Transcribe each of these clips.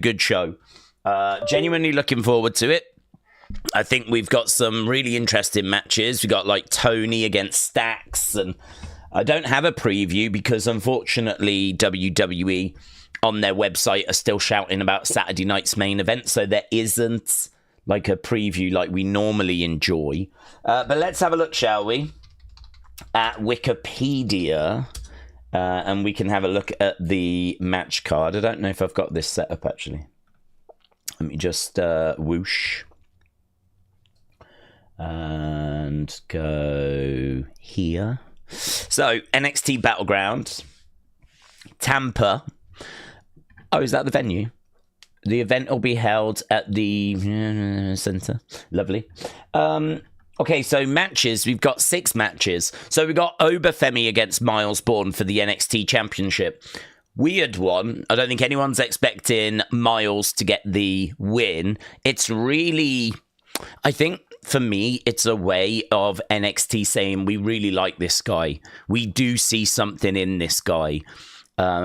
good show. Genuinely looking forward to it. I think we've got some really interesting matches. We got like Tony against Stacks, and I don't have a preview because unfortunately WWE on their website are still shouting about Saturday night's main event, so there isn't like a preview like we normally enjoy. But let's have a look, shall we, at Wikipedia, and we can have a look at the match card. I don't know if I've got this set up actually. Let me just whoosh and go here. So, NXT Battleground Tampa. Oh, is that the venue? The event will be held at the center. Lovely. Okay, so matches. We've got 6 matches. So we've got Ober Femi against Myles Borne for the NXT Championship. Weird one. I don't think anyone's expecting Myles to get the win. It's really, I think, for me, it's a way of NXT saying, we really like this guy. We do see something in this guy.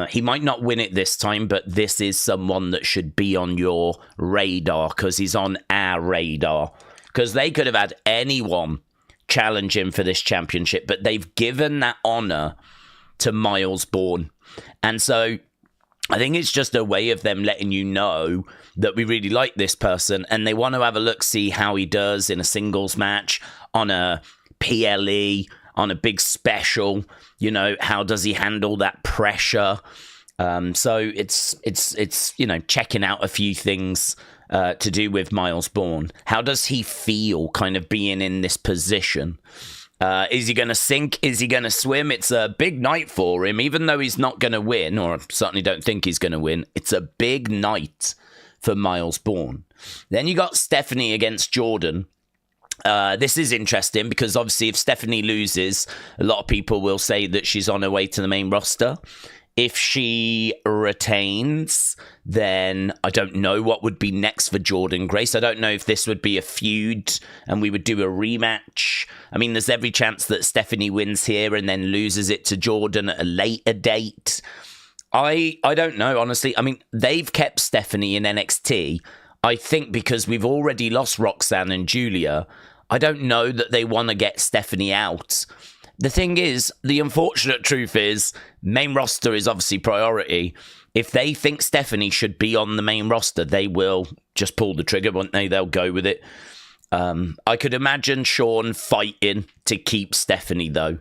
He might not win it this time, but this is someone that should be on your radar because he's on our radar. Because they could have had anyone challenge him for this championship, but they've given that honor to Myles Borne. And so I think it's just a way of them letting you know that we really like this person and they want to have a look, see how he does in a singles match, on a PLE, on a big special. You know, how does he handle that pressure? So it's you know, checking out a few things to do with Myles Borne. How does he feel kind of being in this position? Is he going to sink? Is he going to swim? It's a big night for him, even though he's not going to win, or I certainly don't think he's going to win. It's a big night for Myles Borne. Then you got Stephanie against Jordynne. This is interesting because obviously if Stephanie loses, a lot of people will say that she's on her way to the main roster. If she retains, then I don't know what would be next for Jordynne Grace. I don't know if this would be a feud and we would do a rematch. I mean, there's every chance that Stephanie wins here and then loses it to Jordynne at a later date. I don't know, honestly. I mean, they've kept Stephanie in NXT, I think, because we've already lost Roxanne and Julia. I don't know that they want to get Stephanie out. The thing is, the unfortunate truth is, main roster is obviously priority. If they think Stephanie should be on the main roster, they will just pull the trigger, won't they? They'll go with it. I could imagine Shawn fighting to keep Stephanie, though,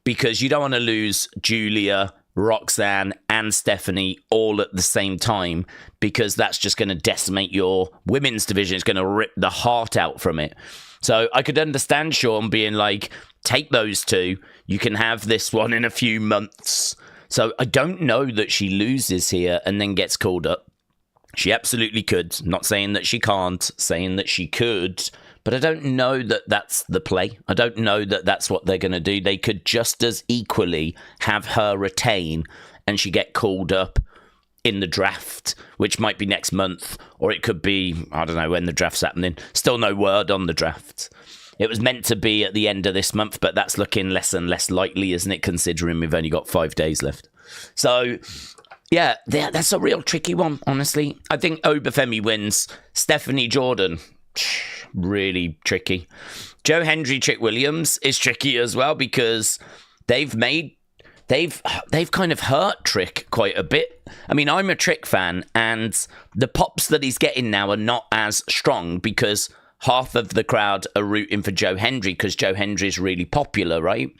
because you don't want to lose Julia, Roxanne, and Stephanie all at the same time, because that's just going to decimate your women's division. It's going to rip the heart out from it. So I could understand Shawn being like, take those two. You can have this one in a few months. So I don't know that she loses here and then gets called up. She absolutely could. Not saying that she can't, saying that she could. But I don't know that that's the play. I don't know that that's what they're going to do. They could just as equally have her retain and she get called up in the draft, which might be next month, or it could be, I don't know when the draft's happening. Still no word on the draft. It was meant to be at the end of this month, but that's looking less and less likely, isn't it, considering we've only got 5 days left. So, yeah, that's a real tricky one, honestly. I think Ober Femi wins. Stephanie Jordynne, really tricky. Joe Hendry, Trick Williams is tricky as well because they've kind of hurt Trick quite a bit. I mean, I'm a Trick fan, and the pops that he's getting now are not as strong because half of the crowd are rooting for Joe Hendry because Joe Hendry is really popular, right?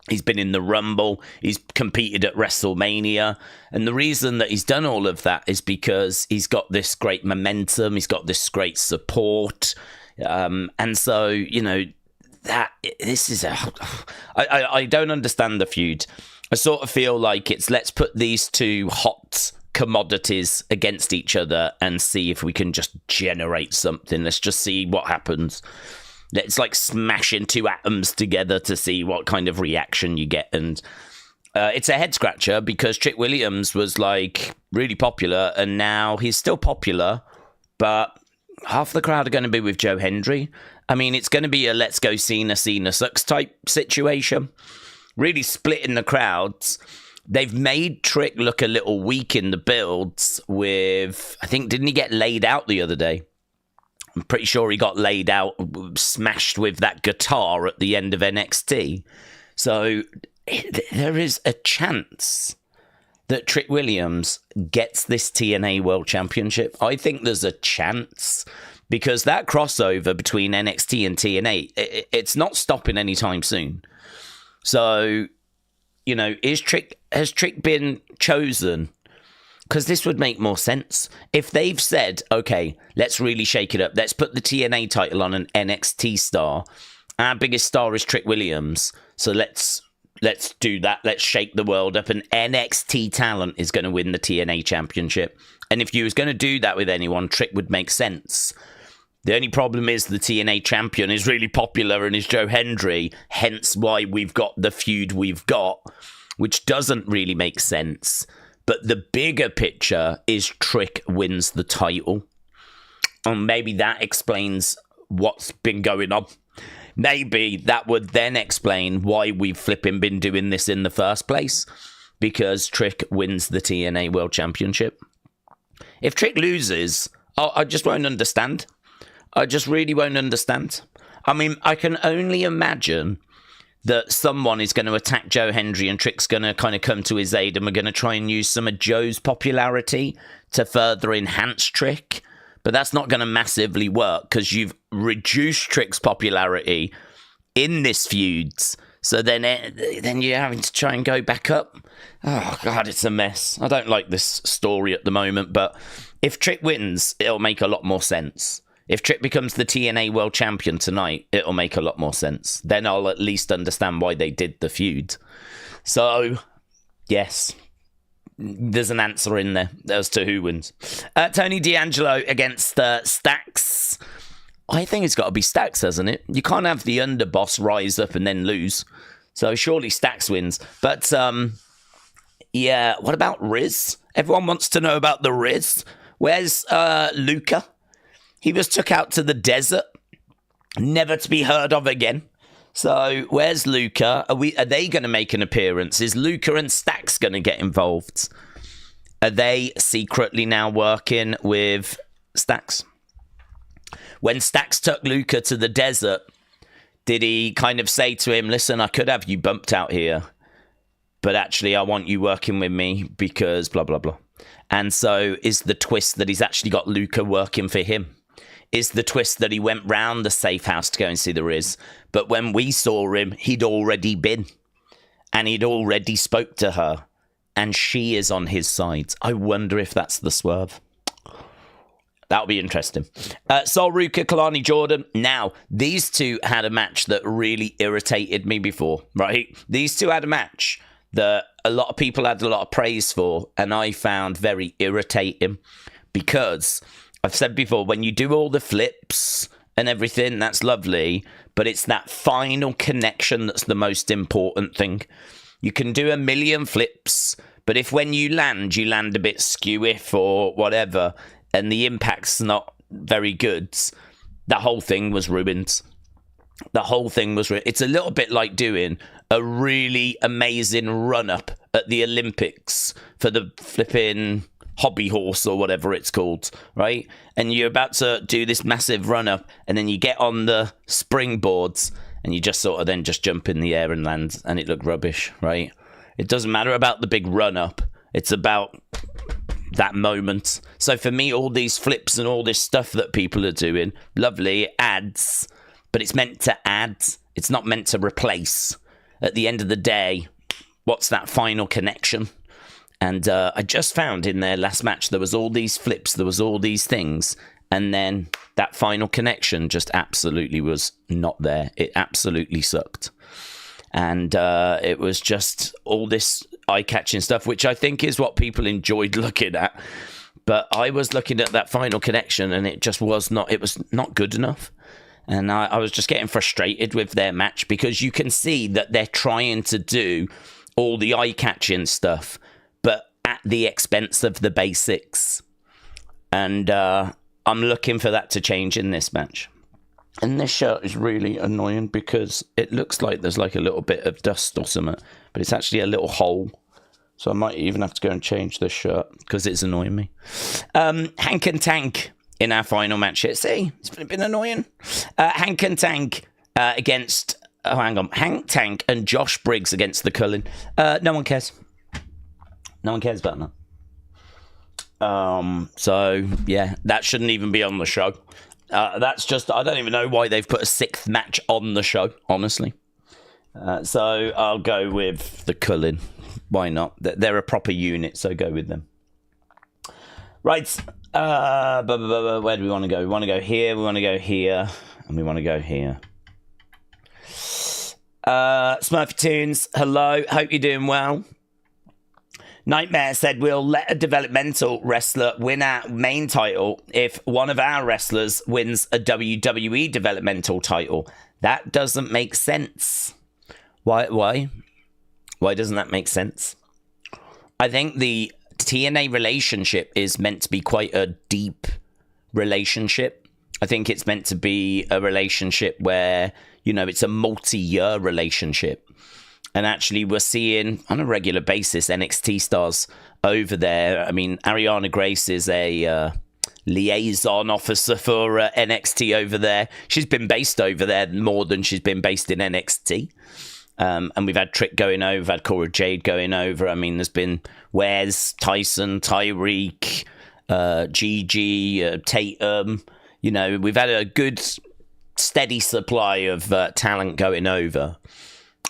He's been in the Rumble. He's competed at WrestleMania. And the reason that he's done all of that is because he's got this great momentum. He's got this great support. And so, you know, I don't understand the feud. I sort of feel like it's let's put these two hot commodities against each other and see if we can just generate something. Let's just see what happens. Let's like smashing 2 atoms together to see what kind of reaction you get. And it's a head scratcher because Trick Williams was like really popular and now he's still popular, but half the crowd are going to be with Joe Hendry. I mean, it's going to be a let's go Cena sucks type situation, really splitting the crowds. they've made Trick look a little weak in the builds with, I think, didn't he get laid out the other day? I'm pretty sure he got laid out, smashed with that guitar at the end of NXT. So there is a chance that Trick Williams gets this TNA World Championship. I think there's a chance because that crossover between NXT and TNA, it's not stopping anytime soon. So, you know, has Trick been chosen? Because this would make more sense. If they've said, okay, let's really shake it up. Let's put the TNA title on an NXT star. Our biggest star is Trick Williams. So let's do that. Let's shake the world up. And NXT talent is going to win the TNA championship. And if you was going to do that with anyone, Trick would make sense. The only problem is the TNA champion is really popular and is Joe Hendry. Hence why we've got the feud we've got, which doesn't really make sense. But the bigger picture is Trick wins the title. And maybe that explains what's been going on. Maybe that would then explain why we've flipping been doing this in the first place. Because Trick wins the TNA World Championship. If Trick loses, I just won't understand. I just really won't understand. I mean, I can only imagine that someone is going to attack Joe Hendry and Trick's going to kind of come to his aid and we're going to try and use some of Joe's popularity to further enhance Trick. But that's not going to massively work because you've reduced Trick's popularity in this feud. So then you're having to try and go back up. Oh, God, it's a mess. I don't like this story at the moment, but if Trick wins, it'll make a lot more sense. If Trick becomes the TNA World Champion tonight, it'll make a lot more sense. Then I'll at least understand why they did the feud. So, yes, there's an answer in there as to who wins. Tony D'Angelo against Stacks. I think it's got to be Stacks, hasn't it? You can't have the underboss rise up and then lose. So surely Stacks wins. But, yeah, what about Riz? Everyone wants to know about the Riz. Where's Luca? He was took out to the desert, never to be heard of again. So where's Luca? Are they going to make an appearance? Is Luca and Stacks going to get involved? Are they secretly now working with Stacks? When Stacks took Luca to the desert, did he kind of say to him, listen, I could have you bumped out here, but actually I want you working with me because blah, blah, blah. And so is the twist that he's actually got Luca working for him? Is the twist that he went round the safe house to go and see the Riz, but when we saw him, he'd already been, and he'd already spoke to her, and she is on his side. I wonder if that's the swerve. That'll be interesting. Sol, Ruca, Kelani, Jordynne. Now, these two had a match that really irritated me before, right? These two had a match that a lot of people had a lot of praise for, and I found very irritating because I've said before, when you do all the flips and everything, that's lovely, but it's that final connection that's the most important thing. You can do a million flips, but if when you land a bit skew-if or whatever, and the impact's not very good, the whole thing was ruined. The whole thing was ruined. It's a little bit like doing a really amazing run-up at the Olympics for the flipping hobby horse or whatever it's called, right? And you're about to do this massive run-up, and then you get on the springboards, and you just sort of then just jump in the air and land, and it looked rubbish, right? It doesn't matter about the big run-up. It's about that moment. So for me, all these flips and all this stuff that people are doing, lovely, it adds, but it's meant to add. It's not meant to replace. At the end of the day, what's that final connection? And I just found in their last match, there was all these flips, there was all these things, and then that final connection just absolutely was not there. It absolutely sucked. And it was just all this eye-catching stuff, which I think is what people enjoyed looking at. But I was looking at that final connection, and it was not good enough. And I was just getting frustrated with their match because you can see that they're trying to do all the eye-catching stuff, but at the expense of the basics. And I'm looking for that to change in this match. And this shirt is really annoying because it looks like there's like a little bit of dust or something, but it's actually a little hole. So I might even have to go and change this shirt because it's annoying me. Hank and Tank in our final match here. See, it's been annoying. Hank and Tank against... Oh, hang on. Hank, Tank, and Josh Briggs against the Culling. No one cares. No one cares about that. So, yeah, that shouldn't even be on the show. That's just... I don't even know why they've put a 6th match on the show, honestly. So I'll go with the Culling. Why not? They're a proper unit, so go with them. Right. Where do we want to go? We want to go here, we want to go here, and we want to go here. Smurfy Tunes, hello. Hope you're doing well. Nightmare said we'll let a developmental wrestler win our main title if one of our wrestlers wins a WWE developmental title. That doesn't make sense. Why? Why doesn't that make sense? I think the TNA relationship is meant to be quite a deep relationship. I think it's meant to be a relationship where, you know, it's a multi-year relationship. And actually, we're seeing on a regular basis NXT stars over there. I mean, Ariana Grace is a liaison officer for NXT over there. She's been based over there more than she's been based in NXT. And we've had Trick going over, had Cora Jade going over. I mean, there's been Wes, Tyson, Tyreek, Gigi, Tatum. You know, we've had a good, steady supply of talent going over.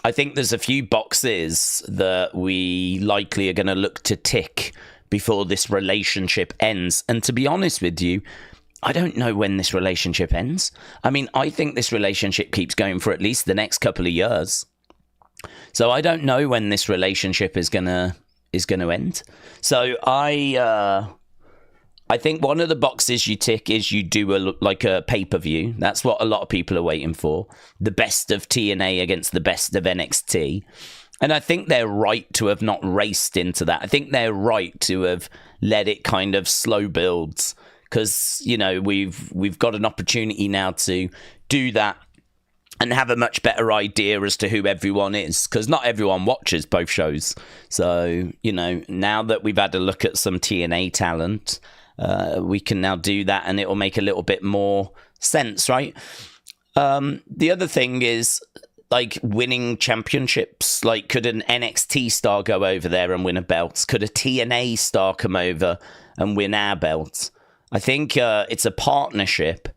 I think there's a few boxes that we likely are going to look to tick before this relationship ends. And to be honest with you, I don't know when this relationship ends. I mean, I think this relationship keeps going for at least the next couple of years. So I don't know when this relationship is gonna end. So I think one of the boxes you tick is you do a pay-per-view. That's what a lot of people are waiting for. The best of TNA against the best of NXT. And I think they're right to have not raced into that. I think they're right to have let it kind of slow builds. Because, you know, we've got an opportunity now to do that and have a much better idea as to who everyone is, because not everyone watches both shows. So, you know, now that we've had a look at some TNA talent, we can now do that and it will make a little bit more sense, right? The other thing is, like, winning championships. Like, could an NXT star go over there and win a belt? Could a TNA star come over and win our belt? I think it's a partnership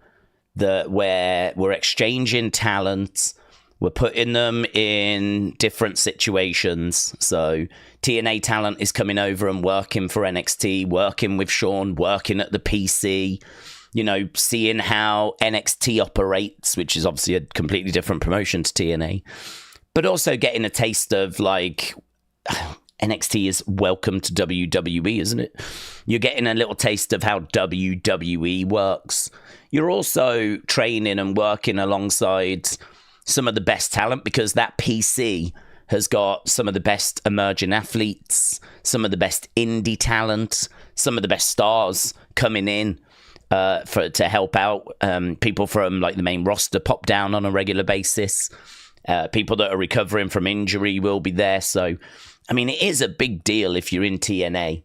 where we're exchanging talent, we're putting them in different situations. So TNA talent is coming over and working for NXT, working with Shawn, working at the PC, you know, seeing how NXT operates, which is obviously a completely different promotion to TNA, but also getting a taste of, like, NXT is welcome to WWE, isn't it? You're getting a little taste of how WWE works. You're also training and working alongside some of the best talent, because that PC has got some of the best emerging athletes, some of the best indie talent, some of the best stars coming in to help out. People from, like, the main roster pop down on a regular basis. People that are recovering from injury will be there. So, I mean, it is a big deal if you're in TNA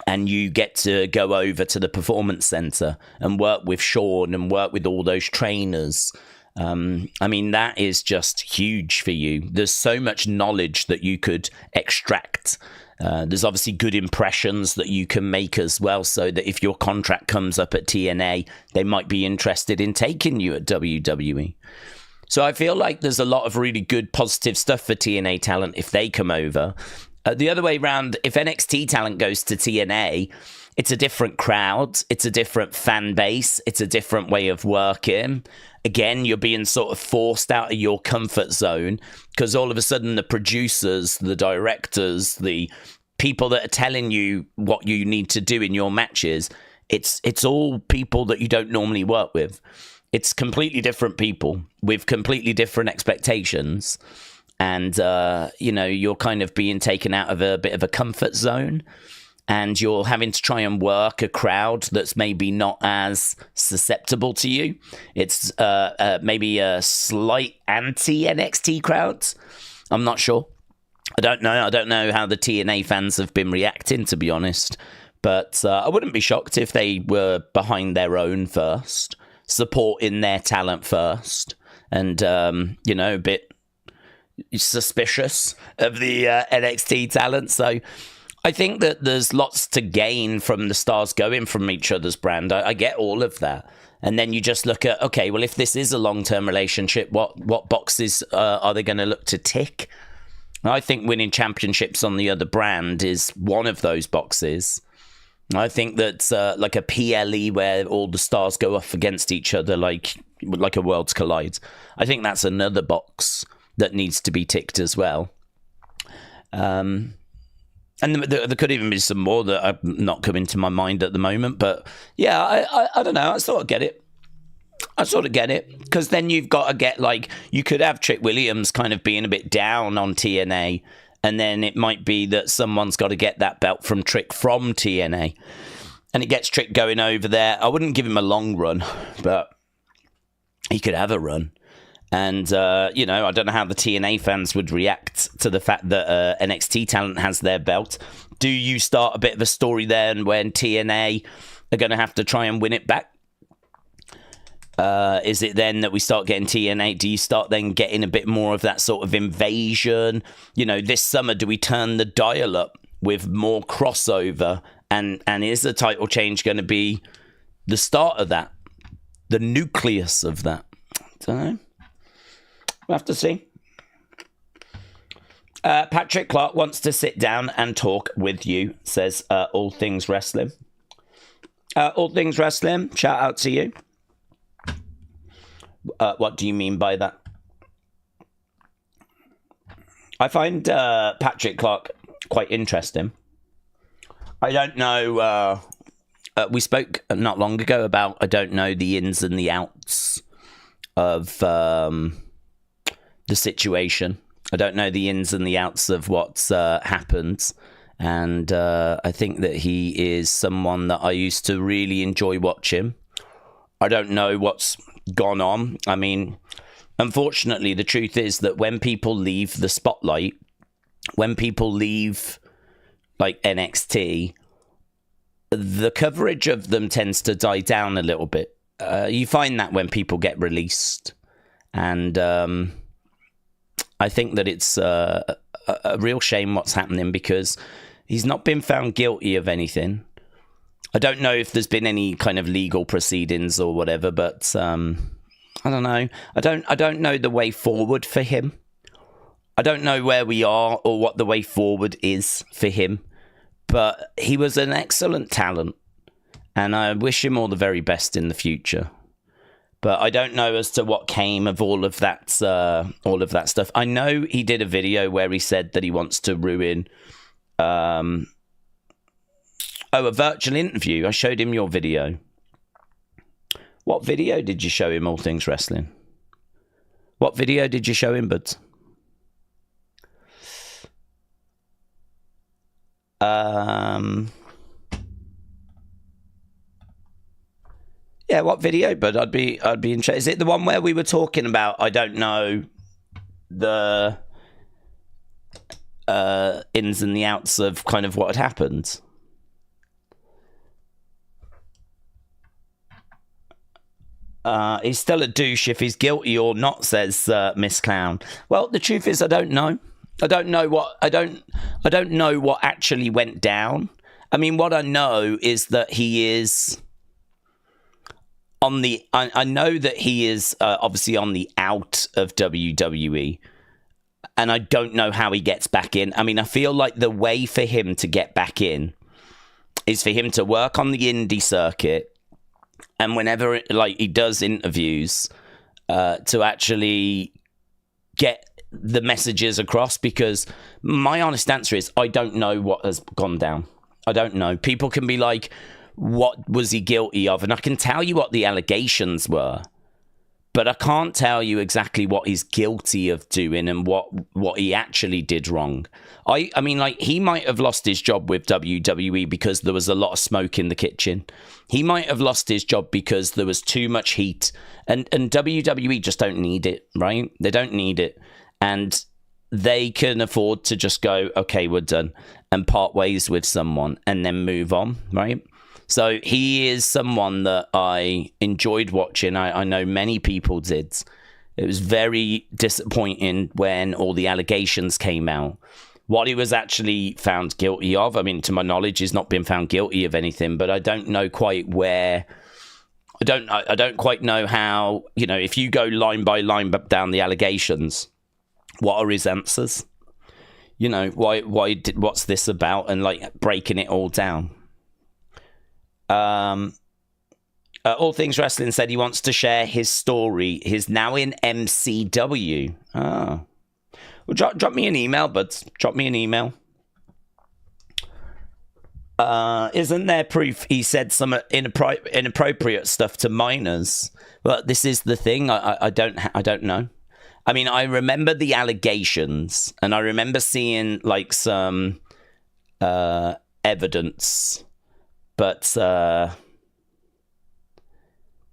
and you get to go over to the Performance Center and work with Shawn and work with all those trainers. I mean, that is just huge for you. There's so much knowledge that you could extract. There's obviously good impressions that you can make as well, so that if your contract comes up at TNA, they might be interested in taking you at WWE. So I feel like there's a lot of really good positive stuff for TNA talent if they come over. The other way around, if NXT talent goes to TNA, it's a different crowd, it's a different fan base, it's a different way of working. Again, you're being sort of forced out of your comfort zone, because all of a sudden the producers, the directors, the people that are telling you what you need to do in your matches, it's all people that you don't normally work with. It's completely different people with completely different expectations. And, you know, you're kind of being taken out of a bit of a comfort zone, and you're having to try and work a crowd that's maybe not as susceptible to you. It's maybe a slight anti-NXT crowd. I'm not sure. I don't know. I don't know how the TNA fans have been reacting, to be honest. But I wouldn't be shocked if they were behind their own first, supporting their talent first, and, a bit suspicious of the NXT talent. So I think that there's lots to gain from the stars going from each other's brand. I get all of that. And then you just look at, okay, well, if this is a long-term relationship, what boxes are they going to look to tick? I think winning championships on the other brand is one of those boxes. I think that's like a PLE where all the stars go off against each other like a Worlds Collide. I think that's another box that needs to be ticked as well. And there could even be some more that are not coming to my mind at the moment. But yeah, I don't know. I sort of get it. Because then you've got to get, like, you could have Trick Williams kind of being a bit down on TNA. And then it might be that someone's got to get that belt from Trick from TNA. And it gets Trick going over there. I wouldn't give him a long run, but he could have a run. And, I don't know how the TNA fans would react to the fact that NXT talent has their belt. Do you start a bit of a story there and when TNA are going to have to try and win it back? Is it then that we start getting TNA? Do you start then getting a bit more of that sort of invasion? This summer, do we turn the dial up with more crossover? And is the title change going to be the start of that? The nucleus of that? I don't know. We'll have to see. Patrick Clark wants to sit down and talk with you, says All Things Wrestling. All Things Wrestling, shout out to you. What do you mean by that? I find Patrick Clark quite interesting. I don't know. We spoke not long ago about, I don't know, the ins and the outs of the situation. I don't know the ins and the outs of what's happened. And I think that he is someone that I used to really enjoy watching. I don't know what's gone on. I mean, unfortunately, the truth is that when people leave the spotlight, when people leave like NXT, the coverage of them tends to die down a little bit. You find that when people get released. And I think that it's a real shame what's happening because he's not been found guilty of anything. I don't know if there's been any kind of legal proceedings or whatever, but I don't know. I don't know the way forward for him. I don't know where we are or what the way forward is for him. But he was an excellent talent, and I wish him all the very best in the future. But I don't know as to what came of all of that stuff. I know he did a video where he said that he wants to ruin a virtual interview. I showed him your video. What video did you show him, All Things Wrestling? What video did you show him, buds? Yeah, what video? But I'd be interested. Is it the one where we were talking about? I don't know the ins and the outs of kind of what had happened. He's still a douche if he's guilty or not, says Miss Clown. Well, the truth is, I don't know. I don't know what actually went down. I mean, what I know is that he is on the. I know that he is obviously on the out of WWE, and I don't know how he gets back in. I mean, I feel like the way for him to get back in is for him to work on the indie circuit, and whenever he does interviews, to actually get the messages across, because my honest answer is I don't know what has gone down. I don't know. People can be like, what was he guilty of? And I can tell you what the allegations were, but I can't tell you exactly what he's guilty of doing and what he actually did wrong. I mean, like, he might have lost his job with WWE because there was a lot of smoke in the kitchen. He might have lost his job because there was too much heat. And WWE just don't need it, right? They don't need it. And they can afford to just go, okay, we're done, and part ways with someone and then move on, right? So he is someone that I enjoyed watching. I know many people did. It was very disappointing when all the allegations came out. What he was actually found guilty of, I mean, to my knowledge, he's not been found guilty of anything, but I don't know quite where. I don't quite know how, you know, if you go line by line down the allegations, what are his answers? You know, what's this about? And like breaking it all down. All Things Wrestling said he wants to share his story. He's now in MCW. Well, drop me an email, buds. Drop me an email. Isn't there proof he said some inappropriate stuff to minors? Well, this is the thing. I don't know. I mean, I remember the allegations, and I remember seeing like some evidence. But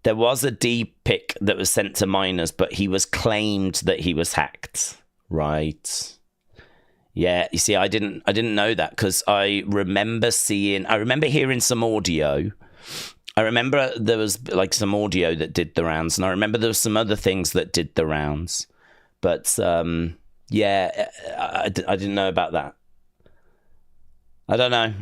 there was a D pic that was sent to minors, but he was claimed that he was hacked. Right. Yeah, you see, I didn't know that because I remember hearing some audio. I remember there was like some audio that did the rounds, and I remember there was some other things that did the rounds. But yeah, I didn't know about that. I don't know.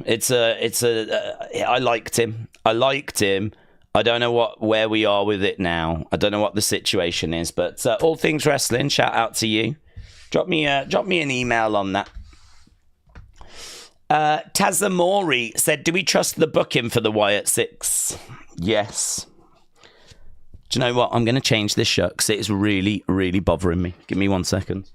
I liked him. I don't know where we are with it now. I don't know what the situation is, but All Things Wrestling, shout out to you. Drop me an email on that. Tazamori said, do we trust the booking for the Wyatt 6? Yes. Do you know what? I'm going to change this shirt because it is really, really bothering me. Give me 1 second.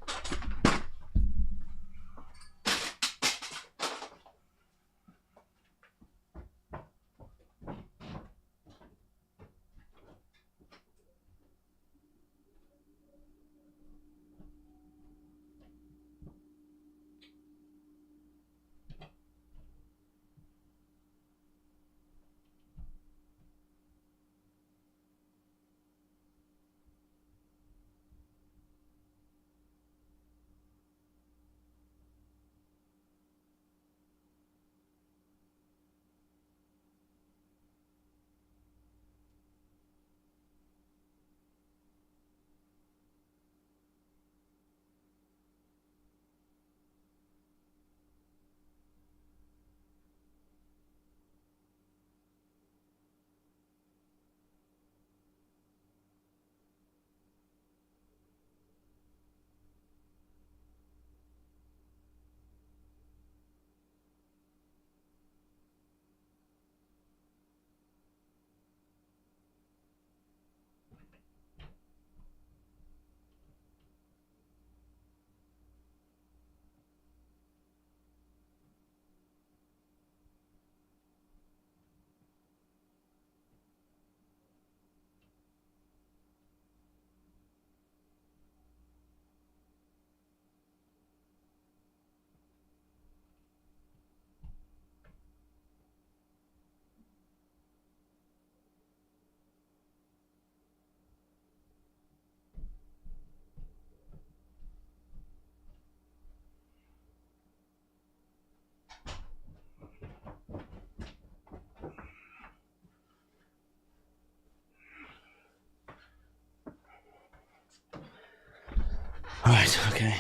Right, okay.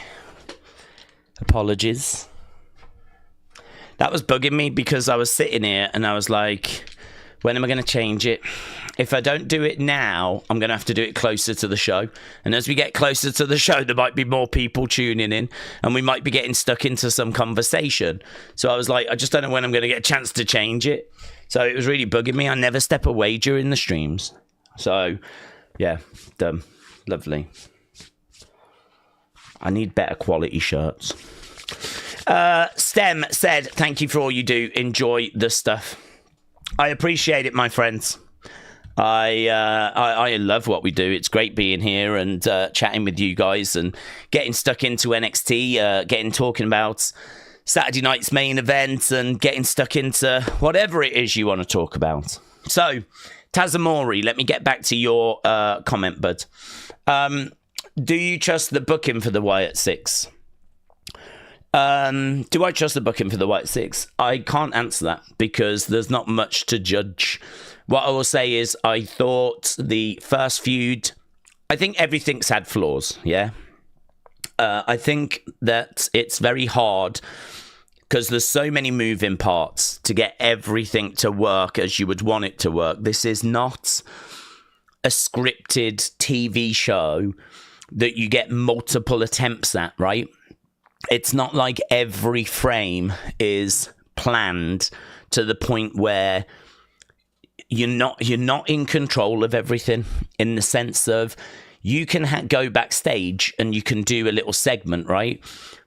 Apologies. That was bugging me because I was sitting here and I was like, when am I going to change it? If I don't do it now, I'm going to have to do it closer to the show. And as we get closer to the show, there might be more people tuning in and we might be getting stuck into some conversation. So I was like, I just don't know when I'm going to get a chance to change it. So it was really bugging me. I never step away during the streams. So, yeah, dumb. Lovely. I need better quality shirts. Stem said, thank you for all you do. Enjoy the stuff. I appreciate it, my friends. I love what we do. It's great being here and chatting with you guys and getting stuck into NXT, talking about Saturday night's main event and getting stuck into whatever it is you want to talk about. So, Tazamori, let me get back to your comment, bud. Do you trust the booking for the Wyatt 6? Do I trust the booking for the Wyatt Six? I can't answer that because there's not much to judge. What I will say is I thought the first feud, I think everything's had flaws, yeah? I think that it's very hard because there's so many moving parts to get everything to work as you would want it to work. This is not a scripted TV show that you get multiple attempts at, right? It's not like every frame is planned to the point where you're not in control of everything, in the sense of you can go backstage and you can do a little segment, right?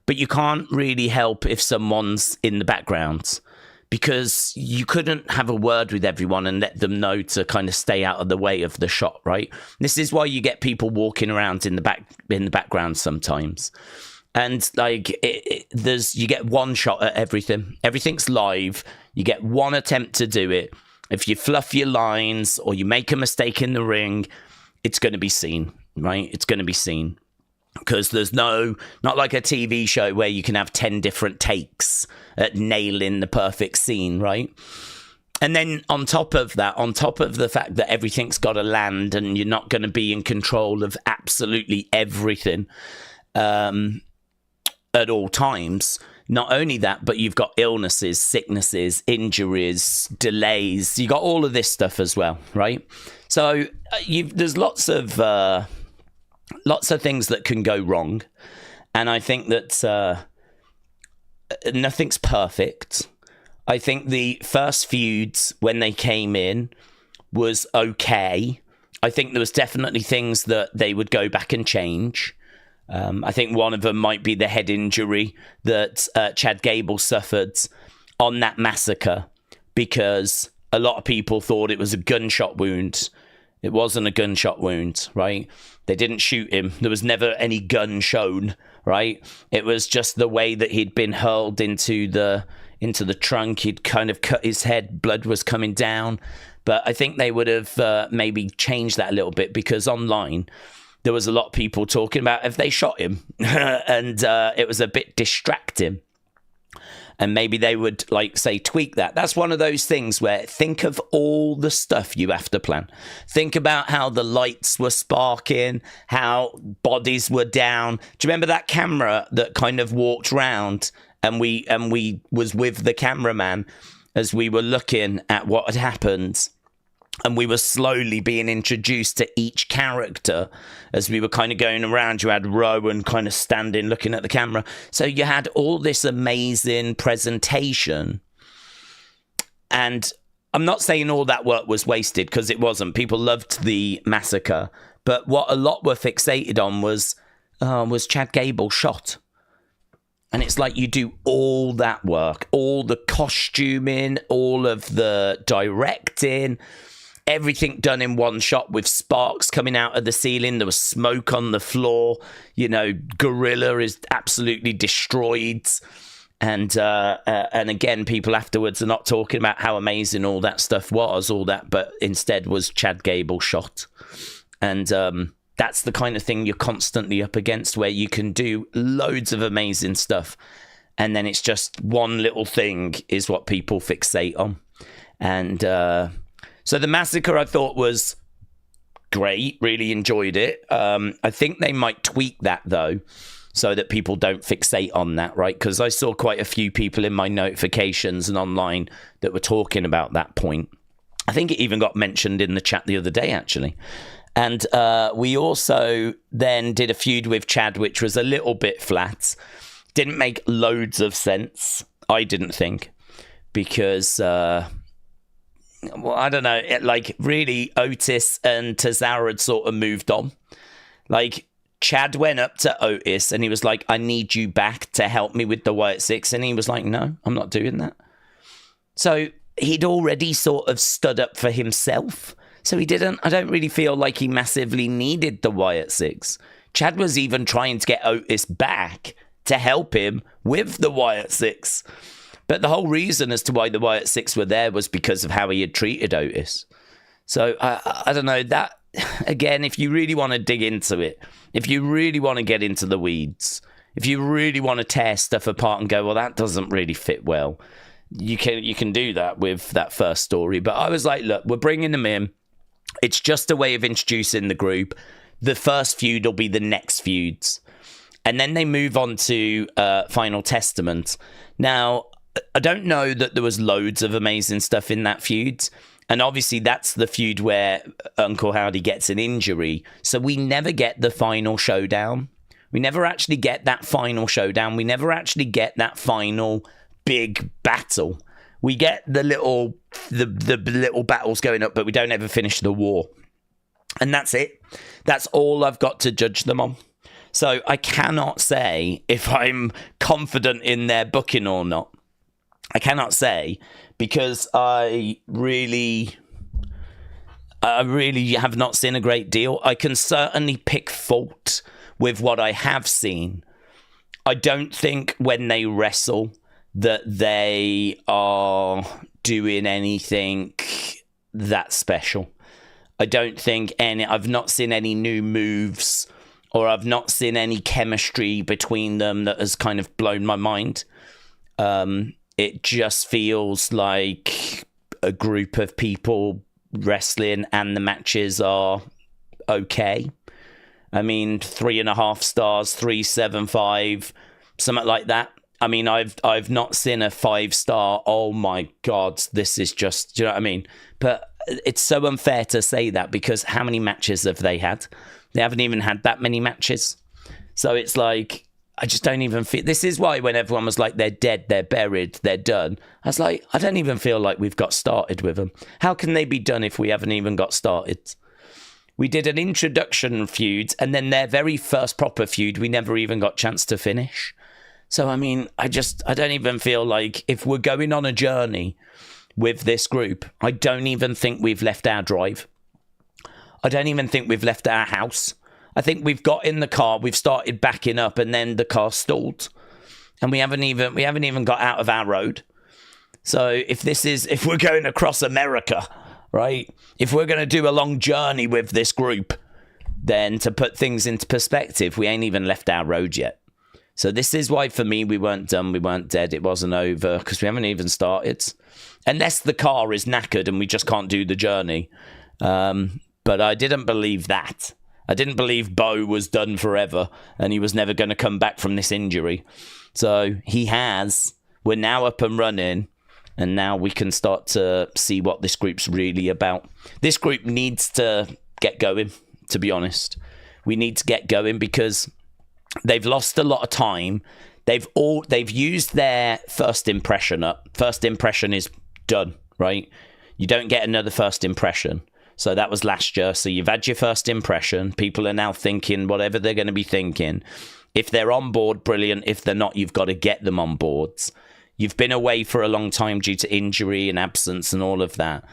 But you can't really help if someone's in the background, because you couldn't have a word with everyone and let them know to kind of stay out of the way of the shot, right? This is why you get people walking around in the background sometimes. And like you get one shot at everything. Everything's live. You get one attempt to do it. If you fluff your lines or you make a mistake in the ring, it's going to be seen, right? It's going to be seen. Because there's not like a TV show where you can have 10 different takes at nailing the perfect scene, right? And then on top of that, on top of the fact that everything's got to land and you're not going to be in control of absolutely everything at all times, not only that, but you've got illnesses, sicknesses, injuries, delays. You got all of this stuff as well, right? So there's lots of things that can go wrong, and I think that nothing's perfect. I think the first feuds when they came in was okay. I think there was definitely things that they would go back and change. I think one of them might be the head injury that Chad Gable suffered on that massacre, because a lot of people thought it was a gunshot wound. It wasn't a gunshot wound, right? They didn't shoot him. There was never any gun shown, right? It was just the way that he'd been hurled into the trunk. He'd kind of cut his head. Blood was coming down. But I think they would have maybe changed that a little bit, because online there was a lot of people talking about if they shot him and it was a bit distracting. And maybe they would, like, say, tweak that. That's one of those things where think of all the stuff you have to plan. Think about how the lights were sparking, how bodies were down. Do you remember that camera that kind of walked round and we was with the cameraman as we were looking at what had happened? And we were slowly being introduced to each character as we were kind of going around. You had Rowan kind of standing, looking at the camera. So you had all this amazing presentation. And I'm not saying all that work was wasted, because it wasn't. People loved the massacre. But what a lot were fixated on was Chad Gable shot. And it's like you do all that work, all the costuming, all of the directing, everything done in one shot with sparks coming out of the ceiling. There was smoke on the floor. You know, Gorilla is absolutely destroyed. And again, people afterwards are not talking about how amazing all that stuff was, but instead was Chad Gable shot. And that's the kind of thing you're constantly up against, where you can do loads of amazing stuff, and then it's just one little thing is what people fixate on. And so the massacre, I thought, was great. Really enjoyed it. I think they might tweak that, though, so that people don't fixate on that, right? Because I saw quite a few people in my notifications and online that were talking about that point. I think it even got mentioned in the chat the other day, actually. And we also then did a feud with Chad, which was a little bit flat. Didn't make loads of sense, I didn't think, because... well, I don't know. Really, Otis and Cesaro had sort of moved on. Like, Chad went up to Otis and he was like, I need you back to help me with the Wyatt Six. And he was like, no, I'm not doing that. So he'd already sort of stood up for himself. So I don't really feel like he massively needed the Wyatt Six. Chad was even trying to get Otis back to help him with the Wyatt Six. But the whole reason as to why the Wyatt Six were there was because of how he had treated Otis. So I don't know, that, again, if you really want to dig into it, if you really want to get into the weeds, If you really want to tear stuff apart and go, well, that doesn't really fit well, you can do that with that first story. But I was like, look, we're bringing them in. It's just a way of introducing the group. The first feud will be the next feuds. And then they move on to Final Testament. Now, I don't know that there was loads of amazing stuff in that feud. And obviously, that's the feud where Uncle Howdy gets an injury. So we never get the final showdown. We never actually get that final showdown. We never actually get that final big battle. We get the little battles going up, but we don't ever finish the war. And that's it. That's all I've got to judge them on. So I cannot say if I'm confident in their booking or not. I cannot say because I really have not seen a great deal. I can certainly pick fault with what I have seen. I don't think when they wrestle that they are doing anything that special. I don't think I've not seen any new moves, or I've not seen any chemistry between them that has kind of blown my mind. It just feels like a group of people wrestling, and the matches are okay. I mean, 3.5 stars, 3.75, something like that. I mean, I've not seen a 5-star. Oh my God, this is just, do you know what I mean? But it's so unfair to say that because how many matches have they had? They haven't even had that many matches. So it's like, I just don't even feel... This is why when everyone was like, they're dead, they're buried, they're done. I was like, I don't even feel like we've got started with them. How can they be done if we haven't even got started? We did an introduction feud, and then their very first proper feud, we never even got a chance to finish. So, I mean, I don't even feel like if we're going on a journey with this group, I don't even think we've left our drive. I don't even think we've left our house. I think we've got in the car, we've started backing up, and then the car stalled. And we haven't even got out of our road. So if we're going across America, right? If we're going to do a long journey with this group, then to put things into perspective, we ain't even left our road yet. So this is why, for me, we weren't done, we weren't dead, it wasn't over, because we haven't even started. Unless the car is knackered and we just can't do the journey. But I didn't believe that. I didn't believe Bo was done forever and he was never going to come back from this injury. So he has. We're now up and running, and now we can start to see what this group's really about. This group needs to get going, to be honest. We need to get going because they've lost a lot of time. They've used their first impression up. First impression is done, right? You don't get another first impression. So that was last year. So you've had your first impression. People are now thinking whatever they're going to be thinking. If they're on board, brilliant. If they're not, you've got to get them on boards. You've been away for a long time due to injury and absence and all of that.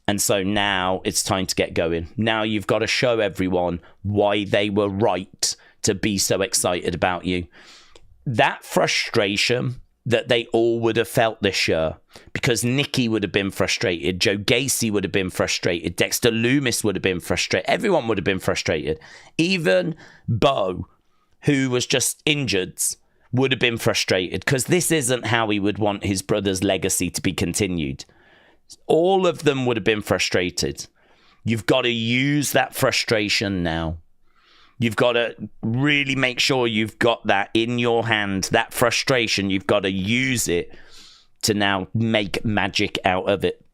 And so now it's time to get going. Now you've got to show everyone why they were right to be so excited about you. That frustration that they all would have felt this year, because Nikki would have been frustrated, Joe Gacy would have been frustrated, Dexter Loomis would have been frustrated, everyone would have been frustrated. Even Bo, who was just injured, would have been frustrated, because this isn't how he would want his brother's legacy to be continued. All of them would have been frustrated. You've got to use that frustration now. You've got to really make sure you've got that in your hand, that frustration. You've got to use it to now make magic out of it.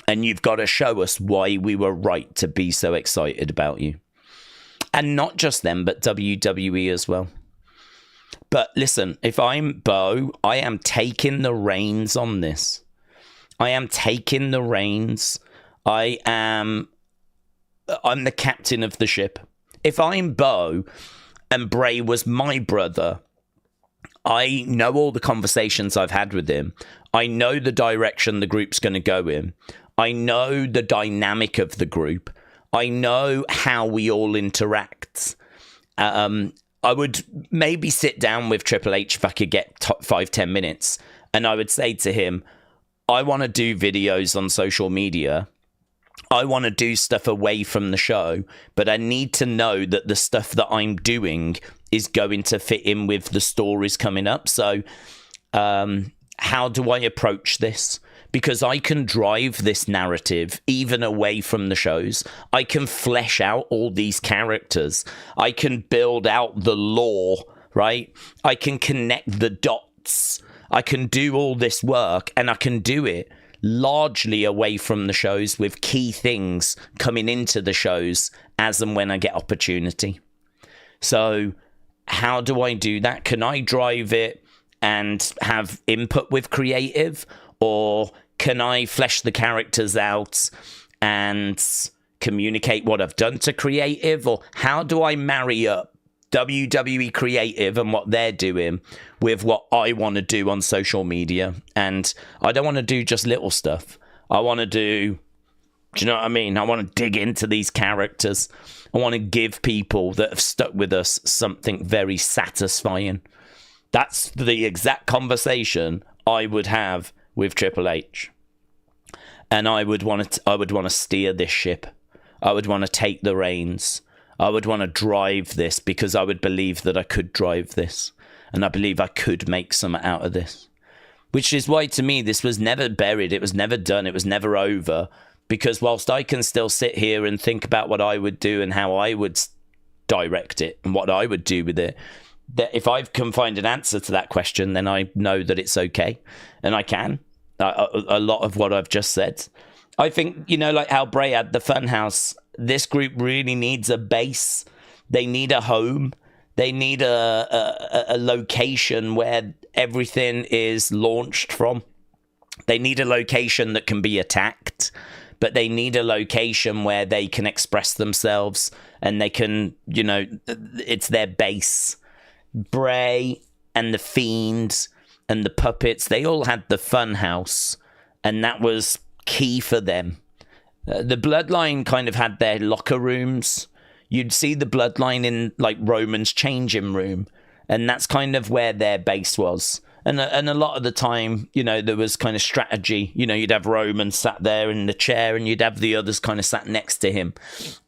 And you've got to show us why we were right to be so excited about you. And not just them, but WWE as well. But listen, if I'm Bo, I am taking the reins on this. I am taking the reins. I'm the captain of the ship. If I'm Bo and Bray was my brother, I know all the conversations I've had with him. I know the direction the group's going to go in. I know the dynamic of the group. I know how we all interact. I would maybe sit down with Triple H if I could get 5-10 minutes, and I would say to him, I want to do videos on social media. I want to do stuff away from the show, but I need to know that the stuff that I'm doing is going to fit in with the stories coming up. So how do I approach this? Because I can drive this narrative even away from the shows. I can flesh out all these characters. I can build out the lore, right? I can connect the dots. I can do all this work, and I can do it largely away from the shows, with key things coming into the shows as and when I get opportunity. So how do I do that? Can I drive it and have input with creative, or can I flesh the characters out and communicate what I've done to creative? Or how do I marry up WWE creative and what they're doing with what I want to do on social media? And I don't want to do just little stuff. I want to do you know what I mean? I want to dig into these characters. I want to give people that have stuck with us something very satisfying. That's the exact conversation I would have with Triple H. And I would want to steer this ship. I would want to take the reins. I would want to drive this, because I would believe that I could drive this. And I believe I could make something out of this. Which is why, to me, this was never buried. It was never done. It was never over. Because whilst I can still sit here and think about what I would do and how I would direct it and what I would do with it, that if I can find an answer to that question, then I know that it's okay. And I can. A lot of what I've just said. I think, like how Bray had the Funhouse, this group really needs a base. They need a home. They need a location where everything is launched from. They need a location that can be attacked, but they need a location where they can express themselves and they can, it's their base. Bray and the Fiend and the Puppets, they all had the Funhouse, and that was key for them. The Bloodline kind of had their locker rooms. You'd see the Bloodline in like Roman's changing room, and that's kind of where their base was. And a lot of the time, there was kind of strategy. You'd have Roman sat there in the chair, and you'd have the others kind of sat next to him.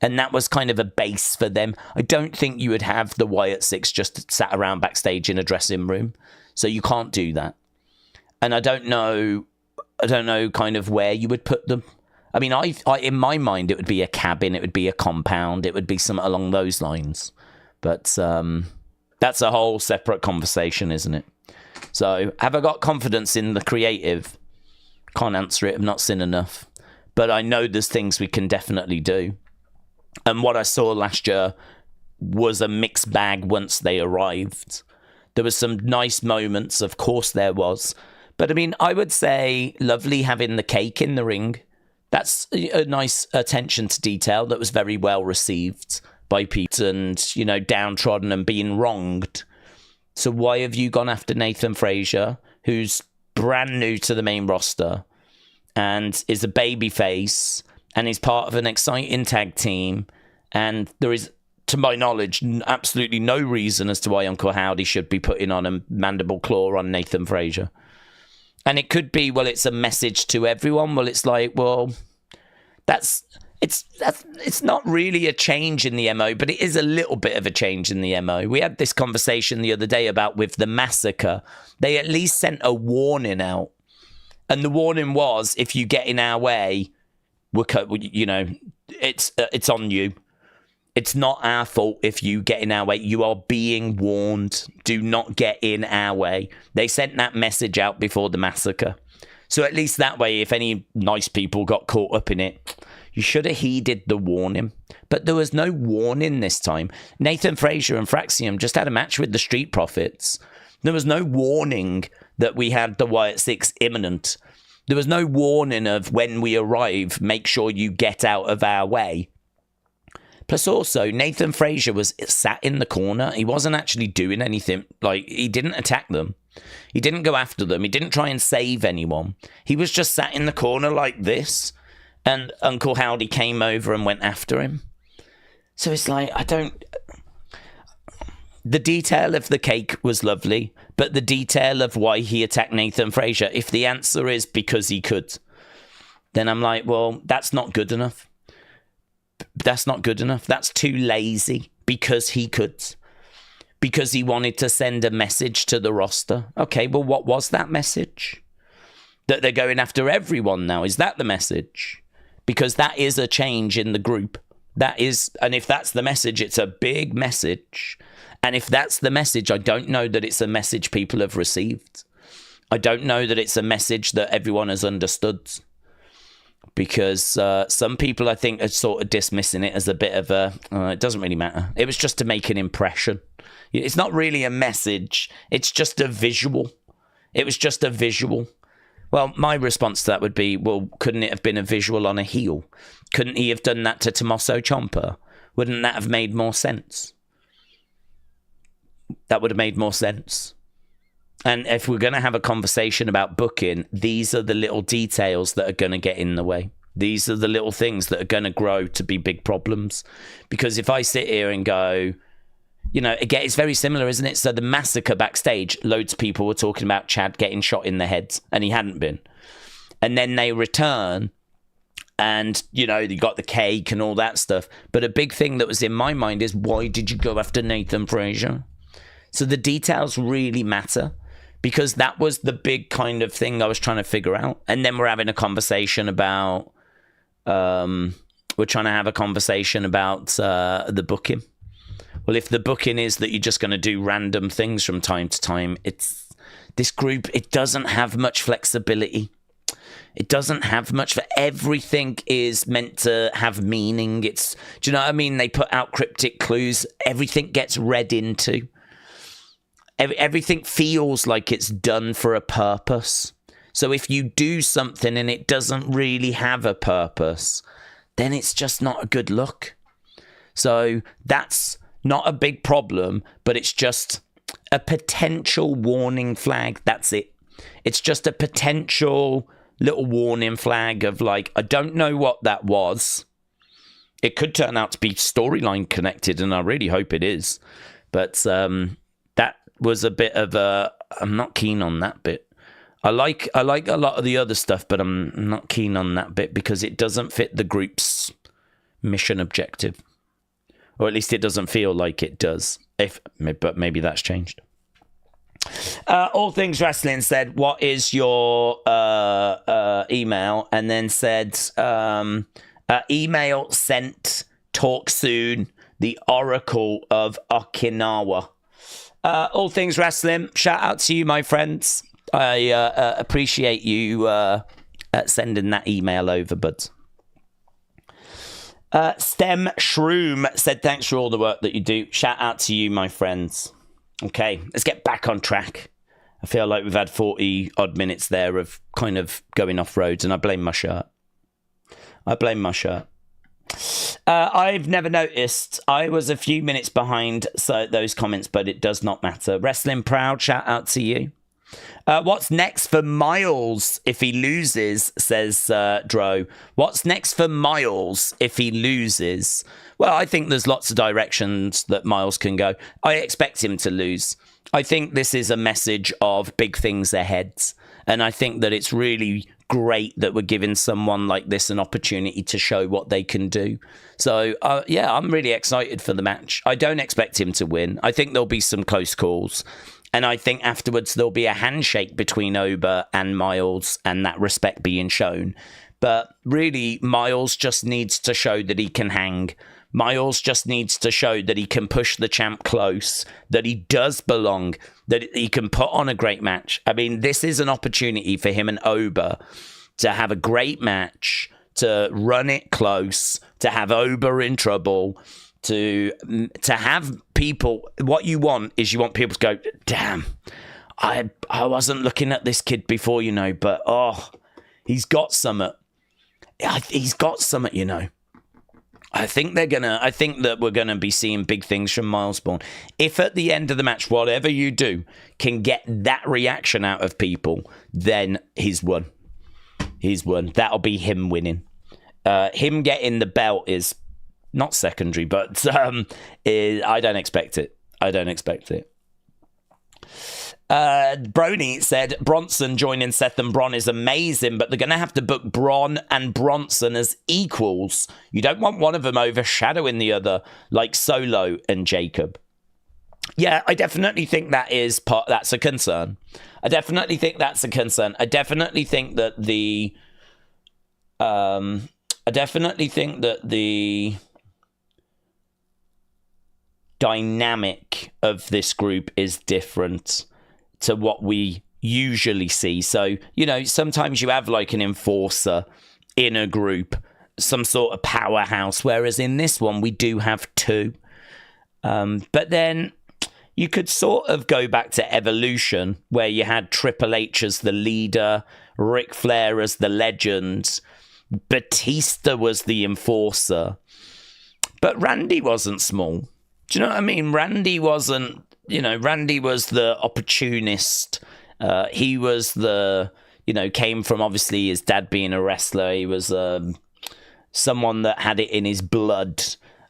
And that was kind of a base for them. I don't think you would have the Wyatt Six just sat around backstage in a dressing room. So you can't do that. And I don't know kind of where you would put them. I mean, I in my mind, it would be a cabin. It would be a compound. It would be something along those lines. But that's a whole separate conversation, isn't it? So, have I got confidence in the creative? Can't answer it. I've not seen enough. But I know there's things we can definitely do. And what I saw last year was a mixed bag once they arrived. There was some nice moments, of course there was. But I mean, I would say lovely having the cake in the ring. That's a nice attention to detail that was very well received by people and, downtrodden and being wronged. So why have you gone after Nathan Frazier, who's brand new to the main roster and is a babyface and is part of an exciting tag team? And there is, to my knowledge, absolutely no reason as to why Uncle Howdy should be putting on a mandible claw on Nathan Frazier. And it could be, well, it's a message to everyone. Well, it's like, well, it's not really a change in the MO, but it is a little bit of a change in the MO. We had this conversation the other day about with the massacre. They at least sent a warning out. And the warning was, if you get in our way, it's on you. It's not our fault if you get in our way. You are being warned. Do not get in our way. They sent that message out before the massacre. So at least that way, if any nice people got caught up in it, you should have heeded the warning. But there was no warning this time. Nathan Frazier and Fraxium just had a match with the Street Profits. There was no warning that we had the Wyatt Six imminent. There was no warning of when we arrive, make sure you get out of our way. Plus also, Nathan Frazier was sat in the corner. He wasn't actually doing anything. Like, he didn't attack them. He didn't go after them. He didn't try and save anyone. He was just sat in the corner like this. And Uncle Howdy came over and went after him. So it's like, the detail of the cake was lovely. But the detail of why he attacked Nathan Frazier, if the answer is because he could, then I'm like, well, that's not good enough. That's not good enough. That's too lazy, because he could. because he wanted to send a message to the roster. Okay, well, what was that message? That they're going after everyone now. Is that the message? Because that is a change in the group. That is, and if that's the message, it's a big message. And if that's the message, I don't know that it's a message people have received. I don't know that it's a message that everyone has understood. Because some people, I think, are sort of dismissing it as a bit of a, it doesn't really matter. It was just to make an impression. It's not really a message. It's just a visual. It was just a visual. Well, my response to that would be, well, couldn't it have been a visual on a heel? Couldn't he have done that to Tommaso Ciampa? Wouldn't that have made more sense? That would have made more sense. And if we're going to have a conversation about booking, these are the little details that are going to get in the way. These are the little things that are going to grow to be big problems. Because if I sit here and go, you know, again, it's very similar, isn't it? So the massacre backstage, loads of people were talking about Chad getting shot in the head, and he hadn't been. And then they return, and, you know, you got the cake and all that stuff. But a big thing that was in my mind is, why did you go after Nathan Frazier? So the details really matter, because that was the big kind of thing I was trying to figure out. And then we're having a conversation about, the booking. Well, if the booking is that you're just going to do random things from time to time, it's this group, it doesn't have much flexibility. It doesn't have much. Everything is meant to have meaning. Do you know what I mean? They put out cryptic clues. Everything gets read into. Everything feels like it's done for a purpose. So if you do something and it doesn't really have a purpose, then it's just not a good look. So that's not a big problem, but it's just a potential warning flag. That's it. It's just a potential little warning flag of like, I don't know what that was. It could turn out to be storyline connected, and I really hope it is. But that was a bit of a, I'm not keen on that bit. I like a lot of the other stuff, but I'm not keen on that bit because it doesn't fit the group's mission objective. Or at least it doesn't feel like it does. But maybe that's changed. All Things Wrestling said, what is your email? And then said, email sent, talk soon, the Oracle of Okinawa. All Things Wrestling, shout out to you, my friends. I appreciate you sending that email over, bud. Stem Shroom said, thanks for all the work that you do. Shout out to you, my friends. Okay, let's get back on track. I feel like we've had 40 odd minutes there of kind of going off roads, and I blame my shirt. I've never noticed. I was a few minutes behind those comments, but it does not matter. Wrestling Proud, shout out to you. What's next for Myles if he loses, says Dro. What's next for Myles if he loses? Well, I think there's lots of directions that Myles can go. I expect him to lose. I think this is a message of big things ahead. And I think that it's really great that we're giving someone like this an opportunity to show what they can do. So, yeah, I'm really excited for the match. I don't expect him to win. I think there'll be some close calls. And I think afterwards there'll be a handshake between Ober and Myles and that respect being shown. But really, Myles just needs to show that he can hang. Myles just needs to show that he can push the champ close, that he does belong, that he can put on a great match. I mean, this is an opportunity for him and Ober to have a great match, to run it close, to have Ober in trouble, to have people, what you want is you want people to go, damn, I wasn't looking at this kid before, you know, but he's got something. He's got something, you know. I think that we're gonna be seeing big things from Myles Borne. If at the end of the match, whatever you do can get that reaction out of people, then he's won. That'll be him winning. Him getting the belt is not secondary, but I don't expect it. Brony said Bronson joining Seth and Bron is amazing, but they're going to have to book Bron and Bronson as equals. You don't want one of them overshadowing the other, like Solo and Jacob. Yeah, I definitely think that's a concern. I definitely think that's a concern. I definitely think that the dynamic of this group is different to what we usually see. So, sometimes you have like an enforcer in a group, some sort of powerhouse, whereas in this one we do have two. But then you could sort of go back to Evolution, where you had Triple H as the leader, Ric Flair as the legend, Batista was the enforcer, but Randy wasn't small. Do you know what I mean? Randy wasn't, Randy was the opportunist. He was came from obviously his dad being a wrestler. He was someone that had it in his blood.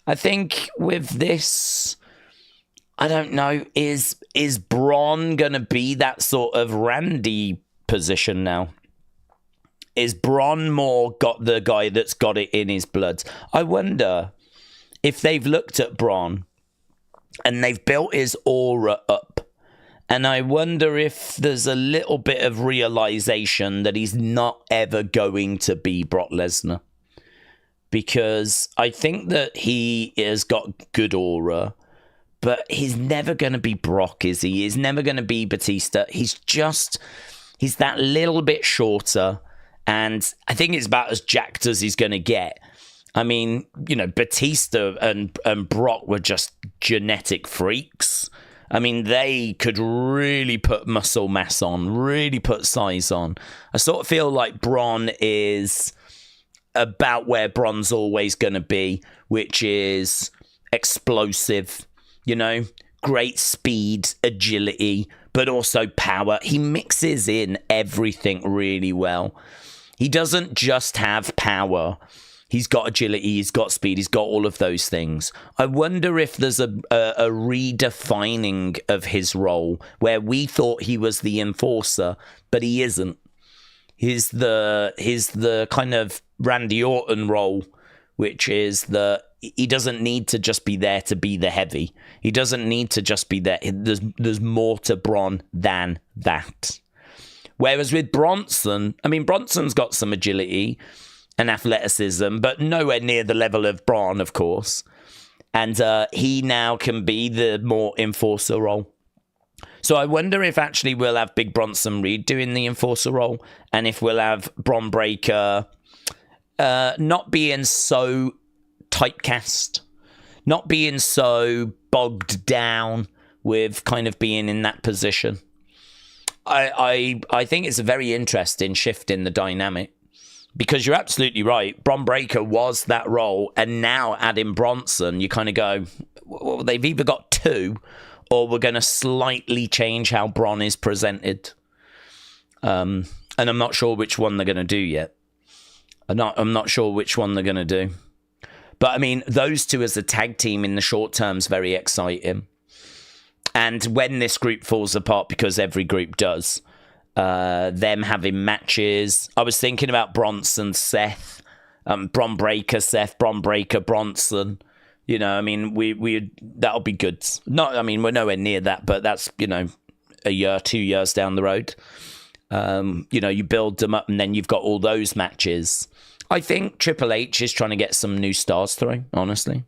I think with this, I don't know, is Braun going to be that sort of Randy position now? Is Braun more got the guy that's got it in his blood? I wonder if they've looked at Braun and they've built his aura up. And I wonder if there's a little bit of realization that he's not ever going to be Brock Lesnar. Because I think that he has got good aura, but he's never going to be Brock, is he? He's never going to be Batista. He's that little bit shorter. And I think it's about as jacked as he's going to get. I mean, Batista and Brock were just genetic freaks. I mean, they could really put muscle mass on, really put size on. I sort of feel like Braun is about where Braun's always going to be, which is explosive, great speed, agility, but also power. He mixes in everything really well. He doesn't just have power. He's got agility, he's got speed, he's got all of those things. I wonder if there's a redefining of his role where we thought he was the enforcer, but he isn't. He's the kind of Randy Orton role, which is he doesn't need to just be there to be the heavy. He doesn't need to just be there. There's more to Braun than that. Whereas with Bronson, Bronson's got some agility and athleticism, but nowhere near the level of Braun, of course. And he now can be the more enforcer role. So I wonder if actually we'll have Big Bronson Reed doing the enforcer role, and if we'll have Bron Breakker not being so typecast, not being so bogged down with kind of being in that position. I think it's a very interesting shift in the dynamic, because you're absolutely right. Bron Breakker was that role, and now adding Bronson, you kind of go, well, they've either got two, or we're going to slightly change how Braun is presented. And I'm not sure which one they're going to do yet. I'm not sure which one they're going to do. But those two as a tag team in the short term is very exciting. And when this group falls apart, because every group does, them having matches. I was thinking about Bronson, Seth, Bron Breakker, Seth, Bron Breakker, Bronson. We that'll be good. We're nowhere near that, but that's, a year, 2 years down the road. You build them up and then you've got all those matches. I think Triple H is trying to get some new stars through, honestly.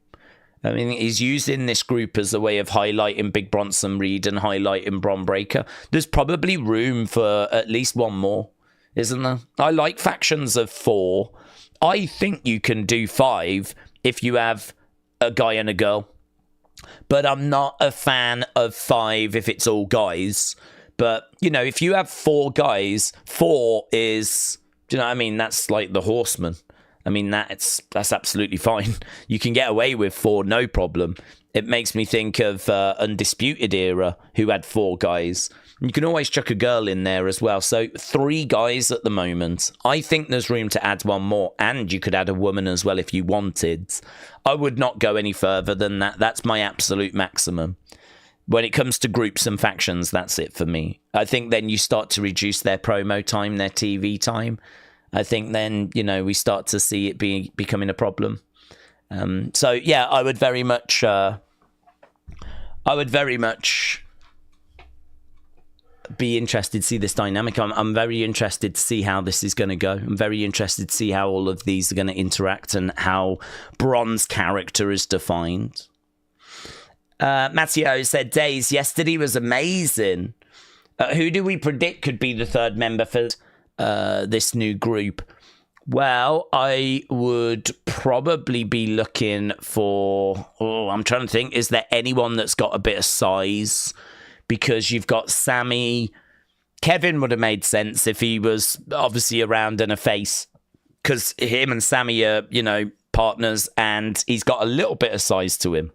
He's using this group as a way of highlighting Big Bronson Reed and highlighting Bron Breakker. There's probably room for at least one more, isn't there? I like factions of 4. I think you can do 5 if you have a guy and a girl. But I'm not a fan of 5 if it's all guys. But, if you have 4 guys, 4 is, that's like the Horsemen. That's absolutely fine. You can get away with 4, no problem. It makes me think of Undisputed Era, who had 4 guys. You can always chuck a girl in there as well. So 3 guys at the moment. I think there's room to add 1 more, and you could add a woman as well if you wanted. I would not go any further than that. That's my absolute maximum. When it comes to groups and factions, that's it for me. I think then you start to reduce their promo time, their TV time. I think then, we start to see it becoming a problem. I would very much I would very much be interested to see this dynamic. I'm very interested to see how this is going to go. I'm very interested to see how all of these are going to interact and how Bron's character is defined. Matteo said, Daze, yesterday was amazing. Who do we predict could be the third member for this new group? Well, I would probably be looking for... I'm trying to think. Is there anyone that's got a bit of size? Because you've got Sammy. Kevin would have made sense if he was obviously around and a face. Because him and Sammy are, partners. And he's got a little bit of size to him.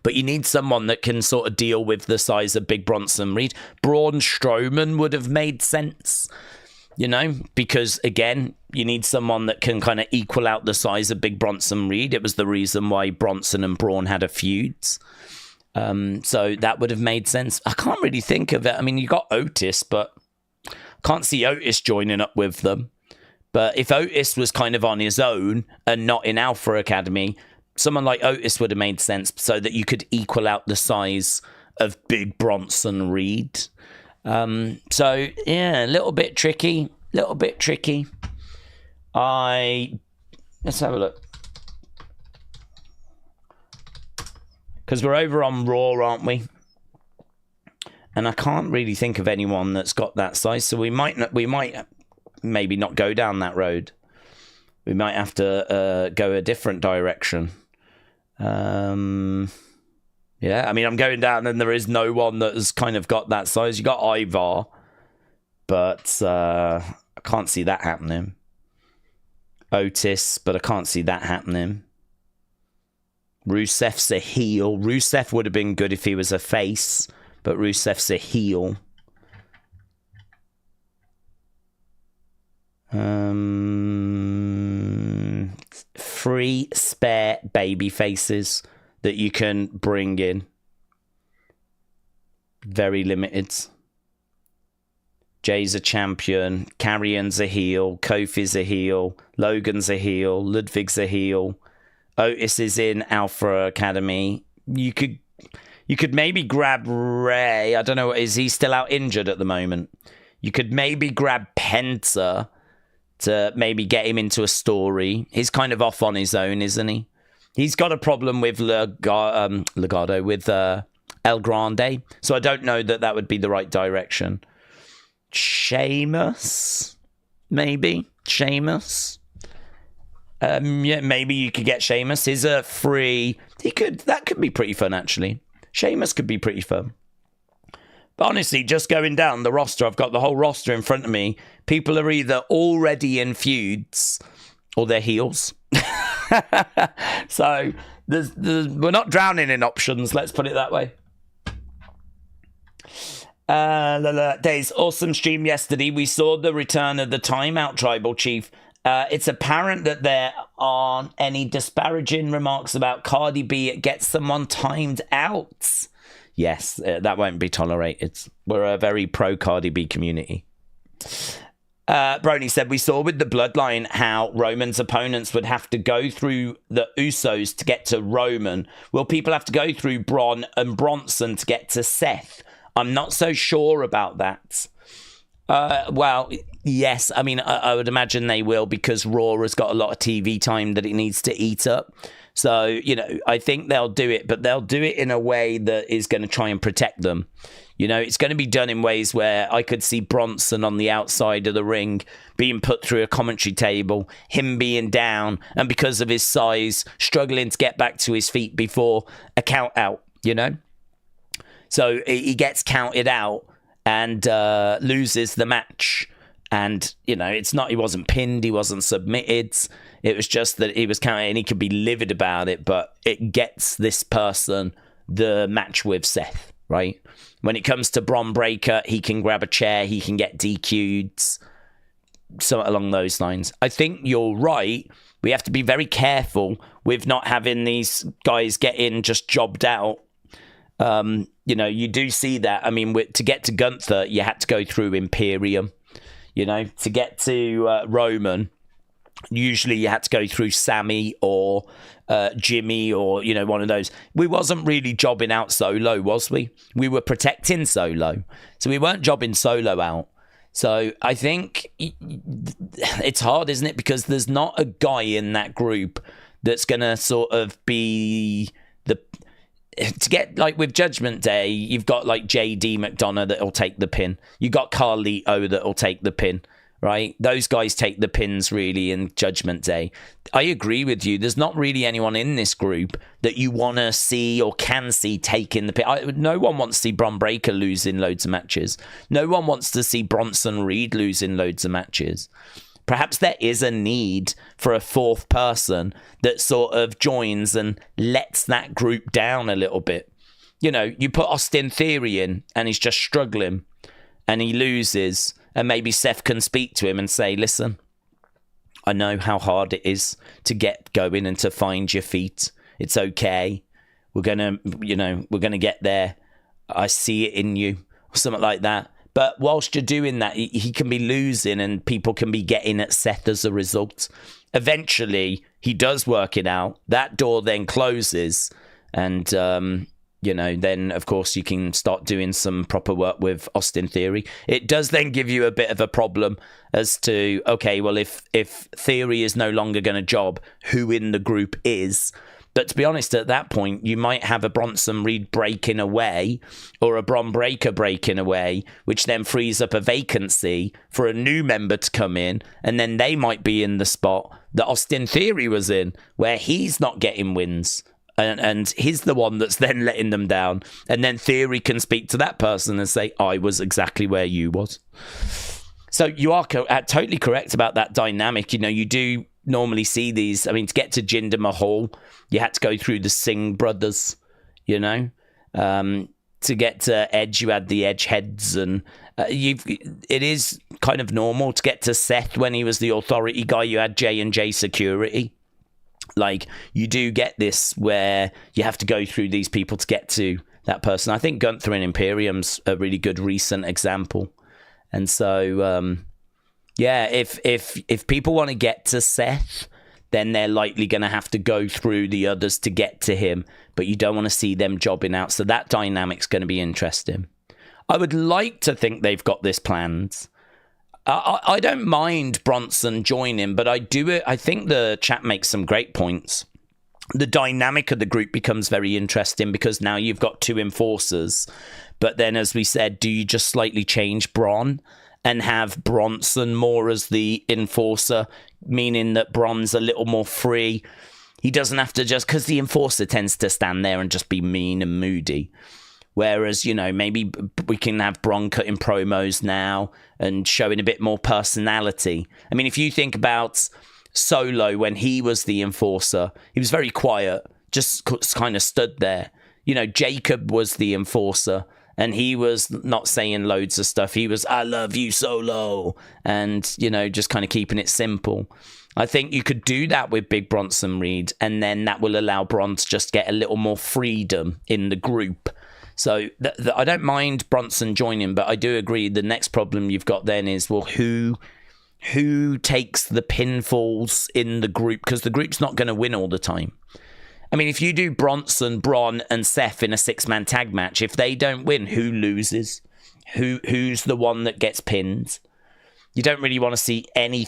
But you need someone that can sort of deal with the size of Big Bronson Reed. Braun Strowman would have made sense. Because, again, you need someone that can kind of equal out the size of Big Bronson Reed. It was the reason why Bronson and Braun had a feud. So that would have made sense. I can't really think of it. I mean, you got Otis, but I can't see Otis joining up with them. But if Otis was kind of on his own and not in Alpha Academy, someone like Otis would have made sense so that you could equal out the size of Big Bronson Reed. So, yeah, a little bit tricky. Let's have a look. Because we're over on Raw, aren't we? And I can't really think of anyone that's got that size. So we might maybe not go down that road. We might have to go a different direction. Yeah, I mean, I'm going down and there is no one that has kind of got that size. You got Ivar, but I can't see that happening. Otis, but I can't see that happening. Rusev's a heel. Rusev would have been good if he was a face, but Rusev's a heel. 3 spare baby faces that you can bring in. Very limited. Jay's a champion. Carrion's a heel. Kofi's a heel. Logan's a heel. Ludwig's a heel. Otis is in Alpha Academy. You could maybe grab Ray. I don't know. Is he still out injured at the moment? You could maybe grab Penta to maybe get him into a story. He's kind of off on his own, isn't he? He's got a problem with Legado, with El Grande. So I don't know that would be the right direction. Sheamus? Maybe? Sheamus? Yeah, maybe you could get Sheamus. He's a free... That could be pretty fun, actually. Sheamus could be pretty fun. But honestly, just going down the roster, I've got the whole roster in front of me. People are either already in feuds or they're heels. So we're not drowning in options, let's put it that way. Daze, awesome stream yesterday. We saw the return of the Timeout Tribal Chief. It's apparent that there aren't any disparaging remarks about Cardi B. It gets someone timed out. Yes, that won't be tolerated. We're a very pro Cardi B community. Brony said, we saw with the Bloodline how Roman's opponents would have to go through the Usos to get to Roman. Will people have to go through Braun and Bronson to get to Seth? I'm not so sure about that. Well, yes. I mean, I would imagine they will, because Raw has got a lot of TV time that it needs to eat up. So, I think they'll do it, but they'll do it in a way that is going to try and protect them. It's going to be done in ways where I could see Bronson on the outside of the ring being put through a commentary table, him being down, and because of his size, struggling to get back to his feet before a count out, So he gets counted out and loses the match. And, it's not, he wasn't pinned, he wasn't submitted. It was just that he was counted and he could be livid about it, but it gets this person the match with Seth, right? When it comes to Bron Breakker, he can grab a chair, he can get DQ'd, something along those lines. I think you're right. We have to be very careful with not having these guys getting just jobbed out. You do see that. I mean, to get to Gunther, you had to go through Imperium. To get to Roman, usually you had to go through Sammy or Jimmy or, one of those. We wasn't really jobbing out Solo, was we? We were protecting Solo. So we weren't jobbing Solo out. So I think it's hard, isn't it? Because there's not a guy in that group that's going to sort of be to get, like, with Judgment Day, you've got like JD McDonough that'll take the pin. You got Carlito that'll take the pin, right? Those guys take the pins really in Judgment Day. I agree with you. There's not really anyone in this group that you want to see or can see taking the pin. No one wants to see Bron Breakker losing loads of matches. No one wants to see Bronson Reed losing loads of matches. Perhaps there is a need for a fourth person that sort of joins and lets that group down a little bit. You put Austin Theory in and he's just struggling and he loses, and maybe Seth can speak to him and say, listen, I know how hard it is to get going and to find your feet. It's okay. We're going to get there. I see it in you, or something like that. But whilst you're doing that, he can be losing and people can be getting at Seth as a result. Eventually, he does work it out. That door then closes. And, then, of course, you can start doing some proper work with Austin Theory. It does then give you a bit of a problem as to, okay, well, if Theory is no longer going to job, who in the group is? But to be honest, at that point, you might have a Bronson Reed breaking away or a Bron Breakker breaking away, which then frees up a vacancy for a new member to come in. And then they might be in the spot that Austin Theory was in, where he's not getting wins. And he's the one that's then letting them down. And then Theory can speak to that person and say, I was exactly where you was. So you are totally correct about that dynamic. You do normally see these. I mean, to get to Jinder Mahal, you had to go through the Singh brothers, to get to Edge, you had the Edge heads, and it is kind of normal to get to Seth when he was the authority guy. You had J&J Security. Like, you do get this where you have to go through these people to get to that person. I think Gunther and Imperium's a really good recent example. And so, if people want to get to Seth, then they're likely going to have to go through the others to get to him. But you don't want to see them jobbing out. So that dynamic's going to be interesting. I would like to think they've got this planned. I don't mind Bronson joining, but I think the chat makes some great points. The dynamic of the group becomes very interesting because now you've got two enforcers. But then, as we said, do you just slightly change Bron and have Bronson more as the enforcer, meaning that Bron's a little more free? He doesn't have to just, because the enforcer tends to stand there and just be mean and moody. Whereas, maybe we can have Bron cutting promos now and showing a bit more personality. I mean, if you think about Solo when he was the enforcer, he was very quiet, just kind of stood there. Jacob was the enforcer and he was not saying loads of stuff. He was, I love you, Solo. And, just kind of keeping it simple. I think you could do that with Big Bronson Reed, and then that will allow Bron to just get a little more freedom in the group. So I don't mind Bronson joining, but I do agree the next problem you've got then is, well, who takes the pinfalls in the group? Because the group's not going to win all the time. I mean, if you do Bronson, Bron, and Seth in a 6-man tag match, if they don't win, who loses? Who's the one that gets pinned? You don't really want to see any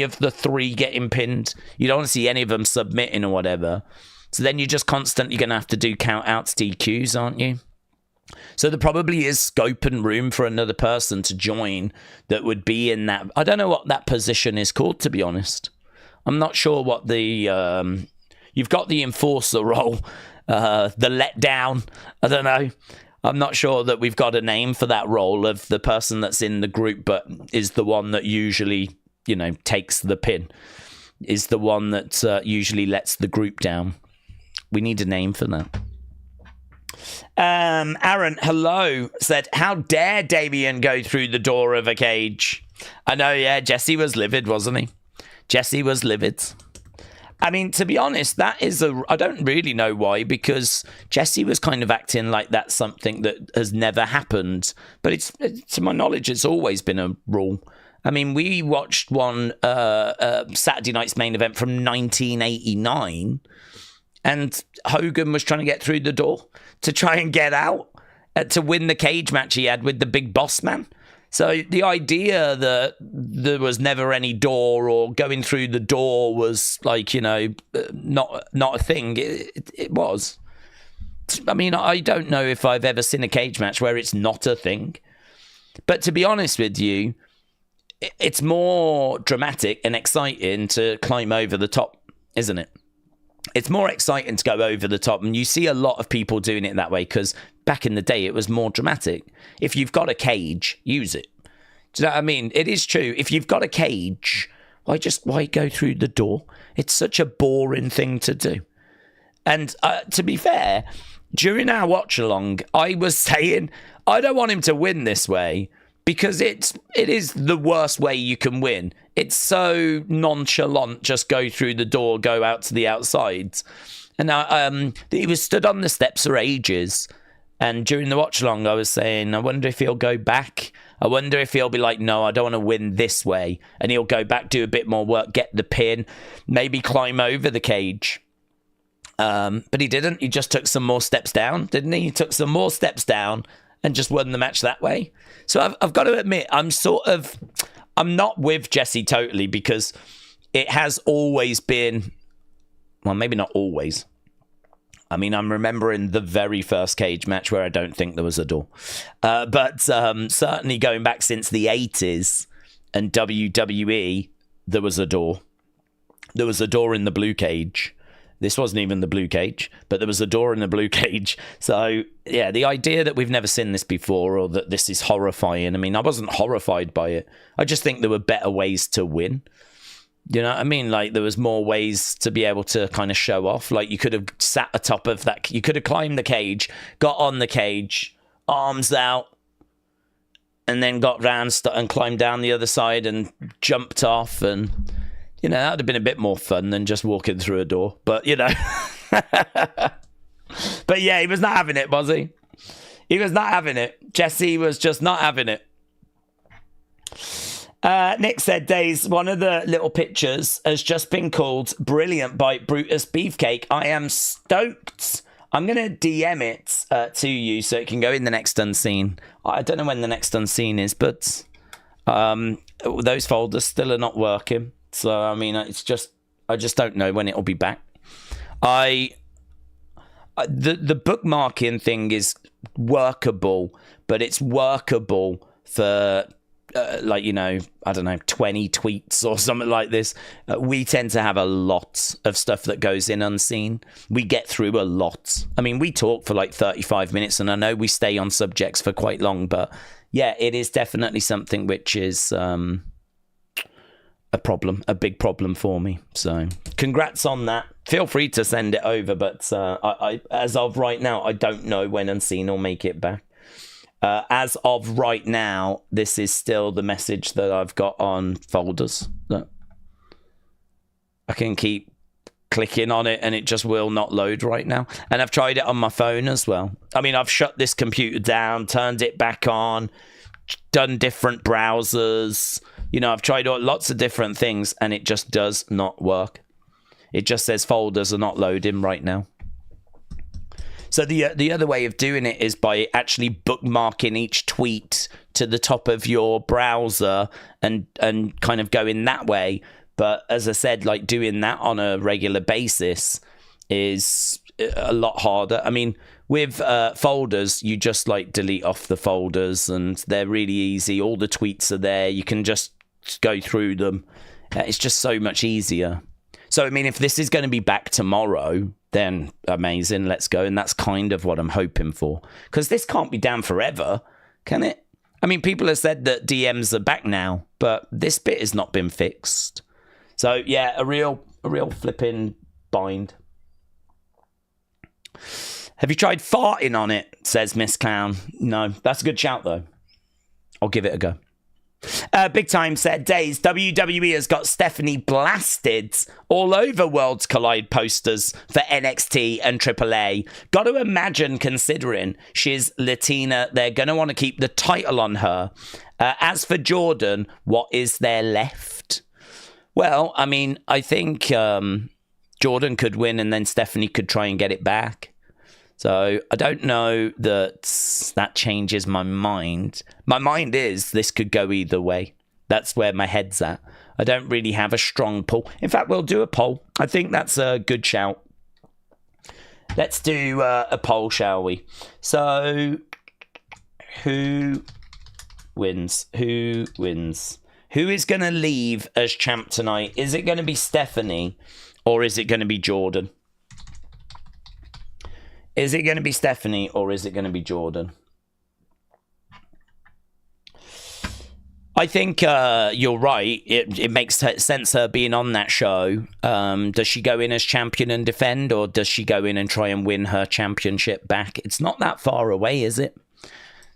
of the three getting pinned. You don't want to see any of them submitting or whatever. So then you're just constantly going to have to do count-outs, DQs, aren't you? So there probably is scope and room for another person to join that would be in that. I don't know what that position is called, to be honest. I'm not sure what the... you've got the enforcer role, the letdown. I don't know. I'm not sure that we've got a name for that role of the person that's in the group but is the one that usually, takes the pin, is the one that usually lets the group down. We need a name for that. Aaron, hello, said, how dare Damien go through the door of a cage? I know, yeah, Jesse was livid, wasn't he? Jesse was livid. I mean, to be honest, I don't really know why, because Jesse was kind of acting like that's something that has never happened. But to my knowledge, it's always been a rule. I mean, we watched one Saturday night's main event from 1989, And Hogan was trying to get through the door to try and get out to win the cage match he had with the big boss man. So the idea that there was never any door or going through the door was like, not a thing. It was. I mean, I don't know if I've ever seen a cage match where it's not a thing. But to be honest with you, it's more dramatic and exciting to climb over the top, isn't it? It's more exciting to go over the top, and you see a lot of people doing it that way because back in the day it was more dramatic. If you've got a cage, use it. Do you know what I mean? It is true. If you've got a cage, why go through the door? It's such a boring thing to do. And to be fair, during our watch along, I was saying I don't want him to win this way because it is the worst way you can win. It's so nonchalant, just go through the door, go out to the outsides. And he was stood on the steps for ages. And during the watch along, I was saying, I wonder if he'll go back. I wonder if he'll be like, no, I don't want to win this way. And he'll go back, do a bit more work, get the pin, maybe climb over the cage. But he didn't. He just took some more steps down, didn't he? He took some more steps down and just won the match that way. So I've got to admit, I'm not with Jesse totally because it has always been, well, maybe not always. I mean, I'm remembering the very first cage match where I don't think there was a door. But certainly going back since the 80s and WWE, there was a door. There was a door in the blue cage. This wasn't even the blue cage, but there was a door in the blue cage. So, yeah, the idea that we've never seen this before or that this is horrifying. I mean, I wasn't horrified by it. I just think there were better ways to win. You know what I mean? Like, there was more ways to be able to kind of show off. Like, you could have sat atop of that. You could have climbed the cage, got on the cage, arms out, and then got round and climbed down the other side and jumped off and... that would have been a bit more fun than just walking through a door. But, But, yeah, he was not having it, was he? He was not having it. Jesse was just not having it. Nick said, Daze, one of the little pictures has just been called Brilliant by Brutus Beefcake. I am stoked. I'm going to DM it to you so it can go in the next unseen. I don't know when the next unseen is, but those folders still are not working. So, I mean, I just don't know when it'll be back. The bookmarking thing is workable, but it's workable for, I don't know, 20 tweets or something like this. We tend to have a lot of stuff that goes in unseen. We get through a lot. I mean, we talk for like 35 minutes, and I know we stay on subjects for quite long, but yeah, it is definitely something which is... a big problem for me. So congrats on that. Feel free to send it over, but I as of right now, I don't know when Unseen will make it back. As of right now, this is still the message that I've got on folders. Look. I can keep clicking on it and it just will not load right now. And I've tried it on my phone as well. I mean, I've shut this computer down, turned it back on, done different browsers. I've tried lots of different things and it just does not work. It just says folders are not loading right now. So the other way of doing it is by actually bookmarking each tweet to the top of your browser and kind of going that way. But as I said, like doing that on a regular basis is a lot harder. I mean, with folders, you just like delete off the folders and they're really easy. All the tweets are there. You can just go through them. It's just so much easier. So, I mean, if this is going to be back tomorrow, then amazing, let's go. And that's kind of what I'm hoping for. Because this can't be down forever, can it? I mean, people have said that DMs are back now, but this bit has not been fixed. So, yeah, a real flipping bind. Have you tried farting on it, says Miss Clown. No, that's a good shout, though. I'll give it a go. Big Time said, Daze, WWE has got Stephanie blasted all over Worlds Collide posters for NXT and AAA. Got to imagine, considering she's Latina, they're going to want to keep the title on her. As for Jordynne, what is there left? Well, I mean, I think Jordynne could win and then Stephanie could try and get it back. So I don't know that changes my mind. My mind is this could go either way. That's where my head's at. I don't really have a strong pull. In fact, we'll do a poll. I think that's a good shout. Let's do a poll, shall we? So, who wins? Who wins? Who is going to leave as champ tonight? Is it going to be Stephanie or is it going to be Jordynne? Is it going to be Stephanie or is it going to be Jordynne? I think you're right. It makes sense her being on that show. Does she go in as champion and defend, or does she go in and try and win her championship back? It's not that far away, is it?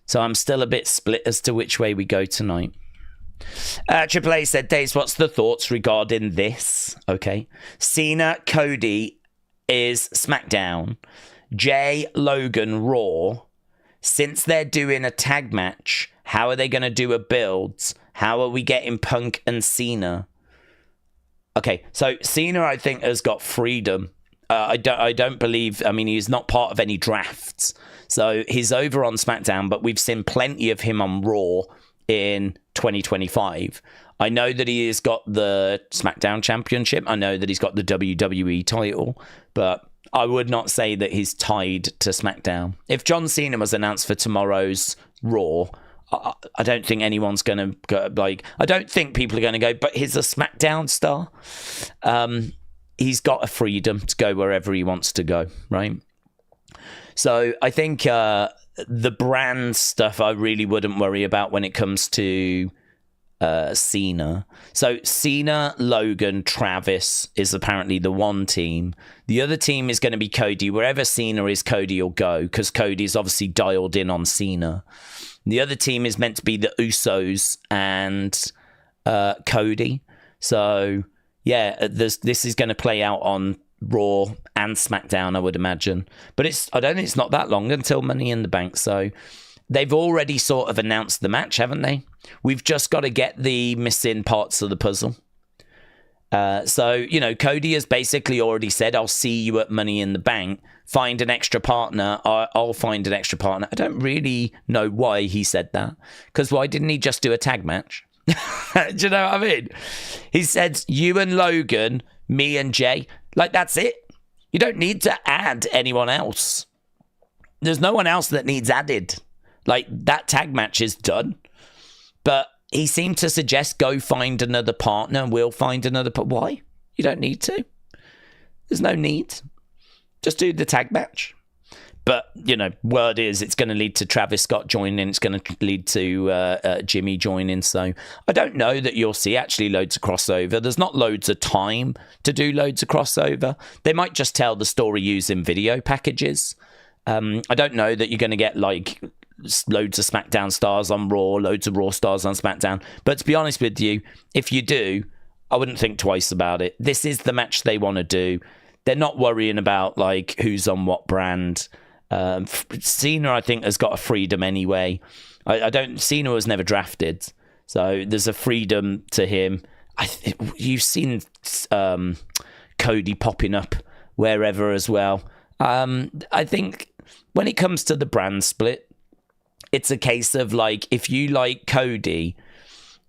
So I'm still a bit split as to which way we go tonight. Triple A said, Daze, what's the thoughts regarding this? Okay. Cena, Cody is SmackDown. Jay, Logan, Raw. Since they're doing a tag match, how are they going to do a build? How are we getting Punk and Cena? Okay, so Cena, I think, has got freedom. I don't believe, I mean, he's not part of any drafts. So he's over on SmackDown, but we've seen plenty of him on Raw in 2025. I know that he has got the SmackDown Championship. I know that he's got the WWE title, but I would not say that he's tied to SmackDown. If John Cena was announced for tomorrow's Raw, I don't think anyone's going to go, like, I don't think people are going to go, but he's a SmackDown star. He's got a freedom to go wherever he wants to go, right? So I think the brand stuff I really wouldn't worry about when it comes to Cena. So Cena, Logan, Travis is apparently the one team. The other team is going to be Cody. Wherever Cena is, Cody will go, because Cody's obviously dialed in on Cena. The other team is meant to be the Usos and Cody. So yeah, this is going to play out on Raw and SmackDown, I would imagine. But I don't think it's not that long until Money in the Bank. So they've already sort of announced the match, haven't they? We've just got to get the missing parts of the puzzle. So, you know, Cody has basically already said, I'll see you at Money in the Bank. Find an extra partner. I'll find an extra partner. I don't really know why he said that. Because why didn't he just do a tag match? Do you know what I mean? He said, you and Logan, me and Jay. Like, that's it. You don't need to add anyone else. There's no one else that needs added. Like, that tag match is done. But he seemed to suggest go find another partner and we'll find another partner. Why? You don't need to. There's no need. Just do the tag match. But, you know, word is it's going to lead to Travis Scott joining. It's going to lead to Jimmy joining. So I don't know that you'll see actually loads of crossover. There's not loads of time to do loads of crossover. They might just tell the story using video packages. I don't know that you're going to get like loads of SmackDown stars on Raw, loads of Raw stars on SmackDown. But to be honest with you, if you do, I wouldn't think twice about it. This is the match they want to do. They're not worrying about like who's on what brand. Cena, I think, has got a freedom anyway. Cena was never drafted, so there's a freedom to him. You've seen Cody popping up wherever as well. I think when it comes to the brand split, it's a case of like, if you like Cody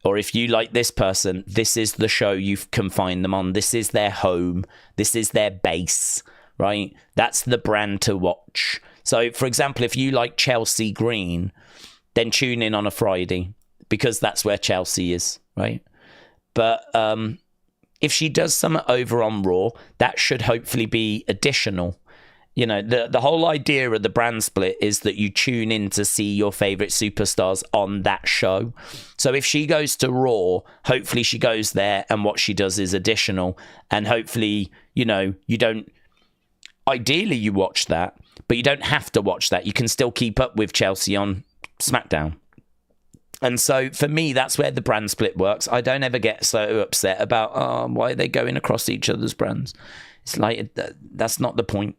or if you like this person, this is the show you can find them on. This is their home. This is their base, right? That's the brand to watch. So, for example, if you like Chelsea Green, then tune in on a Friday because that's where Chelsea is, right? But if she does something over on Raw, that should hopefully be additional. You know, the whole idea of the brand split is that you tune in to see your favorite superstars on that show. So if she goes to Raw, hopefully she goes there and what she does is additional. And hopefully, you know, you don't... Ideally, you watch that, but you don't have to watch that. You can still keep up with Chelsea on SmackDown. And so for me, that's where the brand split works. I don't ever get so upset about, why are they going across each other's brands? It's like, that's not the point.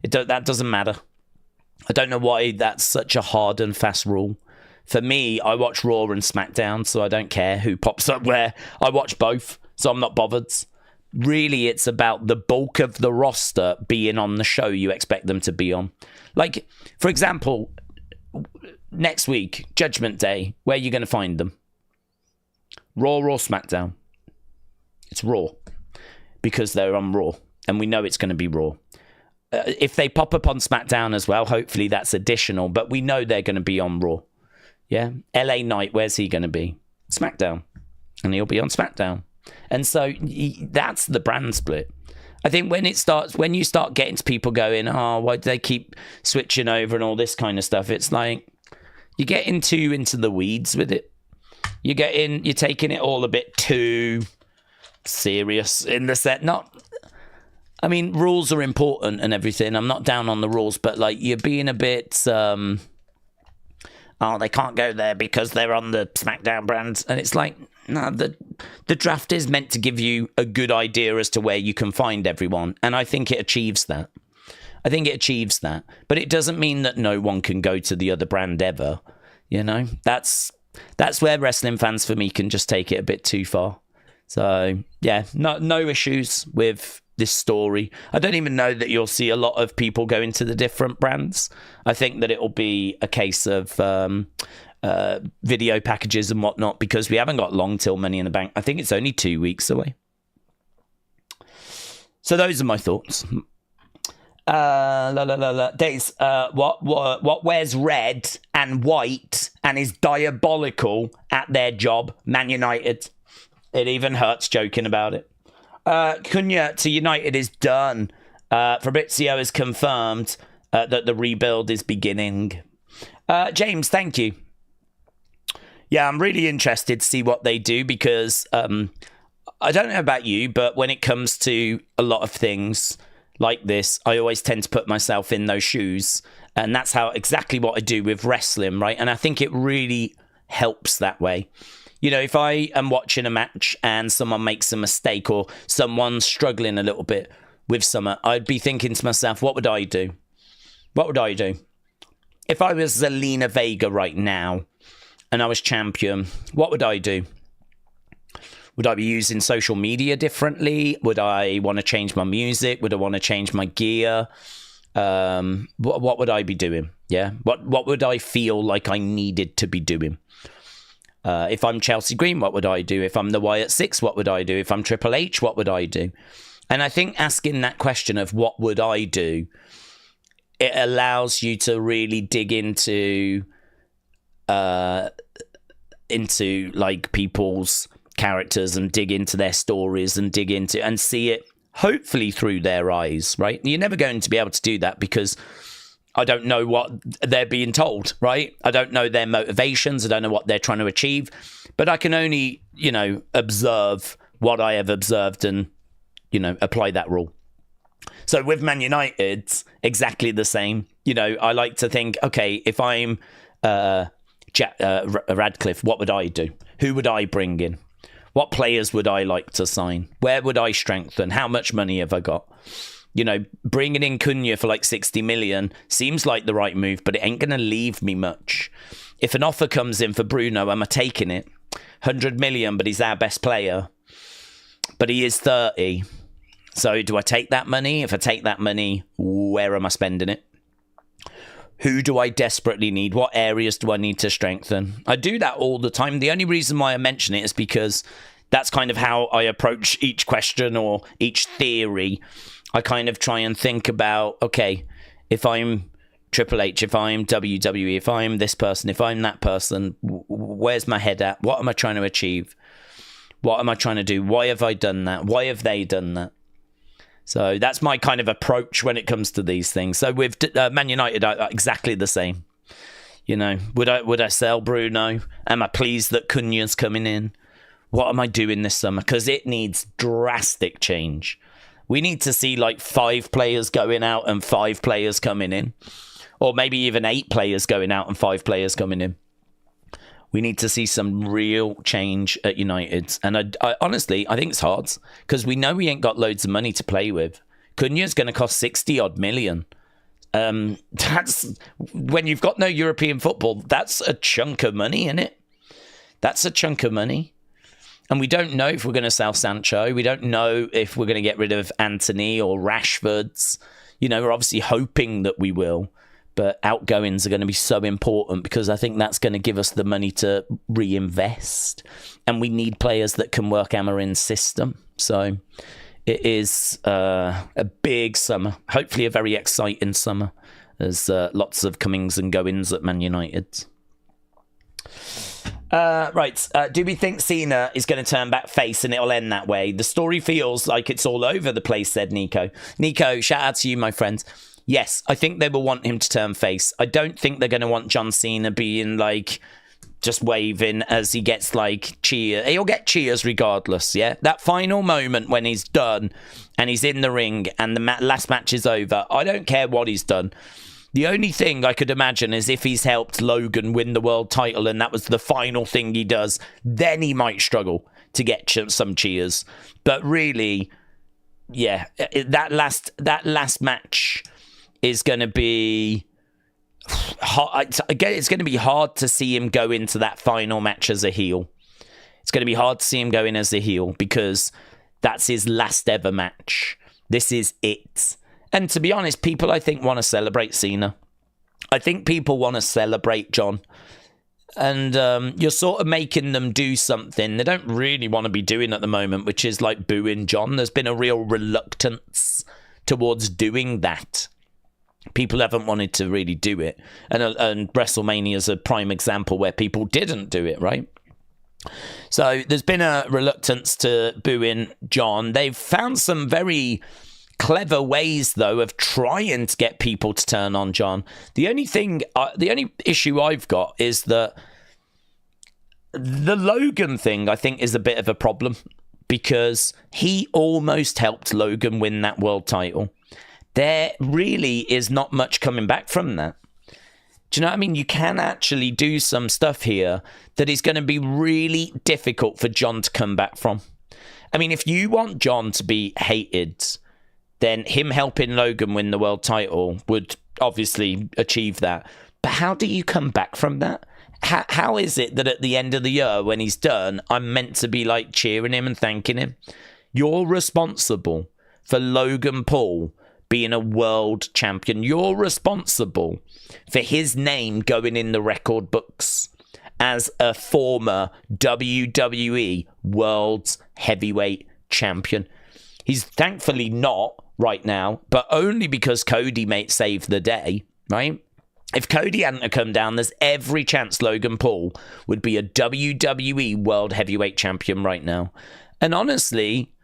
That doesn't matter. I don't know why that's such a hard and fast rule. For me, I watch Raw and SmackDown, so I don't care who pops up where. I watch both, so I'm not bothered. really it's about the bulk of the roster being on the show you expect them to be on. Like, for example, next week, Judgment Day, where are you going to find them? Raw or SmackDown? It's Raw, because they're on Raw, and we know it's going to be Raw. If they pop up on SmackDown as well, hopefully that's additional, but we know they're going to be on Raw. Yeah? LA Knight, where's he going to be? SmackDown. And he'll be on SmackDown. And so that's the brand split. I think when you start getting to people going, oh, why do they keep switching over and all this kind of stuff? It's like, you get into the weeds with it. You're taking it all a bit too serious in the set. I mean, rules are important and everything. I'm not down on the rules, but like, you're being a bit, oh, they can't go there because they're on the SmackDown brand. And it's like, no, the draft is meant to give you a good idea as to where you can find everyone. And I think it achieves that. But it doesn't mean that no one can go to the other brand ever. You know, that's where wrestling fans for me can just take it a bit too far. So, yeah, no issues with this story. I don't even know that you'll see a lot of people go into the different brands. I think that it'll be a case of video packages and whatnot, because we haven't got long till Money in the Bank. I think it's only 2 weeks away. So those are my thoughts. Daze, what wears red and white and is diabolical at their job? Man United. It even hurts joking about it. Cunha to United is done. Fabrizio has confirmed that the rebuild is beginning. James, thank you. Yeah, I'm really interested to see what they do, because I don't know about you, but when it comes to a lot of things like this, I always tend to put myself in those shoes. And that's exactly what I do with wrestling, right? And I think it really helps that way. You know, if I am watching a match and someone makes a mistake or someone's struggling a little bit with something, I'd be thinking to myself, what would I do? If I was Zelina Vega right now and I was champion, what would I do? Would I be using social media differently? Would I want to change my music? Would I want to change my gear? What would I be doing? Yeah. What would I feel like I needed to be doing? If I'm Chelsea Green, what would I do? If I'm the Wyatt Six, what would I do? If I'm Triple H, what would I do? And I think asking that question of what would I do, it allows you to really dig into like people's characters and dig into their stories and see it hopefully through their eyes, right? You're never going to be able to do that because I don't know what they're being told, right? I don't know their motivations. I don't know what they're trying to achieve, but I can only, observe what I have observed and, apply that rule. So with Man United, exactly the same. I like to think, okay, if I'm Radcliffe, what would I do? Who would I bring in? What players would I like to sign? Where would I strengthen? How much money have I got? Bringing in Cunha for like 60 million seems like the right move, but it ain't going to leave me much. If an offer comes in for Bruno, am I taking it? 100 million, but he's our best player. But he is 30. So do I take that money? If I take that money, where am I spending it? Who do I desperately need? What areas do I need to strengthen? I do that all the time. The only reason why I mention it is because that's kind of how I approach each question or each theory. I kind of try and think about, okay, if I'm Triple H, if I'm WWE, if I'm this person, if I'm that person, where's my head at? What am I trying to achieve? What am I trying to do? Why have I done that? Why have they done that? So that's my kind of approach when it comes to these things. So with Man United, exactly the same. Would I sell Bruno? Am I pleased that Cunha's coming in? What am I doing this summer? Because it needs drastic change. We need to see like 5 players going out and 5 players coming in. Or maybe even 8 players going out and 5 players coming in. We need to see some real change at United. And I honestly, I think it's hard because we know we ain't got loads of money to play with. Cunha's going to cost 60 odd million. That's when you've got no European football, that's a chunk of money, isn't it? That's a chunk of money. And we don't know if we're going to sell Sancho. We don't know if we're going to get rid of Anthony or Rashford's. You know, we're obviously hoping that we will. But outgoings are going to be so important because I think that's going to give us the money to reinvest. And we need players that can work Amarin's system. So it is a big summer. Hopefully a very exciting summer. There's lots of comings and goings at Man United. Right. Do we think Cena is going to turn back face and it'll end that way? The story feels like it's all over the place, said Nico. Nico, shout out to you, my friends. Yes, I think they will want him to turn face. I don't think they're going to want John Cena being like just waving as he gets like cheer. He'll get cheers regardless, yeah? That final moment when he's done and he's in the ring and the last match is over, I don't care what he's done. The only thing I could imagine is if he's helped Logan win the world title and that was the final thing he does, then he might struggle to get some cheers. But really, yeah, that last match is going to be hard. Again, it's going to be hard to see him go into that final match as a heel. It's going to be hard to see him go in as a heel because that's his last ever match. This is it. And to be honest, people, I think, want to celebrate Cena. I think people want to celebrate John. And you're sort of making them do something they don't really want to be doing at the moment, which is like booing John. There's been a real reluctance towards doing that. People haven't wanted to really do it. And WrestleMania is a prime example where people didn't do it, right? So there's been a reluctance to booing John. They've found some very clever ways, though, of trying to get people to turn on John. The only issue I've got is that the Logan thing, I think, is a bit of a problem because he almost helped Logan win that world title. There really is not much coming back from that. Do you know what I mean? You can actually do some stuff here that is going to be really difficult for John to come back from. I mean, if you want John to be hated, then him helping Logan win the world title would obviously achieve that. But how do you come back from that? How is it that at the end of the year, when he's done, I'm meant to be like cheering him and thanking him? You're responsible for Logan Paul being a world champion. You're responsible for his name going in the record books as a former WWE World Heavyweight Champion. He's thankfully not right now, but only because Cody saved the day, right? If Cody hadn't come down, there's every chance Logan Paul would be a WWE World Heavyweight Champion right now. And honestly,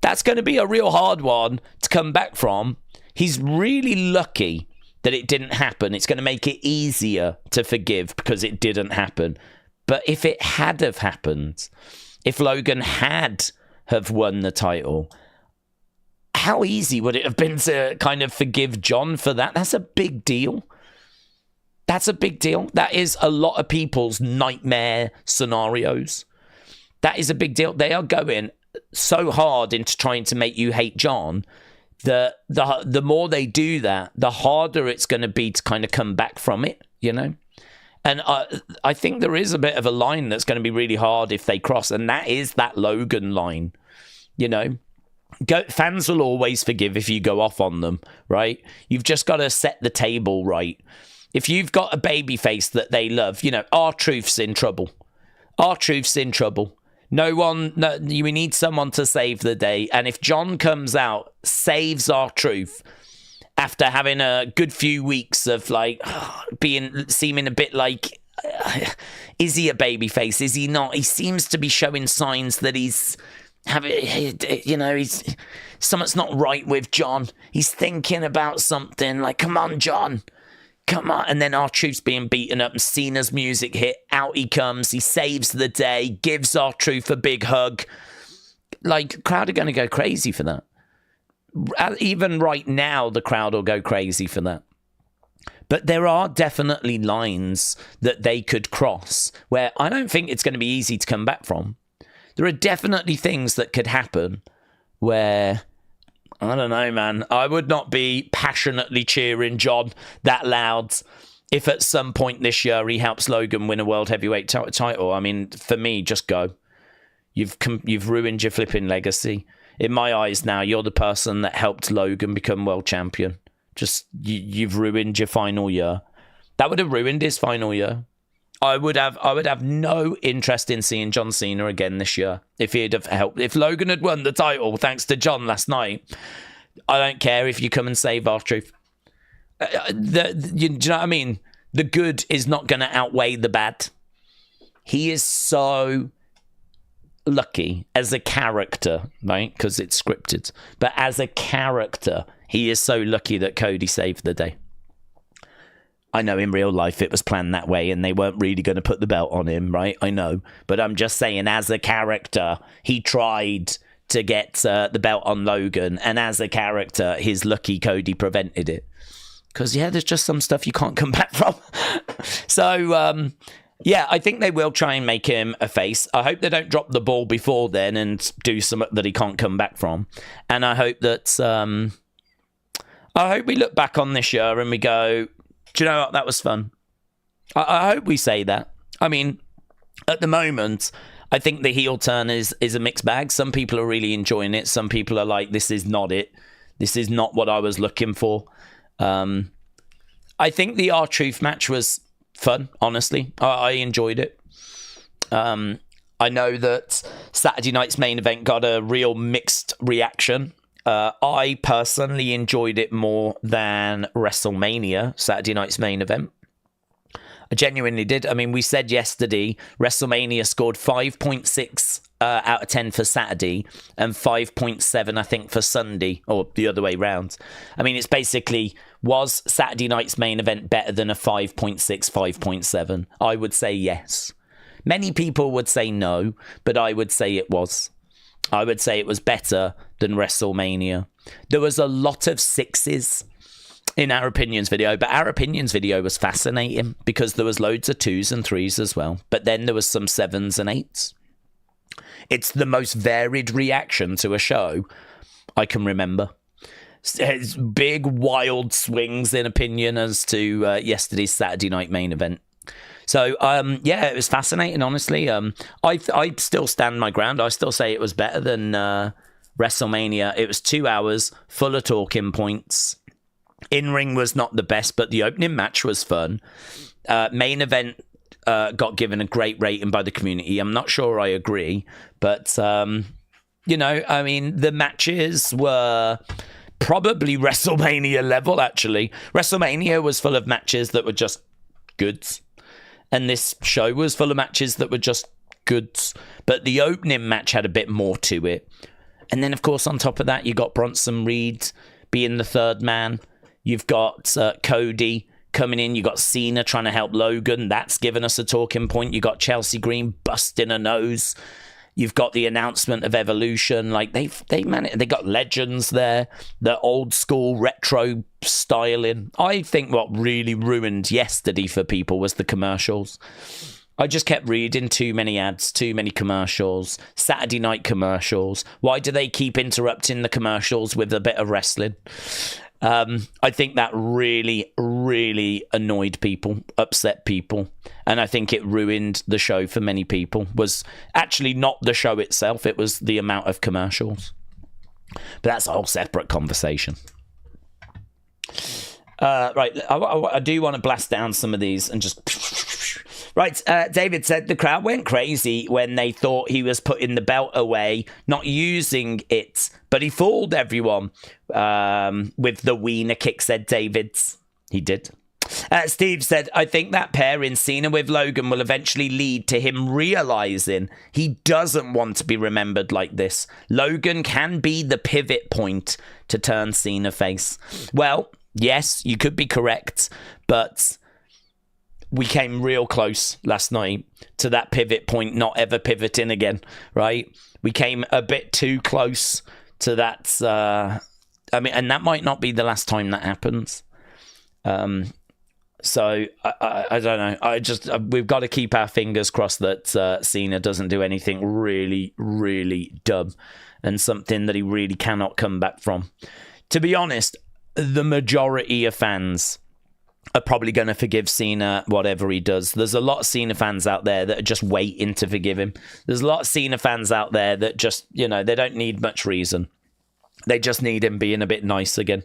that's going to be a real hard one to come back from. He's really lucky that it didn't happen. It's going to make it easier to forgive because it didn't happen. But if it had have happened, if Logan had have won the title, how easy would it have been to kind of forgive John for that? That's a big deal. That's a big deal. That is a lot of people's nightmare scenarios. That is a big deal. They are going so hard into trying to make you hate John that the more they do that, the harder it's going to be to kind of come back from it, you know? And I think there is a bit of a line that's going to be really hard if they cross, and that is that Logan line, you know? Fans will always forgive if you go off on them, right? You've just got to set the table right. If you've got a baby face that they love, you know, R-Truth's in trouble. R-Truth's in trouble. We need someone to save the day. And if John comes out, saves R-Truth after having a good few weeks of like seeming a bit like, is he a baby face? Is he not? He seems to be showing signs that he's something's not right with John. He's thinking about something like, come on, John. Come on. And then R-Truth's being beaten up and Cena's music hit. Out he comes. He saves the day. Gives R-Truth a big hug. Like, crowd are going to go crazy for that. Even right now, the crowd will go crazy for that. But there are definitely lines that they could cross where I don't think it's going to be easy to come back from. There are definitely things that could happen where, I don't know, man, I would not be passionately cheering John that loud if at some point this year he helps Logan win a World Heavyweight title. I mean, for me, just go. You've ruined your flipping legacy. In my eyes now, you're the person that helped Logan become world champion. Just, you've ruined your final year. That would have ruined his final year. I would have no interest in seeing John Cena again this year if he'd have helped. If Logan had won the title thanks to John last night, I don't care if you come and save our truth. Do you know what I mean? The good is not going to outweigh the bad. He is so lucky as a character, right? Because it's scripted. But as a character, he is so lucky that Cody saved the day. I know in real life it was planned that way and they weren't really going to put the belt on him, right? I know. But I'm just saying, as a character, he tried to get the belt on Logan. And as a character, he's lucky Cody prevented it. Because, yeah, there's just some stuff you can't come back from. So, yeah, I think they will try and make him a face. I hope they don't drop the ball before then and do something that he can't come back from. And I hope that... I hope we look back on this year and we go... Do you know what? That was fun. I hope we say that. I mean, at the moment, I think the heel turn is a mixed bag. Some people are really enjoying it. Some people are like, this is not it. This is not what I was looking for. I think the R-Truth match was fun, honestly. I enjoyed it. I know that Saturday night's main event got a real mixed reaction. I personally enjoyed it more than WrestleMania, Saturday night's main event. I genuinely did. I mean, we said yesterday, WrestleMania scored 5.6 out of 10 for Saturday and 5.7, I think, for Sunday, or the other way round. I mean, it's basically, was Saturday night's main event better than a 5.6, 5.7? I would say yes. Many people would say no, but I would say it was. I would say it was better than WrestleMania. There was a lot of sixes in our opinions video, but our opinions video was fascinating because there was loads of 2s and 3s as well. But then there was some 7s and 8s. It's the most varied reaction to a show I can remember. It's big, wild swings in opinion as to yesterday's Saturday night main event. So, yeah, it was fascinating, honestly. I still stand my ground. I still say it was better than WrestleMania. It was 2 hours, full of talking points. In-ring was not the best, but the opening match was fun. Main event got given a great rating by the community. I'm not sure I agree, but, you know, I mean, the matches were probably WrestleMania level, actually. WrestleMania was full of matches that were just goods. And this show was full of matches that were just goods. But the opening match had a bit more to it. And then, of course, on top of that, you got Bronson Reed being the third man. You've got Cody coming in. You got Cena trying to help Logan. That's given us a talking point. You got Chelsea Green busting her nose. You've got the announcement of Evolution. Like they got legends there. The old school retro styling. I think what really ruined yesterday for people was the commercials. I just kept reading too many ads, too many commercials, Saturday night commercials. Why do they keep interrupting the commercials with a bit of wrestling? I think that really, really annoyed people, upset people. And I think it ruined the show for many people. Was actually not the show itself. It was the amount of commercials. But that's a whole separate conversation. Right. I do want to blast down some of these and just... Right, David said the crowd went crazy when they thought he was putting the belt away, not using it, but he fooled everyone with the wiener kick, said David. He did. Steve said, I think that pairing Cena with Logan will eventually lead to him realizing he doesn't want to be remembered like this. Logan can be the pivot point to turn Cena face. Well, yes, you could be correct, but... we came real close last night to that pivot point not ever pivoting again, right? We came a bit too close to that. I mean, and that might not be the last time that happens. So I don't know. We've got to keep our fingers crossed that Cena doesn't do anything really, really dumb and something that he really cannot come back from. To be honest, the majority of fans are probably going to forgive Cena whatever he does. There's a lot of Cena fans out there that are just waiting to forgive him. There's a lot of Cena fans out there that just, they don't need much reason. They just need him being a bit nice again,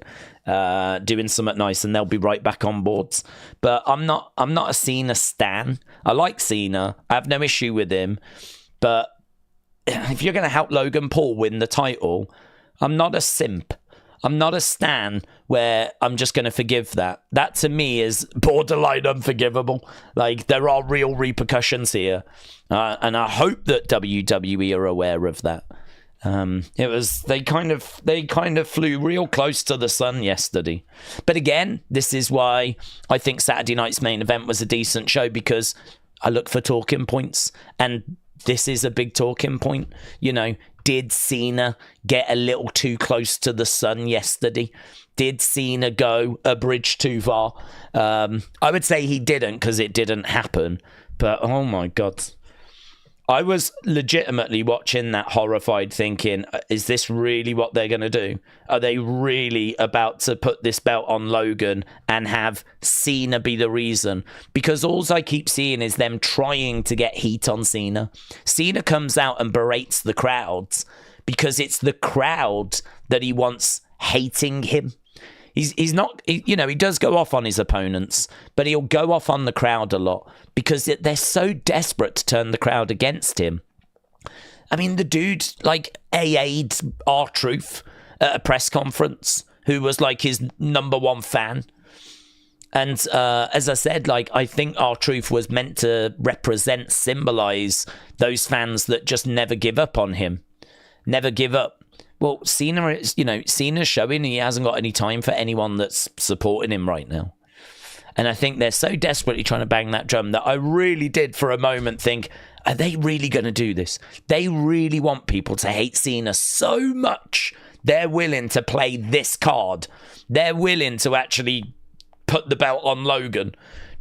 doing something nice, and they'll be right back on boards. But I'm not a Cena stan. I like Cena. I have no issue with him. But if you're going to help Logan Paul win the title, I'm not a simp. I'm not a stan where I'm just going to forgive that. That to me is borderline unforgivable. Like, there are real repercussions here. And I hope that WWE are aware of that. They kind of flew real close to the sun yesterday. But again, this is why I think Saturday night's main event was a decent show, because I look for talking points, and this is a big talking point. Did Cena get a little too close to the sun yesterday? Did Cena go a bridge too far? I would say he didn't, because it didn't happen. But oh my God. I was legitimately watching that horrified, thinking, is this really what they're going to do? Are they really about to put this belt on Logan and have Cena be the reason? Because all I keep seeing is them trying to get heat on Cena. Cena comes out and berates the crowds because it's the crowd that he wants hating him. He's not, he does go off on his opponents, but he'll go off on the crowd a lot because they're so desperate to turn the crowd against him. I mean, the dude, AA'd R-Truth at a press conference, who was, his number one fan. And as I said, I think R-Truth was meant to symbolize those fans that just never give up on him. Never give up. Well, Cena's showing he hasn't got any time for anyone that's supporting him right now. And I think they're so desperately trying to bang that drum that I really did for a moment think, are they really going to do this? They really want people to hate Cena so much they're willing to play this card. They're willing to actually put the belt on Logan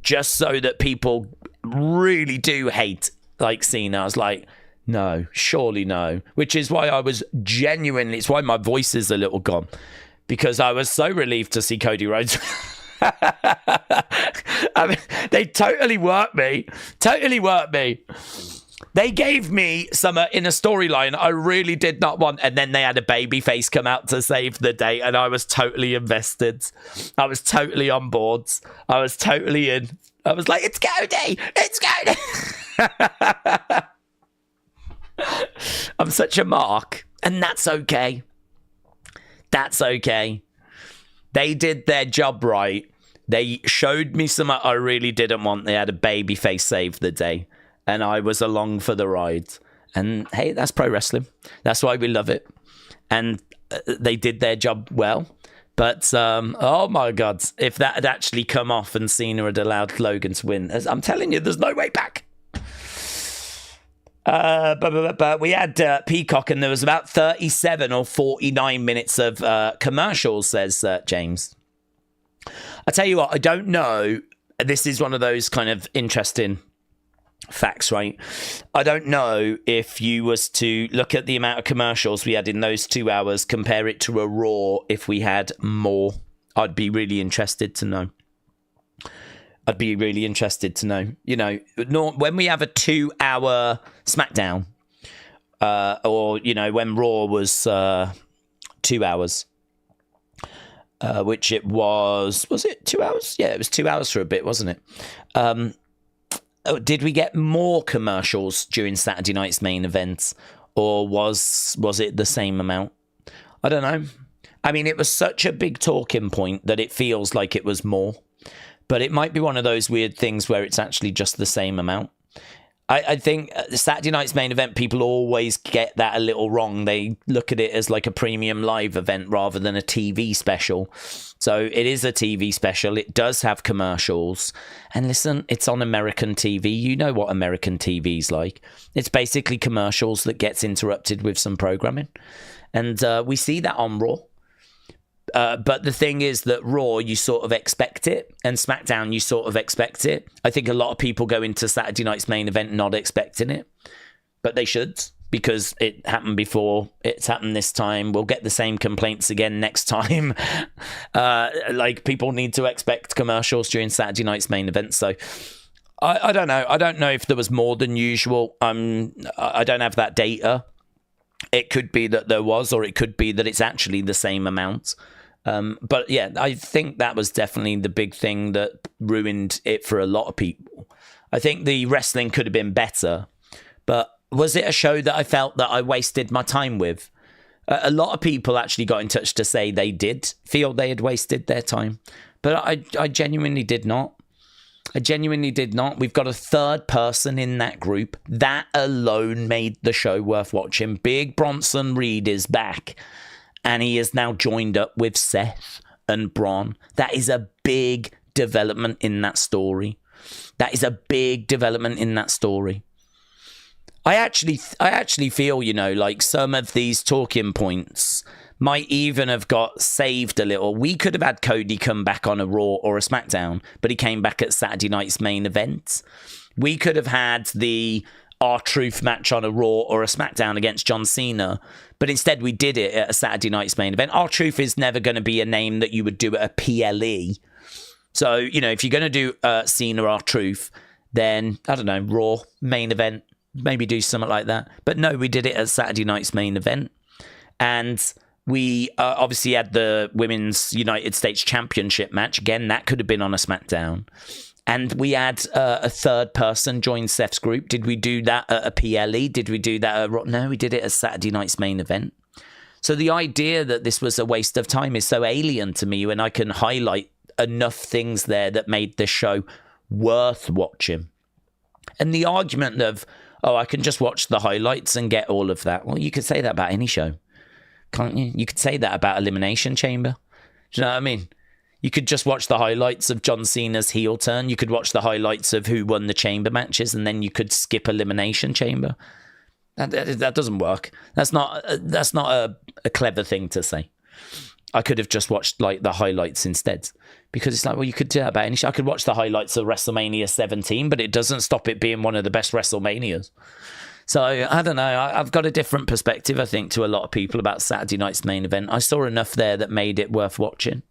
just so that people really do hate Cena. I was like, no, surely no. Which is why I was it's why my voice is a little gone, because I was so relieved to see Cody Rhodes. I mean, they totally worked me. They gave me some in a storyline I really did not want, and then they had a babyface come out to save the day, and I was totally invested. I was totally on board. I was totally in. I was like, it's Cody! It's Cody! I'm such a mark, and that's okay. That's okay. They did their job right. They showed me something I really didn't want. They had a babyface save the day, and I was along for the ride. And hey, that's pro wrestling. That's why we love it. And they did their job well. But oh my God, if that had actually come off and Cena had allowed Logan to win, I'm telling you, there's no way back. But we had Peacock, and there was about 37 or 49 minutes of commercials, says James. I tell you what, I don't know. This is one of those kind of interesting facts, right? I don't know if you was to look at the amount of commercials we had in those 2 hours, compare it to a Raw, if we had more. I'd be really interested to know. When we have a 2 hour SmackDown, or, when Raw was 2 hours, which it was it 2 hours? Yeah, it was 2 hours for a bit, wasn't it? Did we get more commercials during Saturday night's main event, or was it the same amount? I don't know. I mean, it was such a big talking point that it feels like it was more. But it might be one of those weird things where it's actually just the same amount. I think Saturday night's main event, people always get that a little wrong. They look at it as like a premium live event rather than a TV special. So it is a TV special. It does have commercials. And listen, it's on American TV. You know what American TV's like. It's basically commercials that gets interrupted with some programming. And we see that on Raw. But the thing is that Raw, you sort of expect it, and SmackDown, you sort of expect it. I think a lot of people go into Saturday night's main event not expecting it, but they should. because it happened before, it's happened this time. We'll get the same complaints again next time. Like, people need to expect commercials during Saturday night's main event. So I don't know. I don't know if there was more than usual. I don't have that data. It could be that there was, or it could be that it's actually the same amount. But yeah, I think that was definitely the big thing that ruined it for a lot of people. I think the wrestling could have been better, but was it a show that I felt that I wasted my time with? A lot of people actually got in touch to say they did feel they had wasted their time, but I genuinely did not. I genuinely did not. We've got a third person in that group. That alone made the show worth watching. Big Bronson Reed is back, and he is now joined up with Seth and Borne. That is a big development in that story. That is a big development in that story. I actually feel, you know, like some of these talking points might even have got saved a little. We could have had Cody come back on a Raw or a SmackDown, but he came back at Saturday night's main event. We could have had the R-Truth match on a Raw or a SmackDown against John Cena, but instead we did it at a Saturday night's main event. R-Truth is never going to be a name that you would do at a PLE. So, you know, if you're going to do Cena R-Truth, then, I don't know, Raw, main event, maybe do something like that. But no, we did it at Saturday night's main event. And we obviously had the Women's United States Championship match. Again, that could have been on a SmackDown. And we had a third person join Seth's group. Did we do that at a PLE? Did we do that at Raw? No, we did it at Saturday night's main event. So the idea that this was a waste of time is so alien to me when I can highlight enough things there that made the show worth watching. And the argument of, oh, I can just watch the highlights and get all of that. Well, you could say that about any show, can't you? You could say that about Elimination Chamber. Do you know what I mean? You could just watch the highlights of John Cena's heel turn. You could watch the highlights of who won the chamber matches, and then you could skip Elimination Chamber. That doesn't work. That's not a clever thing to say. I could have just watched like the highlights instead, because it's like, well, you could do that about any show. I could watch the highlights of WrestleMania 17, but it doesn't stop it being one of the best WrestleManias. So I don't know. I've got a different perspective, I think, to a lot of people about Saturday night's main event. I saw enough there that made it worth watching.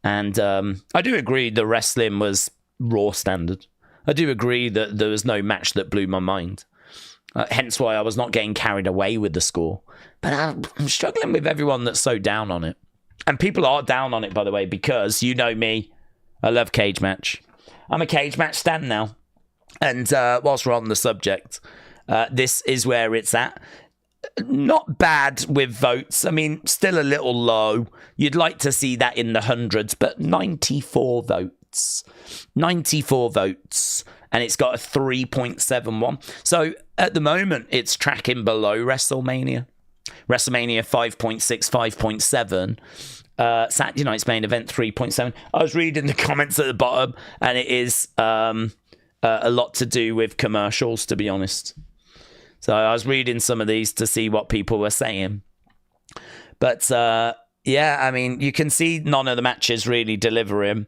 And I do agree the wrestling was Raw standard. I do agree that there was no match that blew my mind. Hence why I was not getting carried away with the score. But I'm struggling with everyone that's so down on it. And people are down on it, by the way, because you know me. I love cage match. I'm a cage match stan now. And whilst we're on the subject, this is where it's at. Not bad with votes. I mean, still a little low. You'd like to see that in the hundreds, but 94 votes. 94 votes. And it's got a 3.71. So at the moment, it's tracking below WrestleMania. WrestleMania 5.6, 5.7. Saturday night's main event 3.7. I was reading the comments at the bottom, and it is a lot to do with commercials, to be honest. So I was reading some of these to see what people were saying. But yeah, I mean, you can see none of the matches really delivering.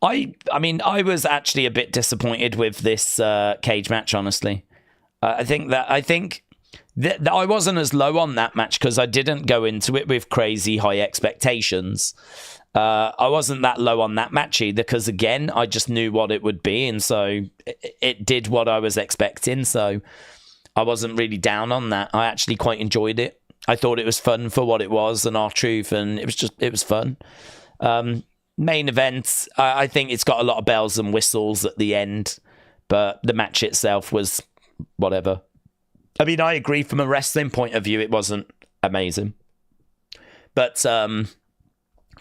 I mean, I was actually a bit disappointed with this cage match, honestly. I think that I wasn't as low on that match because I didn't go into it with crazy high expectations. I wasn't that low on that match either because, again, I just knew what it would be, and so it did what I was expecting. So I wasn't really down on that. I actually quite enjoyed it. I thought it was fun for what it was, and R-Truth, and it was fun. Main event, I think it's got a lot of bells and whistles at the end, but the match itself was whatever. I mean, I agree from a wrestling point of view, it wasn't amazing. But,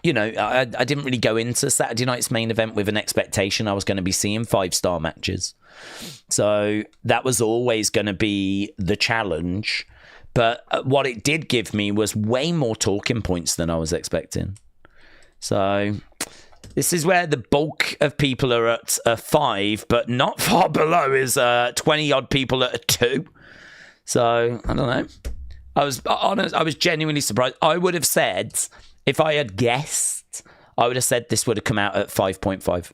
you know, I didn't really go into Saturday night's main event with an expectation I was going to be seeing 5-star matches. So that was always going to be the challenge. But what it did give me was way more talking points than I was expecting. So this is where the bulk of people are at a 5, but not far below is 20-odd people at a 2. So, I don't know. I was genuinely surprised. I would have said, if I had guessed, I would have said this would have come out at 5.5.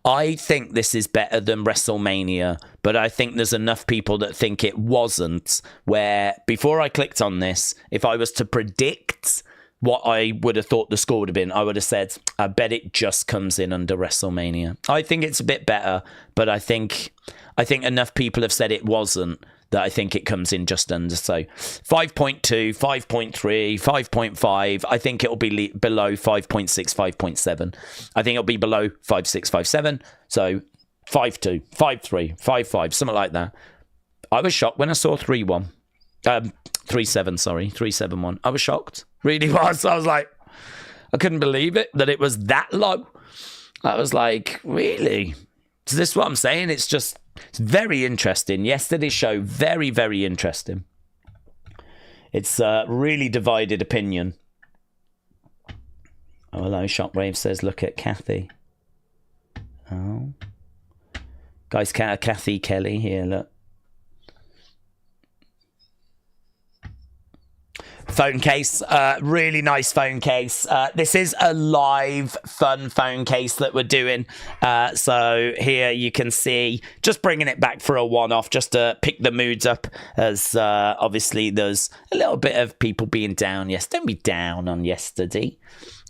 I think this is better than WrestleMania, but I think there's enough people that think it wasn't, where before I clicked on this, if I was to predict what I would have thought the score would have been, I would have said, I bet it just comes in under WrestleMania. I think it's a bit better, but I think enough people have said it wasn't that I think it comes in just under. So 5.2, 5.3, 5.5. I think it'll be below 5.6, 5.7. I think it'll be below 5.6, 5.7. So 5.2, 5.3, 5.5, something like that. I was shocked when I saw 3.1. 3.7, sorry, 3.71. I was shocked. Really was. I was like, I couldn't believe it, that it was that low. I was like, really? Is this what I'm saying? It's very interesting. Yesterday's show, very, very interesting. It's really divided opinion. Oh, hello, Shockwave says, look at Kathy. Oh. Guys, Kathy Kelly here, look. Phone case, really nice phone case. This is a live fun phone case that we're doing. So here you can see, just bringing it back for a one-off, just to pick the moods up, as obviously there's a little bit of people being down. Yes, don't be down on yesterday.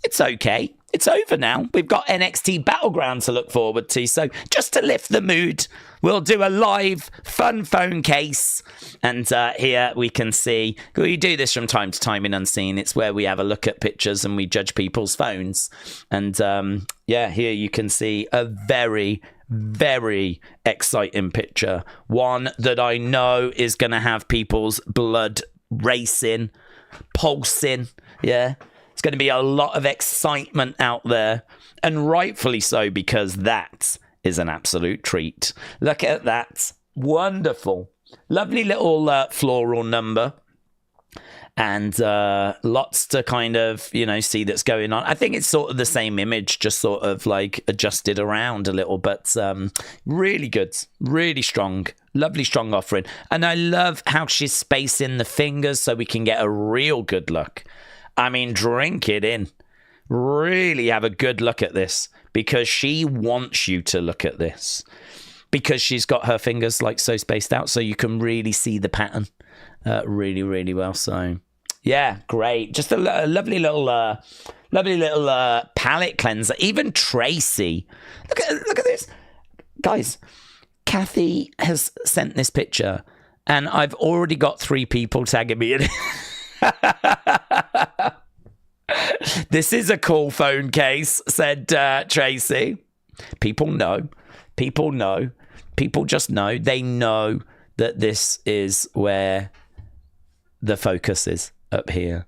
It's okay. It's over now. We've got NXT Battleground to look forward to. So just to lift the mood, we'll do a live fun phone case. And here we can see, we do this from time to time in Unseen. It's where we have a look at pictures and we judge people's phones. And yeah, here you can see a very, very exciting picture. One that I know is going to have people's blood racing, pulsing. Yeah. It's going to be a lot of excitement out there, and rightfully so, because that is an absolute treat. Look at that. Wonderful. Lovely little floral number, and lots to kind of, see that's going on. I think it's sort of the same image, just sort of like adjusted around a little, but really good, really strong. Lovely strong offering. And I love how she's spacing the fingers so we can get a real good look. I mean, drink it in. Really have a good look at this, because she wants you to look at this, because she's got her fingers like so spaced out, so you can really see the pattern really, really well. So yeah, great. Just a lovely little palette cleanser. Even Tracy, look at this, guys. Kathy has sent this picture, and I've already got 3 people tagging me in it. This is a cool phone case, said Tracy. People know. People just know. They know that this is where the focus is, up here.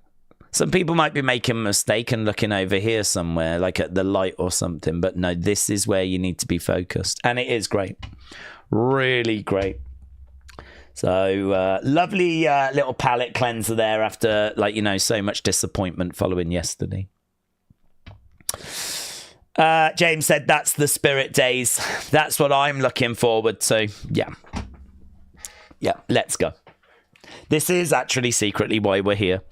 Some people might be making a mistake and looking over here somewhere, like at the light or something. But no, this is where you need to be focused. And it is great. Really great. So lovely little palette cleanser there after, so much disappointment following yesterday. James said that's the spirit days. That's what I'm looking forward to. Yeah, let's go. This is actually secretly why we're here,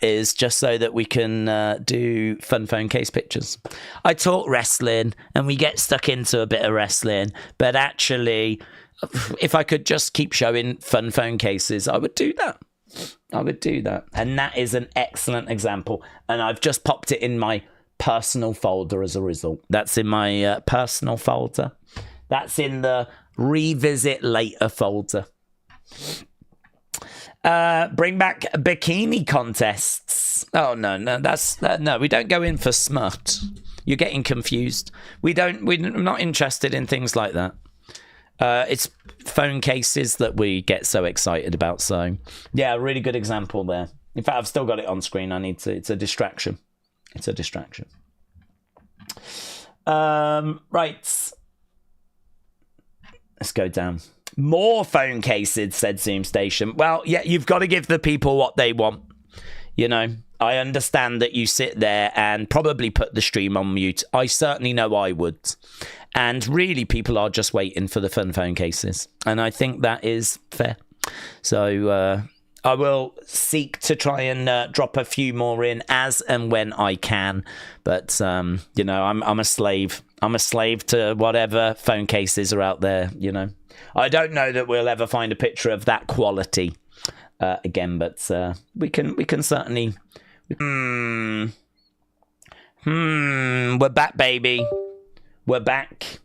is just so that we can do fun phone case pictures. I talk wrestling and we get stuck into a bit of wrestling, but actually, if I could just keep showing fun phone cases, I would do that. And that is an excellent example. And I've just popped it in my personal folder as a result. That's in my personal folder. That's in the revisit later folder. Bring back bikini contests. Oh, no, no, we don't go in for smut. You're getting confused. We're not interested in things like that. It's phone cases that we get so excited about. So, yeah, a really good example there. In fact, I've still got it on screen. It's a distraction. Right. Let's go down. More phone cases, said Zoom Station. Well, yeah, you've got to give the people what they want. I understand that you sit there and probably put the stream on mute. I certainly know I would. And really, people are just waiting for the fun phone cases. And I think that is fair. So I will seek to try and drop a few more in as and when I can. But, you know, I'm a slave. I'm a slave to whatever phone cases are out there, you know. I don't know that we'll ever find a picture of that quality again, but we can certainly... we're back, baby. We're back.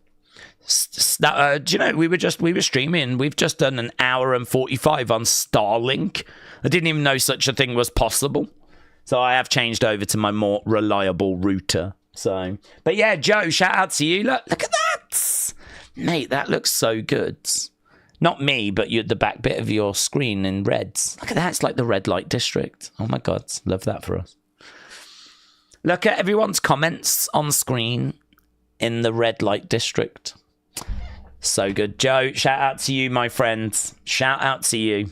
Do you know, we were streaming. We've just done an hour and 45 on Starlink. I didn't even know such a thing was possible. So I have changed over to my more reliable router. So, but yeah, Joe, shout out to you. Look at that. Mate, that looks so good. Not me, but you, the back bit of your screen in reds. Look at that. It's like the red light district. Oh my God. Love that for us. Look at everyone's comments on screen in the red light district. So good. Joe, shout out to you, my friends. Shout out to you.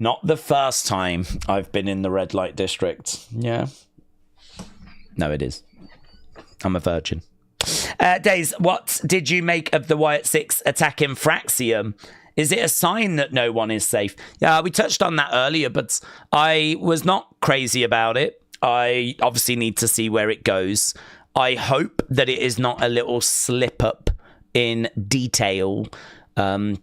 Not the first time I've been in the red light district. Yeah. No, it is. I'm a virgin. Daze, what did you make of the Wyatt 6 attacking Fraxium? Is it a sign that no one is safe? Yeah, we touched on that earlier, but I was not crazy about it. I obviously need to see where it goes. I hope that it is not a little slip up in detail,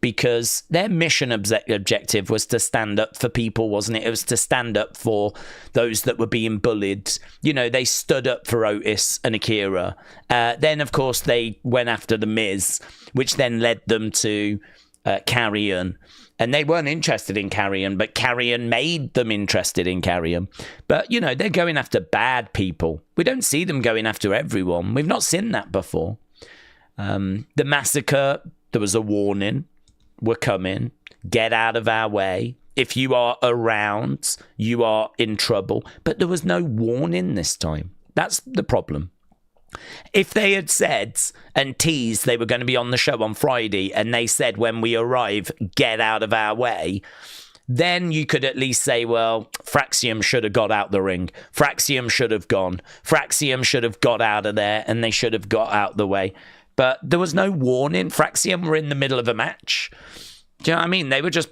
because their mission objective was to stand up for people, wasn't it? It was to stand up for those that were being bullied. You know, they stood up for Otis and Akira. Then, of course, they went after The Miz, which then led them to Carrion. And they weren't interested in Carrion, but Carrion made them interested in Carrion. But, you know, they're going after bad people. We don't see them going after everyone. We've not seen that before. The massacre, there was a warning. We're coming. Get out of our way. If you are around, you are in trouble. But there was no warning this time. That's the problem. If they had said and teased they were going to be on the show on Friday and they said when we arrive, get out of our way, then you could at least say, well, Fraxium should have got out the ring. Fraxium should have gone. Fraxium should have got out of there and they should have got out the way. But there was no warning. Fraxium were in the middle of a match. Do you know what I mean? They were just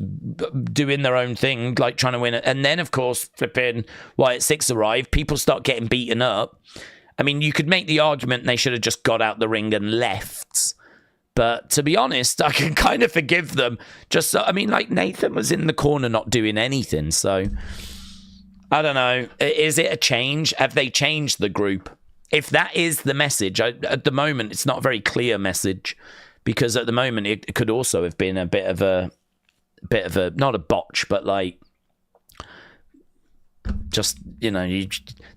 doing their own thing, like trying to win it. And then, of course, flipping Wyatt 6 arrived. People start getting beaten up. I mean, you could make the argument they should have just got out the ring and left. But to be honest, I can kind of forgive them. Just so, I mean, like Nathan was in the corner not doing anything. So, I don't know. Is it a change? Have they changed the group? If that is the message, at the moment, it's not a very clear message. Because at the moment, it could also have been a bit of a, not a botch, but like, just, you know,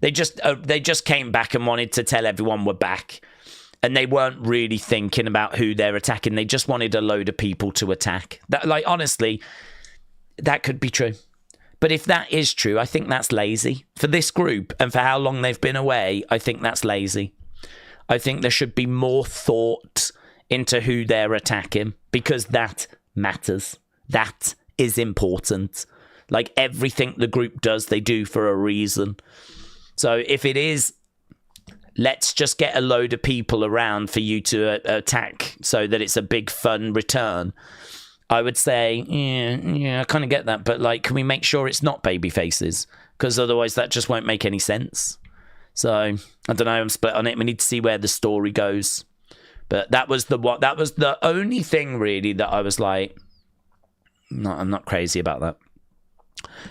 they just came back and wanted to tell everyone we're back, and they weren't really thinking about who they're attacking. They just wanted a load of people to attack. That, like, honestly, that could be true. But if that is true, I think that's lazy for this group and for how long they've been away. I think that's lazy. I think there should be more thought into who they're attacking, because that matters. That is important. Like, everything the group does, they do for a reason. So if it is, let's just get a load of people around for you to attack so that it's a big fun return, I would say, yeah, I kind of get that. But, like, can we make sure it's not baby faces? Because otherwise that just won't make any sense. So, I don't know, I'm split on it. We need to see where the story goes. But that was the only thing, really, that I was like, no, I'm not crazy about that.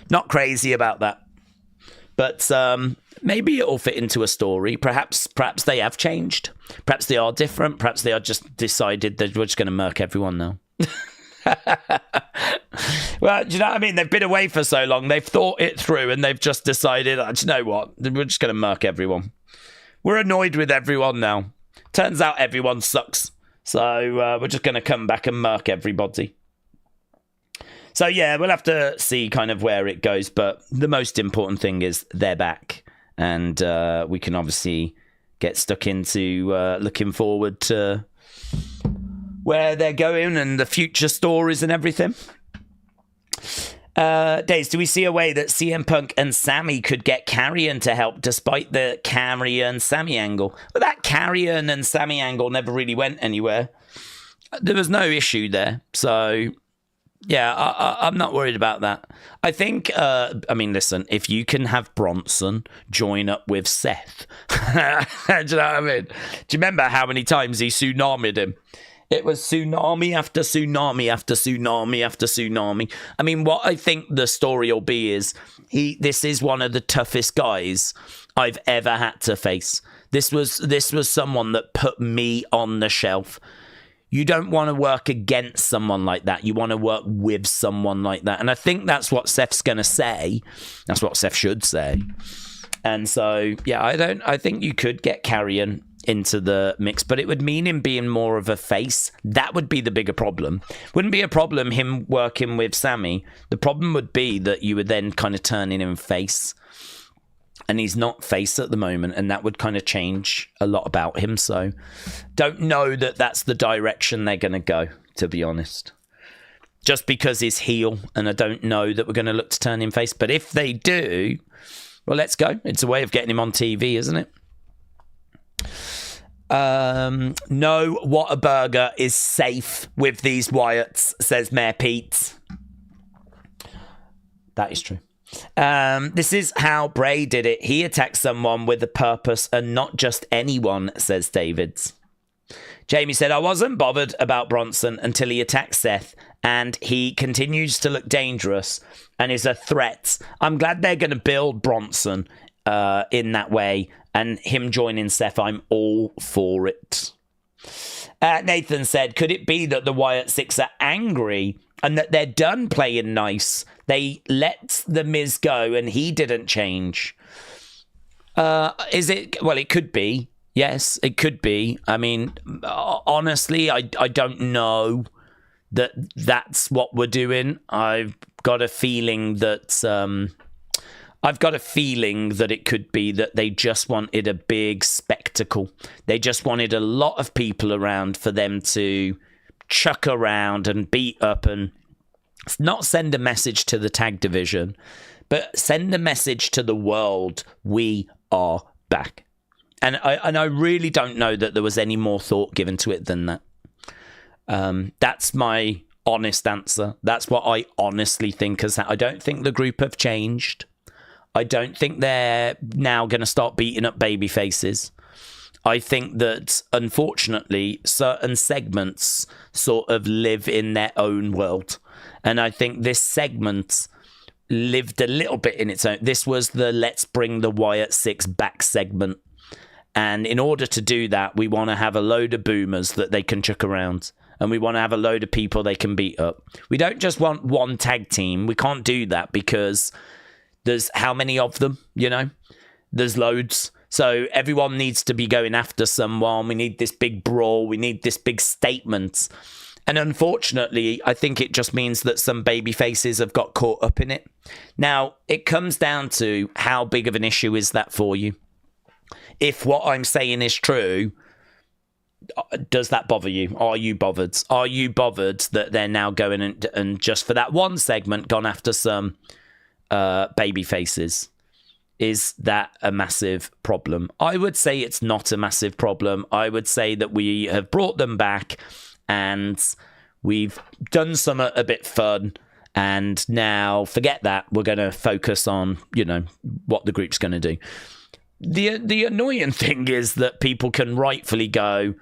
Not crazy about that. But maybe it'll fit into a story. Perhaps they have changed. Perhaps they are different. Perhaps they are just decided that we're just going to murk everyone now. Well, do you know what I mean? They've been away for so long. They've thought it through and they've just decided, do you know what? We're just going to murk everyone. We're annoyed with everyone now. Turns out everyone sucks. So we're just going to come back and murk everybody. So, yeah, we'll have to see kind of where it goes. But the most important thing is they're back. And we can obviously get stuck into looking forward to where they're going and the future stories and everything. Daze, do we see a way that CM Punk and Sammy could get Carrion to help despite the Carrion-Sammy angle? Well, that Carrion and Sammy angle never really went anywhere. There was no issue there. So... I'm not worried about that. I think, listen, if you can have Bronson join up with Seth, do you know what I mean? Do you remember how many times he tsunami'd him? It was tsunami after tsunami after tsunami after tsunami. I mean, what I think the story will be is this is one of the toughest guys I've ever had to face. This was someone that put me on the shelf. You don't want to work against someone like that. You want to work with someone like that. And I think that's what Seth's going to say. That's what Seth should say. And so, yeah, I think you could get Carrion into the mix, but it would mean him being more of a face. That would be the bigger problem. Wouldn't be a problem him working with Sammy. The problem would be that you would then kind of turn him face. And he's not face at the moment, and that would kind of change a lot about him. So don't know that that's the direction they're going to go, to be honest. Just because he's heel, and I don't know that we're going to look to turn him face. But if they do, well, let's go. It's a way of getting him on TV, isn't it? No, Whataburger is safe with these Wyatts, says Mayor Pete. That is true. This is how Bray did it. He attacked someone with a purpose and not just anyone, says Davids. Jamie said, I wasn't bothered about Bronson until he attacked Seth, and he continues to look dangerous and is a threat. I'm glad they're going to build Bronson in that way, and him joining Seth, I'm all for it. Nathan said, could it be that the Wyatt Six are angry and that they're done playing nice? They let the Miz go and he didn't change. Is it? Well, it could be. Yes, it could be. I mean, honestly, I don't know that that's what we're doing. I've got a feeling that it could be that they just wanted a big spectacle. They just wanted a lot of people around for them to chuck around and beat up and not send a message to the tag division, but send a message to the world. We are back. And I really don't know that there was any more thought given to it than that. That's my honest answer. That's what I honestly think. I don't think the group have changed. I don't think they're now going to start beating up baby faces. I think that, unfortunately, certain segments sort of live in their own world. And I think this segment lived a little bit in its own. This was the let's bring the Wyatt Six back segment. And in order to do that, we want to have a load of boomers that they can chuck around. And we want to have a load of people they can beat up. We don't just want one tag team. We can't do that because there's how many of them, you know? There's loads. So everyone needs to be going after someone. We need this big brawl. We need this big statement. And unfortunately, I think it just means that some baby faces have got caught up in it. Now, it comes down to how big of an issue is that for you? If what I'm saying is true, does that bother you? Are you bothered? Are you bothered that they're now going and just for that one segment gone after some baby faces? Is that a massive problem? I would say it's not a massive problem. I would say that we have brought them back and we've done some a bit fun, and now forget that. We're going to focus on, what the group's going to do. The annoying thing is that people can rightfully go,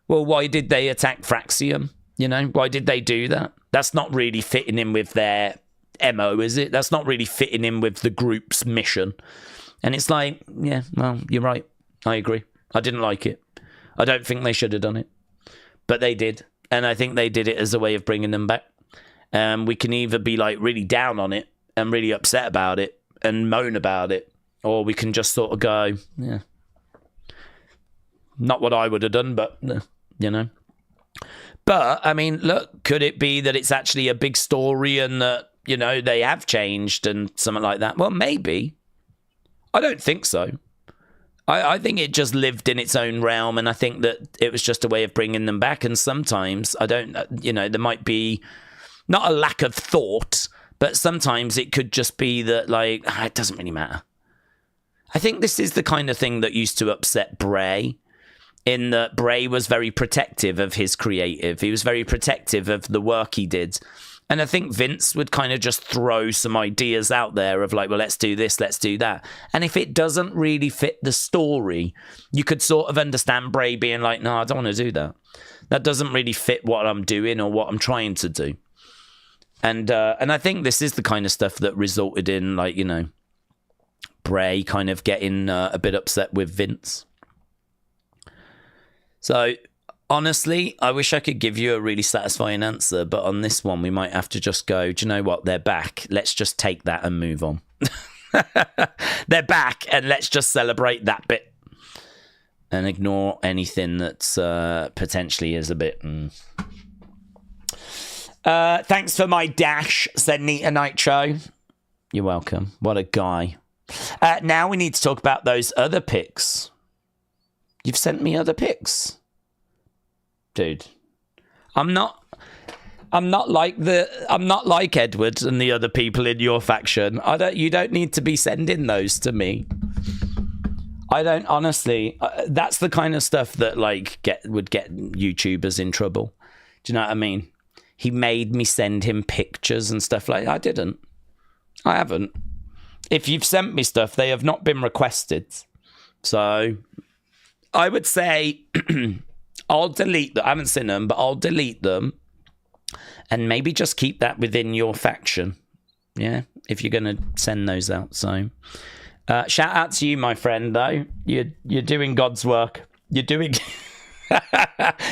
well, why did they attack Fraxium? Why did they do that? That's not really fitting in with their MO, is it? That's not really fitting in with the group's mission. And it's like, yeah, well, you're right. I agree. I didn't like it. I don't think they should have done it. But they did. And I think they did it as a way of bringing them back. We can either be like really down on it and really upset about it and moan about it, or we can just sort of go, yeah, not what I would have done, but, But, I mean, look, could it be that it's actually a big story and that, they have changed and something like that? Well, maybe. I don't think so. I think it just lived in its own realm, and I think that it was just a way of bringing them back. And sometimes, there might be not a lack of thought, but sometimes it could just be that, it doesn't really matter. I think this is the kind of thing that used to upset Bray, in that Bray was very protective of his creative. He was very protective of the work he did. And I think Vince would kind of just throw some ideas out there of like, well, let's do this, let's do that. And if it doesn't really fit the story, you could sort of understand Bray being like, no, I don't want to do that. That doesn't really fit what I'm doing or what I'm trying to do. And I think this is the kind of stuff that resulted in, like, you know, Bray kind of getting a bit upset with Vince. So, honestly, I wish I could give you a really satisfying answer, but on this one, we might have to just go, do you know what? They're back. Let's just take that and move on. They're back, and let's just celebrate that bit and ignore anything that's potentially is a bit... thanks for my dash, said Nita Nitro. You're welcome. What a guy. Now we need to talk about those other picks. You've sent me other picks. Dude, I'm not like Edward and the other people in your faction. You don't need to be sending those to me. I don't, honestly. That's the kind of stuff that like would get YouTubers in trouble. Do you know what I mean? He made me send him pictures and stuff like that. I didn't. I haven't. If you've sent me stuff, they have not been requested. So I would say I'll delete them. I haven't seen them, but I'll delete them and maybe just keep that within your faction. Yeah, if you're going to send those out. So shout out to you, my friend, though. You're doing God's work. You're doing...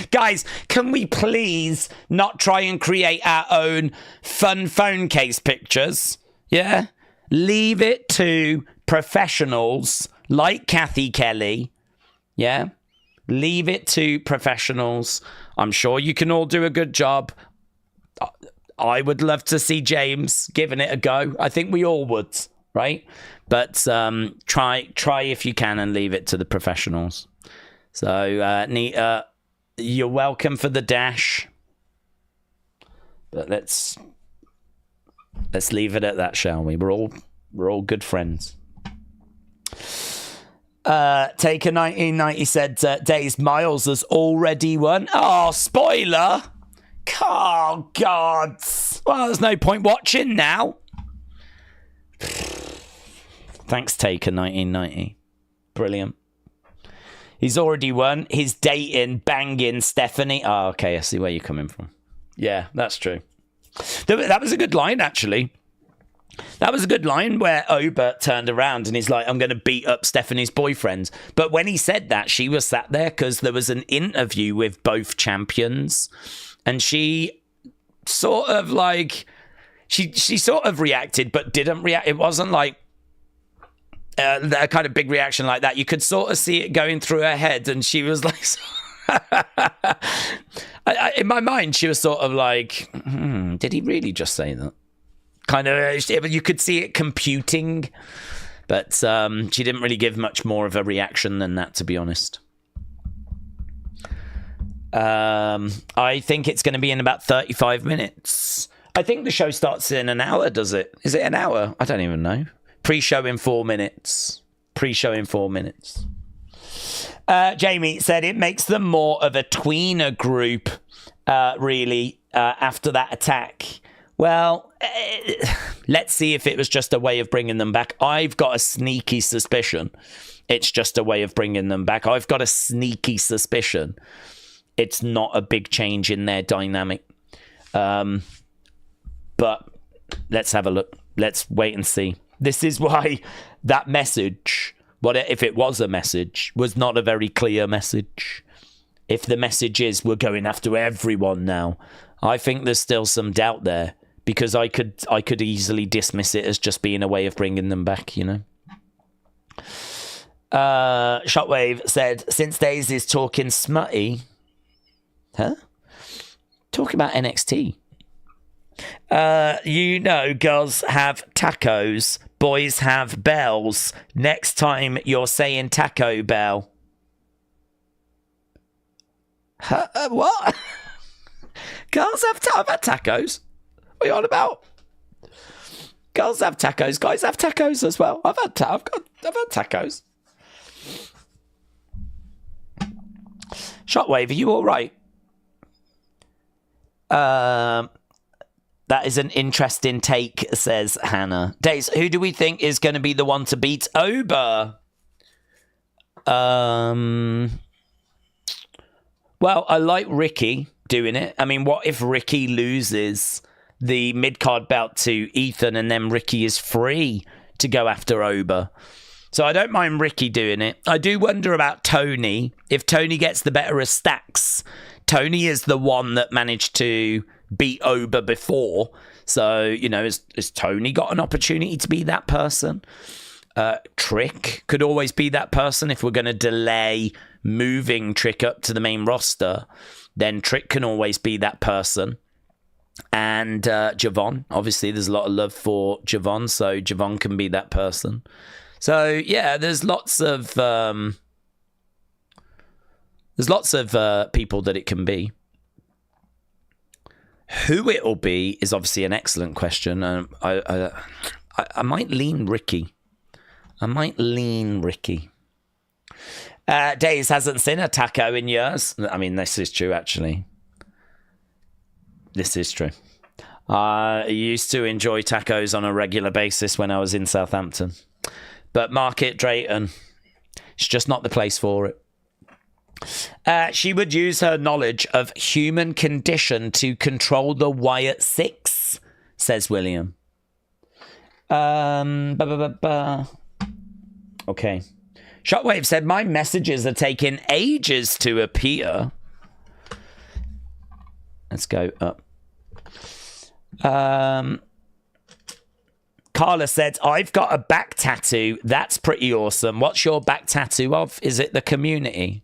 Guys, can we please not try and create our own fun phone case pictures? Yeah? Leave it to professionals like Kathy Kelly. Yeah? Leave it to professionals. I'm sure you can all do a good job. I would love to see James giving it a go. I think we all would, right? But try if you can and leave it to the professionals. So, Nita, you're welcome for the dash. But let's leave it at that, shall we? We're all good friends. Taker 1990 said, Daze, Myles has already won. Oh, spoiler! Oh, God. Well, there's no point watching now. Thanks, Taker 1990. Brilliant. He's already won. He's dating, banging Stephanie. Oh, okay, I see where you're coming from. Yeah, that's true. That was a good line, actually. That was a good line where Ober turned around and he's like, I'm going to beat up Stephanie's boyfriend. But when he said that, she was sat there because there was an interview with both champions. And she sort of like... She sort of reacted, but didn't react. It wasn't like... a kind of big reaction like that. You could sort of see it going through her head, and she was like, in my mind, she was sort of like, did he really just say that? Kind of, you could see it computing, but she didn't really give much more of a reaction than that, to be honest. I think it's going to be in about 35 minutes. I think the show starts in an hour, does it? Is it an hour? I don't even know. Pre-show in 4 minutes. Pre-show in 4 minutes. Jamie said it makes them more of a tweener group, really, after that attack. Well, let's see if it was just a way of bringing them back. I've got a sneaky suspicion it's just a way of bringing them back. I've got a sneaky suspicion it's not a big change in their dynamic. But let's have a look. Let's wait and see. This is why that message, what if it was a message, was not a very clear message. If the message is we're going after everyone now, I think there's still some doubt there, because I could easily dismiss it as just being a way of bringing them back, you know. Shockwave said, since Daze is talking smutty, talk about NXT. You know, girls have tacos, boys have bells. Next time you're saying Taco Bell. What? Girls have I've had tacos. What are you on about? Girls have tacos. Guys have tacos as well. I've had tacos. Shockwave, are you all right? That is an interesting take, says Hannah. Daze, who do we think is going to be the one to beat Ober? Well, I like Ricky doing it. I mean, what if Ricky loses the mid-card belt to Ethan and then Ricky is free to go after Ober? So I don't mind Ricky doing it. I do wonder about Tony. If Tony gets the better of Stacks, Tony is the one that managed to beat Ober before. So, you know, has Tony got an opportunity to be that person? Trick could always be that person. If we're going to delay moving Trick up to the main roster, then Trick can always be that person. And Javon, obviously there's a lot of love for Javon, so Javon can be that person. So yeah, there's lots of people that it can be. Who it'll be is obviously an excellent question. I might lean Ricky. Daze hasn't seen a taco in years. I mean, this is true, actually. This is true. I used to enjoy tacos on a regular basis when I was in Southampton. But Market Drayton, it's just not the place for it. She would use her knowledge of human condition to control the Wyatt Six, says William. Okay. Shockwave said, my messages are taking ages to appear. Let's go up. Carla said, I've got a back tattoo. That's pretty awesome. What's your back tattoo of? Is it the Community?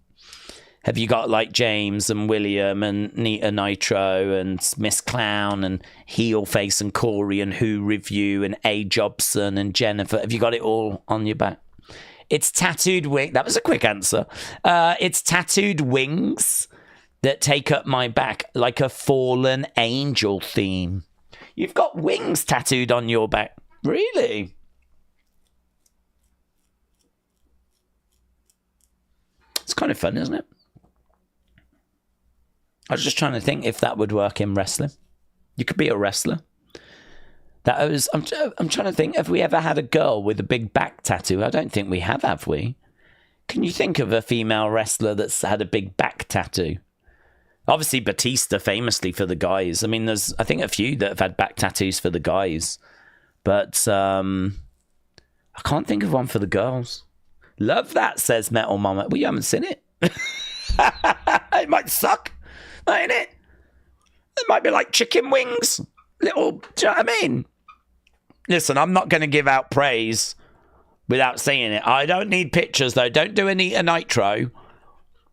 Have you got like James and William and Nita Nitro and Miss Clown and Heel Face and Corey and Who Review and A. Jobson and Jennifer? Have you got it all on your back? It's tattooed wing. That was a quick answer. It's tattooed wings that take up my back like a fallen angel theme. You've got wings tattooed on your back. Really? It's kind of fun, isn't it? I was just trying to think if that would work in wrestling. You could be a wrestler. I'm trying to think, have we ever had a girl with a big back tattoo? I don't think we have we? Can you think of a female wrestler that's had a big back tattoo? Obviously, Batista famously for the guys. I mean, there's, I think, a few that have had back tattoos for the guys. But I can't think of one for the girls. Love that, says Metal Mama. Well, you haven't seen it. It might suck, mightn't it? It might be like chicken wings. Little, do you know what I mean? Listen, I'm not going to give out praise without seeing it. I don't need pictures, though. Don't do a Nitro.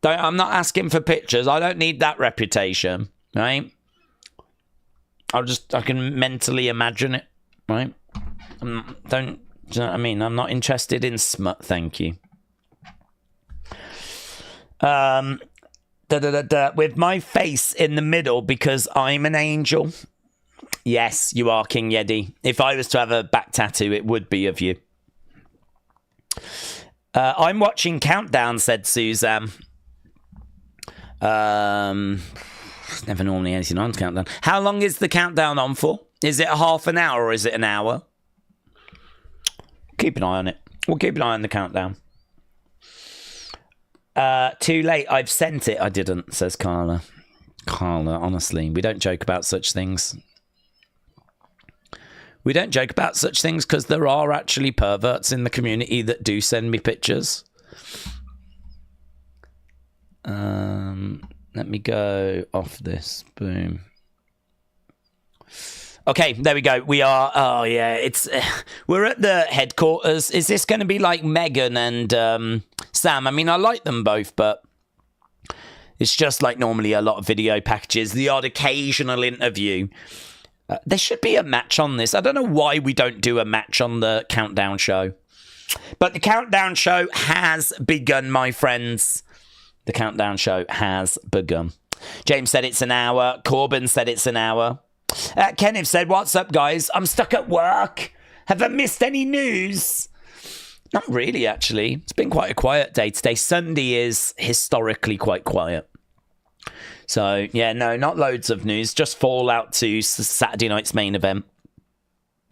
I'm not asking for pictures. I don't need that reputation, right? I can mentally imagine it, right? Do you know what I mean? I'm not interested in smut, thank you. With my face in the middle because I'm an angel. Yes, you are, King Yeti. If I was to have a back tattoo, it would be of you. I'm watching Countdown, said Suzanne. Never normally anything on Countdown. How long is the Countdown on for? Is it a half an hour or is it an hour? Keep an eye on it. We'll keep an eye on the Countdown. Too late. I've sent it. I didn't, says Carla. Carla, honestly, we don't joke about such things. We don't joke about such things because there are actually perverts in the community that do send me pictures. Let me go off this. Boom. Okay, there we go. We are. Oh yeah, we're at the headquarters. Is this going to be like Megan and Sam? I mean, I like them both, but it's just like normally a lot of video packages, the odd occasional interview. There should be a match on this. I don't know why we don't do a match on the Countdown show. But the Countdown show has begun, my friends. The Countdown show has begun. James said it's an hour. Corbin said it's an hour. Kenneth said, what's up, guys? I'm stuck at work. Have I missed any news? Not really, actually. It's been quite a quiet day today. Sunday is historically quite quiet. So, yeah, no, not loads of news. Just fallout to Saturday night's main event.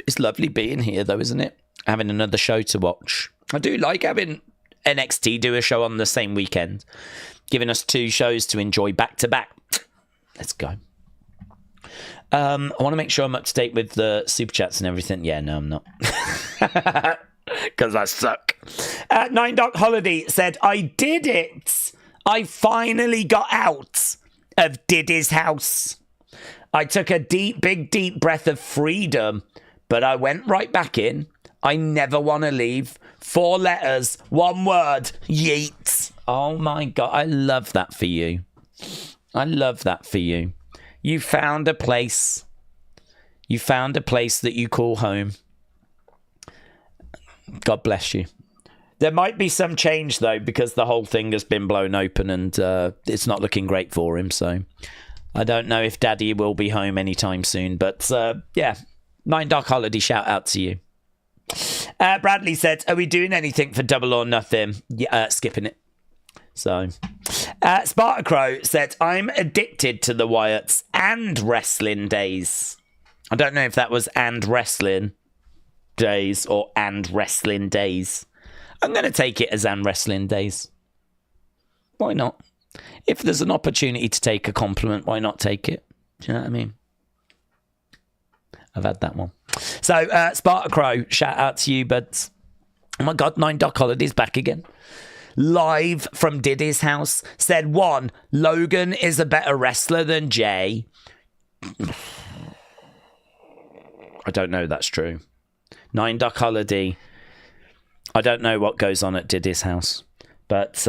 It's lovely being here, though, isn't it? Having another show to watch. I do like having NXT do a show on the same weekend, giving us 2 shows to enjoy back to back. Let's go. I want to make sure I'm up to date with the super chats and everything. Yeah, no, I'm not. Because I suck. Nine Dog Holiday said, I did it. I finally got out of Diddy's house. I took a big, deep breath of freedom, but I went right back in. I never want to leave. 4 letters, 1 word, yeet. Oh my God, I love that for you. I love that for you. You found a place. You found a place that you call home. God bless you. There might be some change, though, because the whole thing has been blown open and it's not looking great for him. So I don't know if Daddy will be home anytime soon. But yeah, Nine Dark Holiday, shout out to you. Bradley said, are we doing anything for Double or Nothing? Yeah, skipping it. So, Spartacrow said, I'm addicted to the Wyatts and Wrestling Daze. I don't know if that was and Wrestling Days or and Wrestling Days. I'm going to take it as and Wrestling Days. Why not? If there's an opportunity to take a compliment, why not take it? Do you know what I mean? I've had that one. So, Spartacrow, shout out to you, but oh my God, 9 Doc Holiday's back again. Live from Diddy's house, said 1, Logan is a better wrestler than Jay. I don't know that's true. 9 Duck Holiday. I don't know what goes on at Diddy's house, but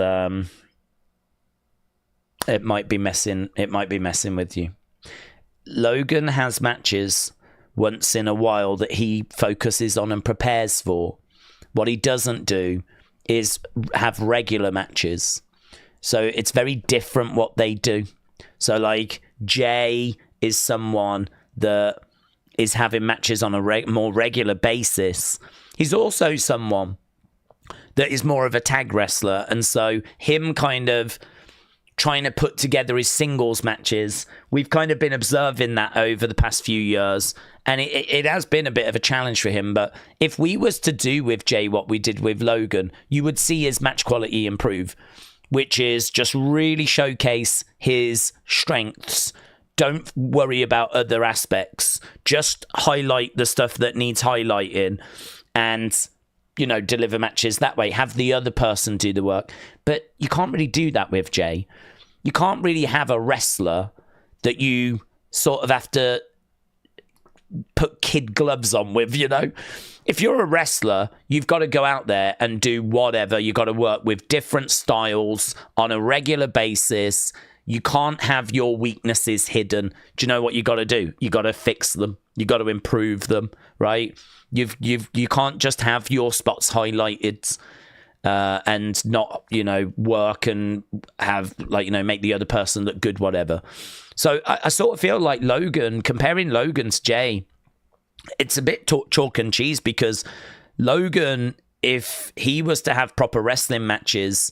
it might be messing with you. Logan has matches once in a while that he focuses on and prepares for. What he doesn't do is have regular matches. So it's very different what they do. So like Jay is someone that is having matches on a more regular basis. He's also someone that is more of a tag wrestler. And so him kind of trying to put together his singles matches, we've kind of been observing that over the past few years. And it has been a bit of a challenge for him. But if we was to do with Jay what we did with Logan, you would see his match quality improve, which is just really showcase his strengths. Don't worry about other aspects. Just highlight the stuff that needs highlighting and, you know, deliver matches that way. Have the other person do the work. But you can't really do that with Jay. You can't really have a wrestler that you sort of have to put kid gloves on with, you know. If you're a wrestler, you've got to go out there and do whatever. You've got to work with different styles on a regular basis. You can't have your weaknesses hidden. Do you know what you got to do? You got to fix them. You got to improve them, right? You can't just have your spots highlighted and not, you know, work and have, like, you know, make the other person look good, whatever. So I sort of feel like Logan, comparing Logan to Jay, it's a bit chalk and cheese, because Logan, if he was to have proper wrestling matches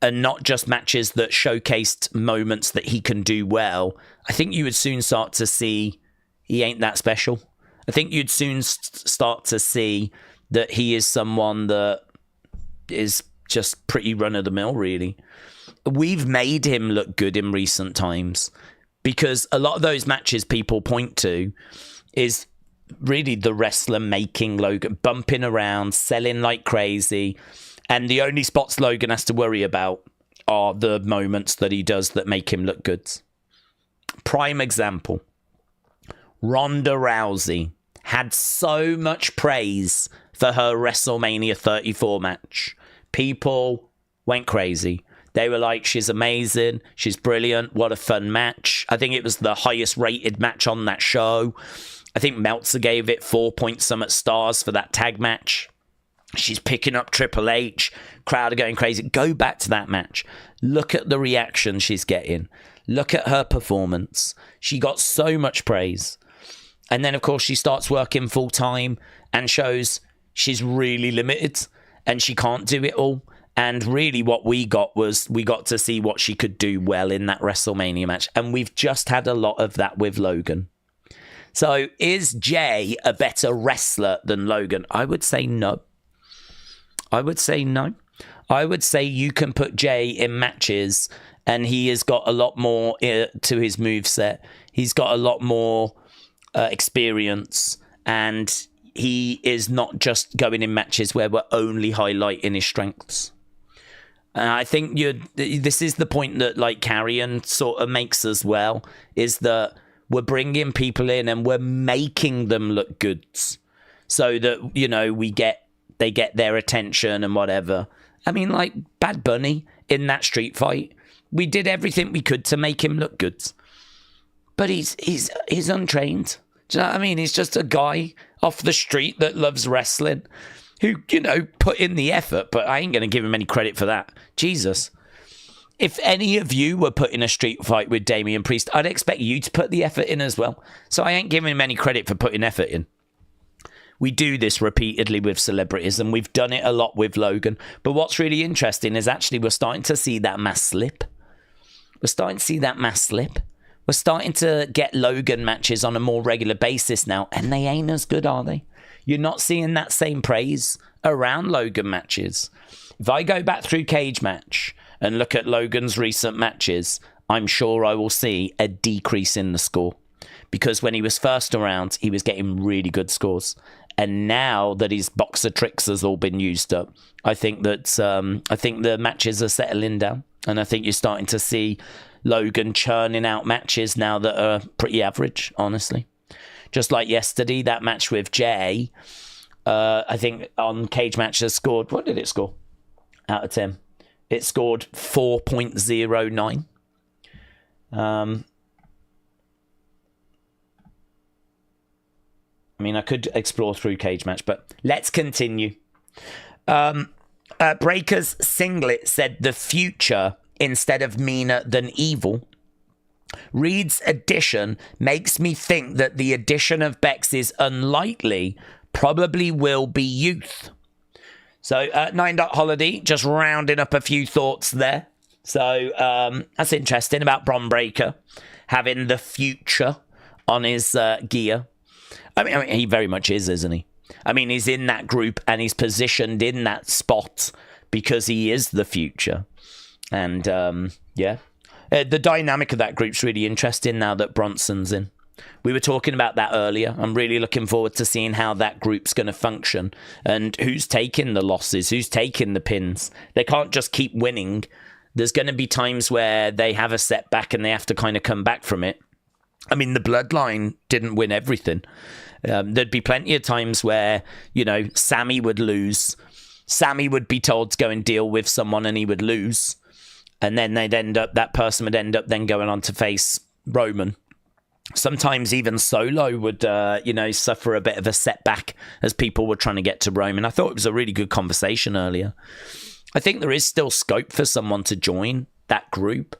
and not just matches that showcased moments that he can do well, I think you would soon start to see he ain't that special. I think you'd soon start to see that he is someone that is just pretty run-of-the-mill, really. We've made him look good in recent times because a lot of those matches people point to is really the wrestler making Logan, bumping around, selling like crazy. And the only spots Logan has to worry about are the moments that he does that make him look good. Prime example. Ronda Rousey had so much praise for her WrestleMania 34 match. People went crazy. They were like, she's amazing. She's brilliant. What a fun match. I think it was the highest rated match on that show. I think Meltzer gave it 4-point-something stars for that tag match. She's picking up Triple H. Crowd are going crazy. Go back to that match. Look at the reaction she's getting. Look at her performance. She got so much praise. And then, of course, she starts working full-time and shows she's really limited and she can't do it all. And really what we got to see what she could do well in that WrestleMania match. And we've just had a lot of that with Logan. So is Jay a better wrestler than Logan? I would say no. I would say you can put Jay in matches and he has got a lot more to his moveset. He's got a lot more experience, and he is not just going in matches where we're only highlighting his strengths. I think this is the point that like Carrion sort of makes as well, is that we're bringing people in and we're making them look good so that, you know, they get their attention and whatever. I mean, like Bad Bunny in that street fight, we did everything we could to make him look good. But he's untrained. Do you know what I mean? He's just a guy off the street that loves wrestling who, you know, put in the effort, but I ain't going to give him any credit for that. Jesus. If any of you were put in a street fight with Damian Priest, I'd expect you to put the effort in as well. So I ain't giving him any credit for putting effort in. We do this repeatedly with celebrities, and we've done it a lot with Logan. But what's really interesting is actually we're starting to see that mass slip. We're starting to get Logan matches on a more regular basis now, and they ain't as good, are they? You're not seeing that same praise around Logan matches. If I go back through Cage Match and look at Logan's recent matches, I'm sure I will see a decrease in the score. Because when he was first around, he was getting really good scores. And now that his boxer tricks has all been used up, I think that the matches are settling down. And I think you're starting to see Logan churning out matches now that are pretty average, honestly. Just like yesterday, that match with Jay, I think on Cage Match has scored, what did it score out of 10? It scored 4.09. I mean, I could explore through Cage Match, but let's continue. Breaker's Singlet said the future instead of meaner than evil. Reed's addition makes me think that the addition of Bex is unlikely, probably will be youth. So, 9 Holiday, just rounding up a few thoughts there. So, that's interesting about Bron Breakker having the future on his gear. I mean, he very much is, isn't he? I mean, he's in that group and he's positioned in that spot because he is the future. And, yeah. The dynamic of that group's really interesting now that Bronson's in. We were talking about that earlier. I'm really looking forward to seeing how that group's going to function and who's taking the losses, who's taking the pins. They can't just keep winning. There's going to be times where they have a setback and they have to kind of come back from it. I mean, the Bloodline didn't win everything. There'd be plenty of times where, you know, Sammy would lose. Sammy would be told to go and deal with someone and he would lose. And then that person would end up then going on to face Roman. Sometimes even Solo would, suffer a bit of a setback as people were trying to get to Roman. I thought it was a really good conversation earlier. I think there is still scope for someone to join that group.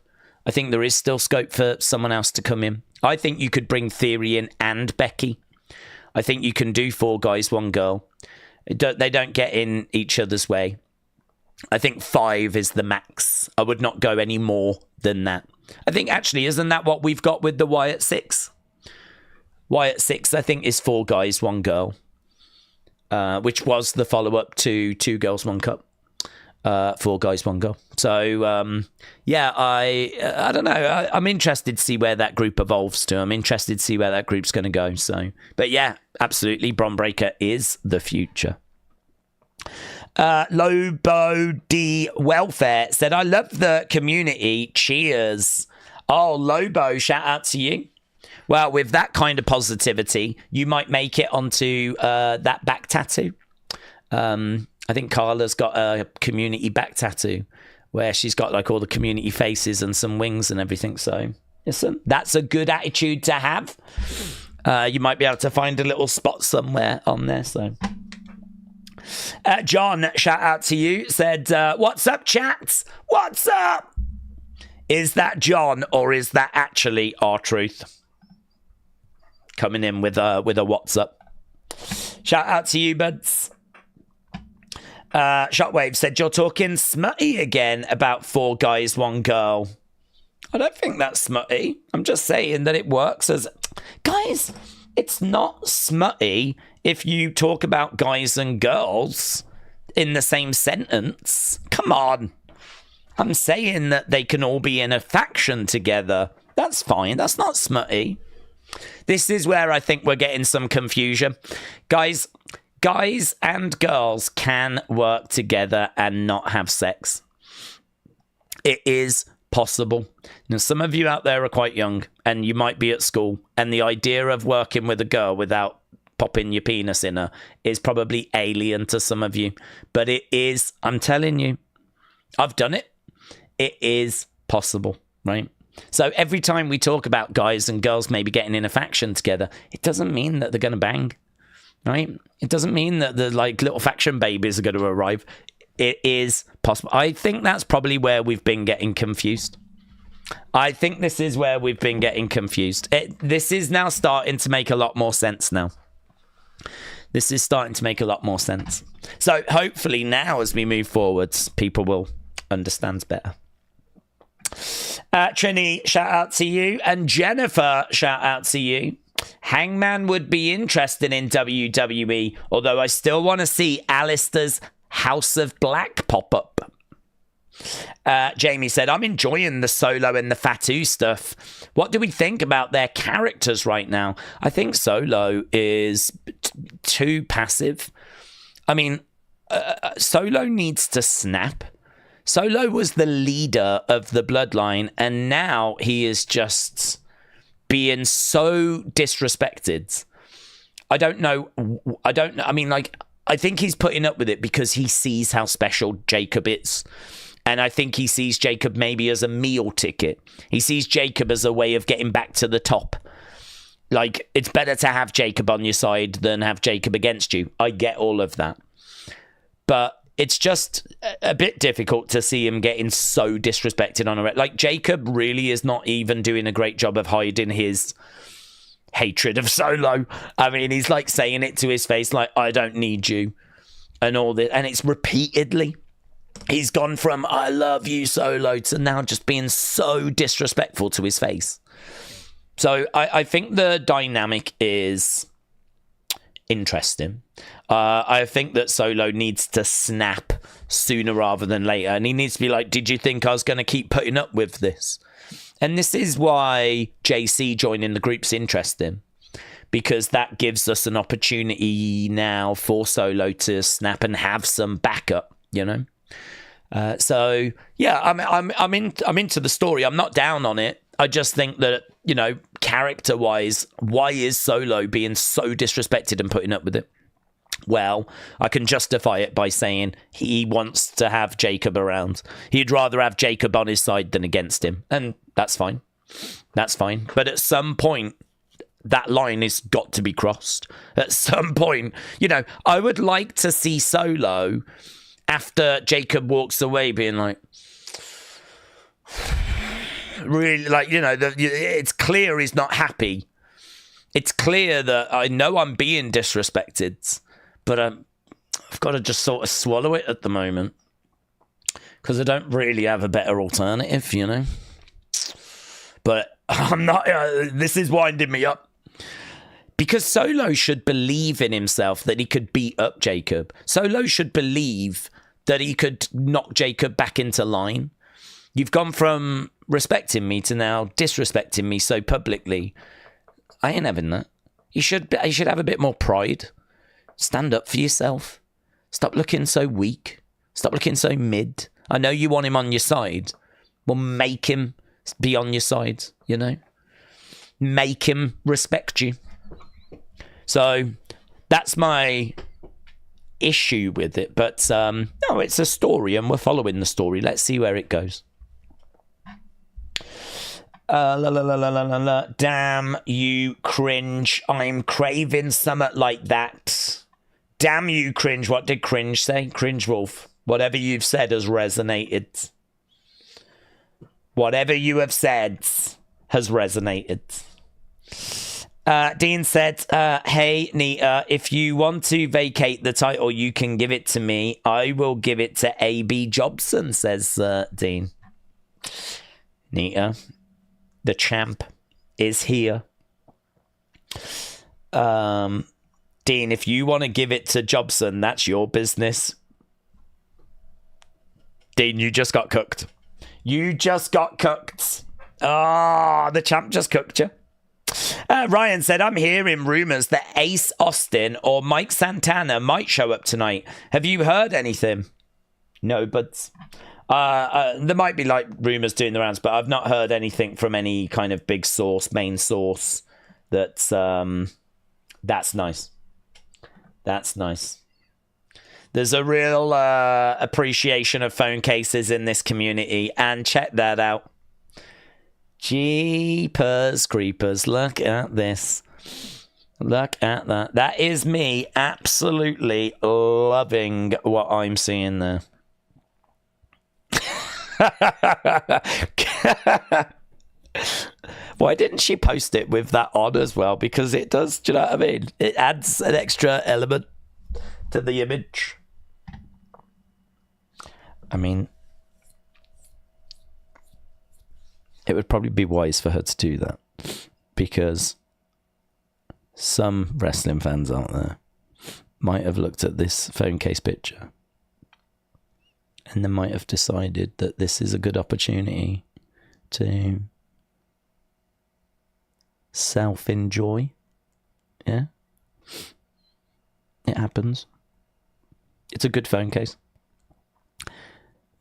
I think there is still scope for someone else to come in. I think you could bring Theory in and Becky. I think you can do 4 guys, 1 girl. They don't get in each other's way. I think 5 is the max. I would not go any more than that. I think actually, isn't that what we've got with the Wyatt 6? Wyatt 6, I think, is 4 guys, 1 girl, which was the follow-up to 2 girls, 1 cup. 4 guys, 1 girl. So, yeah, I don't know. I'm interested to see where that group evolves to. I'm interested to see where that group's going to go. So, but yeah, absolutely, Bron Breakker is the future. Lobo D Welfare said, I love the community. Cheers. Oh, Lobo, shout out to you. Well, with that kind of positivity, you might make it onto that back tattoo. I think Carla's got a community back tattoo where she's got like all the community faces and some wings and everything. So, listen, that's a good attitude to have. You might be able to find a little spot somewhere on there. So, John, shout out to you, said, what's up, chat? What's up? Is that John or is that actually R-Truth? Coming in with a what's up. Shout out to you, buds. Shockwave said, you're talking smutty again about 4 guys, 1 girl. I don't think that's smutty. I'm just saying that it works as... Guys, it's not smutty if you talk about guys and girls in the same sentence. Come on. I'm saying that they can all be in a faction together. That's fine. That's not smutty. This is where I think we're getting some confusion. Guys and girls can work together and not have sex. It is possible. Now, some of you out there are quite young and you might be at school, and the idea of working with a girl without popping your penis in her is probably alien to some of you. But it is, I'm telling you, I've done it. It is possible, right? So every time we talk about guys and girls maybe getting in a faction together, it doesn't mean that they're going to bang, right? It doesn't mean that the little faction babies are going to arrive. It is possible. I think that's probably where we've been getting confused. This is now starting to make a lot more sense now. This is starting to make a lot more sense. So hopefully now as we move forwards, people will understand better. Trini, shout out to you. And Jennifer, shout out to you. Hangman would be interested in WWE, although I still want to see Alistair's House of Black pop up. Jamie said, I'm enjoying the Solo and the Fatu stuff. What do we think about their characters right now? I think Solo is too passive. I mean, Solo needs to snap. Solo was the leader of the bloodline, and now he is just being so disrespected. I don't know. I mean, I think he's putting up with it because he sees how special Jacob is. And I think he sees Jacob maybe as a meal ticket. He sees Jacob as a way of getting back to the top. It's better to have Jacob on your side than have Jacob against you. I get all of that. But it's just a bit difficult to see him getting so disrespected on a... Jacob really is not even doing a great job of hiding his hatred of Solo. I mean, he's saying it to his face, I don't need you and all this. And it's repeatedly. He's gone from, I love you, Solo, to now just being so disrespectful to his face. So I think the dynamic is interesting. I think that Solo needs to snap sooner rather than later. And he needs to be like, did you think I was going to keep putting up with this? And this is why JC joining the group's interesting. Because that gives us an opportunity now for Solo to snap and have some backup, you know? So yeah, I'm into the story. I'm not down on it. I just think that, you know, character wise, why is Solo being so disrespected and putting up with it? Well, I can justify it by saying he wants to have Jacob around. He'd rather have Jacob on his side than against him. And that's fine. That's fine. But at some point, that line has got to be crossed. At some point, you know, I would like to see Solo after Jacob walks away being like, really, you know, it's clear he's not happy. It's clear that I know I'm being disrespected, but I've got to just sort of swallow it at the moment because I don't really have a better alternative, you know. But I'm not, this is winding me up. Because Solo should believe in himself that he could beat up Jacob. Solo should believe that he could knock Jacob back into line. You've gone from respecting me to now disrespecting me so publicly. I ain't having that. You should have a bit more pride. Stand up for yourself. Stop looking so weak. Stop looking so mid. I know you want him on your side. Well, make him be on your side, you know? Make him respect you. So that's my issue with it. But no, it's a story and we're following the story. Let's see where it goes. Damn you, cringe. I'm craving something like that. Damn you, cringe. What did cringe say? Cringe Wolf. Whatever you've said has resonated. Whatever you have said has resonated. Dean said, hey, Nita, if you want to vacate the title, you can give it to me. I will give it to A.B. Jobson, says Dean. Nita, the champ is here. Dean, if you want to give it to Jobson, that's your business. Dean, you just got cooked. You just got cooked. Ah, the champ just cooked you. Ryan said, I'm hearing rumours that Ace Austin or Mike Santana might show up tonight. Have you heard anything? No, but there might be like rumours doing the rounds, but I've not heard anything from any kind of big source, main source. That's nice. That's nice. There's a real appreciation of phone cases in this community, and check that out. Jeepers creepers, look at this. Look at that. That is me absolutely loving what I'm seeing there. Why didn't she post it with that on as well? Because it does, do you know what I mean? It adds an extra element to the image. I mean, it would probably be wise for her to do that, because some wrestling fans out there might have looked at this phone case picture and they might have decided that this is a good opportunity to self-enjoy. Yeah, it happens. It's a good phone case.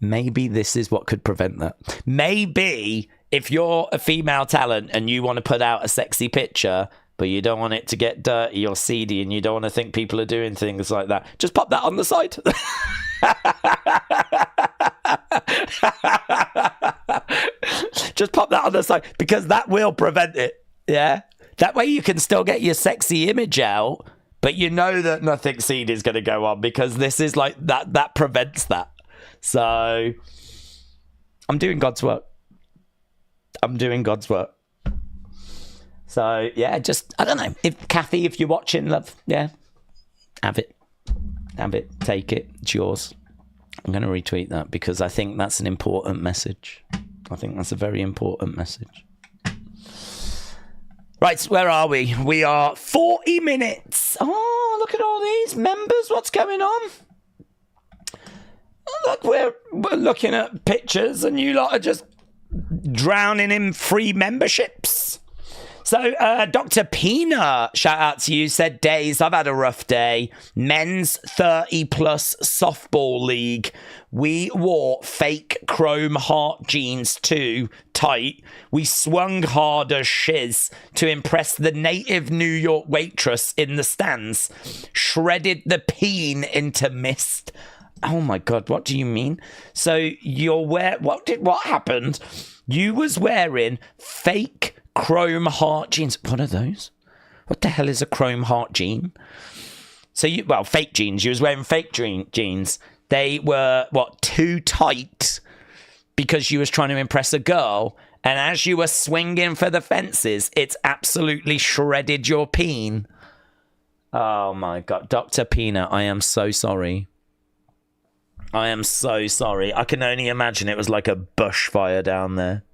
Maybe this is what could prevent that. Maybe if you're a female talent and you want to put out a sexy picture, but you don't want it to get dirty or seedy and you don't want to think people are doing things like that, just pop that on the side. Just pop that on the side, because that will prevent it. Yeah? That way you can still get your sexy image out, but you know that nothing seedy is going to go on, because this is like that prevents that. So, I'm doing God's work. I'm doing God's work. So, yeah, just, I don't know. If Kathy, if you're watching, love, yeah, have it. Have it. Take it. It's yours. I'm going to retweet that because I think that's an important message. I think that's a very important message. Right, where are we? We are 40 minutes. Oh, look at all these members. What's going on? Look, we're looking at pictures and you lot are just drowning in free memberships. So, Dr. Pina, shout out to you, said, Daze, I've had a rough day. Men's 30-plus softball league. We wore fake chrome heart jeans too tight. We swung hard as shiz to impress the native New York waitress in the stands. Shredded the peen into mist. Oh my God, what do you mean? So what happened? You was wearing fake chrome heart jeans. What are those? What the hell is a chrome heart jean? So fake jeans. You was wearing fake jeans. They were, too tight because you was trying to impress a girl. And as you were swinging for the fences, it's absolutely shredded your peen. Oh my God. Dr. Pina, I am so sorry. I am so sorry. I can only imagine it was like a bushfire down there.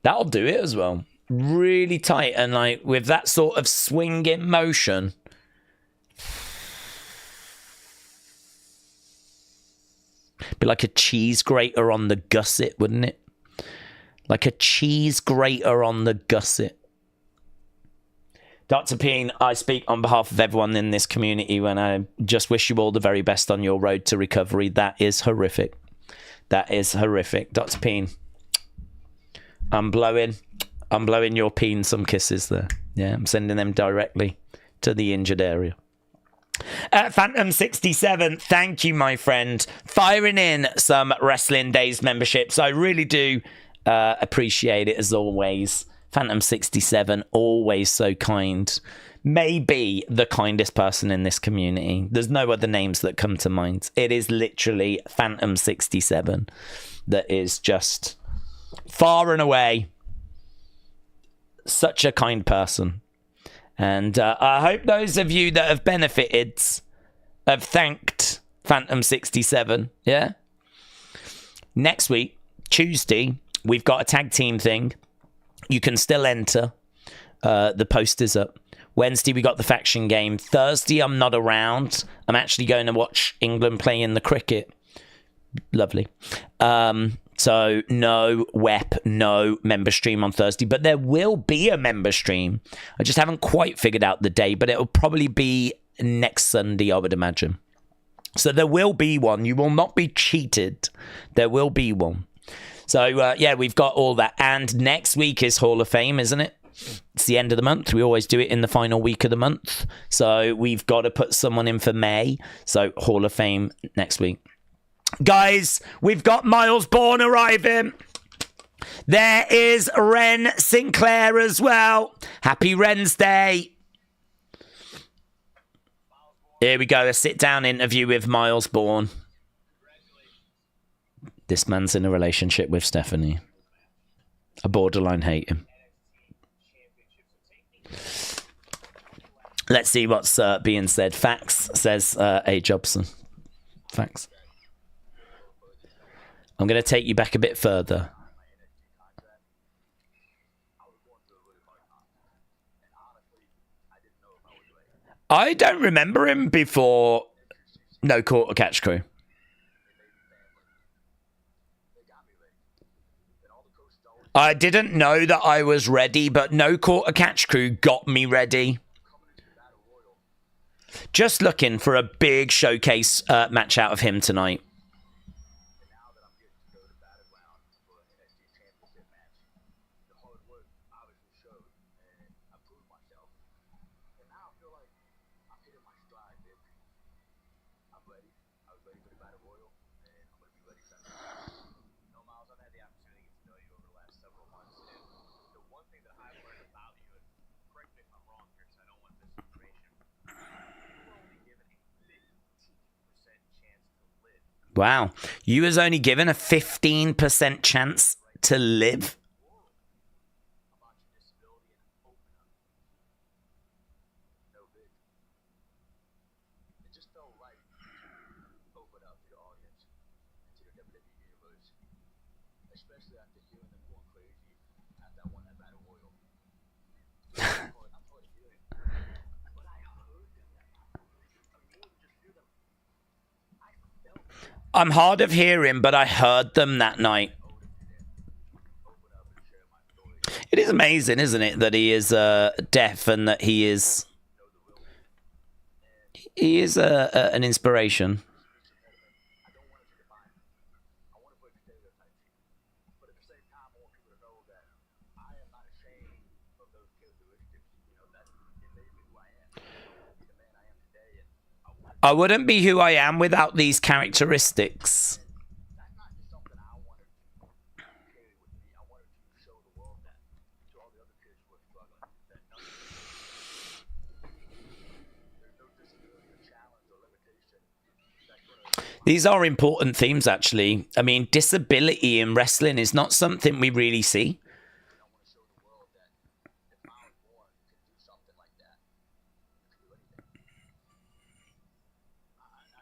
That'll do it as well. Really tight and like with that sort of swinging motion. Be like a cheese grater on the gusset, wouldn't it? Like a cheese grater on the gusset. Dr. Peen, I speak on behalf of everyone in this community when I just wish you all the very best on your road to recovery. That is horrific. That is horrific. Dr. Peen, I'm blowing your peen some kisses there. Yeah, I'm sending them directly to the injured area. Phantom 67, thank you, my friend. Firing in some Wrestling Daze memberships. I really do appreciate it as always. Phantom 67, always so kind. Maybe the kindest person in this community. There's no other names that come to mind. It is literally Phantom 67 that is just far and away such a kind person. And I hope those of you that have benefited have thanked Phantom 67. Yeah. Next week, Tuesday, we've got a tag team thing. You can still enter. The poster's up. Wednesday, we got the faction game. Thursday, I'm not around. I'm actually going to watch England play in the cricket. Lovely. So no WEP, no member stream on Thursday, but there will be a member stream. I just haven't quite figured out the day, but it'll probably be next Sunday, I would imagine. So there will be one. You will not be cheated. There will be one. So yeah, we've got all that. And next week is Hall of Fame, isn't it? It's the end of the month. We always do it in the final week of the month. So we've got to put someone in for May. So Hall of Fame next week. Guys, we've got Myles Borne arriving. There is Ren Sinclair as well. Happy Ren's Day. Here we go. A sit-down interview with Myles Borne. This man's in a relationship with Stephanie. I borderline hate him. Let's see what's being said. Facts, says A. Jobson. Facts. I'm going to take you back a bit further. I don't remember him before No Quarter Catch Crew. I didn't know that I was ready, but No Quarter Catch Crew got me ready. Just looking for a big showcase match out of him tonight. Wow. You was only given a 15% chance to live? I'm hard of hearing, but I heard them that night. It is amazing, isn't it, that he is deaf and that he is an inspiration. I wouldn't be who I am without these characteristics. These are important themes, actually. I mean, disability in wrestling is not something we really see.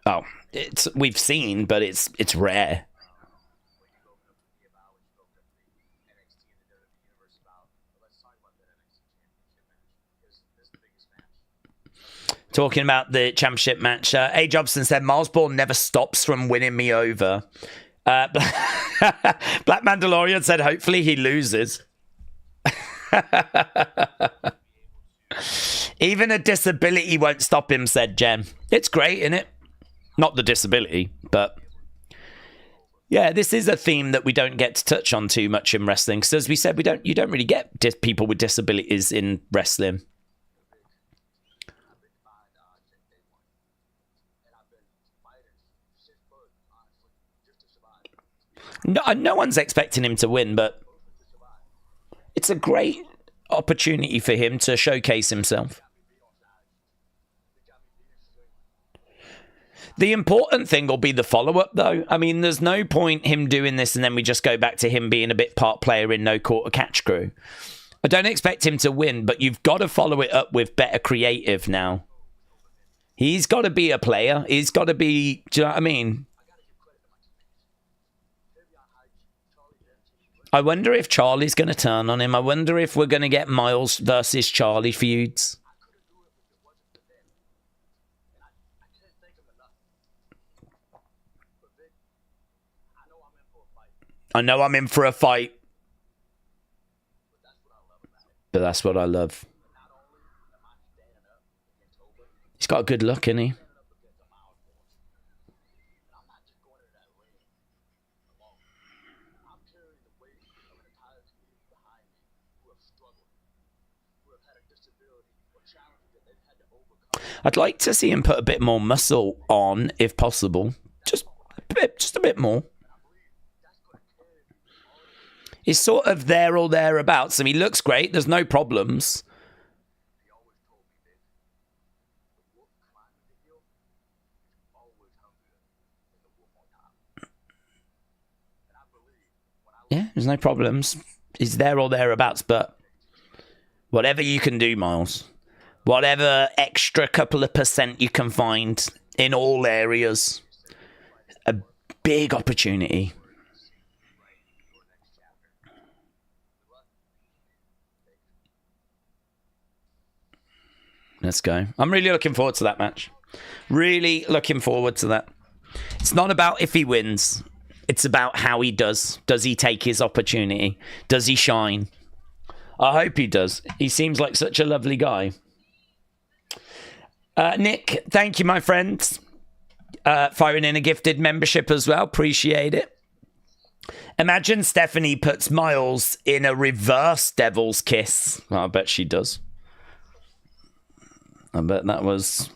Oh, we've seen, but it's rare. Talking about the championship match, A. Jobson said, Myles Borne never stops from winning me over. Black Mandalorian said, hopefully he loses. Even a disability won't stop him, said Jen. It's great, isn't it? Not the disability, but yeah, this is a theme that we don't get to touch on too much in wrestling. Because as we said, you don't really get people with disabilities in wrestling. No one's expecting him to win, but it's a great opportunity for him to showcase himself. The important thing will be the follow-up, though. I mean, there's no point him doing this and then we just go back to him being a bit part player in No Quarter Catch Crew. I don't expect him to win, but you've got to follow it up with better creative now. He's got to be a player. He's got to be... Do you know what I mean? I wonder if Charlie's going to turn on him. I wonder if we're going to get Myles versus Charlie feuds. I know I'm in for a fight. But that's what I love. He's got a good look, isn't he? I'd like to see him put a bit more muscle on, if possible. Just a bit more. He's sort of there or thereabouts. I mean, he looks great. There's no problems. Yeah, there's no problems. He's there or thereabouts, but whatever you can do, Myles. Whatever extra couple of % you can find in all areas. A big opportunity. Let's go. I'm really looking forward to that match. Really looking forward to that. It's not about if he wins. It's about how he does. Does he take his opportunity? Does he shine? I hope he does. He seems like such a lovely guy. Nick, thank you, my friend. Firing in a gifted membership as well. Appreciate it. Imagine Stephanie puts Myles in a reverse devil's kiss. Oh, I bet she does. I bet that was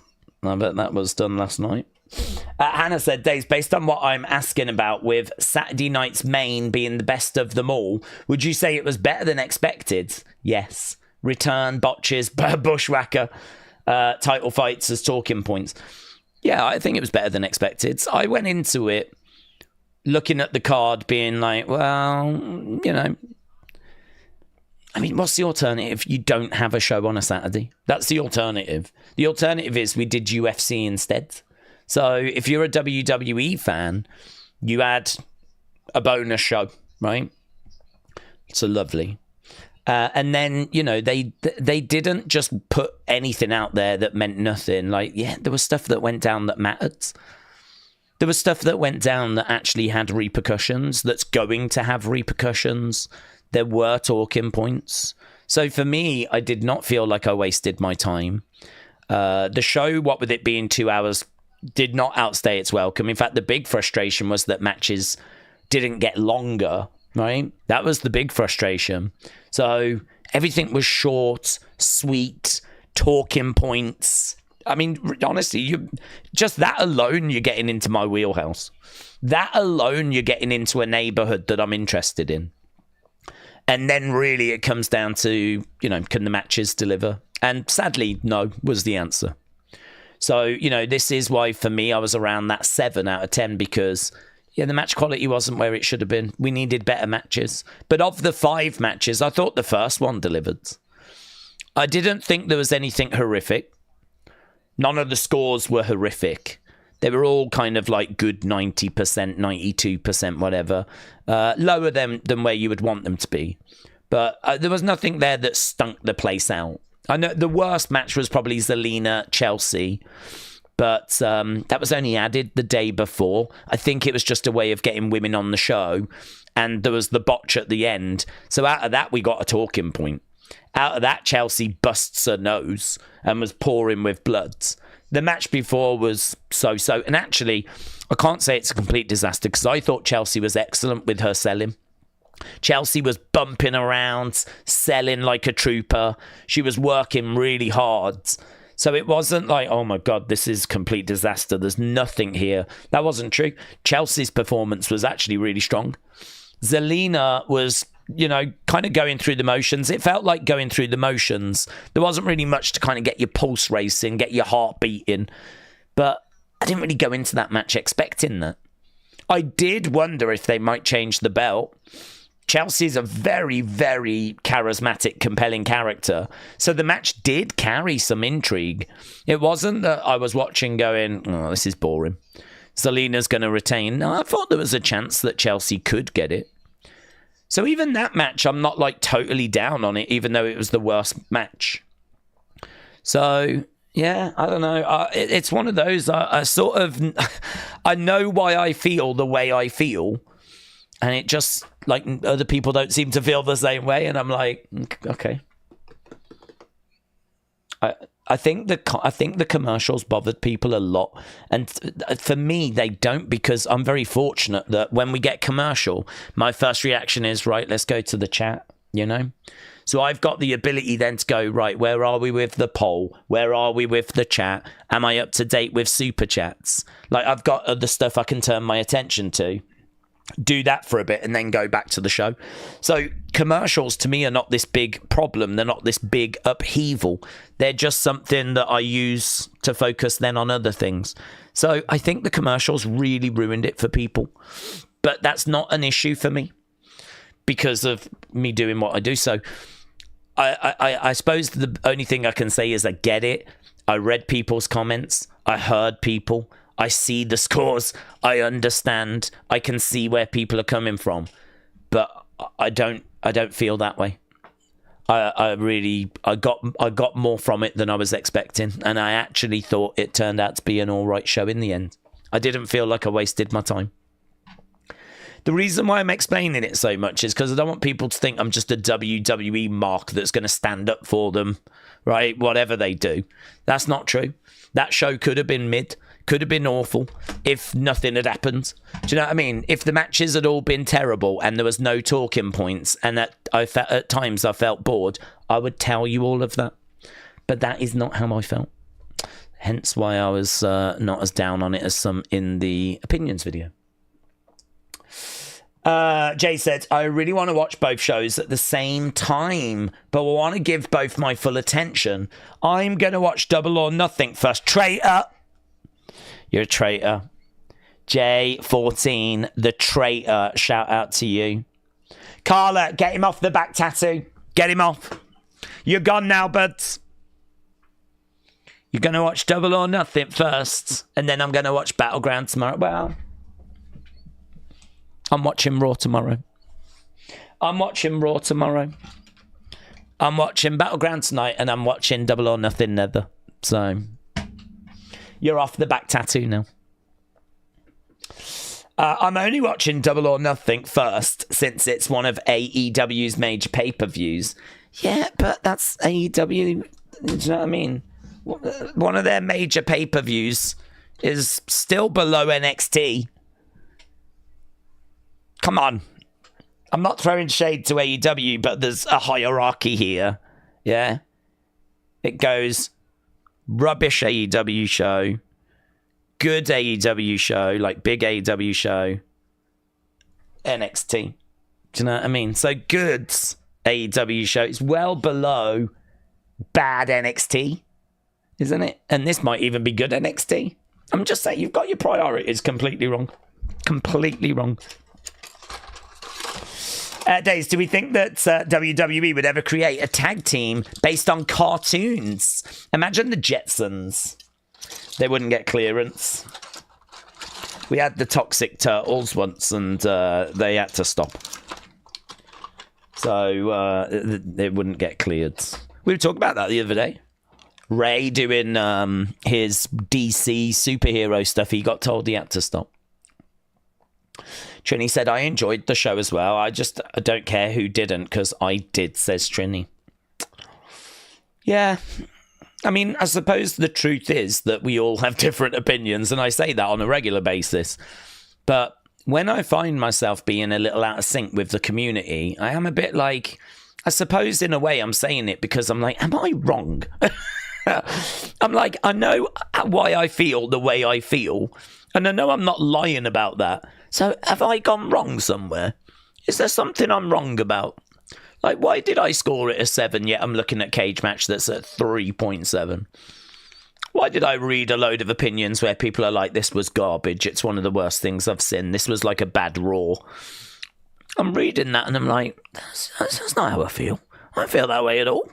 done last night. Hannah said, Daze, based on what I'm asking about with Saturday night's main being the best of them all, would you say it was better than expected? Yes. Return, botches, bushwhacker, title fights as talking points. Yeah, I think it was better than expected. I went into it looking at the card being like, well, you know, I mean, what's the alternative? You don't have a show on a Saturday. That's the alternative. The alternative is we did UFC instead. So if you're a WWE fan, you had a bonus show, right? So lovely. And then, you know, they didn't just put anything out there that meant nothing. Like, yeah, there was stuff that went down that mattered. There was stuff that went down that actually had repercussions, that's going to have repercussions. There were talking points. So for me, I did not feel like I wasted my time. The show, what with it being 2 hours, did not outstay its welcome. In fact, the big frustration was that matches didn't get longer, right? That was the big frustration. So everything was short, sweet, talking points. I mean, honestly, just that alone, you're getting into my wheelhouse. That alone, you're getting into a neighborhood that I'm interested in. And then really it comes down to, you know, can the matches deliver? And sadly, no, was the answer. So, you know, this is why for me, I was around that 7 out of 10 because, yeah, the match quality wasn't where it should have been. We needed better matches. But of the 5 matches, I thought the first one delivered. I didn't think there was anything horrific. None of the scores were horrific. They were all kind of like good 90%, 92%, whatever. Lower than where you would want them to be. But there was nothing there that stunk the place out. I know the worst match was probably Zelina-Chelsea. But that was only added the day before. I think it was just a way of getting women on the show. And there was the botch at the end. So out of that, we got a talking point. Out of that, Chelsea busts her nose and was pouring with blood. The match before was so-so. And actually, I can't say it's a complete disaster because I thought Chelsea was excellent with her selling. Chelsea was bumping around, selling like a trooper. She was working really hard. So it wasn't like, oh my God, this is complete disaster. There's nothing here. That wasn't true. Chelsea's performance was actually really strong. Zelina was, you know, kind of going through the motions. It felt like going through the motions. There wasn't really much to kind of get your pulse racing, get your heart beating. But I didn't really go into that match expecting that. I did wonder if they might change the belt. Chelsea's a very, very charismatic, compelling character. So the match did carry some intrigue. It wasn't that I was watching going, oh, this is boring. Zelina's going to retain. No, I thought there was a chance that Chelsea could get it. So even that match, I'm not like totally down on it, even though it was the worst match. So, yeah, I don't know. It's one of those, I sort of, I know why I feel the way I feel. And it just, like, other people don't seem to feel the same way. And I'm like, okay. I think the commercials bothered people a lot. And for me, they don't, because I'm very fortunate that when we get commercial, my first reaction is, right, let's go to the chat, you know? So I've got the ability then to go, right, where are we with the poll? Where are we with the chat? Am I up to date with super chats? Like, I've got other stuff I can turn my attention to. Do that for a bit and then go back to the show. So commercials to me are not this big problem. They're not this big upheaval. They're just something that I use to focus then on other things. So I think the commercials really ruined it for people. But that's not an issue for me because of me doing what I do. So I suppose the only thing I can say is I get it. I read people's comments. I heard people. I see the scores. I understand. I can see where people are coming from, but I don't feel that way. I got more from it than I was expecting, and I actually thought it turned out to be an all right show in the end. I didn't feel like I wasted my time. The reason why I'm explaining it so much is because I don't want people to think I'm just a WWE mark that's going to stand up for them, right? Whatever they do. That's not true. That show could have been mid. Could have been awful if nothing had happened. Do you know what I mean? If the matches had all been terrible and there was no talking points and at times I felt bored, I would tell you all of that. But that is not how I felt. Hence why I was not as down on it as some in the opinions video. Jay said, I really want to watch both shows at the same time, but I want to give both my full attention. I'm going to watch Double or Nothing first. Traitor! You're a traitor. J14, the traitor. Shout out to you. Carla, get him off the back tattoo. Get him off. You're gone now, buds. You're going to watch Double or Nothing first, and then I'm going to watch Battleground tomorrow. Well, I'm watching Raw tomorrow. I'm watching Raw tomorrow. I'm watching Battleground tonight, and I'm watching Double or Nothing nether. So you're off the back tattoo now. I'm only watching Double or Nothing first since it's one of AEW's major pay-per-views. Yeah, but that's AEW. Do you know what I mean? One of their major pay-per-views is still below NXT. Come on. I'm not throwing shade to AEW, but there's a hierarchy here. Yeah? It goes rubbish AEW show, good AEW show, like big AEW show, NXT. Do you know what I mean? So good AEW show is well below bad NXT, isn't it? And this might even be good NXT. I'm just saying, you've got your priorities completely wrong. Completely wrong. Daze, do we think that WWE would ever create a tag team based on cartoons? Imagine the Jetsons. They wouldn't get clearance. We had the Toxic Turtles once, and they had to stop. So they wouldn't get cleared. We were talking about that the other day. Ray doing his DC superhero stuff. He got told he had to stop. Trini said, I enjoyed the show as well. I don't care who didn't, because I did, says Trini. Yeah. I mean, I suppose the truth is that we all have different opinions, and I say that on a regular basis. But when I find myself being a little out of sync with the community, I am a bit like, I suppose in a way I'm saying it because I'm like, am I wrong? I'm like, I know why I feel the way I feel, and I know I'm not lying about that. So have I gone wrong somewhere? Is there something I'm wrong about? Like, why did I score it a 7, yet I'm looking at Cage Match that's at 3.7? Why did I read a load of opinions where people are like, this was garbage, it's one of the worst things I've seen, this was like a bad Raw? I'm reading that and I'm like, that's not how I feel. I don't feel that way at all.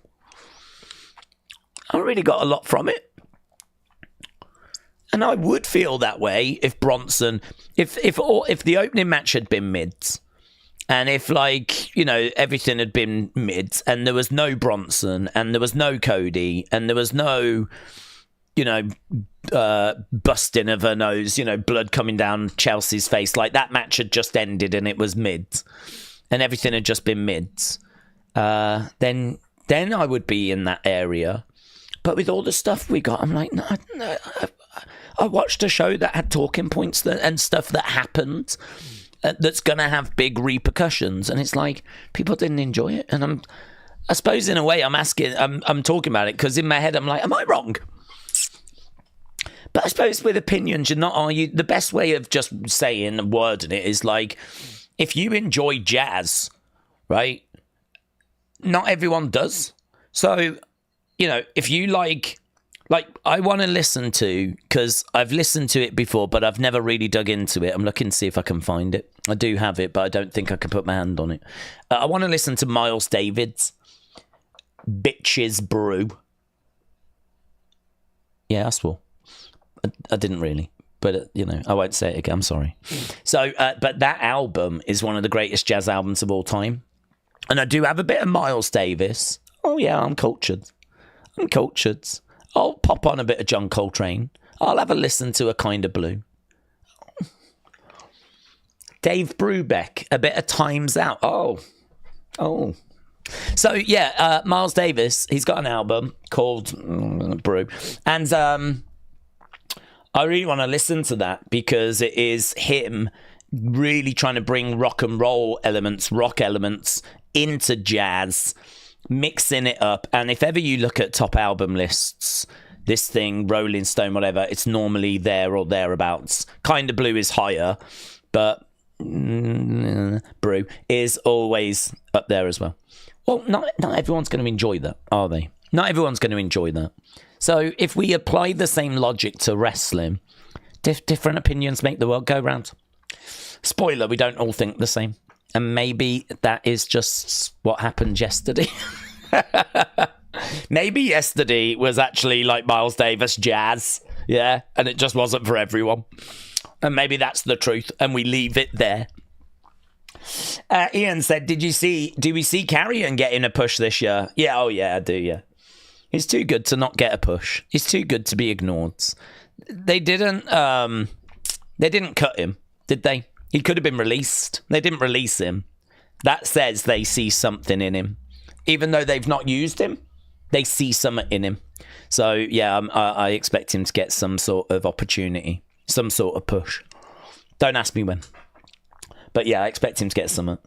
I really got a lot from it. And I would feel that way if Bronson, if the opening match had been mids, and if, like, you know, everything had been mids, and there was no Bronson, and there was no Cody, and there was no, you know, busting of her nose, you know, blood coming down Chelsea's face, like that match had just ended and it was mids, and everything had just been mids, then I would be in that area. But with all the stuff we got, I'm like, no. I watched a show that had talking points and stuff that happened that's going to have big repercussions. And it's like, people didn't enjoy it. And I suppose in a way I'm talking about it because in my head, I'm like, am I wrong? But I suppose with opinions, you're not, are you? The best way of just saying and wording it is like, if you enjoy jazz, right? Not everyone does. So, you know, if you like I want to listen to, because I've listened to it before, but I've never really dug into it. I'm looking to see if I can find it. I do have it, but I don't think I can put my hand on it. I want to listen to Myles David's Bitches Brew. Yeah, I swore. I didn't really, but, you know, I won't say it again. I'm sorry. So, but that album is one of the greatest jazz albums of all time. And I do have a bit of Miles Davis. Oh, yeah, I'm cultured. I'll pop on a bit of John Coltrane. I'll have a listen to A Kind of Blue. Dave Brubeck, a bit of Time's Out. Oh. So, yeah, Miles Davis, he's got an album called Brew. And I really want to listen to that because it is him really trying to bring rock elements into jazz, mixing it up. And if ever you look at top album lists, this thing, Rolling Stone, whatever, it's normally there or thereabouts. Kind of Blue is higher, but Brew is always up there as well. Well, not everyone's going to enjoy that, are they? Not everyone's going to enjoy that. So if we apply the same logic to wrestling, different opinions make the world go round. Spoiler, we don't all think the same. And maybe that is just what happened yesterday. Maybe yesterday was actually like Miles Davis jazz, yeah, and it just wasn't for everyone. And maybe that's the truth, and we leave it there. Ian said, do we see Carrion getting a push this year? Yeah, oh yeah, I do, yeah. He's too good to not get a push. He's too good to be ignored. They didn't cut him, did they? He could have been released. They didn't release him. That says they see something in him. Even though they've not used him, they see something in him. So, yeah, I expect him to get some sort of opportunity, some sort of push. Don't ask me when. But, yeah, I expect him to get something.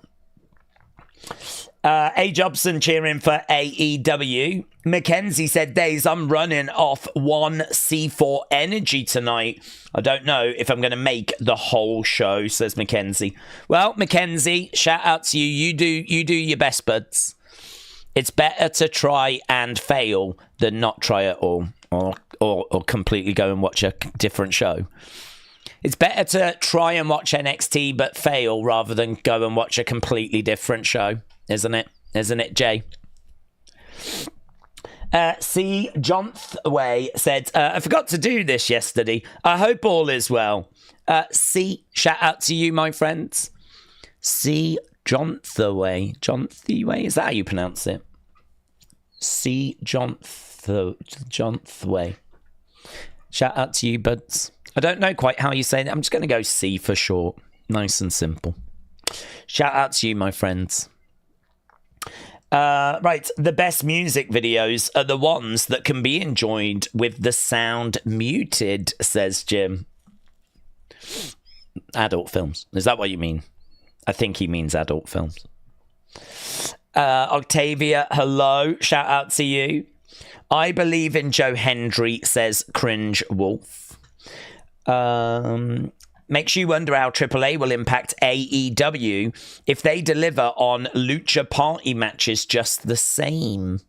A. Jobson cheering for AEW. Mackenzie said, Daze, I'm running off 1 C4 energy tonight. I don't know if I'm going to make the whole show, says Mackenzie. Well, Mackenzie, shout out to you. You do your best, buds. It's better to try and fail than not try at all, or completely go and watch a different show. It's better to try and watch NXT but fail rather than go and watch a completely different show. Isn't it? Isn't it, Jay? C. Jonthway said, I forgot to do this yesterday. I hope all is well. C. Shout out to you, my friends. C. Jonthway. Jonthway? Is that how you pronounce it? C. Jonthway. Shout out to you, buds. I don't know quite how you say it. I'm just going to go C for short. Nice and simple. Shout out to you, my friends. Right, the best music videos are the ones that can be enjoyed with the sound muted, says Jim. Adult films. Is that what you mean? I think he means adult films. Octavia, hello. Shout out to you. I believe in Joe Hendry, says Cringe Wolf. Makes you wonder how AAA will impact AEW if they deliver on Lucha Party matches just the same.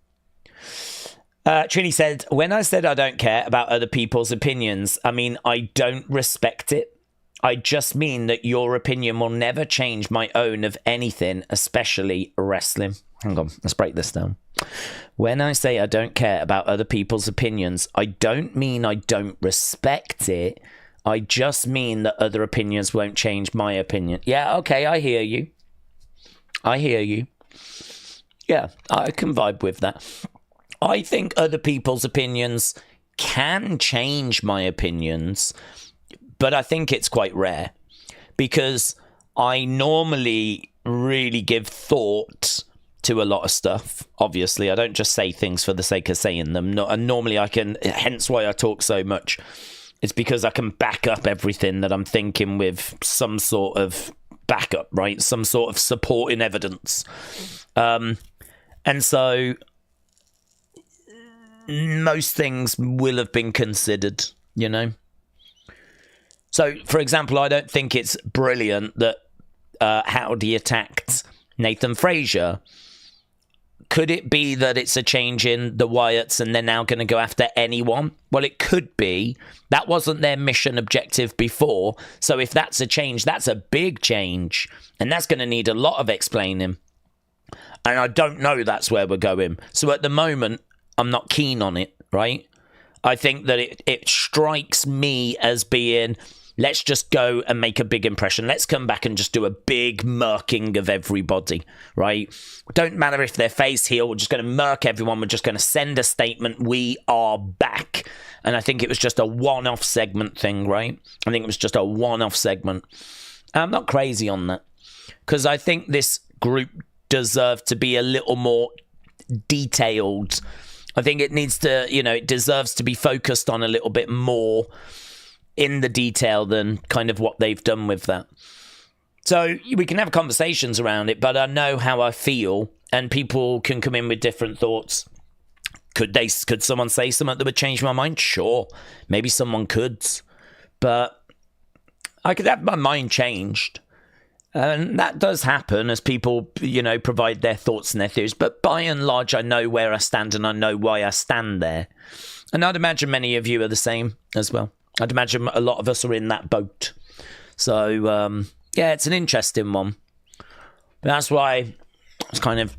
Trini said, when I said I don't care about other people's opinions, I mean, I don't respect it. I just mean that your opinion will never change my own of anything, especially wrestling. Hang on, let's break this down. When I say I don't care about other people's opinions, I don't mean I don't respect it. I just mean that other opinions won't change my opinion. Yeah, okay, I hear you. Yeah, I can vibe with that. I think other people's opinions can change my opinions, but I think it's quite rare because I normally really give thought to a lot of stuff. Obviously, I don't just say things for the sake of saying them. And normally I can, hence why I talk so much. It's because I can back up everything that I'm thinking with some sort of backup, right? Some sort of supporting evidence. And so most things will have been considered, you know? So, for example, I don't think it's brilliant that Howdy attacked Nathan Frazier. Could it be that it's a change in the Wyatts and they're now going to go after anyone? Well, it could be. That wasn't their mission objective before. So if that's a change, that's a big change. And that's going to need a lot of explaining. And I don't know that's where we're going. So at the moment, I'm not keen on it, right? I think that it strikes me as being, let's just go and make a big impression. Let's come back and just do a big murking of everybody, right? Don't matter if they're face heel. We're just going to murk everyone. We're just going to send a statement. We are back. And I think it was just a one-off segment thing, right? I think it was just a one-off segment. I'm not crazy on that because I think this group deserved to be a little more detailed. I think it needs to, it deserves to be focused on a little bit more in the detail than kind of what they've done with that. So we can have conversations around it, but I know how I feel and people can come in with different thoughts. Could someone say something that would change my mind? Sure. Maybe someone could, but I could have my mind changed. And that does happen as people, provide their thoughts and their theories. But by and large, I know where I stand and I know why I stand there. And I'd imagine many of you are the same as well. I'd imagine a lot of us are in that boat. So, yeah, it's an interesting one. That's why I was kind of,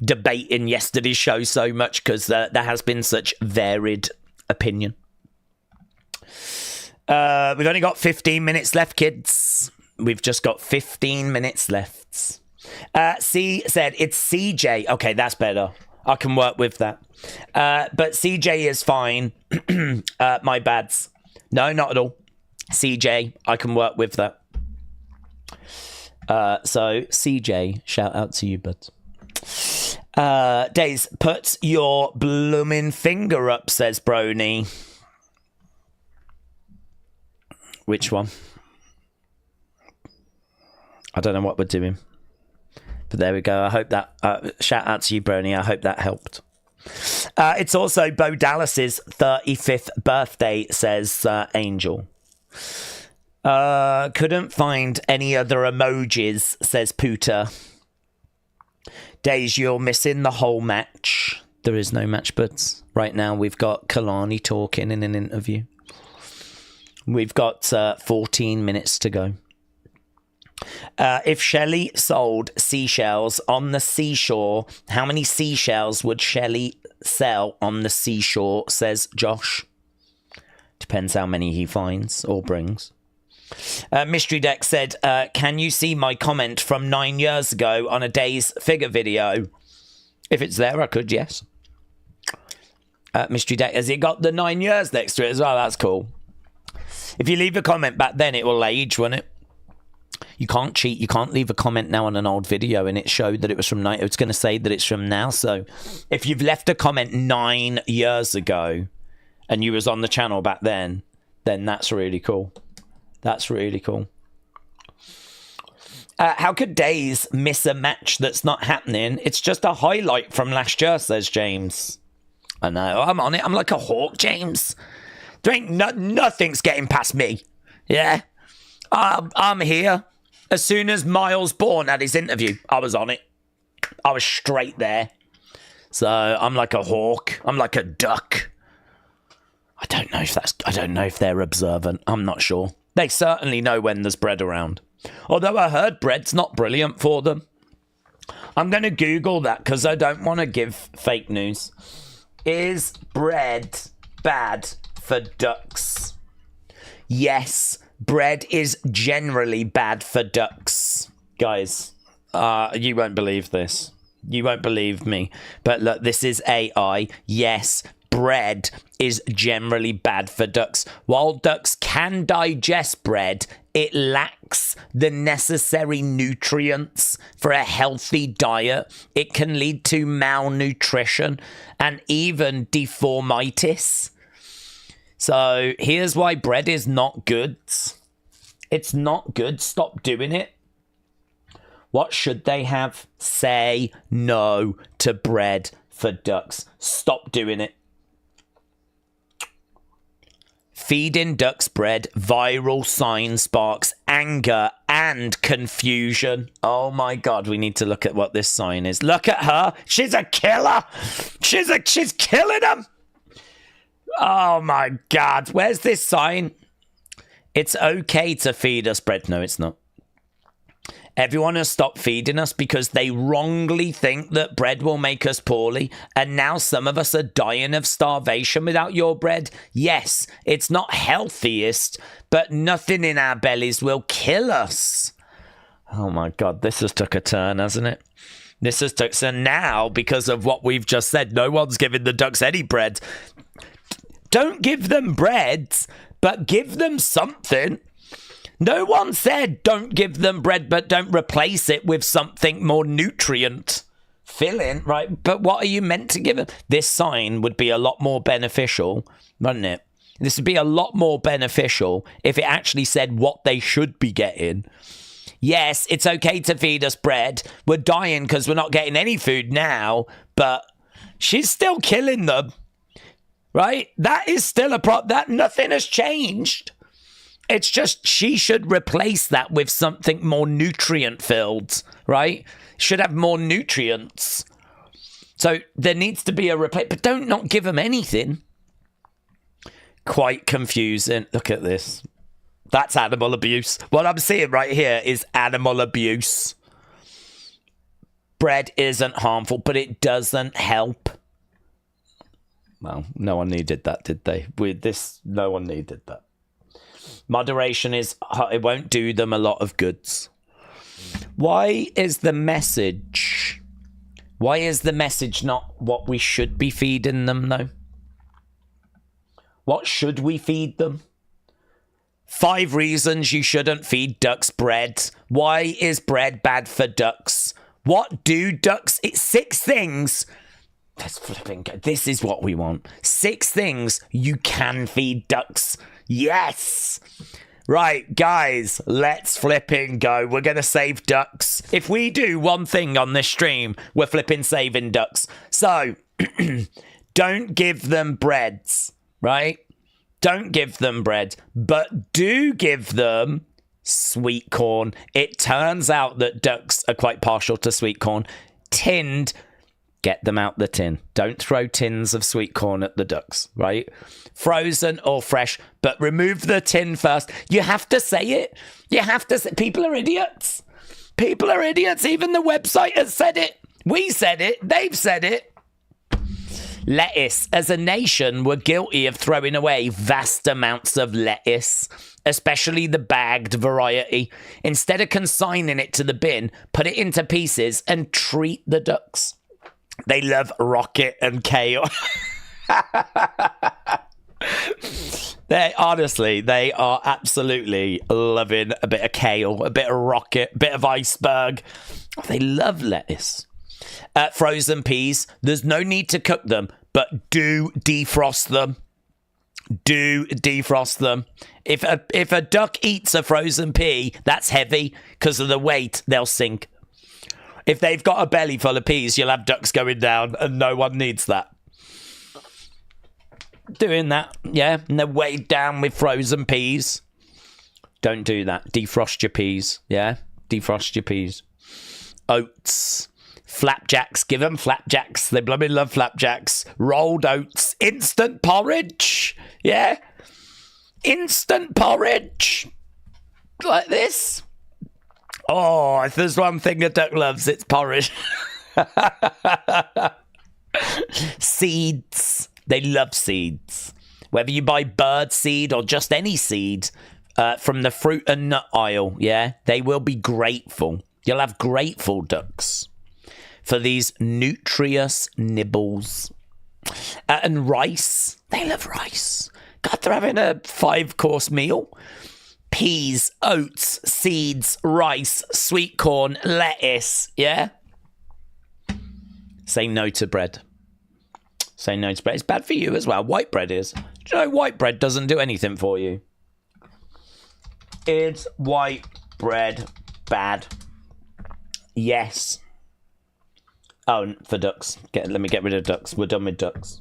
debating yesterday's show so much because there has been such varied opinion. We've only got 15 minutes left, kids. We've just got 15 minutes left. C said, it's CJ. Okay, that's better. I can work with that. But CJ is fine. My bads. No, not at all. CJ, I can work with that. So, CJ, shout out to you, bud. Daze, put your bloomin' finger up, says Brony. Which one? I don't know what we're doing. But there we go. I hope that... shout out to you, Brony. I hope that helped. It's also Bo Dallas's 35th birthday, says Angel. Couldn't find any other emojis, says Pooter. Daze, you're missing the whole match. There is no match, but right now we've got Kelani talking in an interview. We've got 14 minutes to go. If Shelley sold seashells on the seashore, how many seashells would Shelley sell on the seashore, says Josh. Depends how many he finds or brings. Mystery Deck said, can you see my comment from 9 years ago on a Daze figure video? If it's there, I could, yes. Mystery Deck, has it got the 9 years next to it as well? That's cool. If you leave a comment back then, it will age, won't it? You can't cheat. You can't leave a comment now on an old video and it showed that it was from night. It's going to say that it's from now. So if you've left a comment 9 years ago and you was on the channel back then that's really cool. That's really cool. How could Daze miss a match that's not happening? It's just a highlight from last year, says James. I know. I'm on it. I'm like a hawk, James. There ain't nothing's getting past me. Yeah. I'm here. As soon as Myles Borne had his interview, I was on it. I was straight there. So I'm like a hawk. I'm like a duck. I don't know if they're observant. I'm not sure. They certainly know when there's bread around. Although I heard bread's not brilliant for them. I'm going to Google that because I don't want to give fake news. Is bread bad for ducks? Yes, bread is generally bad for ducks. Guys, you won't believe this. You won't believe me. But look, this is AI. Yes, bread is generally bad for ducks. While ducks can digest bread, it lacks the necessary nutrients for a healthy diet. It can lead to malnutrition and even deformitis. So here's why bread is not good. It's not good. Stop doing it. What should they have? Say no to bread for ducks. Stop doing it. Feeding ducks bread, viral sign sparks anger and confusion. Oh my God, we need to look at what this sign is. Look at her. She's a killer. She's killing them. Oh my God. Where's this sign? It's okay to feed us bread. No, it's not. Everyone has stopped feeding us because they wrongly think that bread will make us poorly. And now some of us are dying of starvation without your bread. Yes, it's not healthiest, but nothing in our bellies will kill us. Oh my God, this has took a turn, hasn't it? This has took... So now, because of what we've just said, no one's giving the ducks any bread. Don't give them bread, but give them something. No one said don't give them bread, but don't replace it with something more nutrient filling, right? But what are you meant to give them? This sign would be a lot more beneficial, wouldn't it? This would be a lot more beneficial if it actually said what they should be getting. Yes, it's okay to feed us bread. We're dying because we're not getting any food now, but she's still killing them, right? That is still a problem. That nothing has changed. It's just she should replace that with something more nutrient-filled, right? Should have more nutrients. So there needs to be a replace, but don't not give them anything. Quite confusing. Look at this. That's animal abuse. What I'm seeing right here is animal abuse. Bread isn't harmful, but it doesn't help. Well, no one needed that, did they? With this, no one needed that. Moderation is, it won't do them a lot of goods. Why is the message not what we should be feeding them, though? What should we feed them? 5 reasons you shouldn't feed ducks bread. Why is bread bad for ducks? What do ducks... It's 6 things. Let's flipping go. This is what we want. 6 things you can feed ducks. Yes! Right, guys, let's flipping go. We're going to save ducks. If we do one thing on this stream, we're flipping saving ducks. So, don't give them breads, right? Don't give them bread, but do give them sweet corn. It turns out that ducks are quite partial to sweet corn. Tinned, get them out the tin. Don't throw tins of sweet corn at the ducks, right? Frozen or fresh, but remove the tin first. You have to say it. You have to say... People are idiots. People are idiots. Even the website has said it. We said it. They've said it. Lettuce. As a nation, we're guilty of throwing away vast amounts of lettuce, especially the bagged variety. Instead of consigning it to the bin, put it into pieces and treat the ducks. They love rocket and kale. They are absolutely loving a bit of kale, a bit of rocket, a bit of iceberg. Oh, they love lettuce. Frozen peas. There's no need to cook them, but do defrost them. Do defrost them. If a duck eats a frozen pea, that's heavy because of the weight. They'll sink. If they've got a belly full of peas, you'll have ducks going down, and no one needs that. Doing that, yeah, and they're weighed down with frozen peas. Don't do that. Defrost your peas, yeah? Defrost your peas. Oats. Flapjacks. Give them flapjacks. They blooming love flapjacks. Rolled oats. Instant porridge, yeah? Instant porridge. Like this. Oh, if there's one thing a duck loves, it's porridge. Seeds. They love seeds. Whether you buy bird seed or just any seed from the fruit and nut aisle, yeah, they will be grateful. You'll have grateful ducks for these nutritious nibbles. And rice. They love rice. God, they're having a 5-course meal. Peas, oats, seeds, rice, sweet corn, lettuce, yeah? Say no to bread. Say no to bread. It's bad for you as well. White bread is. Do you know white bread doesn't do anything for you? Is white bread bad? Yes. Oh, for ducks. Let me get rid of ducks. We're done with ducks.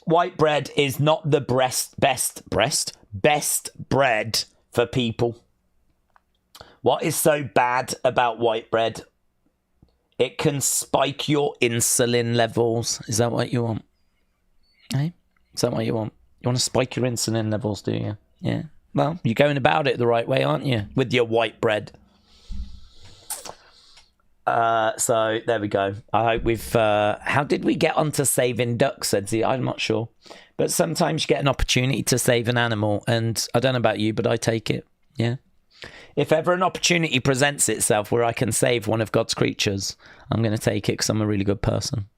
White bread is not the best bread for people. What is so bad about white bread? It can spike your insulin levels. Is that what you want? Hey? Is that what you want? You want to spike your insulin levels, do you? Yeah. Well, you're going about it the right way, aren't you? With your white bread. So there we go. I hope we've how did we get onto saving ducks, said Z? I'm not sure, but sometimes you get an opportunity to save an animal, and I don't know about you, but I take it. Yeah, if ever an opportunity presents itself where I can save one of God's creatures, I'm going to take it because I'm a really good person.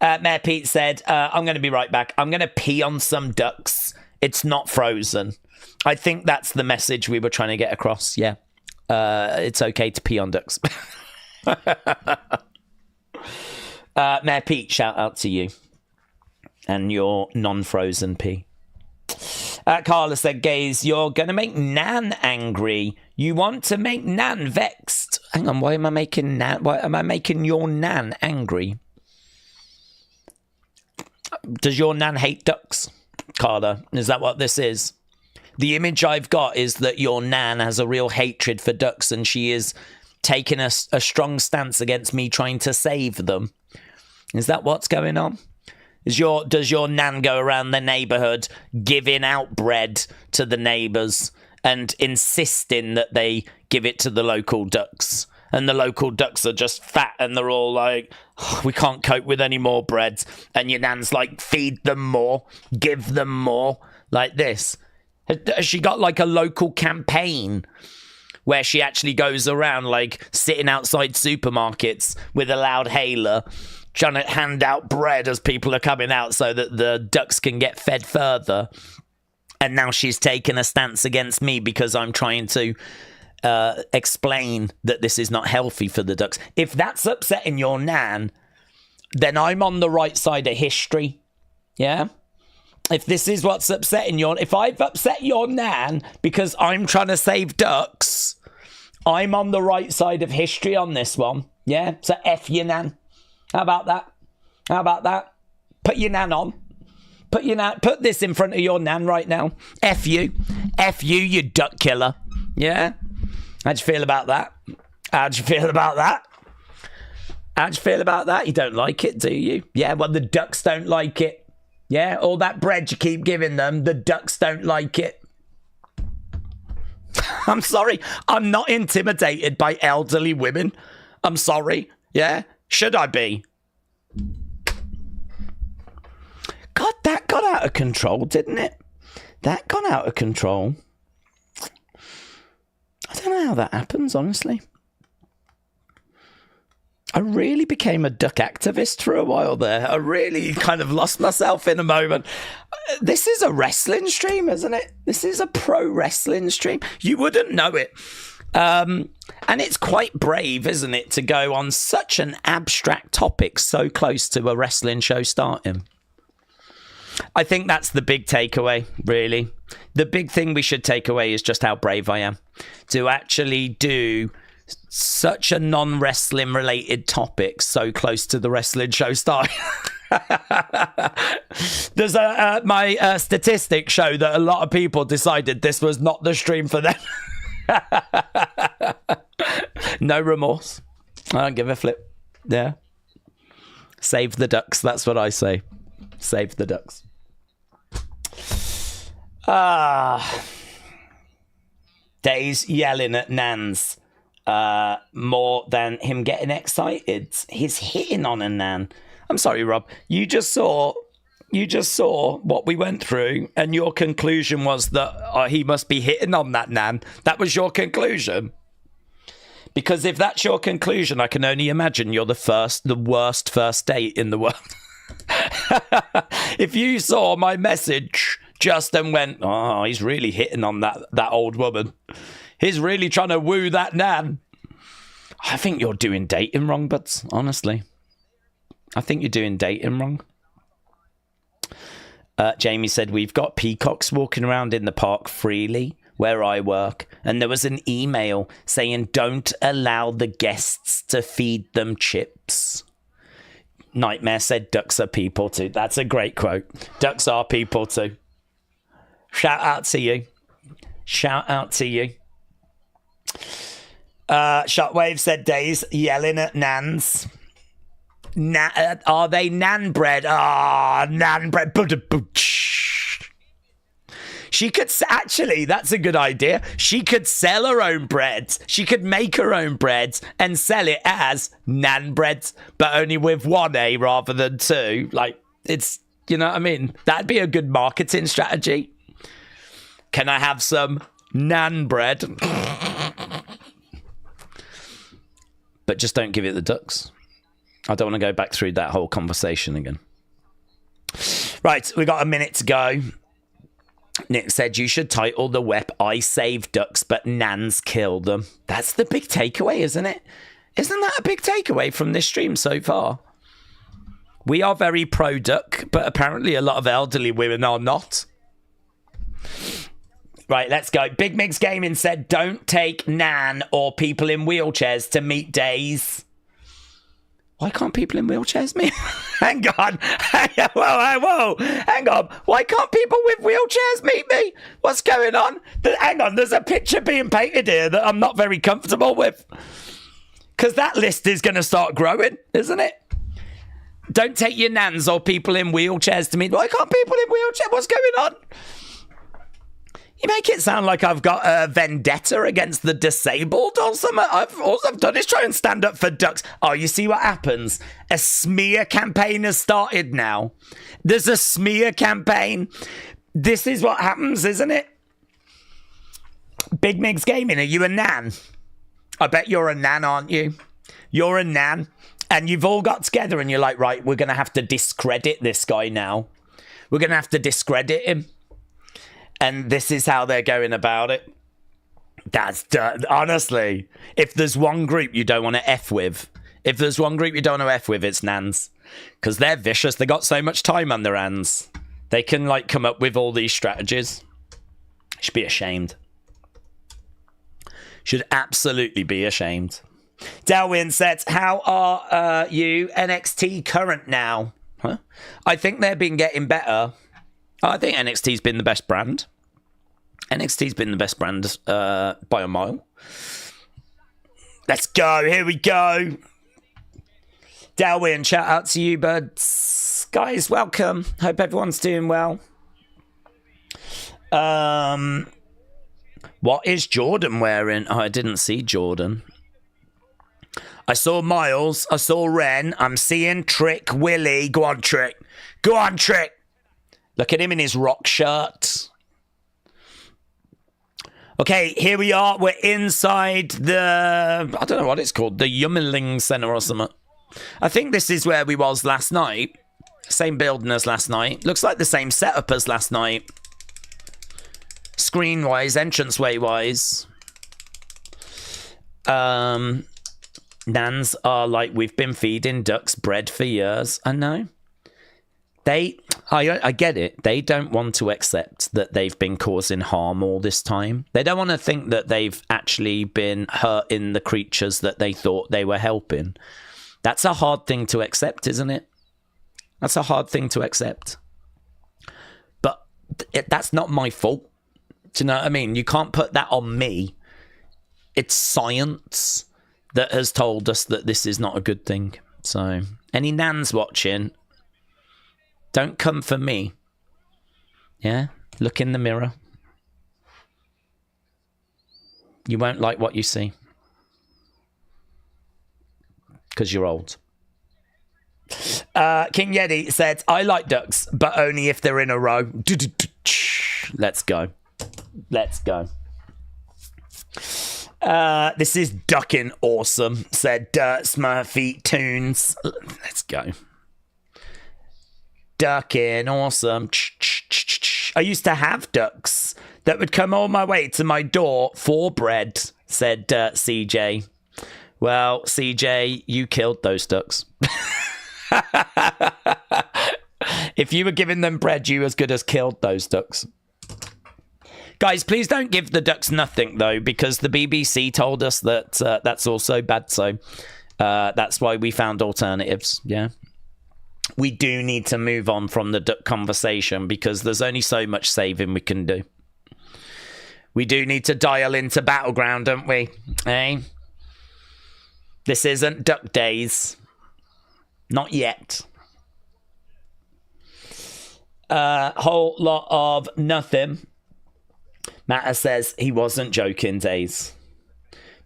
Mayor Pete said, I'm going to be right back. I'm going to pee on some ducks. It's not frozen. I think that's the message we were trying to get across. Yeah, it's okay to pee on ducks. Mayor Pete, shout out to you and your non-frozen pee. Carla said, Gaze, you're gonna make Nan angry. You want to make Nan vexed. Hang on, why am I making Nan? Why am I making your Nan angry? Does your Nan hate ducks, Carla? Is that what this is? The image I've got is that your Nan has a real hatred for ducks, and she is taking a strong stance against me trying to save them. Is that what's going on? Does your Nan go around the neighbourhood giving out bread to the neighbours and insisting that they give it to the local ducks? And the local ducks are just fat and they're all like, oh, we can't cope with any more bread. And your Nan's like, feed them more, give them more, like this. Has she got like a local campaign where she actually goes around like sitting outside supermarkets with a loud hailer trying to hand out bread as people are coming out so that the ducks can get fed further? And now she's taken a stance against me because I'm trying to explain that this is not healthy for the ducks. If that's upsetting your Nan, then I'm on the right side of history. Yeah? If this is what's upsetting if I've upset your Nan because I'm trying to save ducks, I'm on the right side of history on this one. Yeah? So F your Nan. How about that? How about that? Put your Nan on. Put this in front of your Nan right now. F you. F you, you duck killer. Yeah? How'd you feel about that? How'd you feel about that? How'd you feel about that? You don't like it, do you? Yeah, well, the ducks don't like it. Yeah, all that bread you keep giving them, the ducks don't like it. I'm sorry. I'm not intimidated by elderly women. I'm sorry. Yeah? Should I be? God, that got out of control, didn't it? That got out of control. I don't know how that happens, honestly. I really became a duck activist for a while there. I really kind of lost myself in a moment. This is a wrestling stream, isn't it? This is a pro wrestling stream. You wouldn't know it. And it's quite brave, isn't it, to go on such an abstract topic so close to a wrestling show starting. I think that's the big takeaway, really. The big thing we should take away is just how brave I am to actually do such a non-wrestling related topic so close to the wrestling show starting. There's my statistics show that a lot of people decided this was not the stream for them. No remorse. I don't give a flip. Yeah. Save the ducks. That's what I say. Save the ducks. Daze yelling at Nans more than him getting excited. He's hitting on a Nan. I'm sorry, Rob. You just saw what we went through, and your conclusion was that he must be hitting on that Nan. That was your conclusion. Because if that's your conclusion, I can only imagine you're the worst first date in the world. If you saw my message just and went, oh, he's really hitting on that old woman. He's really trying to woo that Nan. I think you're doing dating wrong, buds, honestly. I think you're doing dating wrong. Jamie said, we've got peacocks walking around in the park freely where I work. And there was an email saying, don't allow the guests to feed them chips. Nightmare said, ducks are people too. That's a great quote. Ducks are people too. Shout out to you. Shout out to you. Shotwave said, Daze yelling at Nans. Are they nan bread? Nan bread. She could actually, that's a good idea. She could sell her own bread. She could make her own bread and sell it as nan bread, but only with one A rather than two. Like, it's, you know what I mean? That'd be a good marketing strategy. Can I have some nan bread? But just don't give it the ducks. I don't want to go back through that whole conversation again. Right, we got a minute to go. Nick said, you should title the web, I save ducks, but Nans kill them. That's the big takeaway, isn't it? Isn't that a big takeaway from this stream so far? We are very pro-duck, but apparently a lot of elderly women are not. Right, let's go. Big Mix Gaming said, don't take Nan or people in wheelchairs to meet Daze. Why can't people in wheelchairs meet? Hang on. Whoa. Hang on. Why can't people with wheelchairs meet me? What's going on? Hang on. There's a picture being painted here that I'm not very comfortable with. Because that list is going to start growing, isn't it? Don't take your Nans or people in wheelchairs to meet. Why can't people in wheelchairs? What's going on? You make it sound like I've got a vendetta against the disabled or something. All I've done is try and stand up for ducks. Oh, you see what happens? A smear campaign has started now. There's a smear campaign. This is what happens, isn't it? Big Migs Gaming, are you a Nan? I bet you're a Nan, aren't you? You're a Nan. And you've all got together and you're like, right, we're going to have to discredit this guy now. We're going to have to discredit him. And this is how they're going about it. That's honestly, if there's one group you don't want to F with, it's Nans. Because they're vicious. They got so much time on their hands. They can like come up with all these strategies. Should be ashamed. Should absolutely be ashamed. Delwyn says, how are you NXT current now? Huh? I think they've been getting better. I think NXT's been the best brand. NXT's been the best brand by a mile. Let's go. Here we go. Delwyn, shout out to you, buds. Guys, welcome. Hope everyone's doing well. What is Jordynne wearing? Oh, I didn't see Jordynne. I saw Myles. I saw Ren. I'm seeing Trick Willie. Go on, Trick. Go on, Trick. Look at him in his rock shirt. Okay, here we are. We're inside the... I don't know what it's called. The Yuengling Center or something. I think this is where we was last night. Same building as last night. Looks like the same setup as last night. Screen-wise, entranceway-wise. Nans are like, we've been feeding ducks bread for years. I know. I get it. They don't want to accept that they've been causing harm all this time. They don't want to think that they've actually been hurting the creatures that they thought they were helping. That's a hard thing to accept, isn't it? That's a hard thing to accept. But that's not my fault. Do you know what I mean? You can't put that on me. It's science that has told us that this is not a good thing. So, any Nans watching... Don't come for me. Yeah? Look in the mirror. You won't like what you see. Because you're old. King Yeti said, I like ducks, but only if they're in a row. Let's go. Let's go. This is ducking awesome, said Smurfy Tunes. Let's go. Ducking awesome. I used to have ducks that would come all my way to my door for bread, said CJ. Well, CJ, you killed those ducks. If you were giving them bread, you as good as killed those ducks. Guys, please don't give the ducks nothing, though, because the BBC told us that that's also bad. So that's why we found alternatives. Yeah. We do need to move on from the duck conversation because there's only so much saving we can do. We do need to dial into Battleground, don't we? Eh? This isn't Duck Days. Not yet. Whole lot of nothing. Matter says he wasn't joking, Days.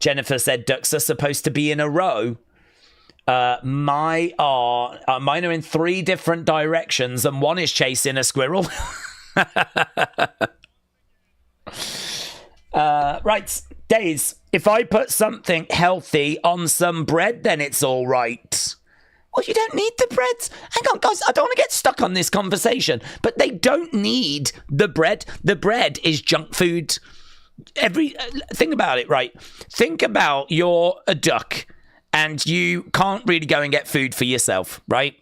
Jennifer said ducks are supposed to be in a row. Mine are in 3 different directions and one is chasing a squirrel. Right, Days. If I put something healthy on some bread, then it's all right. Well, you don't need the bread. Hang on, guys. I don't want to get stuck on this conversation, but they don't need the bread. The bread is junk food. Think about it, right? Think about you're a duck and you can't really go and get food for yourself, right?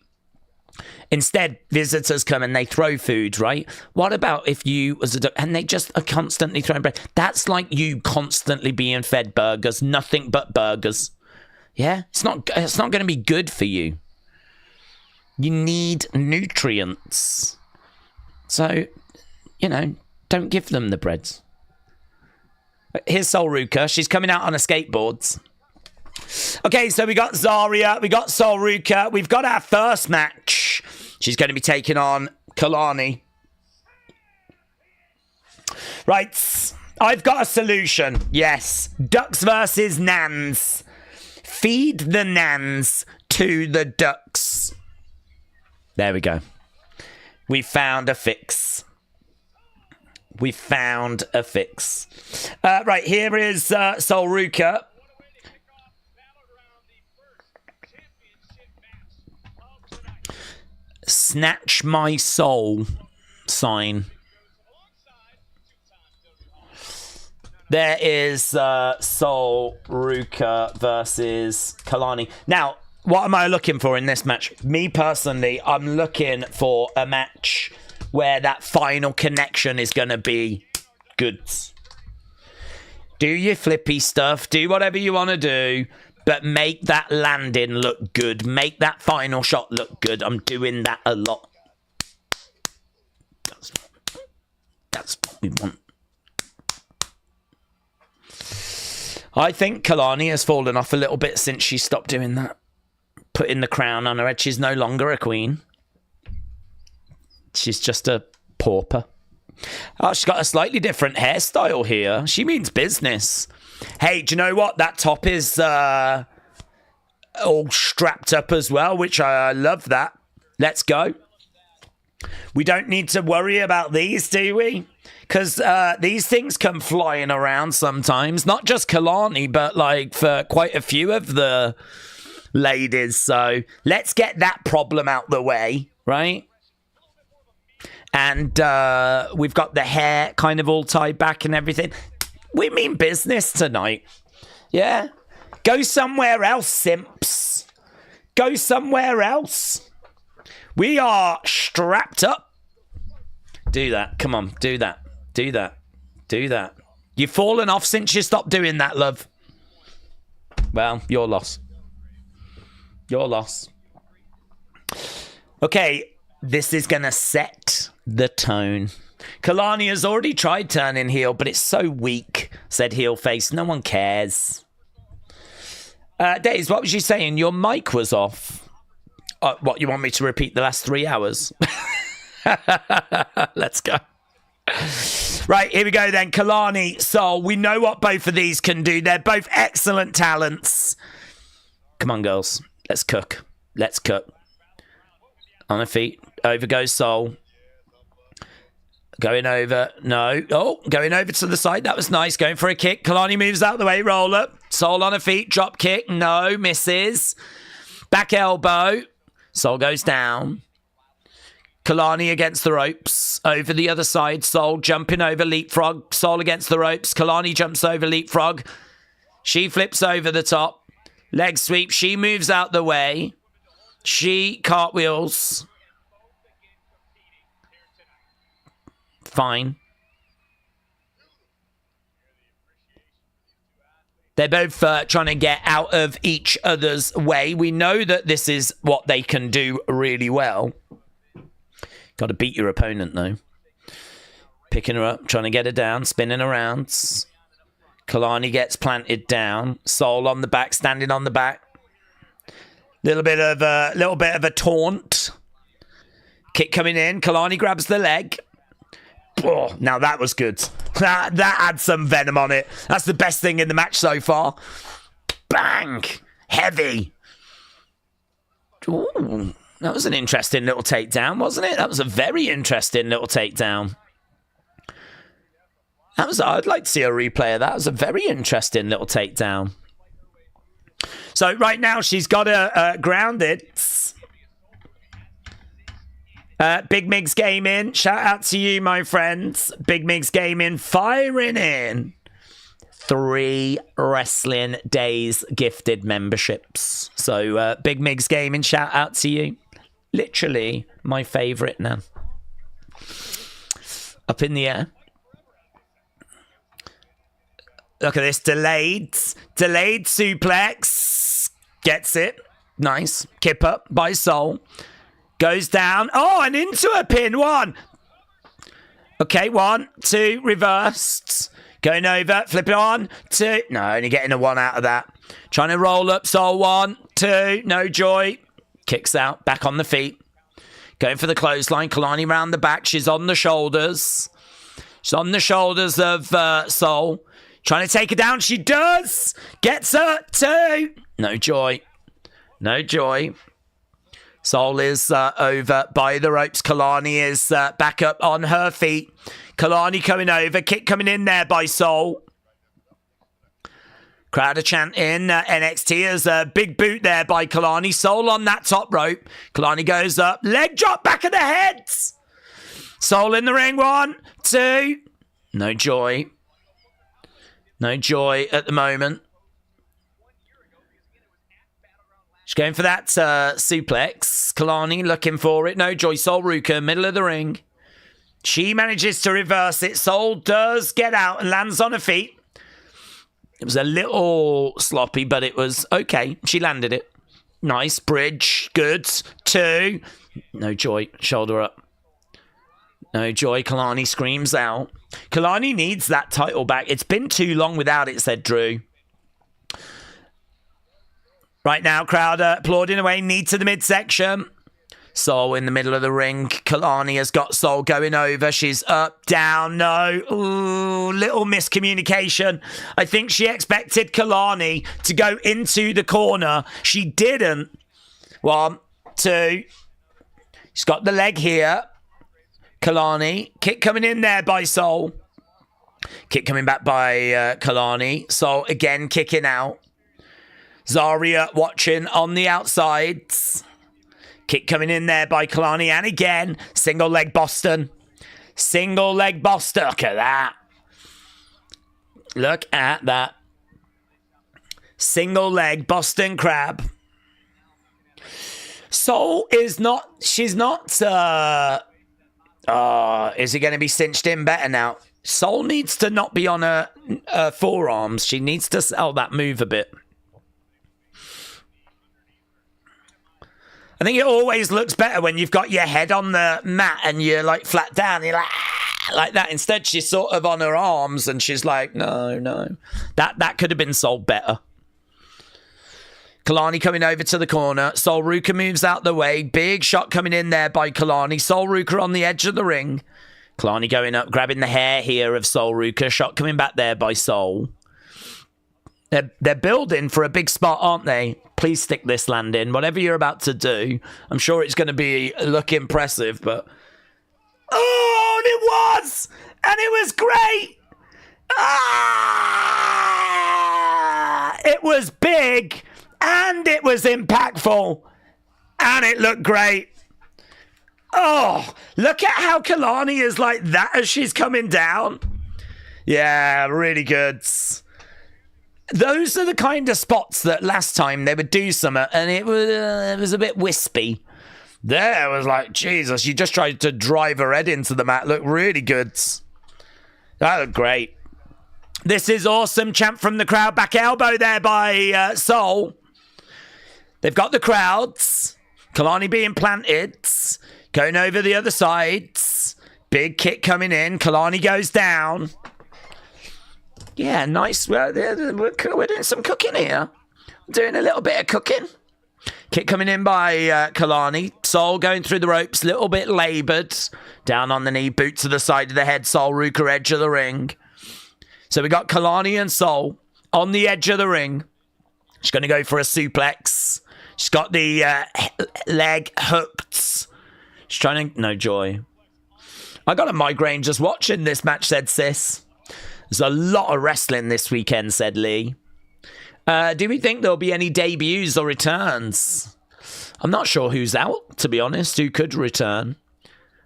Instead, visitors come and they throw food, right? What about if you was a duck and they just are constantly throwing bread? That's like you constantly being fed burgers, nothing but burgers. Yeah, it's not going to be good for you. You need nutrients. So, don't give them the breads. Here's Soul Ruca. She's coming out on a skateboard. Okay, so we got Zarya, we got Soul Ruca, we've got our first match. She's going to be taking on Kelani. Right, I've got a solution. Yes, ducks versus nans. Feed the nans to the ducks. There we go. We found a fix. We found a fix. Right, here is Soul Ruca. Snatch my soul sign. There is Soul Ruca versus Kelani. Now, what am I looking for in this match? Me personally, I'm looking for a match where that final connection is going to be good. Do your flippy stuff. Do whatever you want to do. But make that landing look good. Make that final shot look good. I'm doing that a lot. That's what we want. I think Kelani has fallen off a little bit since she stopped doing that. Putting the crown on her head. She's no longer a queen. She's just a pauper. Oh, she's got a slightly different hairstyle here. She means business. Hey, do you know what? That top is all strapped up as well, which I love that. Let's go. We don't need to worry about these, do we? Because these things come flying around sometimes. Not just Kelani, but like for quite a few of the ladies. So let's get that problem out the way, right? And we've got the hair kind of all tied back and everything. We mean business tonight. Yeah? Go somewhere else, simps. Go somewhere else. We are strapped up. Do that. Come on. Do that. Do that. Do that. You've fallen off since you stopped doing that, love. Well, your loss. Your loss. Okay. This is going to set the tone. Kelani has already tried turning heel, but it's so weak, said heel face. No one cares. Daze, what was you saying? Your mic was off. What, you want me to repeat the last 3 hours? Let's go. Right, here we go then. Kelani, Sol. We know what both of these can do. They're both excellent talents. Come on, girls. Let's cook. Let's cook. On her feet. Over goes Sol. Going over. No. Oh, going over to the side. That was nice. Going for a kick. Kelani moves out the way. Roll up. Sol on her feet. Drop kick. No. Misses. Back elbow. Sol goes down. Kelani against the ropes. Over the other side. Sol jumping over. Leapfrog. Sol against the ropes. Kelani jumps over. Leapfrog. She flips over the top. Leg sweep. She moves out the way. She cartwheels. Fine. They're both trying to get out of each other's way. We know that this is what they can do really well. Got to beat your opponent, though. Picking her up, trying to get her down, spinning around. Kelani gets planted down. Sol on the back, standing on the back. Little bit of a taunt. Kick coming in. Kelani grabs the leg. Oh, now that was good. That had some venom on it. That's the best thing in the match so far. Bang! Heavy. Ooh, that was an interesting little takedown, wasn't it? That was a very interesting little takedown. I'd like to see a replay of that. It was a very interesting little takedown. So right now she's got her grounded. Big Migs Gaming, shout out to you, my friends. Big Migs Gaming firing in 3 Wrestling Daze gifted memberships. So Big Migs Gaming, shout out to you. Literally my favourite now. Up in the air. Look at this, delayed suplex. Gets it. Nice. Kip up by Sol. Goes down. Oh, and into a pin. 1. Okay, 1, 2, reversed. Going over, flip it on. 2. No, only getting a 1 out of that. Trying to roll up. Sol 1, 2. No joy. Kicks out. Back on the feet. Going for the clothesline. Kelani round the back. She's on the shoulders. She's on the shoulders of Sol. Trying to take her down. She does. Gets her. 2. No joy. No joy. Sol is over by the ropes. Kelani is back up on her feet. Kelani coming over. Kick coming in there by Sol. Crowd are chanting. NXT is a big boot there by Kelani. Sol on that top rope. Kelani goes up. Leg drop back of the head. Sol in the ring. 1, 2. No joy. No joy at the moment. She's going for that suplex. Kelani looking for it. No joy. Sol Ruca, middle of the ring. She manages to reverse it. Sol does get out and lands on her feet. It was a little sloppy, but it was okay. She landed it. Nice. Bridge. Good. 2. No joy. Shoulder up. No joy. Kelani screams out. Kelani needs that title back. It's been too long without it, said Drew. Right now, crowd applauding away. Knee to the midsection. Sol in the middle of the ring. Kelani has got Sol going over. She's up, down, no. Ooh, little miscommunication. I think she expected Kelani to go into the corner. She didn't. 1, 2. She's got the leg here. Kelani. Kick coming in there by Sol. Kick coming back by Kelani. Sol again kicking out. Zarya watching on the outsides. Kick coming in there by Kelani. And again, single leg Boston. Single leg Boston. Look at that. Look at that. Single leg Boston Crab. Sol is not, she's not, is he going to be cinched in better now? Sol needs to not be on her forearms. She needs to sell that move a bit. I think it always looks better when you've got your head on the mat and you're like flat down. You're like that. Instead, she's sort of on her arms and she's like, no. That could have been sold better. Kelani coming over to the corner. Sol Ruca moves out the way. Big shot coming in there by Kelani. Sol Ruca on the edge of the ring. Kelani going up, grabbing the hair here of Sol Ruca. Shot coming back there by Sol. They're building for a big spot, aren't they? Please stick this landing. Whatever you're about to do, I'm sure it's going to look impressive, but... Oh, and it was! And it was great! Ah! It was big, and it was impactful, and it looked great. Oh, look at how Kelani is like that as she's coming down. Yeah, really good. Those are the kind of spots that last time they would do something and it was a bit wispy. There was like, Jesus, you just tried to drive her head into the mat. Looked really good. That looked great. This is awesome. Chant from the crowd. Back elbow there by Sol. They've got the crowds. Kelani being planted. Going over the other side. Big kick coming in. Kelani goes down. Yeah, nice. We're doing some cooking here. Doing a little bit of cooking. Kick coming in by Kelani. Sol going through the ropes. Little bit laboured. Down on the knee. Boot to the side of the head. Sol Ruca edge of the ring. So we got Kelani and Sol on the edge of the ring. She's going to go for a suplex. She's got the leg hooked. She's trying to... No joy. I got a migraine just watching this match, said Sis. There's a lot of wrestling this weekend, said Lee. Do we think there'll be any debuts or returns? I'm not sure who's out, to be honest, who could return.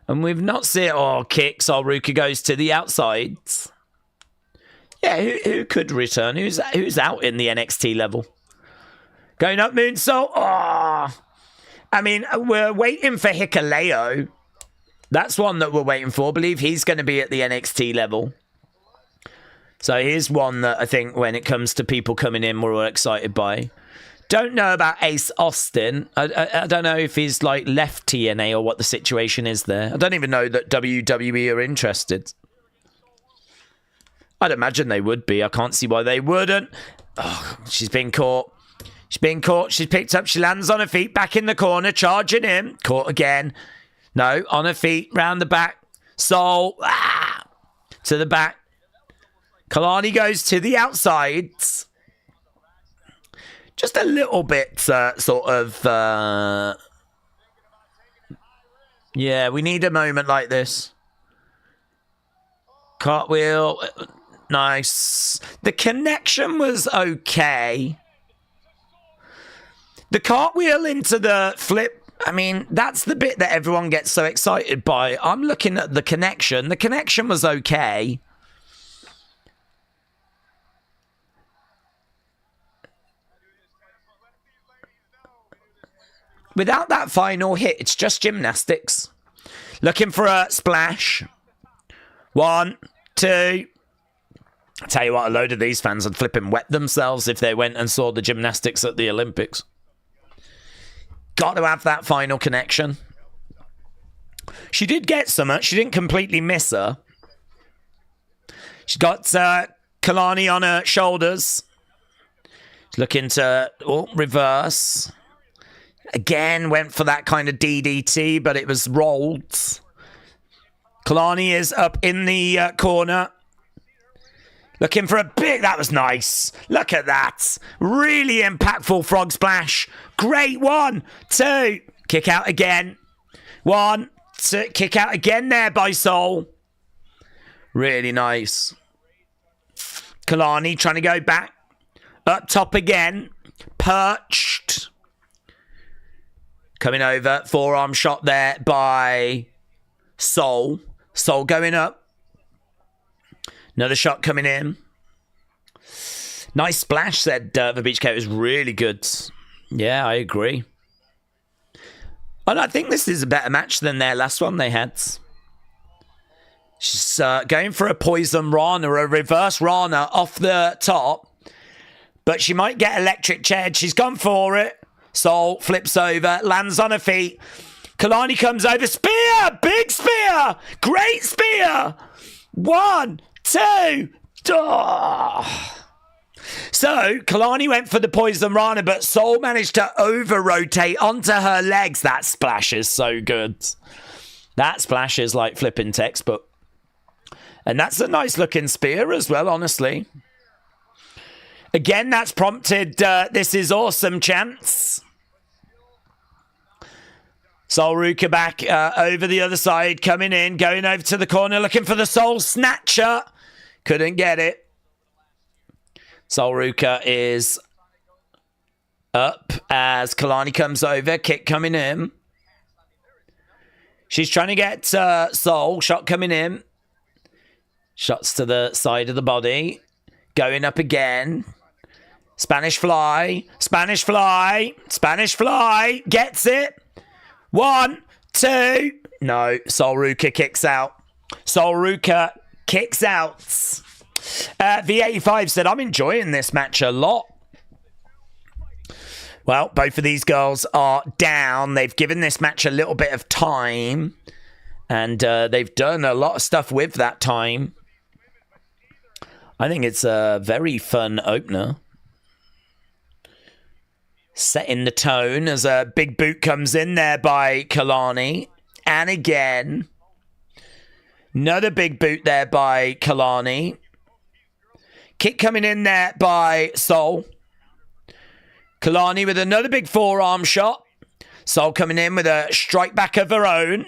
And we've not seen... Oh, kicks. Oh, Ruca goes to the outside. Yeah, who could return? Who's out in the NXT level? Going up moonsault. Oh, I mean, we're waiting for Hikuleo. That's one that we're waiting for. I believe he's going to be at the NXT level. So here's one that I think when it comes to people coming in, we're all excited by. Don't know about Ace Austin. I don't know if he's like left TNA or what the situation is there. I don't even know that WWE are interested. I'd imagine they would be. I can't see why they wouldn't. Oh, she's been caught. She's been caught. She's picked up. She lands on her feet. Back in the corner. Charging in. Caught again. No. On her feet. Round the back. Sol. Ah, to the back. Kelani goes to the outside. Just a little bit sort of... yeah, we need a moment like this. Cartwheel... Nice. The connection was okay. The cartwheel into the flip, I mean, that's the bit that everyone gets so excited by. I'm looking at the connection. The connection was okay. Without that final hit, it's just gymnastics. Looking for a splash. 1, 2... I tell you what, a load of these fans would flipping wet themselves if they went and saw the gymnastics at the Olympics. Got to have that final connection. She did get some. She didn't completely miss her. She's got Kelani on her shoulders. She's looking to reverse. Again, went for that kind of DDT, but it was rolled. Kelani is up in the corner. Looking for a big... That was nice. Look at that. Really impactful frog splash. Great. 1, 2. Kick out again. 1, 2. Kick out again there by Sol. Really nice. Kelani trying to go back. Up top again. Perched. Coming over. Forearm shot there by Sol. Sol going up. Another shot coming in. Nice splash, said the Beach Cat. It was really good. Yeah, I agree. And I think this is a better match than their last one they had. She's going for a poison Rana, a reverse Rana off the top. But she might get electric chaired. She's gone for it. Sol flips over, lands on her feet. Kelani comes over. Spear! Big spear! Great spear! 1, 2. Oh. So Kelani went for the poison Rana, but Sol managed to over rotate onto her legs. That splash is so good. That splash is like flipping textbook. And that's a nice looking spear as well, honestly. Again, that's prompted this is awesome chants. Soul Ruca back over the other side, coming in, going over to the corner, looking for the Soul Snatcher. Couldn't get it. Soul Ruca is up as Kelani comes over, kick coming in. She's trying to get Soul, shot coming in. Shots to the side of the body. Going up again. Spanish fly. Spanish fly. Spanish fly. Gets it. 1, 2. No. Soul Ruca kicks out. Soul Ruca kicks out. V85 said, I'm enjoying this match a lot. Well, both of these girls are down. They've given this match a little bit of time. And they've done a lot of stuff with that time. I think it's a very fun opener. Setting the tone as a big boot comes in there by Kelani. And again. Another big boot there by Kelani. Kick coming in there by Soul. Kelani with another big forearm shot. Soul coming in with a strike back of her own.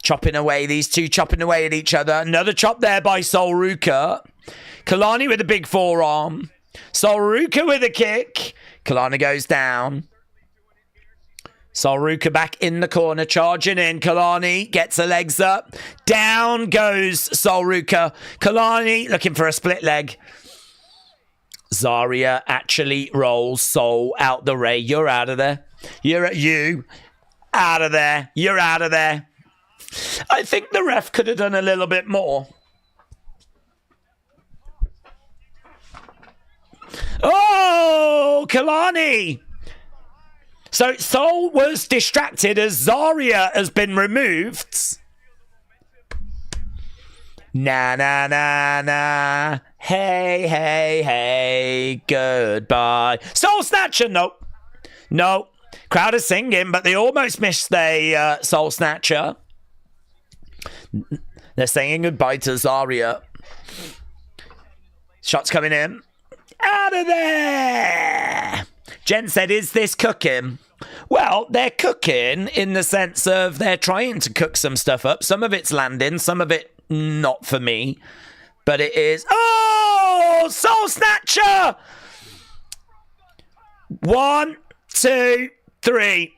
Chopping away, these two chopping away at each other. Another chop there by Soul Ruca. Kelani with a big forearm. Soul Ruca with a kick. Kelani goes down. Soul Ruca back in the corner, charging in. Kelani gets her legs up. Down goes Soul Ruca. Kelani looking for a split leg. Zarya actually rolls Soul out the way. You're out of there. You out of there. You're out of there. I think the ref could have done a little bit more. Oh, Kelani. So Soul was distracted as Zarya has been removed. Na na na na. Hey, hey, hey. Goodbye. Soul Snatcher. Nope. No. Crowd is singing, but they almost missed their Soul Snatcher. They're saying goodbye to Zarya. Shots coming in. Out of there! Jen said, is this cooking? Well, they're cooking in the sense of they're trying to cook some stuff up. Some of it's landing, some of it not for me. But it is... Oh! Soul Snatcher! 1, 2, 3.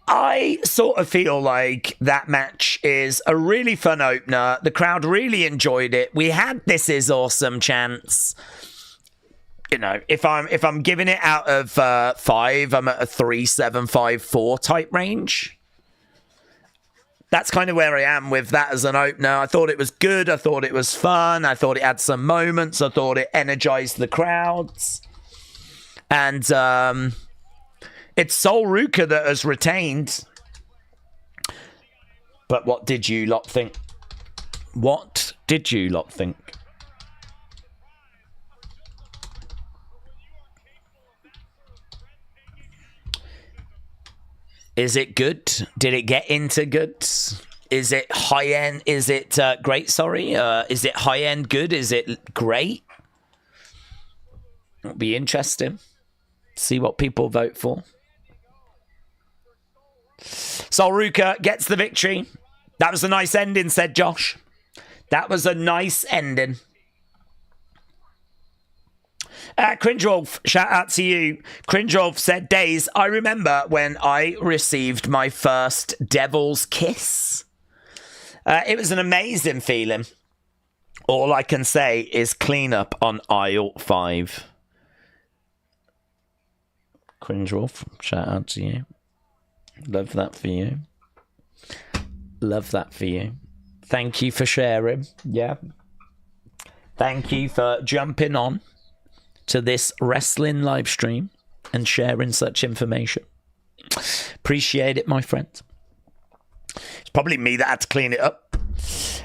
I sort of feel like that match is a really fun opener. The crowd really enjoyed it. We had This Is Awesome chants. You know, if I'm giving it out of 5, I'm at a 3, 7, 5, 4 type range. That's kind of where I am with that as an opener. I thought it was good. I thought it was fun. I thought it had some moments. I thought it energized the crowds. And it's Soul Ruca that has retained. But what did you lot think? What did you lot think? Is it good? Did it get into good? Is it high end? Is it great? Sorry. Is it high end good? Is it great? It'll be interesting. See what people vote for. Soul Ruca gets the victory. That was a nice ending, said Josh. That was a nice ending. Cringe Wolf, shout out to you. Cringe Wolf said, Daze, I remember when I received my first Devil's Kiss. It was an amazing feeling. All I can say is clean up on aisle 5. Cringe Wolf, shout out to you. Love that for you. Love that for you. Thank you for sharing. Yeah. Thank you for jumping on to this wrestling live stream and sharing such information. Appreciate it, my friend. It's probably me that had to clean it up.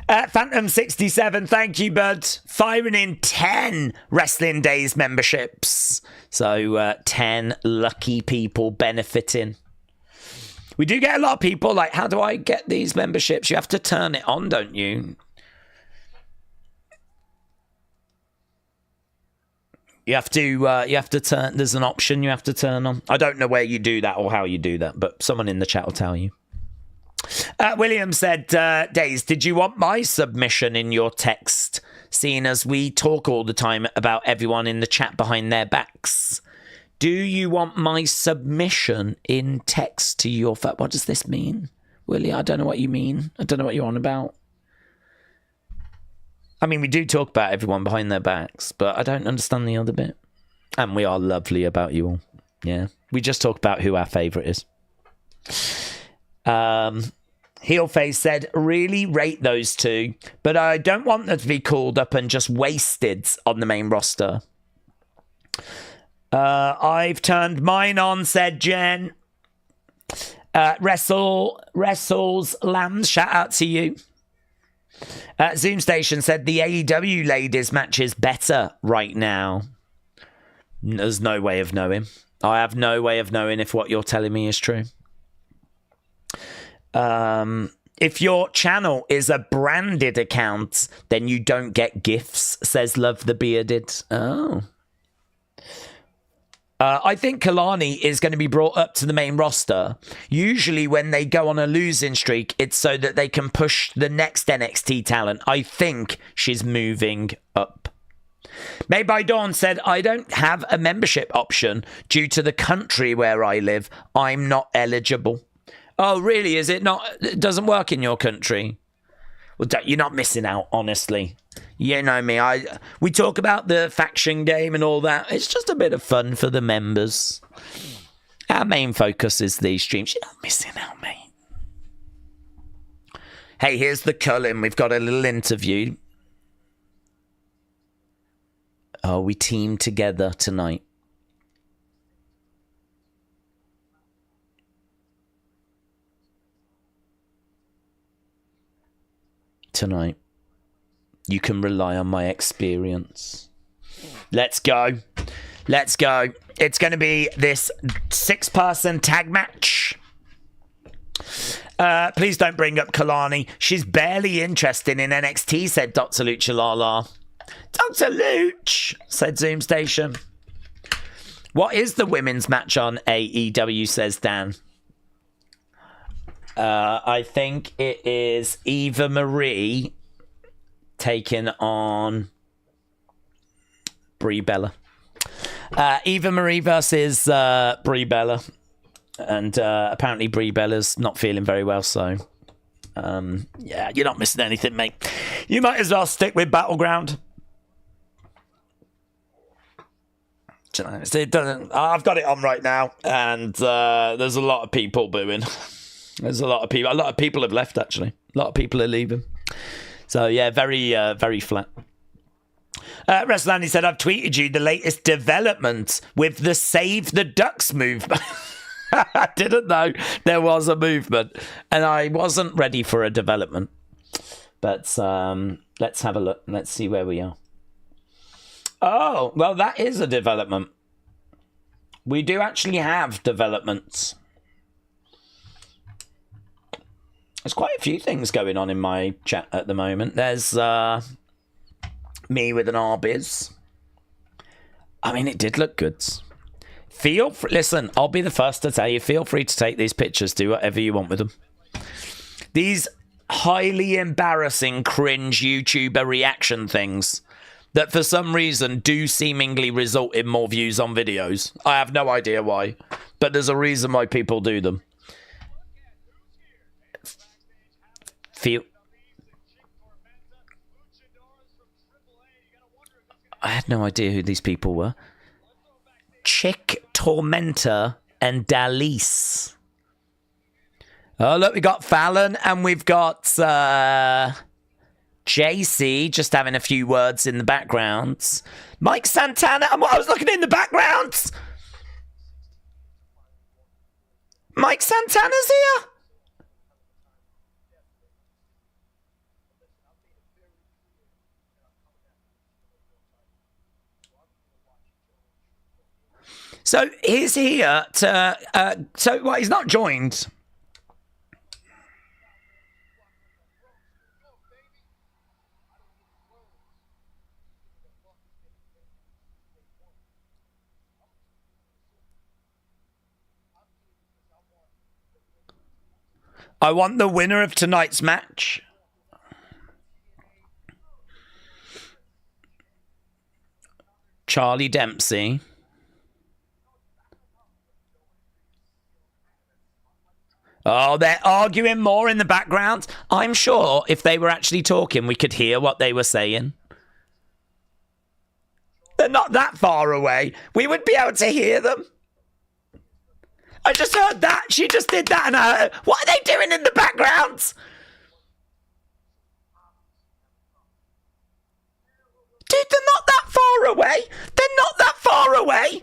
Phantom67, thank you, bud. Firing in 10 Wrestling Daze memberships. So 10 lucky people benefiting. We do get a lot of people like, how do I get these memberships? You have to turn it on, don't you? You have to turn, there's an option you have to turn on. I don't know where you do that or how you do that, but someone in the chat will tell you. William said, Daze, did you want my submission in your text, seeing as we talk all the time about everyone in the chat behind their backs? Do you want my submission in text to your... What does this mean, Willie? I don't know what you mean. I don't know what you're on about. I mean, we do talk about everyone behind their backs, but I don't understand the other bit. And we are lovely about you all. Yeah. We just talk about who our favourite is. Heelface said, really rate those two, but I don't want them to be called up and just wasted on the main roster. I've turned mine on, said Jen. Wrestles Lambs, shout out to you. Zoom Station said the AEW ladies match is better right now. There's no way of knowing. I have no way of knowing if what you're telling me is true. If your channel is a branded account, then you don't get gifts, says Love the Bearded. Oh. I think Kelani is going to be brought up to the main roster. Usually when they go on a losing streak, it's so that they can push the next NXT talent. I think she's moving up. Made by Dawn said, I don't have a membership option due to the country where I live. I'm not eligible. Oh, really? Is it not? It doesn't work in your country? Well, you're not missing out, honestly. You know me. We talk about the faction game and all that. It's just a bit of fun for the members. Our main focus is these streams. You're not missing out, mate. Hey, here's the Culling. We've got a little interview. Oh, we teamed together tonight. Tonight. You can rely on my experience. Let's go. Let's go. It's going to be this 6-person tag match. Please don't bring up Kelani. She's barely interested in NXT, said Dr. Lucha Lala. Dr. Luch, said Zoom Station. What is the women's match on AEW, says Dan. I think it is Eva Marie taking on Brie Bella. Eva Marie versus Brie Bella. And apparently Brie Bella's not feeling very well, so... yeah, you're not missing anything, mate. You might as well stick with Battleground. It doesn't... I've got it on right now, and there's a lot of people booing. There's a lot of people. A lot of people have left, actually. A lot of people are leaving. So, yeah, very flat. Wrestlandy said, I've tweeted you the latest development with the Save the Ducks movement. I didn't know there was a movement, and I wasn't ready for a development. But let's have a look. Let's see where we are. Oh, well, that is a development. We do actually have developments. There's quite a few things going on in my chat at the moment. There's me with an Arby's. I mean, it did look good. Listen, I'll be the first to tell you, feel free to take these pictures, do whatever you want with them. These highly embarrassing, cringe YouTuber reaction things that for some reason do seemingly result in more views on videos. I have no idea why, but there's a reason why people do them. I had no idea who these people were. Chick Tormentor and Dalise. Oh, look, we got Fallon and we've got JC just having a few words in the background. Mike Santana. I was looking in the background. Mike Santana's here. So he's here to... he's not joined. I want the winner of tonight's match. Charlie Dempsey. Oh, they're arguing more in the background. I'm sure if they were actually talking, we could hear what they were saying. They're not that far away. We would be able to hear them. I just heard that. She just did that and I heard, what are they doing in the background? Dude, they're not that far away. They're not that far away.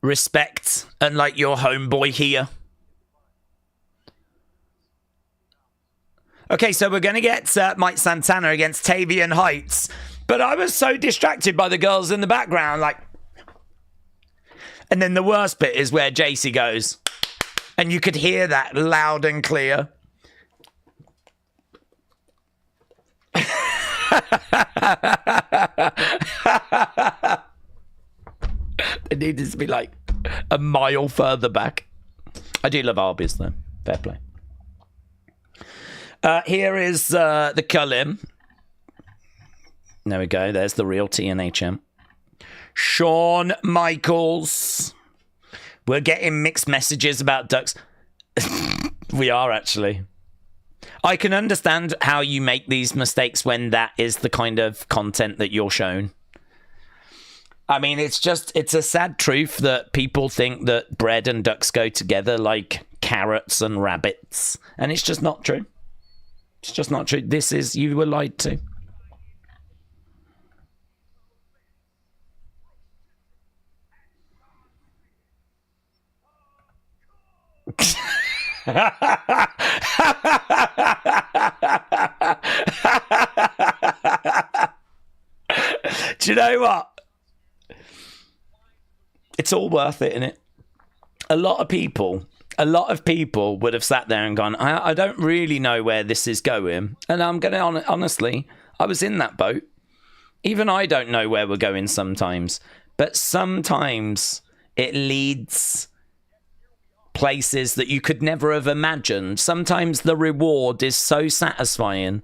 Respect, unlike your homeboy here. Okay, so we're going to get Mike Santana against Tavian Heights. But I was so distracted by the girls in the background, like... And then the worst bit is where JC goes. And you could hear that loud and clear. It needed to be like a mile further back. I do love Arby's though. Fair play. Here is the Culling. There we go. There's the real TNA champ. Shawn Michaels. We're getting mixed messages about Ducks. We are actually. I can understand how you make these mistakes when that is the kind of content that you're shown. I mean, it's a sad truth that people think that bread and ducks go together like carrots and rabbits. And it's just not true. It's just not true. You were lied to. Do you know what? It's all worth it, innit? A lot of people would have sat there and gone, I don't really know where this is going. And I'm going to, honestly, I was in that boat. Even I don't know where we're going sometimes. But sometimes it leads places that you could never have imagined. Sometimes the reward is so satisfying.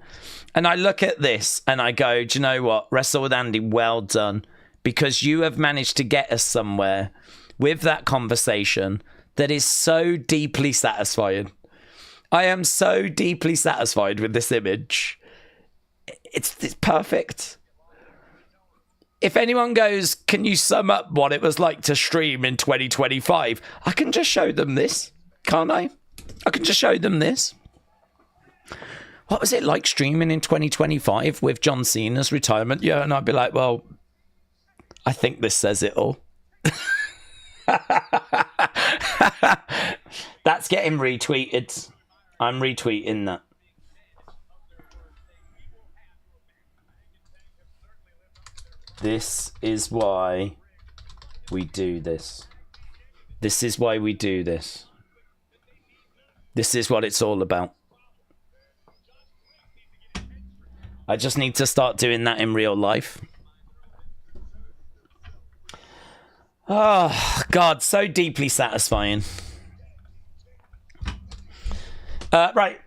And I look at this and I go, do you know what? Wrestle with Andy, well done. Because you have managed to get us somewhere with that conversation that is so deeply satisfying. I am so deeply satisfied with this image. It's perfect. If anyone goes, can you sum up what it was like to stream in 2025? I can just show them this, can't I? I can just show them this. What was it like streaming in 2025 with John Cena's retirement? Yeah, and I'd be like, well, I think this says it all. That's getting retweeted. I'm retweeting that. This is why we do this. This is why we do this. This is what it's all about. I just need to start doing that in real life. Oh, God, so deeply satisfying. Right.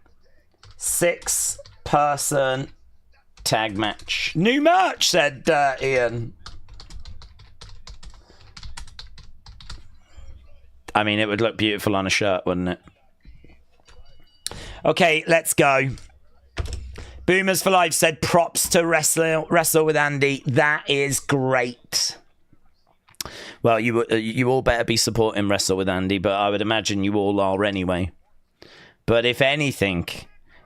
6-person tag match. New merch, said Ian. I mean, it would look beautiful on a shirt, wouldn't it? Okay, let's go. Boomers for Life said, props to Wrestle with Andy. That is great. Well, you all better be supporting Wrestle with Andy, but I would imagine you all are anyway. But if anything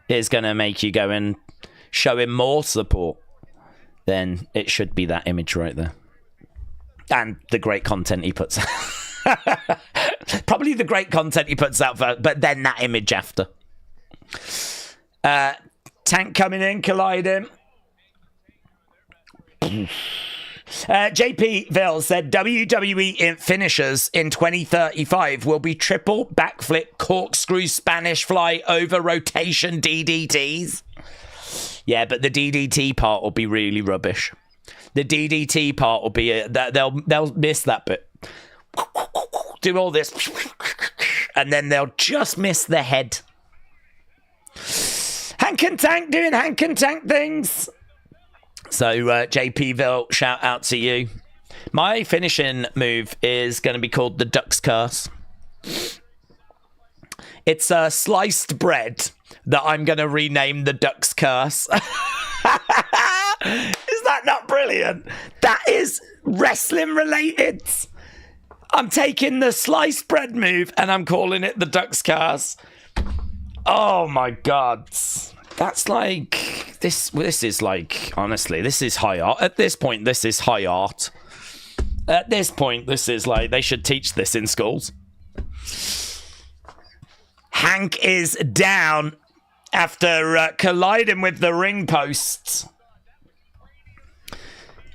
is going to make you go and show him more support, then it should be that image right there. And the great content he puts out. Probably the great content he puts out first, but then that image after. Tank coming in, colliding. JP Ville said WWE finishers in 2035 will be triple backflip corkscrew Spanish fly over rotation DDTs. Yeah, but the DDT part will be really rubbish. The DDT part will be they'll miss that bit. Do all this, and then they'll just miss the head. Hank and Tank doing Hank and Tank things. So JP Ville, shout out to you. My finishing move is going to be called the Duck's Curse. It's a sliced bread that I'm going to rename the Duck's Curse. Is that not brilliant? That is wrestling related. I'm taking the sliced bread move and I'm calling it the Duck's Curse. Oh my God. That's like, this is like, honestly, this is high art. At this point, this is high art. At this point, this is like, they should teach this in schools. Hank is down after colliding with the ring posts.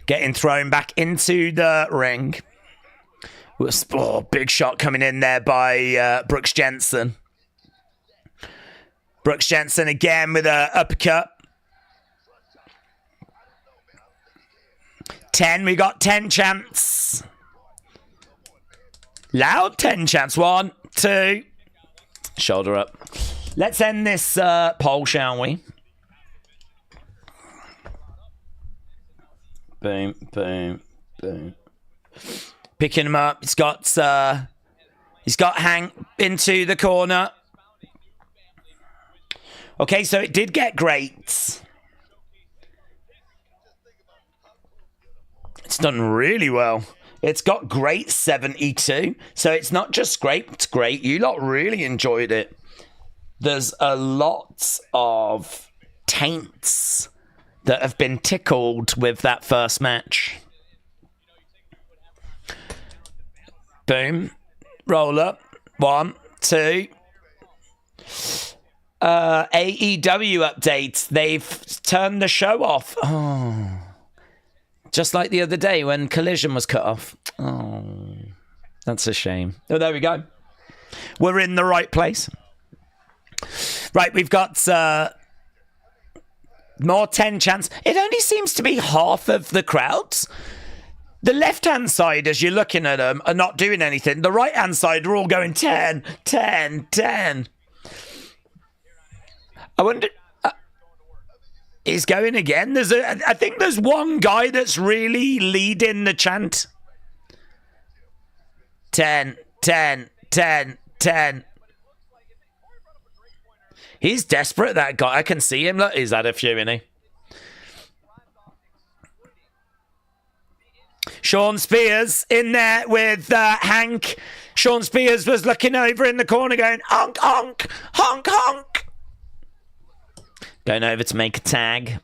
Getting thrown back into the ring. Oh, big shot coming in there by Brooks Jensen. Brooks Jensen again with a uppercut. 10, we got 10 chants. Loud 10 chants. 1, 2. Shoulder up. Let's end this poll, shall we? Boom, boom, boom. Picking him up. He's got Hank into the corner. Okay, so it did get great. It's done really well. It's got great 72. So it's not just great, it's great. You lot really enjoyed it. There's a lot of taints that have been tickled with that first match. Boom. Roll up. 1, 2. AEW updates. They've turned the show off. Oh. Just like the other day when Collision was cut off. Oh. That's a shame. Oh, there we go. We're in the right place. Right, we've got more 10 chants. It only seems to be half of the crowds. The left-hand side, as you're looking at them, are not doing anything. The right-hand side are all going 10, 10, 10. I wonder... he's going again. I think there's one guy that's really leading the chant. 10, 10, 10, 10. He's desperate, that guy. I can see him. Look, he's had a few, isn't he? Shawn Spears in there with Hank. Shawn Spears was looking over in the corner going, honk, honk, honk, honk. Going over to make a tag.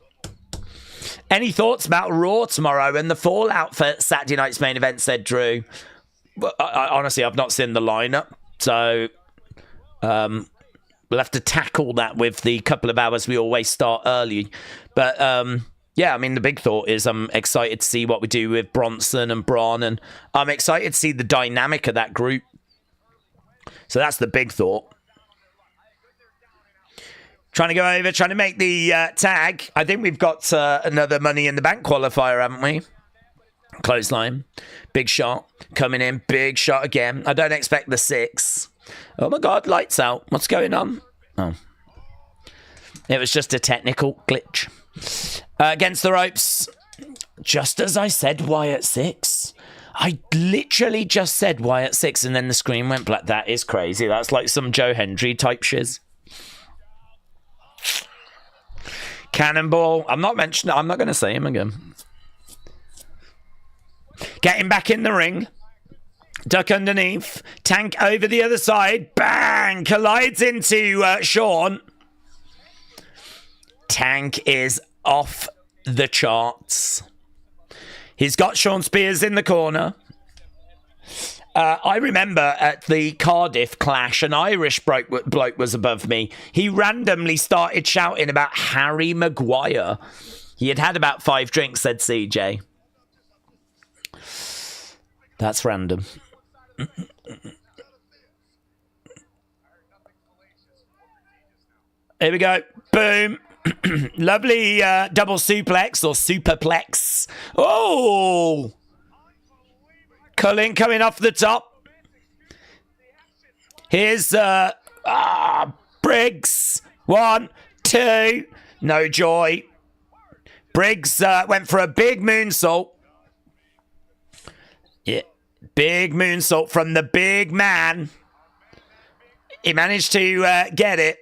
Any thoughts about Raw tomorrow and the fallout for Saturday night's main event, said Drew. Honestly, I've not seen the lineup. So we'll have to tackle that with the couple of hours we always start early. But yeah, I mean, the big thought is I'm excited to see what we do with Bronson and Braun. And I'm excited to see the dynamic of that group. So that's the big thought. Trying to go over, trying to make the tag. I think we've got another Money in the Bank qualifier, haven't we? Clothesline. Big shot. Coming in. Big shot again. I don't expect the 6. Oh my God, lights out. What's going on? Oh. It was just a technical glitch. Against the ropes. Just as I said, Wyatt 6. I literally just said Wyatt 6 and then the screen went black. That is crazy. That's like some Joe Hendry type shiz. Cannonball. I'm not going to say him again. Getting back in the ring. Duck underneath. Tank over the other side. Bang! Collides into Shawn. Tank is off the charts. He's got Shawn Spears in the corner. I remember at the Cardiff clash, an Irish bloke was above me. He randomly started shouting about Harry Maguire. He had had about 5 drinks, said CJ. That's random. Here we go. Boom. Lovely double suplex or superplex. Oh! Culling coming off the top. Here's Briggs. 1, 2. No joy. Briggs went for a big moonsault. Yeah. Big moonsault from the big man. He managed to get it.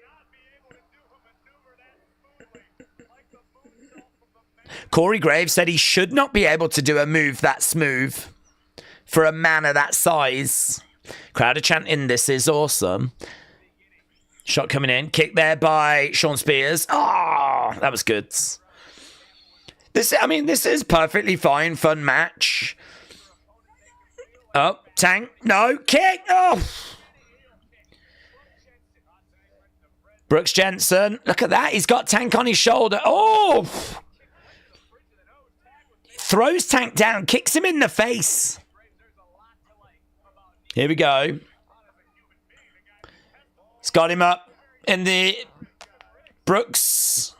Corey Graves said he should not be able to do a move that smooth for a man of that size. Crowd are chanting, this is awesome. Shot coming in. Kick there by Shawn Spears. Oh, that was good. This is perfectly fine, fun match. Oh, Tank. No, kick. Oh. Brooks Jensen. Look at that. He's got Tank on his shoulder. Oh. Throws Tank down. Kicks him in the face. Here we go. He's got him up in the... Brooks.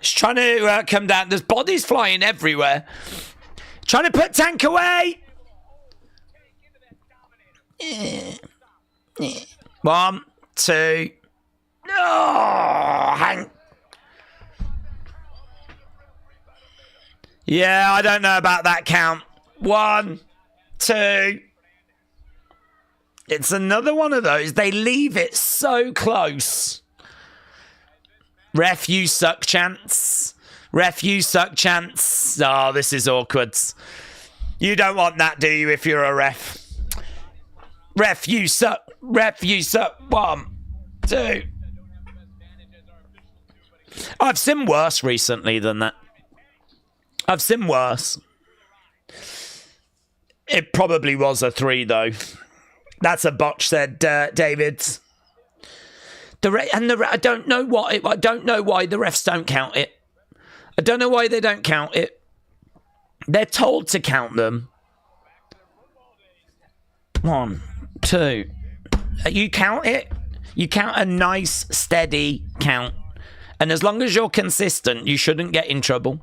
He's trying to come down. There's bodies flying everywhere. Trying to put Tank away. 1, 2. Oh, Hank. Yeah, I don't know about that count. 1, 2. It's another one of those. They leave it so close. Ref, you suck chance. Ref, you suck chance. Oh, this is awkward. You don't want that, do you, if you're a ref? Ref, you suck. Ref, you suck. 1, 2. I've seen worse recently than that. I've seen worse. It probably was a 3, though. That's a botch, said David. I don't know what. I don't know why the refs don't count it. I don't know why they don't count it. They're told to count them. 1, 2. You count it. You count a nice, steady count. And as long as you're consistent, you shouldn't get in trouble.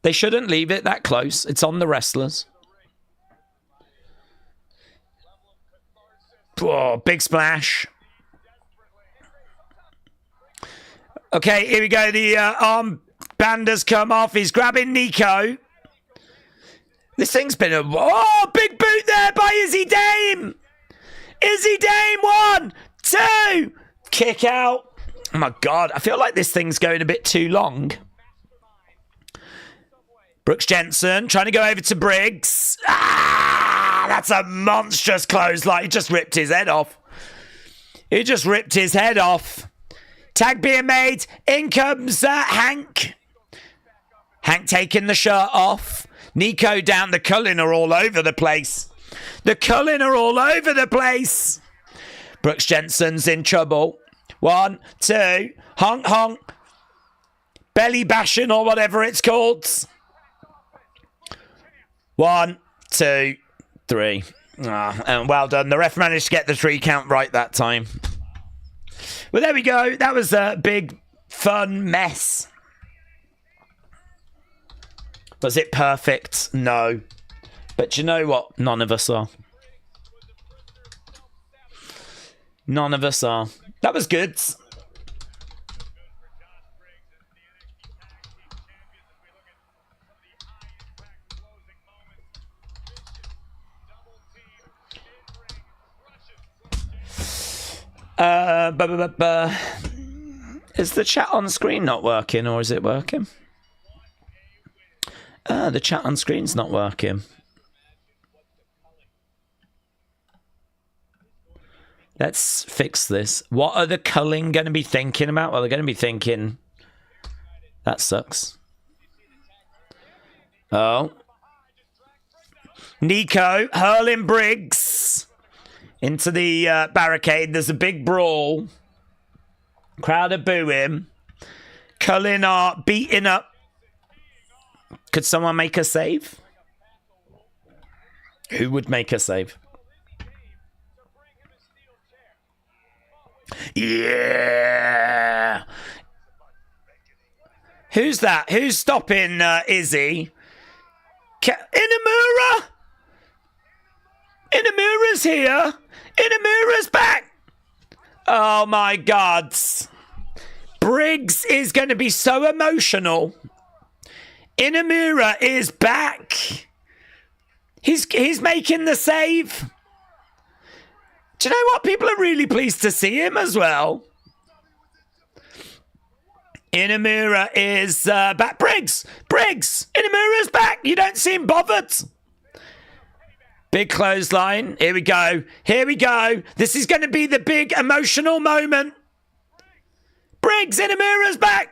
They shouldn't leave it that close. It's on the wrestlers. Oh, big splash. Okay, here we go. The arm band has come off. He's grabbing Nico. This thing's been a... Oh, big boot there by Izzy Dame. Izzy Dame, 1, 2. Kick out. Oh, my God. I feel like this thing's going a bit too long. Brooks Jensen trying to go over to Briggs. Ah, that's a monstrous clothesline. He just ripped his head off. He just ripped his head off. Tag being made. In comes Hank. Hank taking the shirt off. Nico down. The Culling are all over the place. The Culling are all over the place. Brooks Jensen's in trouble. 1, 2. Honk, honk. Belly bashing or whatever it's called. 1, 2, 3. And well done. The ref managed to get the 3 count right that time. Well, there we go. That was a big, fun mess. Was it perfect? No. But you know what? None of us are. None of us are. That was good. Is the chat on screen not working, or is it working? The chat on screen's not working. Let's fix this. What are the Culling going to be thinking about? Well, they're going to be thinking, that sucks. Oh. Nico hurling Briggs into the barricade. There's a big brawl. Crowd are booing. Culling are beating up. Could someone make a save? Who would make a save? Yeah. Who's that? Who's stopping Izzy? Inamura? Inamura's here. Inamura's back. Oh my God. Briggs is going to be so emotional. Inamura is back. He's making the save. Do you know what? People are really pleased to see him as well. Inamura is back. Briggs! Inamura's back. You don't seem bothered. Big clothesline. Here we go. This is going to be the big emotional moment. Briggs, Inamura's back.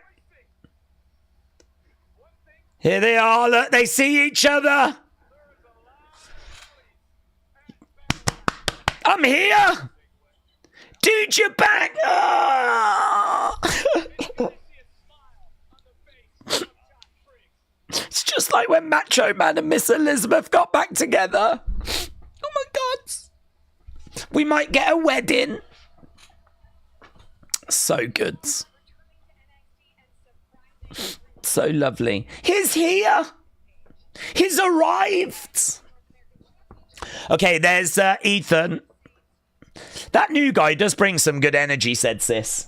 Here they are. Look, they see each other. I'm here. Dude, you're back. Oh. It's just like when Macho Man and Miss Elizabeth got back together. Oh my God. We might get a wedding. So good. So lovely. He's here. He's arrived. Okay, there's Ethan. That new guy does bring some good energy, said Sis.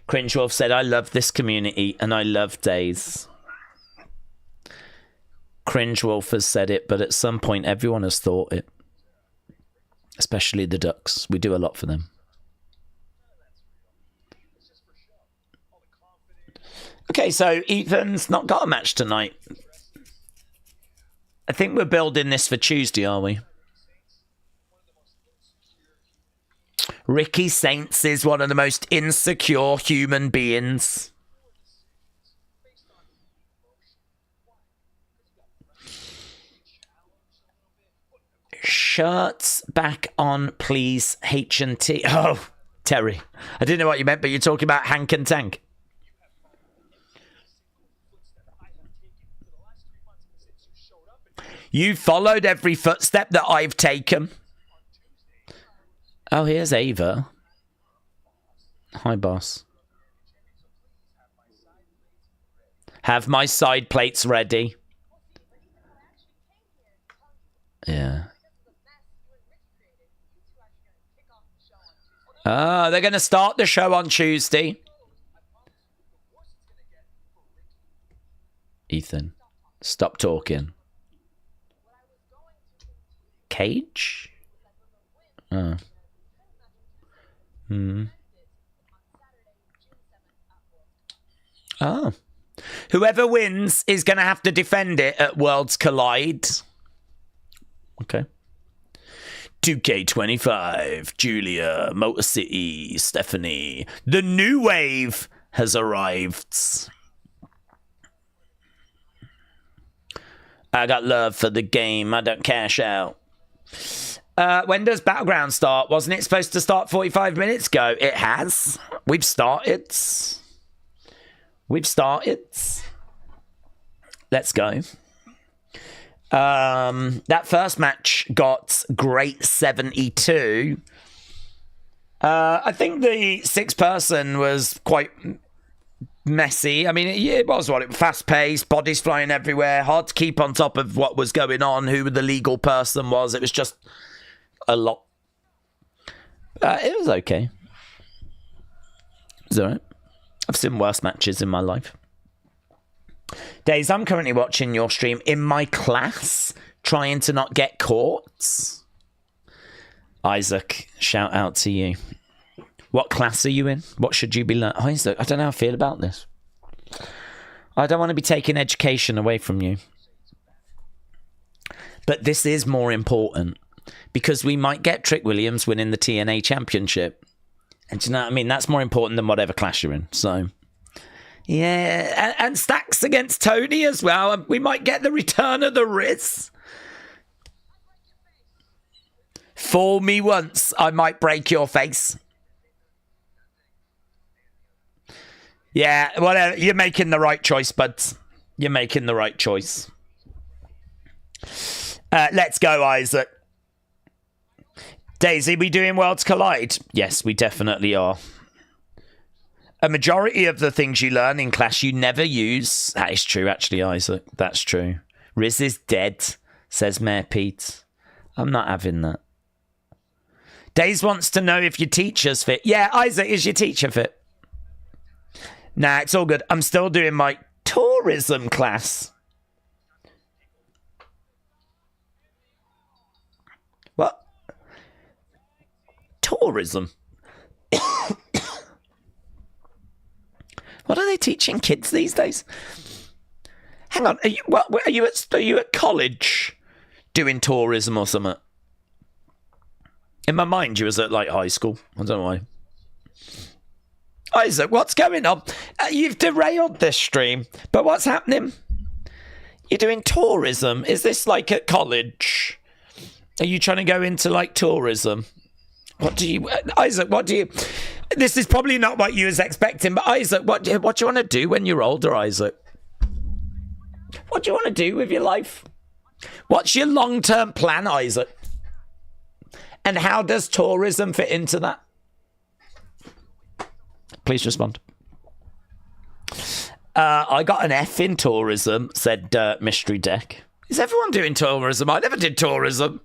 Cringewolf said, I love this community and I love Daze. Cringewolf has said it, but at some point everyone has thought it. Especially the Ducks. We do a lot for them. Okay, so Ethan's not got a match tonight. I think we're building this for Tuesday, are we? Ricky Saints is one of the most insecure human beings. Shirts back on, please. H&T. Oh, Terry. I didn't know what you meant, but you're talking about Hank and Tank. You followed every footstep that I've taken. Oh, here's Ava. Hi, boss. Have my side plates ready. Yeah. Ah, they're going to start the show on Tuesday. Ethan, stop talking. Cage? Oh. Oh. Whoever wins is going to have to defend it at Worlds Collide. Okay. 2K25, Julia, Motor City, Stephanie. The new wave has arrived. I got love for the game. I don't cash out. When does Battleground start? Wasn't it supposed to start 45 minutes ago? It has. We've started. Let's go. That first match got great 72. I think the 6-person was quite messy. I mean, it was fast-paced, bodies flying everywhere, hard to keep on top of what was going on, who the legal person was. It was just a lot. It was okay. It was alright. I've seen worse matches in my life. Daze, I'm currently watching your stream in my class, trying to not get caught. Isaac, shout out to you. What class are you in? What should you be learning? Isaac, I don't know how I feel about this. I don't want to be taking education away from you. But this is more important because we might get Trick Williams winning the TNA championship. And do you know what I mean? That's more important than whatever class you're in. So, yeah. And Stacks against Tony as well. We might get the return of the Riz. Fool me once, I might break your face. Yeah, whatever. You're making the right choice, bud. You're making the right choice. Let's go, Isaac. Daisy, we doing Worlds Collide? Yes, we definitely are. A majority of the things you learn in class you never use. That is true, actually, Isaac. That's true. Riz is dead, says Mayor Pete. I'm not having that. Daze wants to know if your teacher's fit. Yeah, Isaac, is your teacher fit? Nah, it's all good. I'm still doing my tourism class. What? Tourism? What are they teaching kids these days? Hang on, are you at college doing tourism or something? In my mind, you was at like high school. I don't know why. Isaac, what's going on? You've derailed this stream, but what's happening? You're doing tourism. Is this like at college? Are you trying to go into like tourism? What do you, Isaac? What do you? This is probably not what you was expecting, but Isaac, what do you want to do when you're older, Isaac? What do you want to do with your life? What's your long-term plan, Isaac? And how does tourism fit into that? Please respond. I got an F in tourism, said Mystery Deck. Is everyone doing tourism? I never did tourism.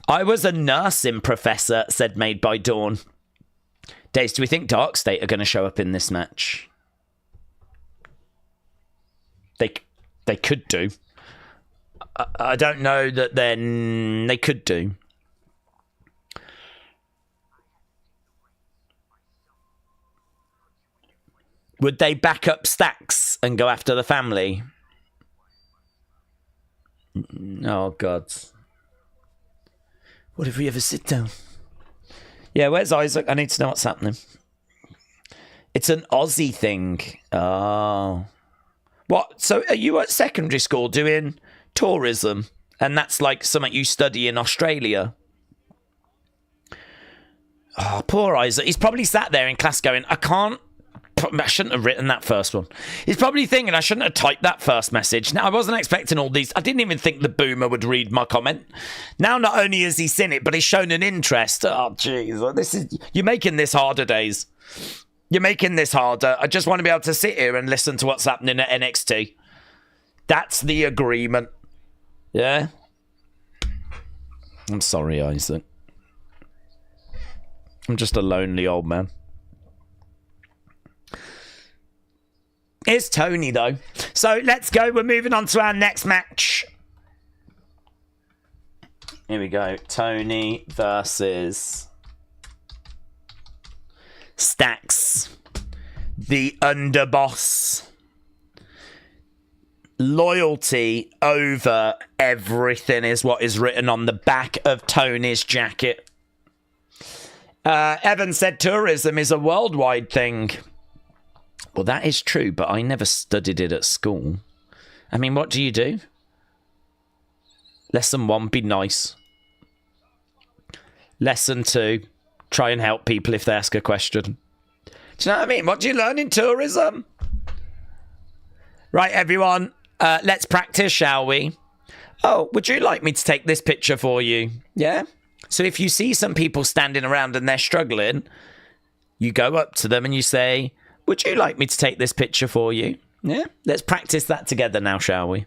I was a nursing professor, said Made by Dawn. Daze, do we think Dark State are going to show up in this match? They could do. I don't know that they could do. Would they back up Stacks and go after the family? Oh, God. What if we ever sit down? Yeah, where's Isaac? I need to know what's happening. It's an Aussie thing. Oh. What? So are you at secondary school doing tourism? And that's like something you study in Australia? Oh, poor Isaac. He's probably sat there in class going, I shouldn't have written that first one. He's probably thinking I shouldn't have typed that first message. Now, I wasn't expecting all these. I didn't even think the boomer would read my comment. Now, not only has he seen it, but he's shown an interest. Oh, jeez. You're making this harder, Daze. You're making this harder. I just want to be able to sit here and listen to what's happening at NXT. That's the agreement. Yeah? I'm sorry, Isaac. I'm just a lonely old man. It's Tony, though. So let's go. We're moving on to our next match. Here we go. Tony versus Stacks, the underboss. Loyalty over everything is what is written on the back of Tony's jacket. Evan said tourism is a worldwide thing. Well, that is true, but I never studied it at school. I mean, what do you do? Lesson 1, be nice. Lesson 2, try and help people if they ask a question. Do you know what I mean? What do you learn in tourism? Right, everyone, let's practice, shall we? Oh, would you like me to take this picture for you? Yeah? So if you see some people standing around and they're struggling, you go up to them and you say, would you like me to take this picture for you? Yeah? Let's practice that together now, shall we?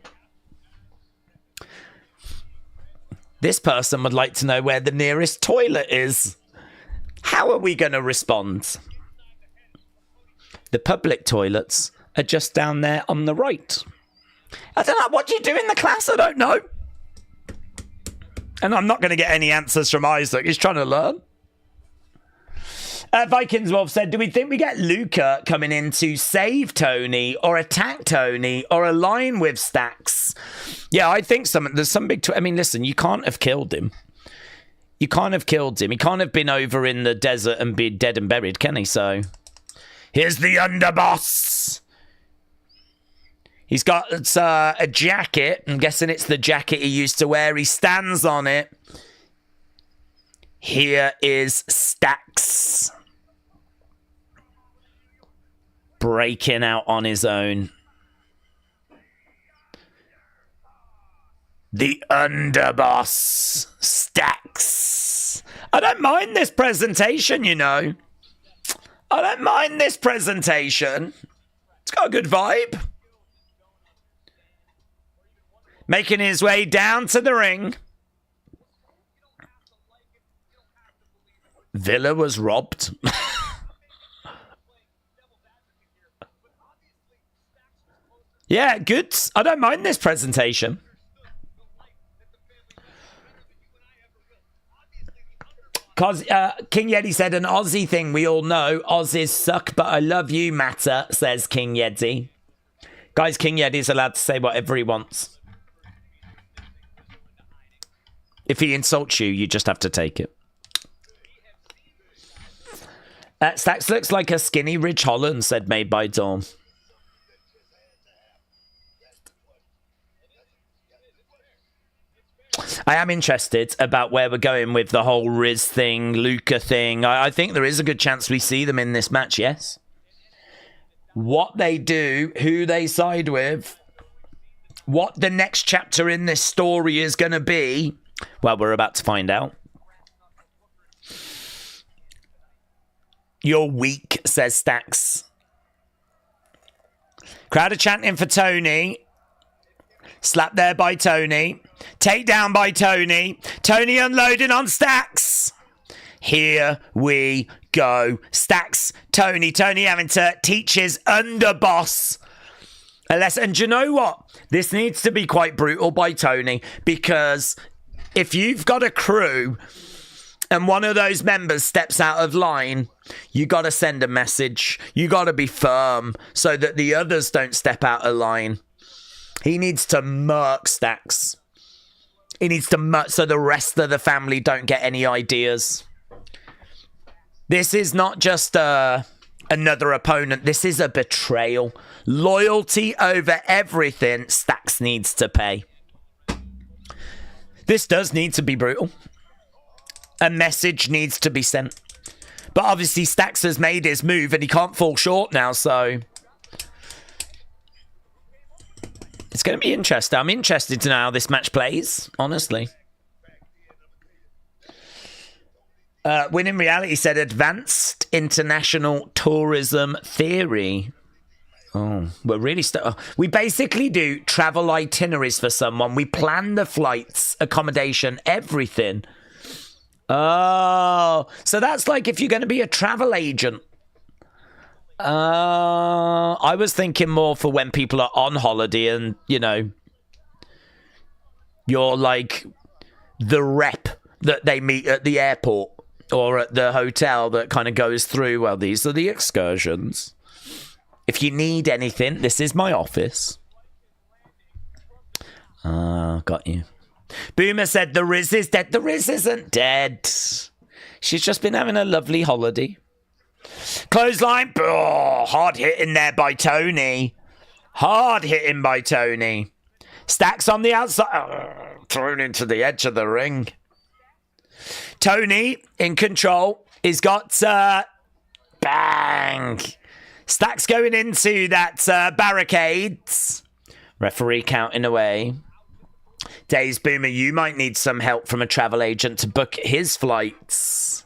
This person would like to know where the nearest toilet is. How are we going to respond? The public toilets are just down there on the right. I don't know. What do you do in the class? I don't know. And I'm not going to get any answers from Isaac. He's trying to learn. Vikings Wolf said, do we think we get Ruca coming in to save Tony or attack Tony or align with Stacks? Yeah, I think there's some big... I mean, listen, you can't have killed him. You can't have killed him. He can't have been over in the desert and be dead and buried, can he? So, here's the underboss. He's got a jacket. I'm guessing it's the jacket he used to wear. He stands on it. Here is Stacks. Breaking out on his own. The underboss, Stacks. I don't mind this presentation, you know. I don't mind this presentation. It's got a good vibe. Making his way down to the ring. Villa was robbed. Yeah, good. I don't mind this presentation. Cause King Yeti said an Aussie thing we all know. Aussies suck, but I love you, Matter, says King Yeti. Guys, King Yeti's allowed to say whatever he wants. If he insults you, you just have to take it. Stacks looks like a skinny Ridge Holland, said Made by Dawn. I am interested about where we're going with the whole Riz thing, Luca thing. I think there is a good chance we see them in this match, yes. What they do, who they side with, what the next chapter in this story is going to be, well, we're about to find out. You're weak, says Stacks. Crowd are chanting for Tony. Slap there by Tony. Take down by Tony. Tony unloading on Stacks. Here we go. Stacks, Tony. Tony having to teach his underboss a lesson. And do you know what? This needs to be quite brutal by Tony, because if you've got a crew and one of those members steps out of line, you got to send a message. You got to be firm so that the others don't step out of line. He needs to murk Stacks. He needs to murk so the rest of the family don't get any ideas. This is not just another opponent. This is a betrayal. Loyalty over everything. Stacks needs to pay. This does need to be brutal. A message needs to be sent. But obviously Stacks has made his move and he can't fall short now, so it's going to be interesting. I'm interested to know how this match plays, honestly. Winning Reality said advanced international tourism theory. Oh, we're really we basically do travel itineraries for someone. We plan the flights, accommodation, everything. Oh, so that's like if you're going to be a travel agent. I was thinking more for when people are on holiday and, you know, you're like the rep that they meet at the airport or at the hotel that kind of goes through, well, these are the excursions. If you need anything, this is my office. Got you. Boomer said the Riz is dead. The Riz isn't dead. She's just been having a lovely holiday. Clothesline. Oh, hard hitting there by Tony. Hard hitting by Tony. Stacks on the outside. Thrown into the edge of the ring. Tony in control. He's got bang. Stacks going into that barricades. Referee counting away. Daze Boomer, you might need some help from a travel agent to book his flights.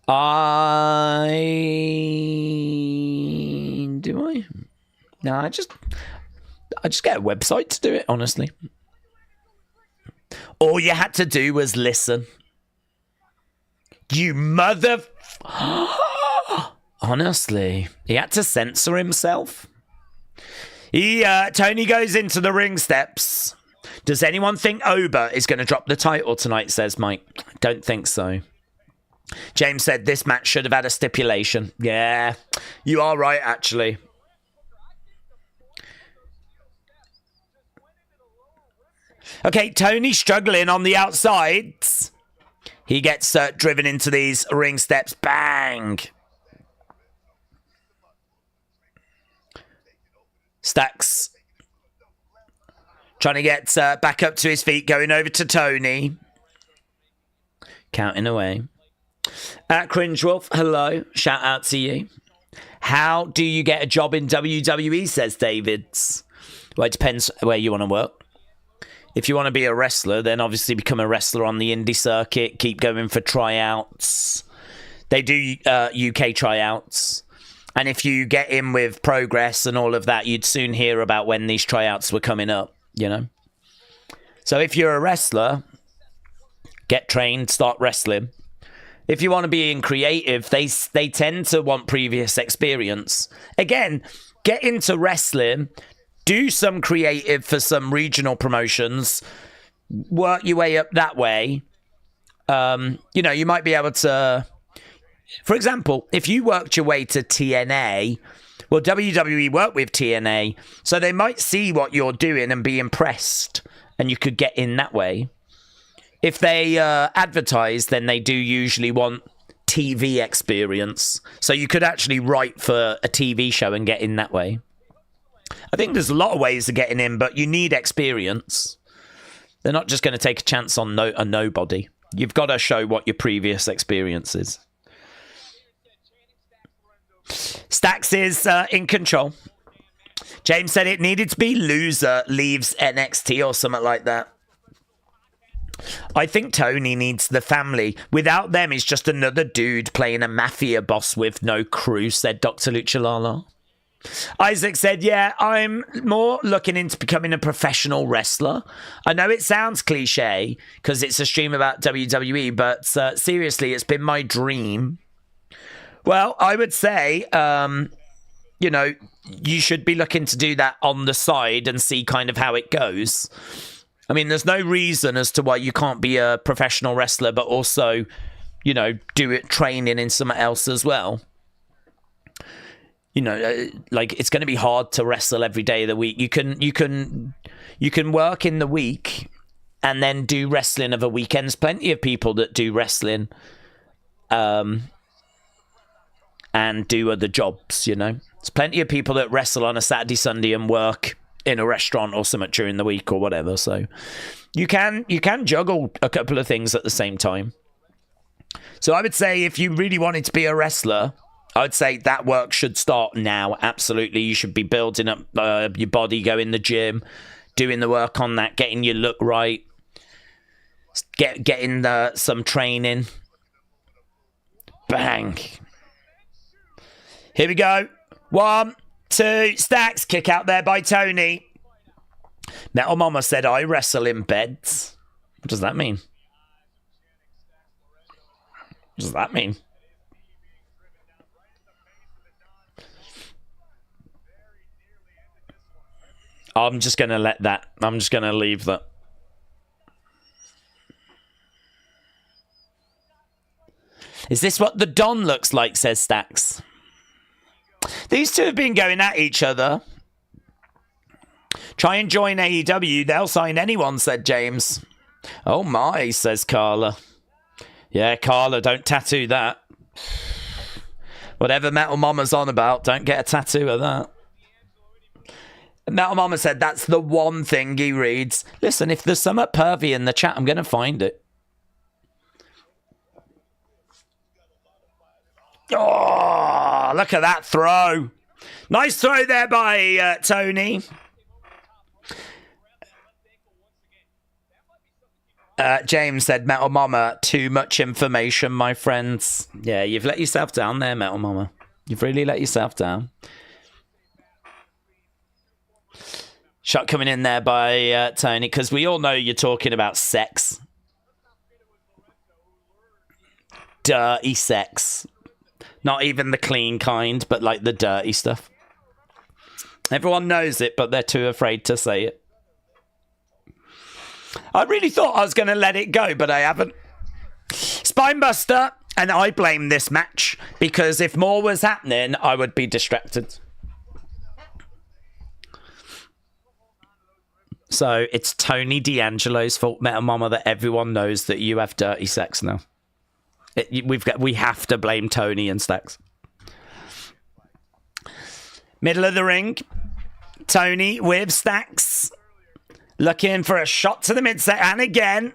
Do I? No, I just get a website to do it, honestly. All you had to do was listen. You mother... Honestly, he had to censor himself. Tony goes into the ring steps. Does anyone think Ober is going to drop the title tonight, says Mike. Don't think so. James said this match should have had a stipulation. Yeah, you are right, actually. Okay, Tony's struggling on the outside. He gets driven into these ring steps. Bang. Stacks trying to get back up to his feet, going over to Tony. Counting away. Cringe Wolf, hello. Shout out to you. How do you get a job in WWE, says Davids. Well, it depends where you want to work. If you want to be a wrestler, then obviously become a wrestler on the indie circuit. Keep going for tryouts. They do UK tryouts. And if you get in with Progress and all of that, you'd soon hear about when these tryouts were coming up, you know. So if you're a wrestler, get trained, start wrestling. If you want to be in creative, they tend to want previous experience. Again, get into wrestling, do some creative for some regional promotions, work your way up that way. You know, you might be able to... For example, if you worked your way to TNA, well, WWE work with TNA, so they might see what you're doing and be impressed, and you could get in that way. If they advertise, then they do usually want TV experience, so you could actually write for a TV show and get in that way. I think there's a lot of ways of getting in, but you need experience. They're not just going to take a chance on a nobody. You've got to show what your previous experience is. Stacks is in control. James said it needed to be loser leaves NXT or something like that. I think Tony needs the family. Without them, he's just another dude playing a mafia boss with no crew, said Dr. Luchalala. Isaac said, yeah, I'm more looking into becoming a professional wrestler. I know it sounds cliche because it's a stream about WWE, but seriously, it's been my dream. Well, I would say, you know, you should be looking to do that on the side and see kind of how it goes. I mean, there's no reason as to why you can't be a professional wrestler, but also, you know, do it training in something else as well. You know, like it's going to be hard to wrestle every day of the week. You can work in the week and then do wrestling of a weekend. There's plenty of people that do wrestling, and do other jobs, you know. There's plenty of people that wrestle on a Saturday, Sunday and work in a restaurant or something during the week or whatever. So you can juggle a couple of things at the same time. So I would say if you really wanted to be a wrestler, I would say that work should start now. Absolutely. You should be building up your body, go in the gym, doing the work on that, getting your look right, getting some training. Bang. Here we go. 1, 2, Stacks. Kick out there by Tony. Metal Mama said, I wrestle in beds. What does that mean? What does that mean? I'm just going to let that. I'm just going to leave that. Is this what the Don looks like, says Stacks. These two have been going at each other. Try and join AEW. They'll sign anyone, said James. Oh my, says Carla. Yeah, Carla, don't tattoo that. Whatever Metal Mama's on about, don't get a tattoo of that. Metal Mama said that's the one thing he reads. Listen, if there's something pervy in the chat, I'm going to find it. Oh, look at that throw. Nice throw there by Tony. James said, Metal Mama, too much information, my friends. Yeah, you've let yourself down there, Metal Mama. You've really let yourself down. Shot coming in there by Tony, because we all know you're talking about sex. Dirty sex. Not even the clean kind, but like the dirty stuff. Everyone knows it, but they're too afraid to say it. I really thought I was going to let it go, but I haven't. Spinebuster, and I blame this match, because if more was happening, I would be distracted. So it's Tony D'Angelo's fault, Metal Mama, that everyone knows that you have dirty sex now. We have to blame Tony and Stacks. Middle of the ring. Tony with Stacks. Looking for a shot to the midset. And again,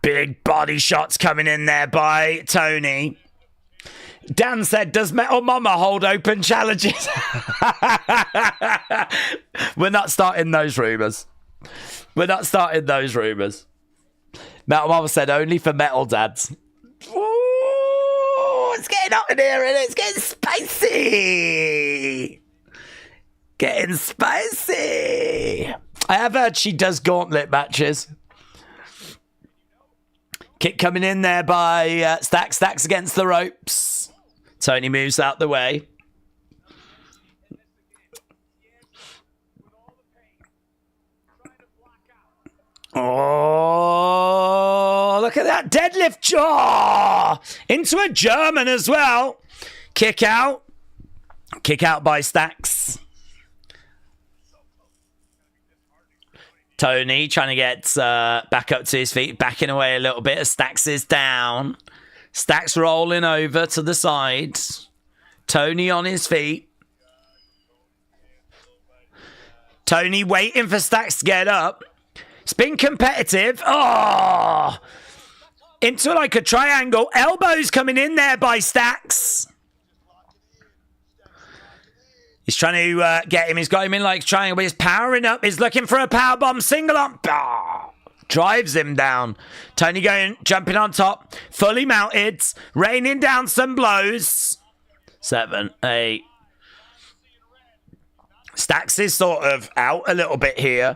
big body shots coming in there by Tony. Dan said, does Metal Mama hold open challenges? We're not starting those rumours. We're not starting those rumours. Metal Mama said only for metal dads. Ooh, it's getting hot in here and it's getting spicy. Getting spicy. I have heard she does gauntlet matches. Kick coming in there by Stacks. Stacks against the ropes. Tony moves out the way. Oh, look at that deadlift jaw into a German as well. Kick out by Stacks. Tony trying to get back up to his feet, backing away a little bit as Stacks is down. Stacks rolling over to the side. Tony on his feet. Tony waiting for Stacks to get up. It's been competitive. Oh! Into like a triangle. Elbows coming in there by Stacks. He's trying to get him. He's got him in like triangle, but he's powering up. He's looking for a powerbomb. Single up. Oh! Drives him down. Tony jumping on top. Fully mounted. Raining down some blows. 7, 8. Stacks is sort of out a little bit here.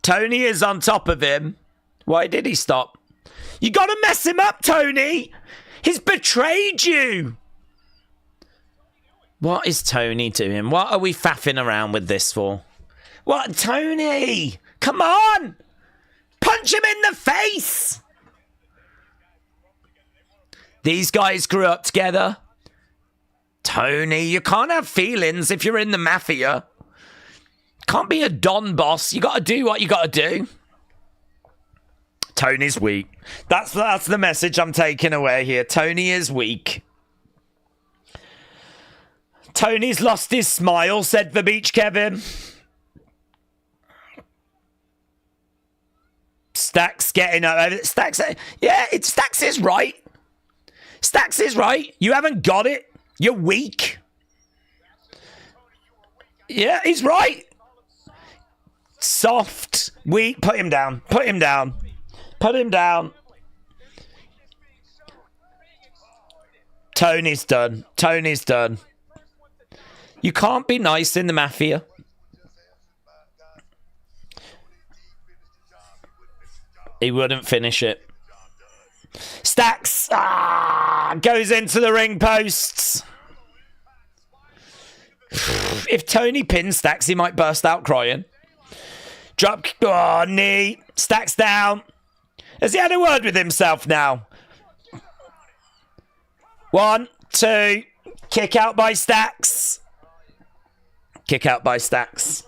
Tony is on top of him. Why did he stop? You got to mess him up, Tony. He's betrayed you. What is Tony doing? What are we faffing around with this for? What, Tony? Come on. Punch him in the face. These guys grew up together. Tony, you can't have feelings if you're in the mafia. Can't be a Don boss. You got to do what you got to do. Tony's weak. That's the message I'm taking away here. Tony is weak. Tony's lost his smile, said the Beach Kevin. Stacks getting up. Stacks is right. Stacks is right. You haven't got it. You're weak. Yeah, he's right. Soft, weak. Put him down. Put him down. Put him down. Tony's done. Tony's done. You can't be nice in the mafia. He wouldn't finish it. Stacks goes into the ring posts. If Tony pins Stacks, he might burst out crying. Drop knee. Stacks down. Has he had a word with himself now? 1, 2. Kick out by Stacks. Kick out by Stacks.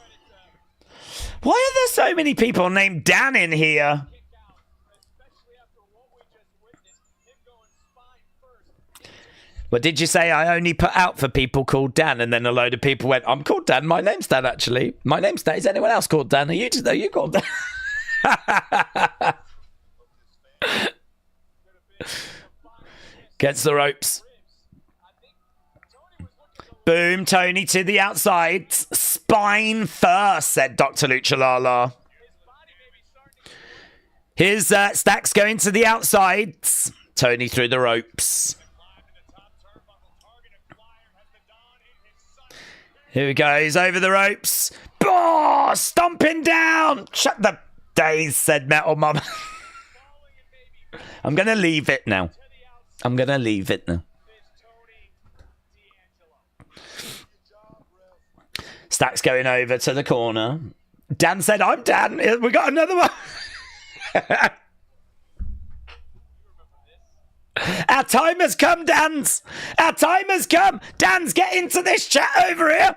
Why are there so many people named Dan in here? Well, did you say I only put out for people called Dan? And then a load of people went, I'm called Dan. My name's Dan, actually. My name's Dan. Is anyone else called Dan? Are you called Dan? Gets the ropes. Boom, Tony to the outside. Spine first, said Dr. Luchalala. Here's Stacks going to the outside. Tony through the ropes. Here he goes, over the ropes. Oh, stomping down. Shut the days, said Metal Mama. I'm going to leave it now. I'm going to leave it now. Stacks going over to the corner. Dan said, I'm Dan. We got another one. Our time has come, Dan's. Our time has come. Dan's, get into this chat over here.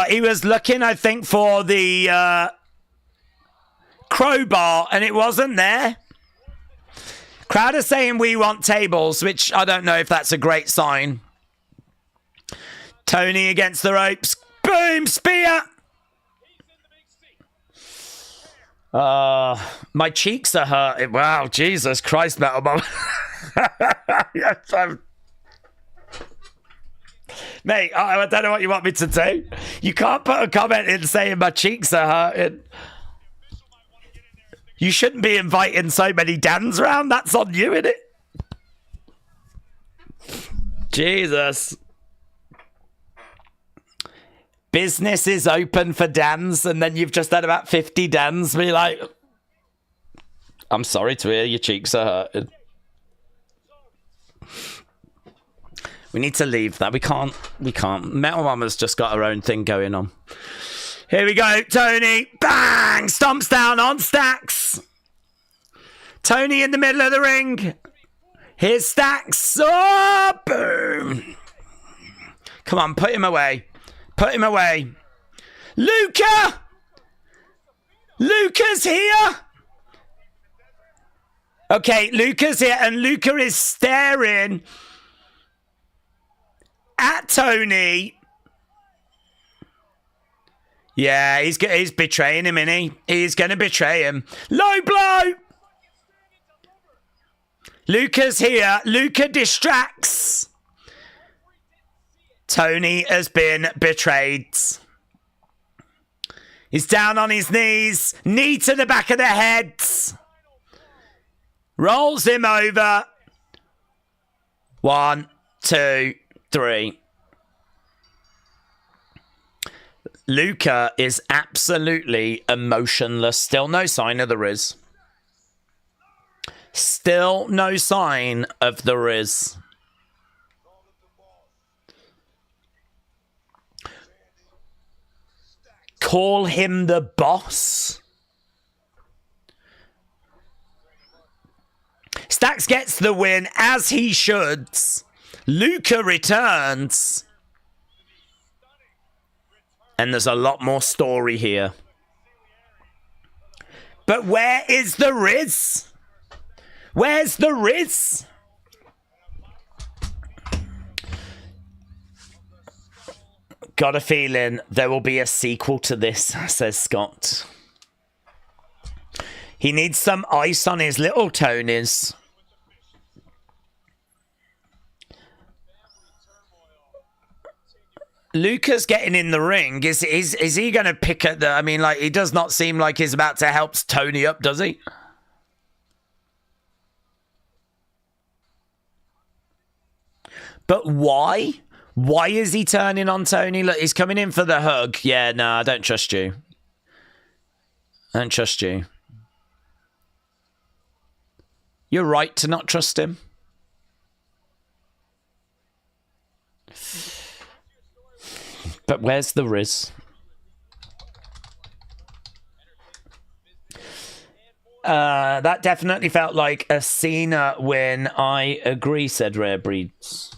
He was looking, I think, for the crowbar, and it wasn't there. Crowd are saying we want tables, which I don't know if that's a great sign. Tony against the ropes. Boom, spear. My cheeks are hurting. Wow, Jesus Christ, Metal Mom. Yes, Mate, I don't know what you want me to do. You can't put a comment in saying my cheeks are hurting. You shouldn't be inviting so many Dans around. That's on you, innit? Jesus. Business is open for Dans, and then you've just had about 50 Dans be like, I'm sorry to hear your cheeks are hurting. We need to leave that. We can't. Metal Mama's just got her own thing going on. Here we go, Tony. Bang! Stomps down on Stacks. Tony in the middle of the ring. Here's Stacks. Oh, boom. Come on, put him away. Put him away. Luca! Luca's here. Okay, Luca's here, and Luca is staring at Tony. Yeah, he's betraying him, isn't he? He's going to betray him. Low blow! Luca's here. Luca distracts. Tony has been betrayed. He's down on his knees. Knee to the back of the head. Rolls him over. 1, 2, 3. Luca is absolutely emotionless. Still no sign of the Riz. Still no sign of the Riz. Call him the boss. Stacks gets the win, as he should. Luca returns. And there's a lot more story here. But where is the Riz? Where's the Riz? Got a feeling there will be a sequel to this, says Scott. He needs some ice on his little Tonys. Luca's getting in the ring. Is he going to pick at the... I mean, like, he does not seem like he's about to help Tony up, does he? But why? Why is he turning on Tony? Look, he's coming in for the hug. Yeah, no, I don't trust you. I don't trust you. You're right to not trust him. But where's the Riz? That definitely felt like a Cena win. I agree, said Rare Breeds.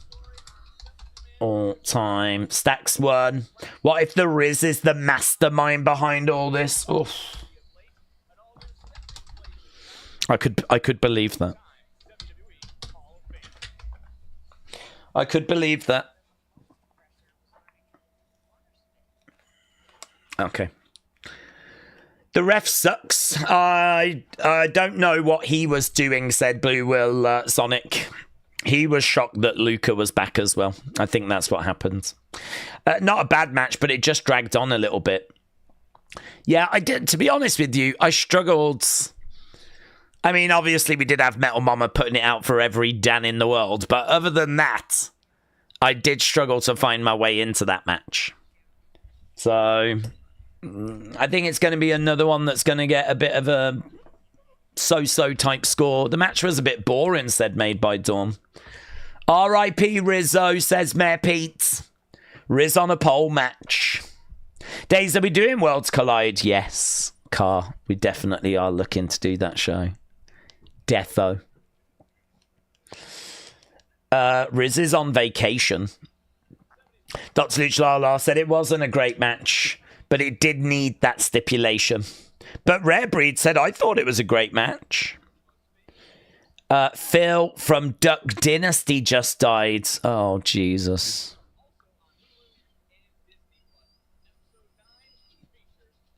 All time. Stacks won. What if the Riz is the mastermind behind all this? Oof. I could believe that. I could believe that. Okay. The ref sucks. I don't know what he was doing, said Blue Will Sonic. He was shocked that Luca was back as well. I think that's what happened. Not a bad match, but it just dragged on a little bit. Yeah, I did. To be honest with you, I struggled. I mean, obviously we did have Metal Mama putting it out for every Dan in the world, but other than that, I did struggle to find my way into that match. So I think it's going to be another one that's going to get a bit of a so-so type score. The match was a bit boring, said Made by Dawn. R.I.P. Rizzo, says Mayor Pete. Riz on a pole match. Days, are we doing Worlds Collide? Yes, Car. We definitely are looking to do that show. Defo. Riz is on vacation. Dr. Luch Lala said it wasn't a great match, but it did need that stipulation. But Rare Breed said, I thought it was a great match. Phil from Duck Dynasty just died. Oh, Jesus.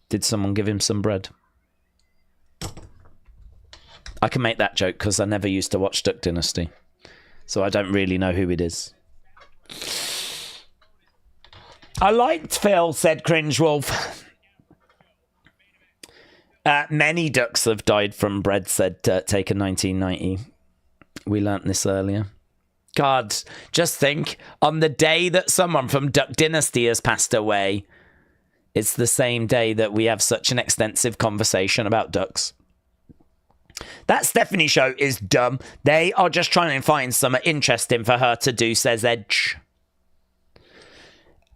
Did someone give him some bread? I can make that joke because I never used to watch Duck Dynasty. So I don't really know who it is. I liked Phil, said Cringe Wolf. Many ducks have died from bread, said Taker 1990. We learnt this earlier. God, just think, on the day that someone from Duck Dynasty has passed away, it's the same day that we have such an extensive conversation about ducks. That Stephanie show is dumb. They are just trying to find something interesting for her to do, says Edge.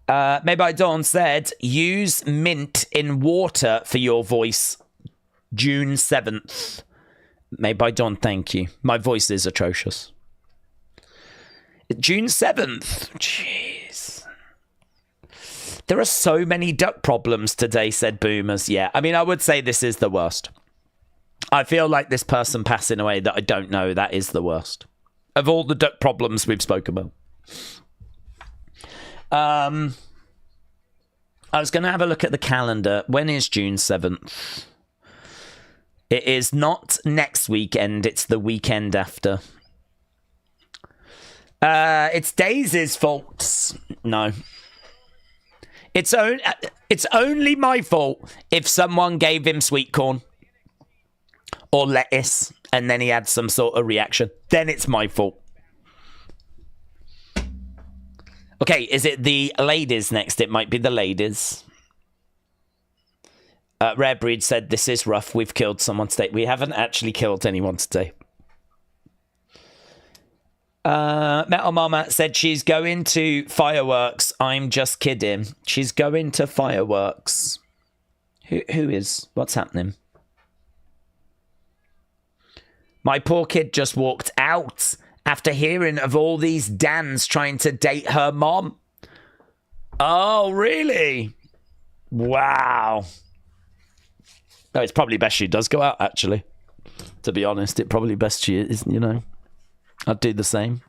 Made by Dawn said, use mint in water for your voice. June 7th. Made by Dawn, thank you. My voice is atrocious. June 7th. Jeez. There are so many duck problems today, said Boomers. Yeah, I mean, I would say this is the worst. I feel like this person passing away that I don't know, that is the worst. Of all the duck problems we've spoken about. I was going to have a look at the calendar. When is June 7th? It is not next weekend. It's the weekend after. It's Daisy's fault. No. It's only my fault if someone gave him sweet corn or lettuce and then he had some sort of reaction. Then it's my fault. Okay, is it the ladies next? It might be the ladies. Rare Breed said, this is rough. We've killed someone today. We haven't actually killed anyone today. Metal Mama said she's going to fireworks. I'm just kidding. She's going to fireworks. Who is? What's happening? My poor kid just walked out after hearing of all these Dans trying to date her mom. Oh, really? Wow. No, it's probably best she does go out, actually. To be honest, it's probably best she is, you know. I'd do the same.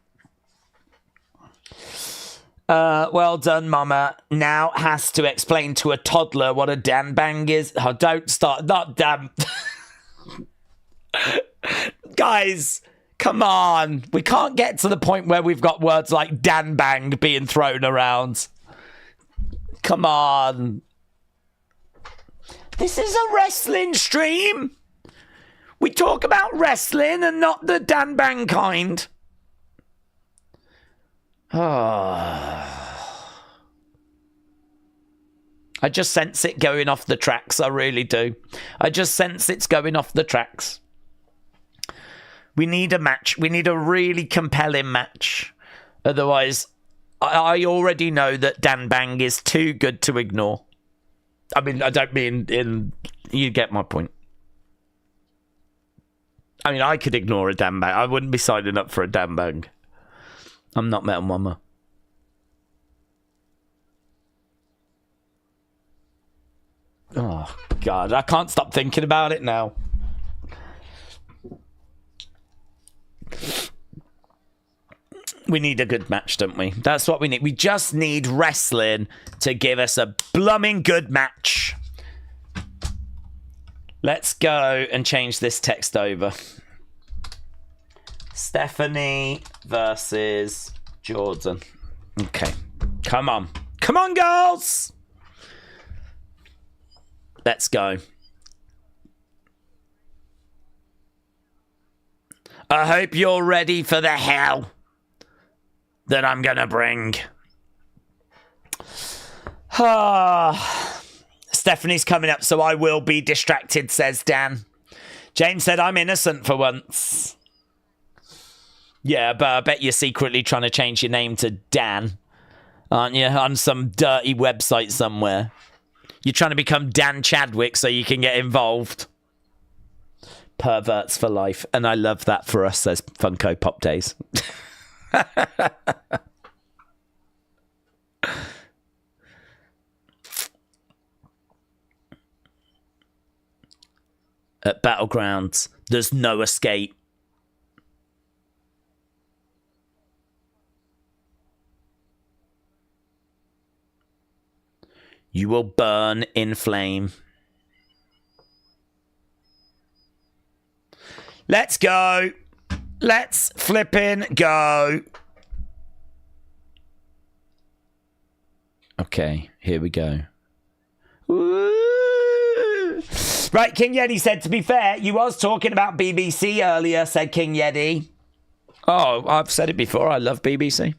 Well done, Mama. Now has to explain to a toddler what a Dan bang is. Oh, don't start. Not damn. Guys, come on. We can't get to the point where we've got words like Dan bang being thrown around. Come on. This is a wrestling stream. We talk about wrestling and not the Dan bang kind. Oh. I just sense it going off the tracks. I really do. I just sense it's going off the tracks. We need a match. We need a really compelling match. Otherwise, I already know that Dan bang is too good to ignore. I mean, I don't mean in... You get my point. I mean, I could ignore a Dan bang. I wouldn't be signing up for a Dan bang. I'm not Metal Mama. Oh, God. I can't stop thinking about it now. We need a good match, don't we? That's what we need. We just need wrestling to give us a blooming good match. Let's go and change this text over. Stephanie versus Jordynne. Okay. Come on. Come on, girls! Let's go. I hope you're ready for the hell that I'm gonna bring. Stephanie's coming up, so I will be distracted, says Dan. James said, I'm innocent for once. Yeah, but I bet you're secretly trying to change your name to Dan, aren't you? On some dirty website somewhere. You're trying to become Dan Chadwick so you can get involved. Perverts for life. And I love that for us, says Funko Pop Days. At Battlegrounds, there's no escape. You will burn in flame. Let's go. Let's flippin' go. Okay, here we go. Woo! Right, King Yeti said, to be fair, you was talking about BBC earlier, said King Yeti. Oh, I've said it before. I love BBC.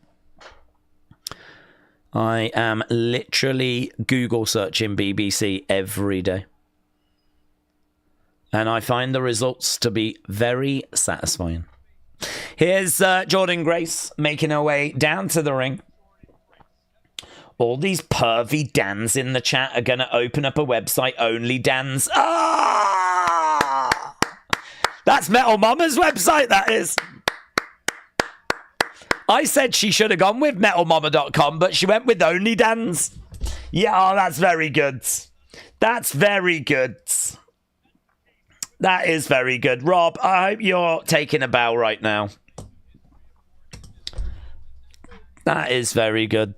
I am literally Google searching BBC every day. And I find the results to be very satisfying. Here's Jordynne Grace making her way down to the ring. All these pervy Dans in the chat are going to open up a website, Only Dans. Ah! That's Metal Mama's website, that is. I said she should have gone with metalmama.com, but she went with Only Dans. Yeah, oh, that's very good. That's very good. That is very good. Rob, I hope you're taking a bow right now. That is very good.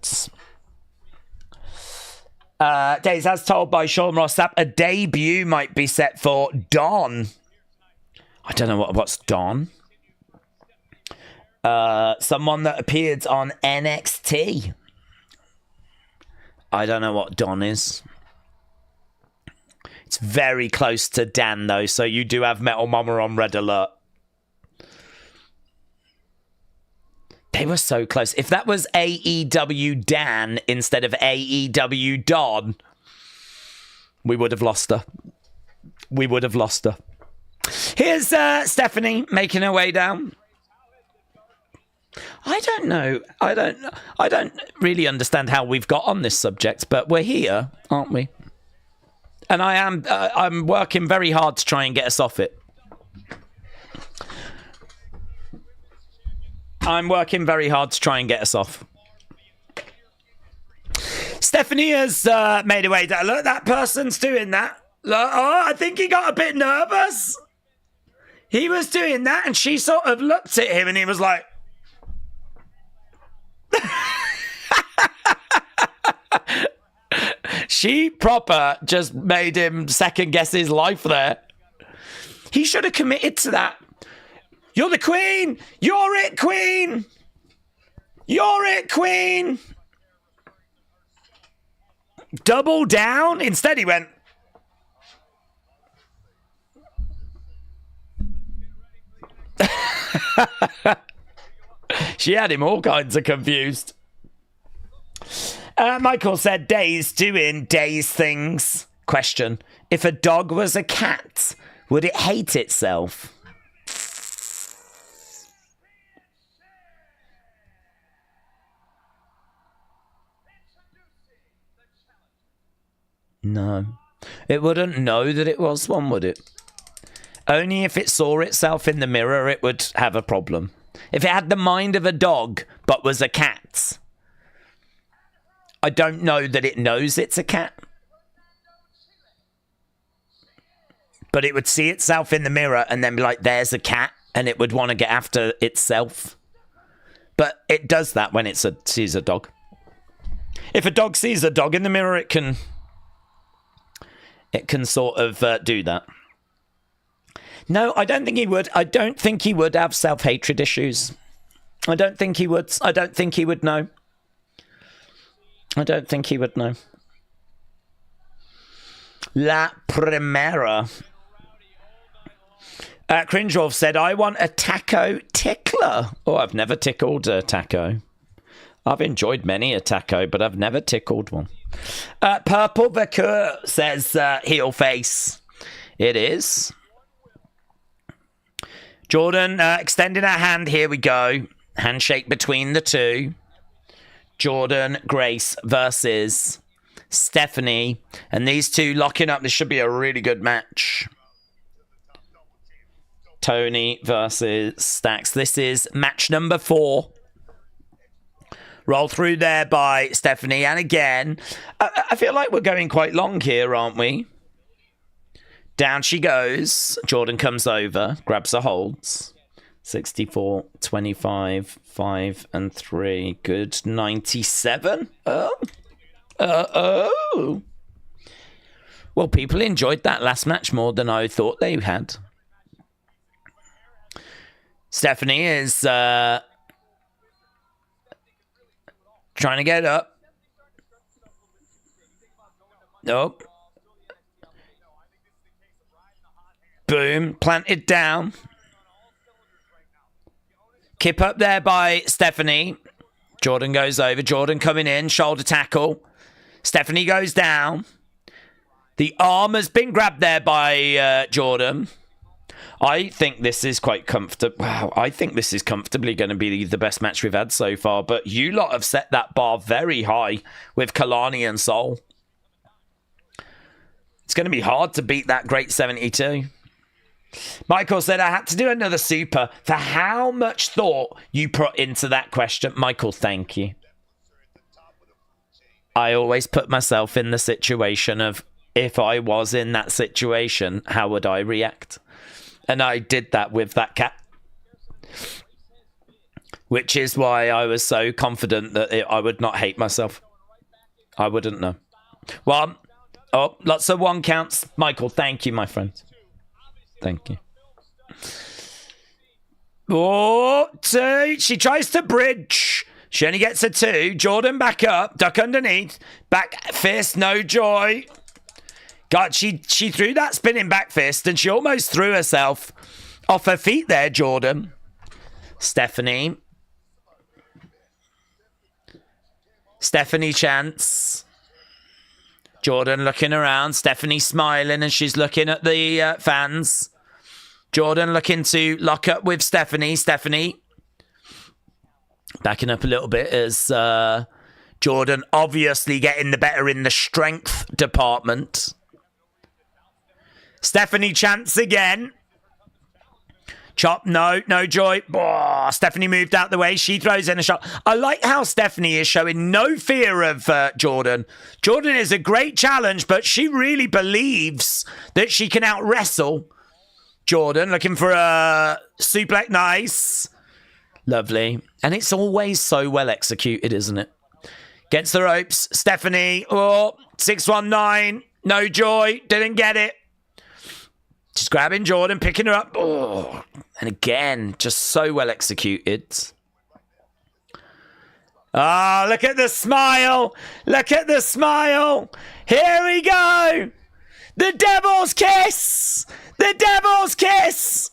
Daze, as told by Sean Ross Sapp, a debut might be set for Dawn. I don't know what's Dawn. Someone that appeared on NXT. I don't know what Dawn is. It's very close to Dan, though, so you do have Metal Mama on red alert. They were so close. If that was AEW Dan instead of AEW Dawn, we would have lost her. We would have lost her. Here's Stephanie making her way down. I don't know. I don't really understand how we've got on this subject, but we're here, aren't we? And I'm working very hard to try and get us off it. I'm working very hard to try and get us off. Stephanie has made her way down. Look, that person's doing that. Look, oh, I think he got a bit nervous. He was doing that, and she sort of looked at him, and he was like... She proper just made him second guess his life there. He should have committed to that. You're the queen! You're it, queen! You're it, queen! Double down? Instead he went... She had him all kinds of confused. Michael said, Daze doing Daze things. Question. If a dog was a cat, would it hate itself? No. It wouldn't know that it was one, would it? Only if it saw itself in the mirror, it would have a problem. If it had the mind of a dog, but was a cat, I don't know that it knows it's a cat. But it would see itself in the mirror and then be like, there's a cat, and it would want to get after itself. But it does that when it sees a dog. If a dog sees a dog in the mirror, it can sort of do that. No, I don't think he would. I don't think he would have self-hatred issues. I don't think he would. I don't think he would know. I don't think he would know. La Primera. Cringeworth said, I want a taco tickler. Oh, I've never tickled a taco. I've enjoyed many a taco, but I've never tickled one. Purple Vaquer says, heel face. It is. Jordynne extending her hand. Here we go. Handshake between the two. Jordynne Grace versus Stephanie. And these two locking up. This should be a really good match. Tony versus Stacks. This is match number 4. Roll through there by Stephanie. And again, I feel like we're going quite long here, aren't we? Down she goes. Jordynne comes over, grabs her holds. 64, 25, 5 and 3. Good. 97. Oh. Well, people enjoyed that last match more than I thought they had. Stephanie is trying to get up. Nope. Boom. Planted down. Kip up there by Stephanie. Jordynne goes over. Jordynne coming in. Shoulder tackle. Stephanie goes down. The arm has been grabbed there by Jordynne. I think this is quite comfortable. Wow, I think this is comfortably going to be the best match we've had so far. But you lot have set that bar very high with Kelani and Soul. It's going to be hard to beat that great 72. Michael said, I had to do another super for how much thought you put into that question. Michael, thank you. I always put myself in the situation of, if I was in that situation, how would I react? And I did that with that cat. Which is why I was so confident that I would not hate myself. I wouldn't know. One. Oh, lots of one counts. Michael, thank you, my friend. Thank you. Oh, two. She tries to bridge. She only gets a two. Jordynne back up. Duck underneath. Back fist. No joy. God, she threw that spinning back fist and she almost threw herself off her feet there, Jordynne. Stephanie chants. Jordynne looking around. Stephanie smiling and she's looking at the fans. Jordynne looking to lock up with Stephanie. Stephanie backing up a little bit as Jordynne obviously getting the better in the strength department. Stephanie chants again. Chop, no joy. Oh, Stephanie moved out the way. She throws in a shot. I like how Stephanie is showing no fear of Jordynne. Jordynne is a great challenge, but she really believes that she can out-wrestle Jordynne. Looking for a suplex. Nice. Lovely. And it's always so well executed, isn't it? Gets the ropes. Stephanie. Oh, 619. No joy. Didn't get it. Just grabbing Jordynne, picking her up. Oh, and again, just so well executed. Ah, look at the smile. Look at the smile. Here we go. The Devil's Kiss. The Devil's Kiss.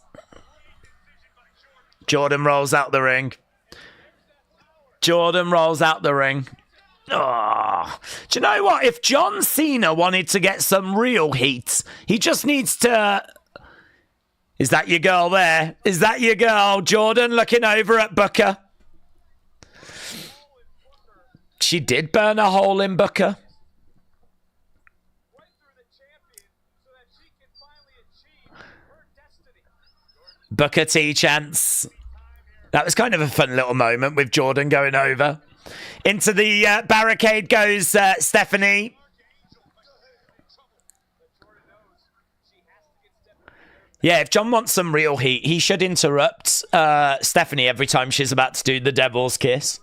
Jordynne rolls out the ring. Jordynne rolls out the ring. Oh, do you know what? If John Cena wanted to get some real heat, he just needs to... Is that your girl there? Is that your girl? Jordynne looking over at Booker. She did burn a hole in Booker. Booker T chants. That was kind of a fun little moment with Jordynne going over. Into the barricade goes Stephanie. Yeah, if John wants some real heat, he should interrupt Stephanie every time she's about to do the Devil's Kiss.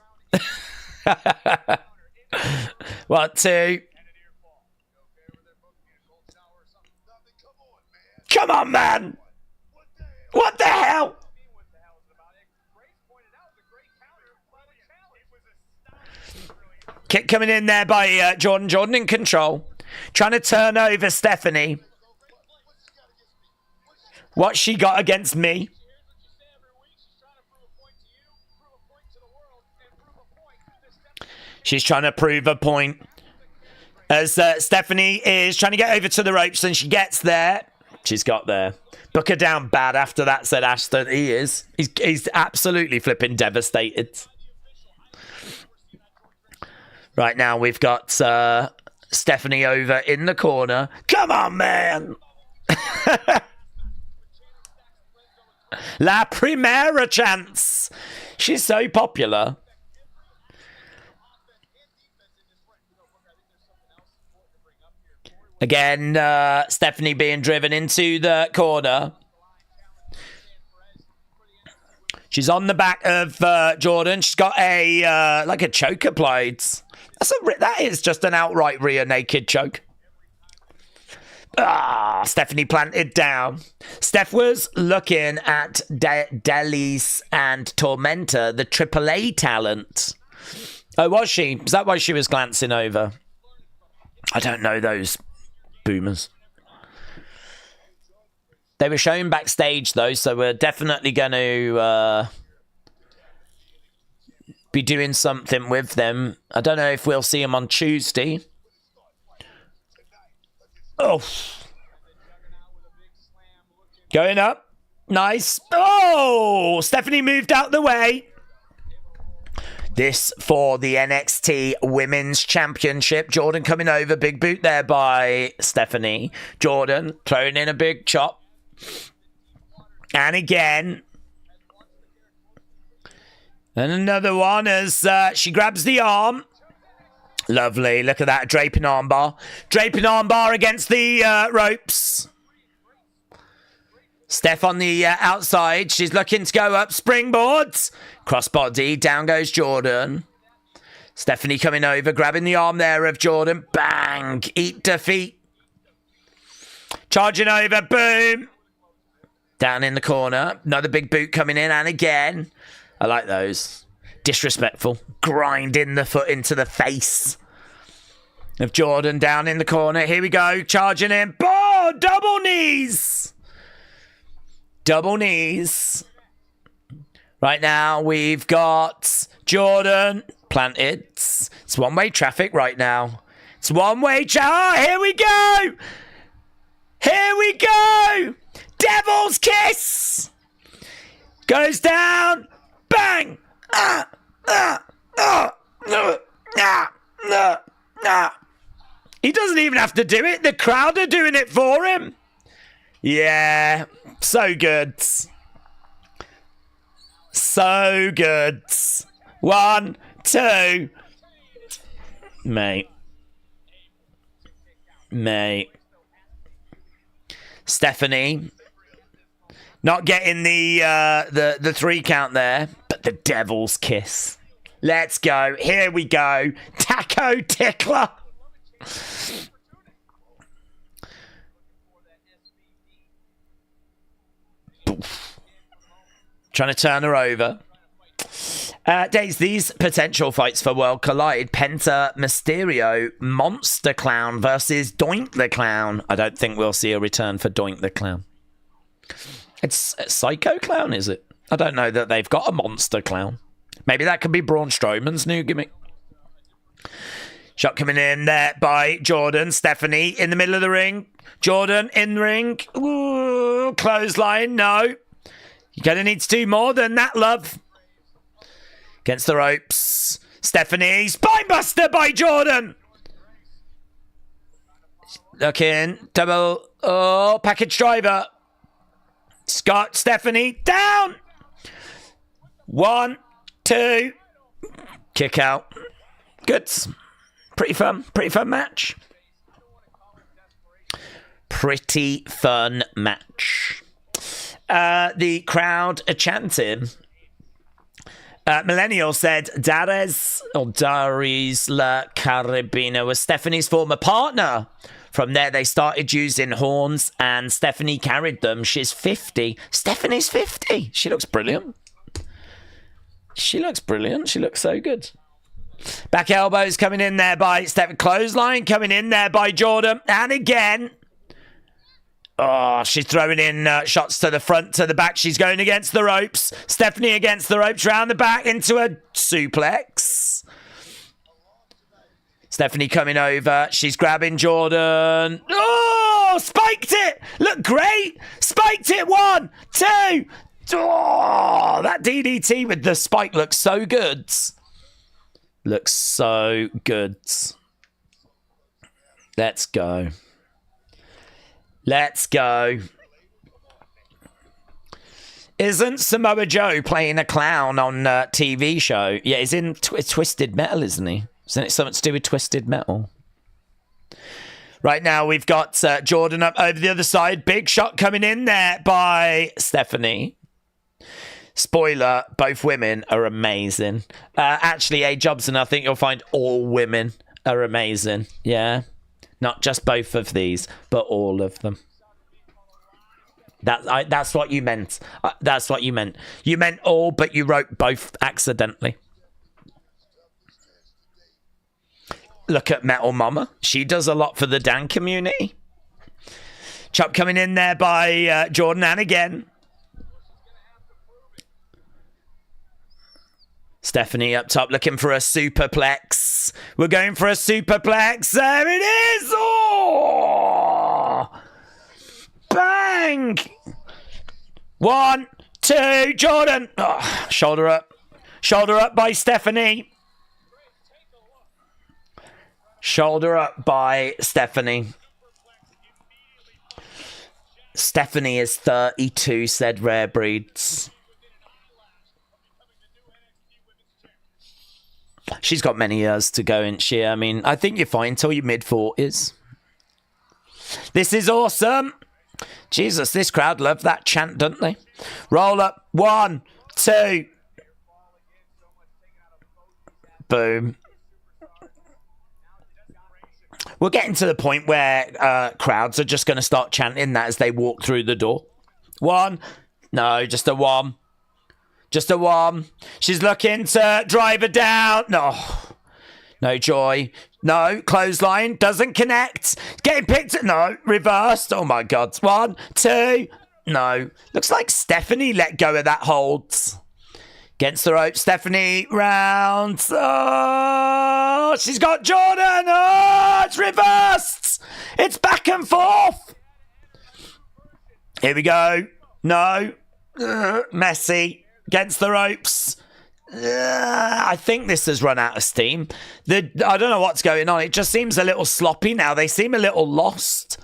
1, 2. Come on, man! What the hell? Kick coming in there by Jordynne. Jordynne in control. Trying to turn over Stephanie. What's she got against me? She's trying to prove a point. As Stephanie is trying to get over to the ropes and she gets there. She's got there. Booker down bad after that, said Ashton. He is. He's absolutely flipping devastated. Right now we've got Stephanie over in the corner. Come on, man! La Primera chance. She's so popular. Again, Stephanie being driven into the corner. She's on the back of Jordynne. She's got a like a choke applied. That is just an outright rear naked choke. Stephanie planted down. Steph was looking at Delis and Tormenta, the AAA talent. Oh, was she? Is that why she was glancing over? I don't know those boomers. They were shown backstage, though, so we're definitely going to be doing something with them. I don't know if we'll see them on Tuesday. Oh. Going up. Nice. Oh! Stephanie moved out the way. This for the NXT Women's Championship. Jordynne coming over. Big boot there by Stephanie. Jordynne throwing in a big chop. And again. And another one as she grabs the arm. Lovely. Look at that. Draping armbar. Draping armbar against the ropes. Steph on the outside. She's looking to go up. Springboards. Crossbody. Down goes Jordynne. Stephanie coming over. Grabbing the arm there of Jordynne. Bang. Eat defeat. Charging over. Boom. Down in the corner. Another big boot coming in. And again. I like those. Disrespectful. Grinding the foot into the face of Jordynne down in the corner. Here we go. Charging in. Oh, double knees. Double knees. Right now, we've got Jordynne planted. It's one-way traffic right now. It's one-way traffic. Oh, here we go. Here we go. Devil's kiss. Goes down. Bang. He doesn't even have to do it. The crowd are doing it for him. Yeah. So good. So good. 1, 2. Mate. Stephanie. Not getting the 3 count there. But the devil's kiss. Let's go. Here we go. Taco tickler. Trying to turn her over. Daze, these potential fights for World Collide. Penta Mysterio, Monster Clown versus Doink the Clown. I don't think we'll see a return for Doink the Clown. It's Psycho Clown, is it? I don't know that they've got a Monster Clown. Maybe that could be Braun Strowman's new gimmick. Shot coming in there by Jordynne. Stephanie in the middle of the ring. Jordynne in ring. Ooh, clothesline. No. You're going to need to do more than that, love. Against the ropes. Stephanie. Spinebuster by Jordynne. Looking. Double. Oh, package driver. Scott. Stephanie. Down. 1, 2. Kick out. Good. Pretty fun match. Pretty fun match. The crowd are chanting. Millennial said Dares La Carabina was Stephanie's former partner. From there, they started using horns and Stephanie carried them. She's 50. Stephanie's 50. She looks brilliant. She looks so good. Back elbows coming in there by Steph. Clothesline coming in there by Jordynne. And again. Oh, she's throwing in shots to the front, to the back. She's going against the ropes. Stephanie against the ropes, round the back into a suplex. Stephanie coming over. She's grabbing Jordynne. Oh, spiked it. Look great. Spiked it. 1, 2. Oh, that DDT with the spike looks so good. Looks so good. Let's go. Let's go. Isn't Samoa Joe playing a clown on a TV show? Yeah, he's in Twisted Metal, isn't he? Isn't it something to do with Twisted Metal? Right now, we've got Jordynne up over the other side. Big shot coming in there by Stephanie. Spoiler, both women are amazing. Actually, A-Jobson, I think you'll find all women are amazing. Yeah. Not just both of these, but all of them. That's what you meant. That's what you meant. You meant all, but you wrote both accidentally. Look at Metal Mama. She does a lot for the Dan community. Chop coming in there by Jordynne again. Stephanie up top looking for a superplex. We're going for a superplex. There it is. Oh! Bang! 1, 2, Jordynne. Oh, shoulder up. Shoulder up by Stephanie. Shoulder up by Stephanie. Stephanie is 32, said Rare Breeds. She's got many years to go, isn't she? I mean, I think you're fine till your mid-40s. This is awesome. Jesus, this crowd love that chant, don't they? Roll up. 1, 2. Boom. We're getting to the point where crowds are just going to start chanting that as they walk through the door. 1. No, just a 1. Just a 1. She's looking to drive her down. No. No joy. No. Clothesline. Doesn't connect. Getting picked. No. Reversed. Oh my God. 1, 2. No. Looks like Stephanie let go of that hold. Against the rope. Stephanie round. Oh, she's got Jordynne. Oh, it's reversed. It's back and forth. Here we go. No. Messy. Against the ropes. I think this has run out of steam. I don't know what's going on. It just seems a little sloppy now. They seem a little lost.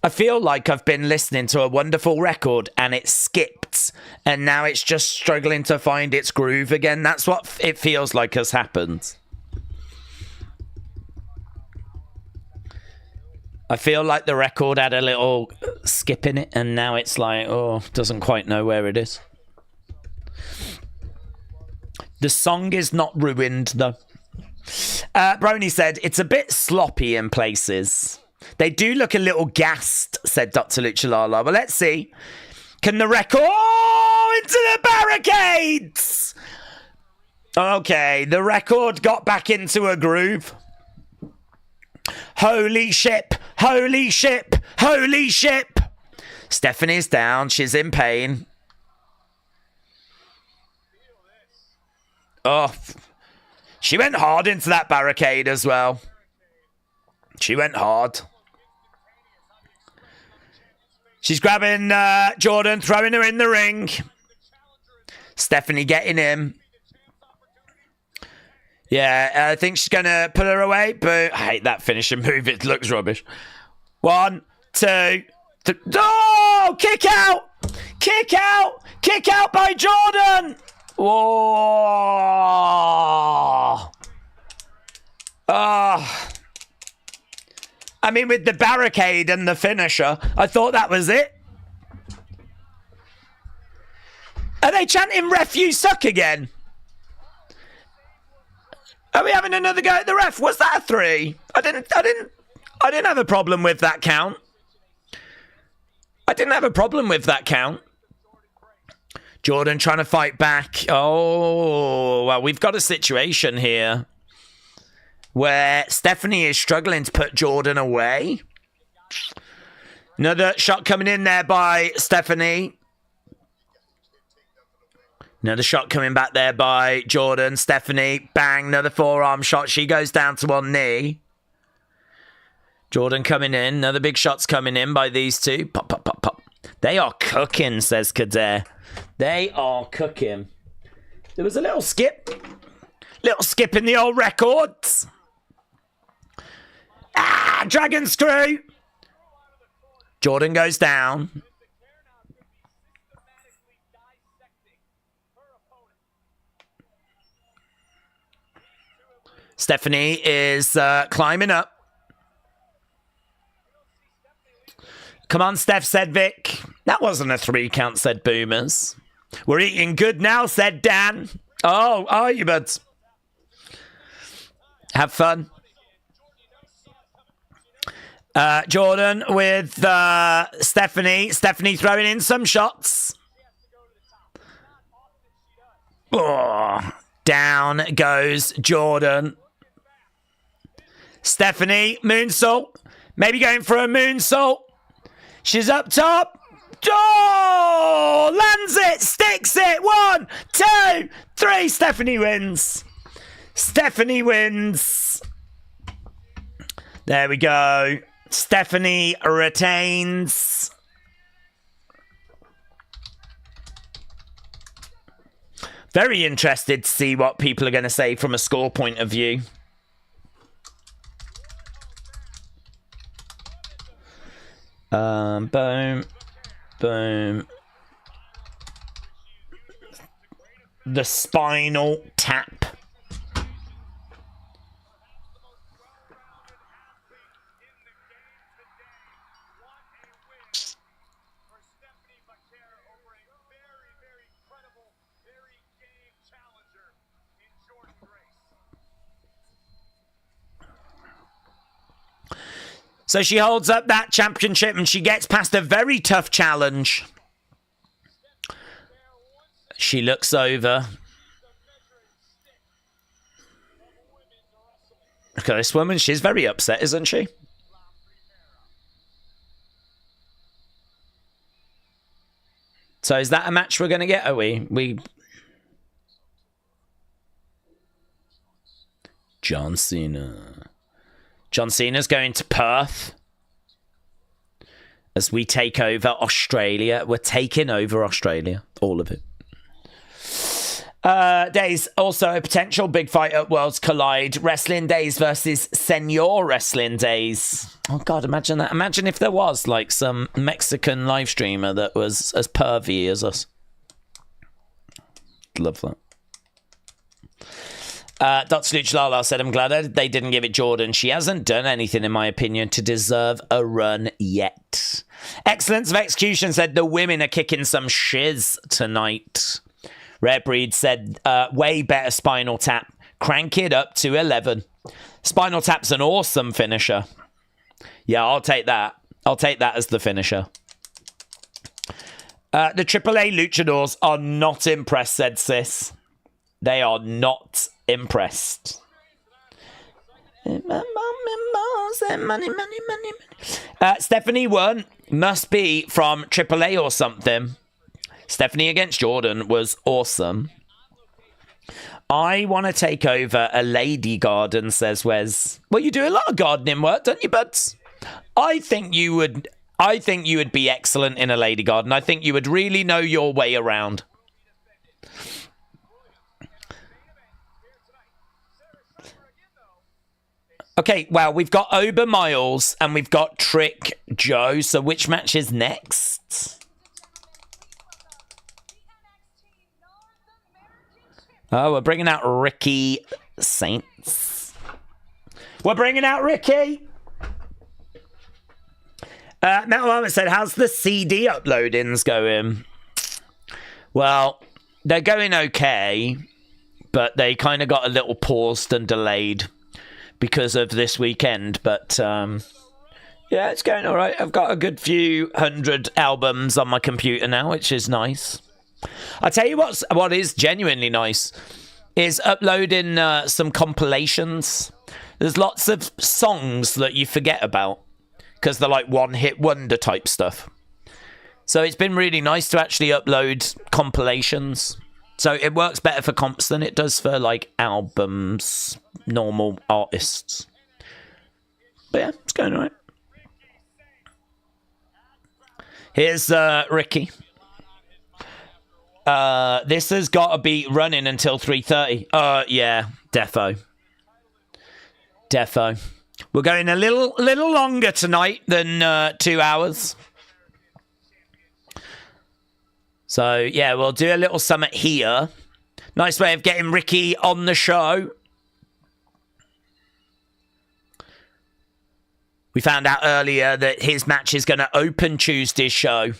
I feel like I've been listening to a wonderful record and it skipped. And now it's just struggling to find its groove again. That's what it feels like has happened. I feel like the record had a little skip in it, and now it's like, oh, doesn't quite know where it is. The song is not ruined, though. Brony said, it's a bit sloppy in places. They do look a little gassed, said Dr. Luchalala. Well, let's see. Can the record... Oh, into the barricades! Okay, the record got back into a groove. Holy ship! Holy ship! Holy ship! Stephanie's down. She's in pain. Oh. She went hard into that barricade as well. She went hard. She's grabbing Jordynne, throwing her in the ring. Stephanie getting him. Yeah, I think she's going to put her away, but I hate that finishing move. It looks rubbish. 1, 2, 3. Oh, kick out! Kick out! Kick out by Jordynne! Whoa! Oh. I mean, with the barricade and the finisher, I thought that was it. Are they chanting "Ref, you suck" again? Are we having another go at the ref? Was that a 3? I didn't have a problem with that count. I didn't have a problem with that count. Jordynne trying to fight back. Oh, well, we've got a situation here where Stephanie is struggling to put Jordynne away. Another shot coming in there by Stephanie. Another shot coming back there by Jordynne. Stephanie, bang, another forearm shot. She goes down to one knee. Jordynne coming in. Another big shot's coming in by these two. Pop, pop, pop, pop. They are cooking, says Kader. They are cooking. There was a little skip. Little skip in the old records. Ah, dragon screw. Jordynne goes down. Stephanie is climbing up. Come on, Steph, said Vic. That wasn't a 3 count, said Boomers. We're eating good now, said Dan. Oh, are you, buds? Have fun. Jordynne with Stephanie. Stephanie throwing in some shots. Oh, down goes Jordynne. Stephanie, moonsault. Maybe going for a moonsault. She's up top. Oh! Lands it. Sticks it. 1, 2, 3. Stephanie wins. Stephanie wins. There we go. Stephanie retains. Very interested to see what people are going to say from a score point of view. Boom. Boom. The spinal tap. So she holds up that championship and she gets past a very tough challenge. She looks over. Look at this woman. She's very upset, isn't she? So is that a match we're going to get, are we? John Cena. John Cena's going to Perth as we take over Australia. We're taking over Australia. All of it. Daze, also a potential big fight at Worlds Collide. Wrestling Daze versus Senor Wrestling Daze. Oh, God, imagine that. Imagine if there was, like, some Mexican live streamer that was as pervy as us. Love that. Dr. Luchalala said, I'm glad they didn't give it Jordynne. She hasn't done anything, in my opinion, to deserve a run yet. Excellence of Execution said, the women are kicking some shiz tonight. Rare Breed said, way better Spinal Tap. Crank it up to 11. Spinal Tap's an awesome finisher. Yeah, I'll take that. I'll take that as the finisher. The AAA Luchadors are not impressed, said Sis. They are not impressed. Stephanie won. Must be from AAA or something. Stephanie against Jordynne was awesome. I want to take over a lady garden, says Wes. Well, you do a lot of gardening work, don't you, buds? I think you would be excellent in a lady garden. I think you would really know your way around. Okay, well, we've got Ober, Myles, and we've got Trick Joe. So which match is next? Oh, we're bringing out Ricky Saints. We're bringing out Ricky. Metal Moment said, how's the CD uploadings going? Well, they're going okay, but they kind of got a little paused and delayed because of this weekend. But yeah, it's going all right. I've got a good few hundred albums on my computer now, which is nice. I'll tell you what is genuinely nice is uploading some compilations. There's lots of songs that you forget about because they're like one-hit wonder type stuff. So it's been really nice to actually upload compilations. So it works better for comps than it does for like albums, normal artists. But yeah, it's going all right. Here's Ricky. This has got to be running until 3:30. Yeah, defo. We're going a little longer tonight than 2 hours. So, yeah, we'll do a little summit here. Nice way of getting Ricky on the show. We found out earlier that his match is going to open Tuesday's show.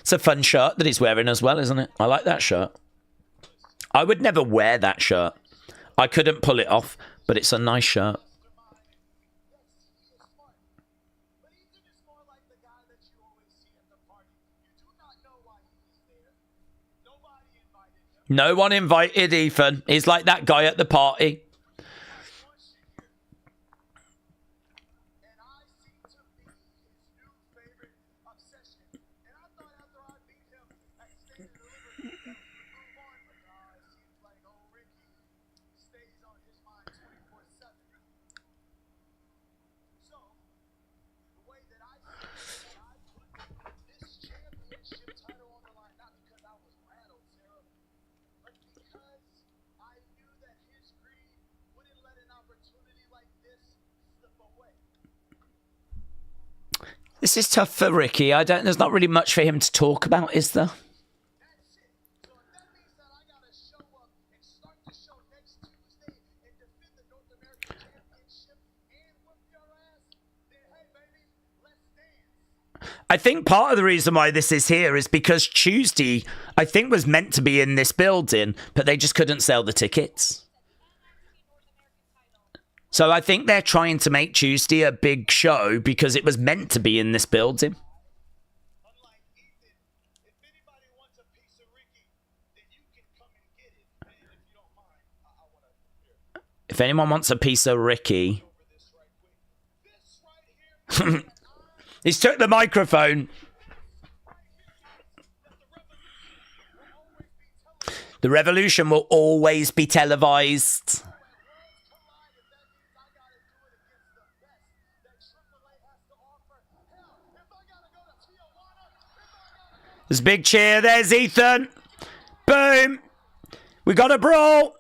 It's a fun shirt that he's wearing as well, isn't it? I like that shirt. I would never wear that shirt. I couldn't pull it off, but it's a nice shirt. No one invited Ethan. He's like that guy at the party. This is tough for Ricky. There's not really much for him to talk about, is there? I think part of the reason why this is here is because Tuesday, I think, was meant to be in this building, but they just couldn't sell the tickets. So I think they're trying to make Tuesday a big show because it was meant to be in this building. If anyone wants a piece of Ricky... He's took the microphone. The revolution will always be televised. There's a big cheer. There's Ethan. Boom. We got a brawl.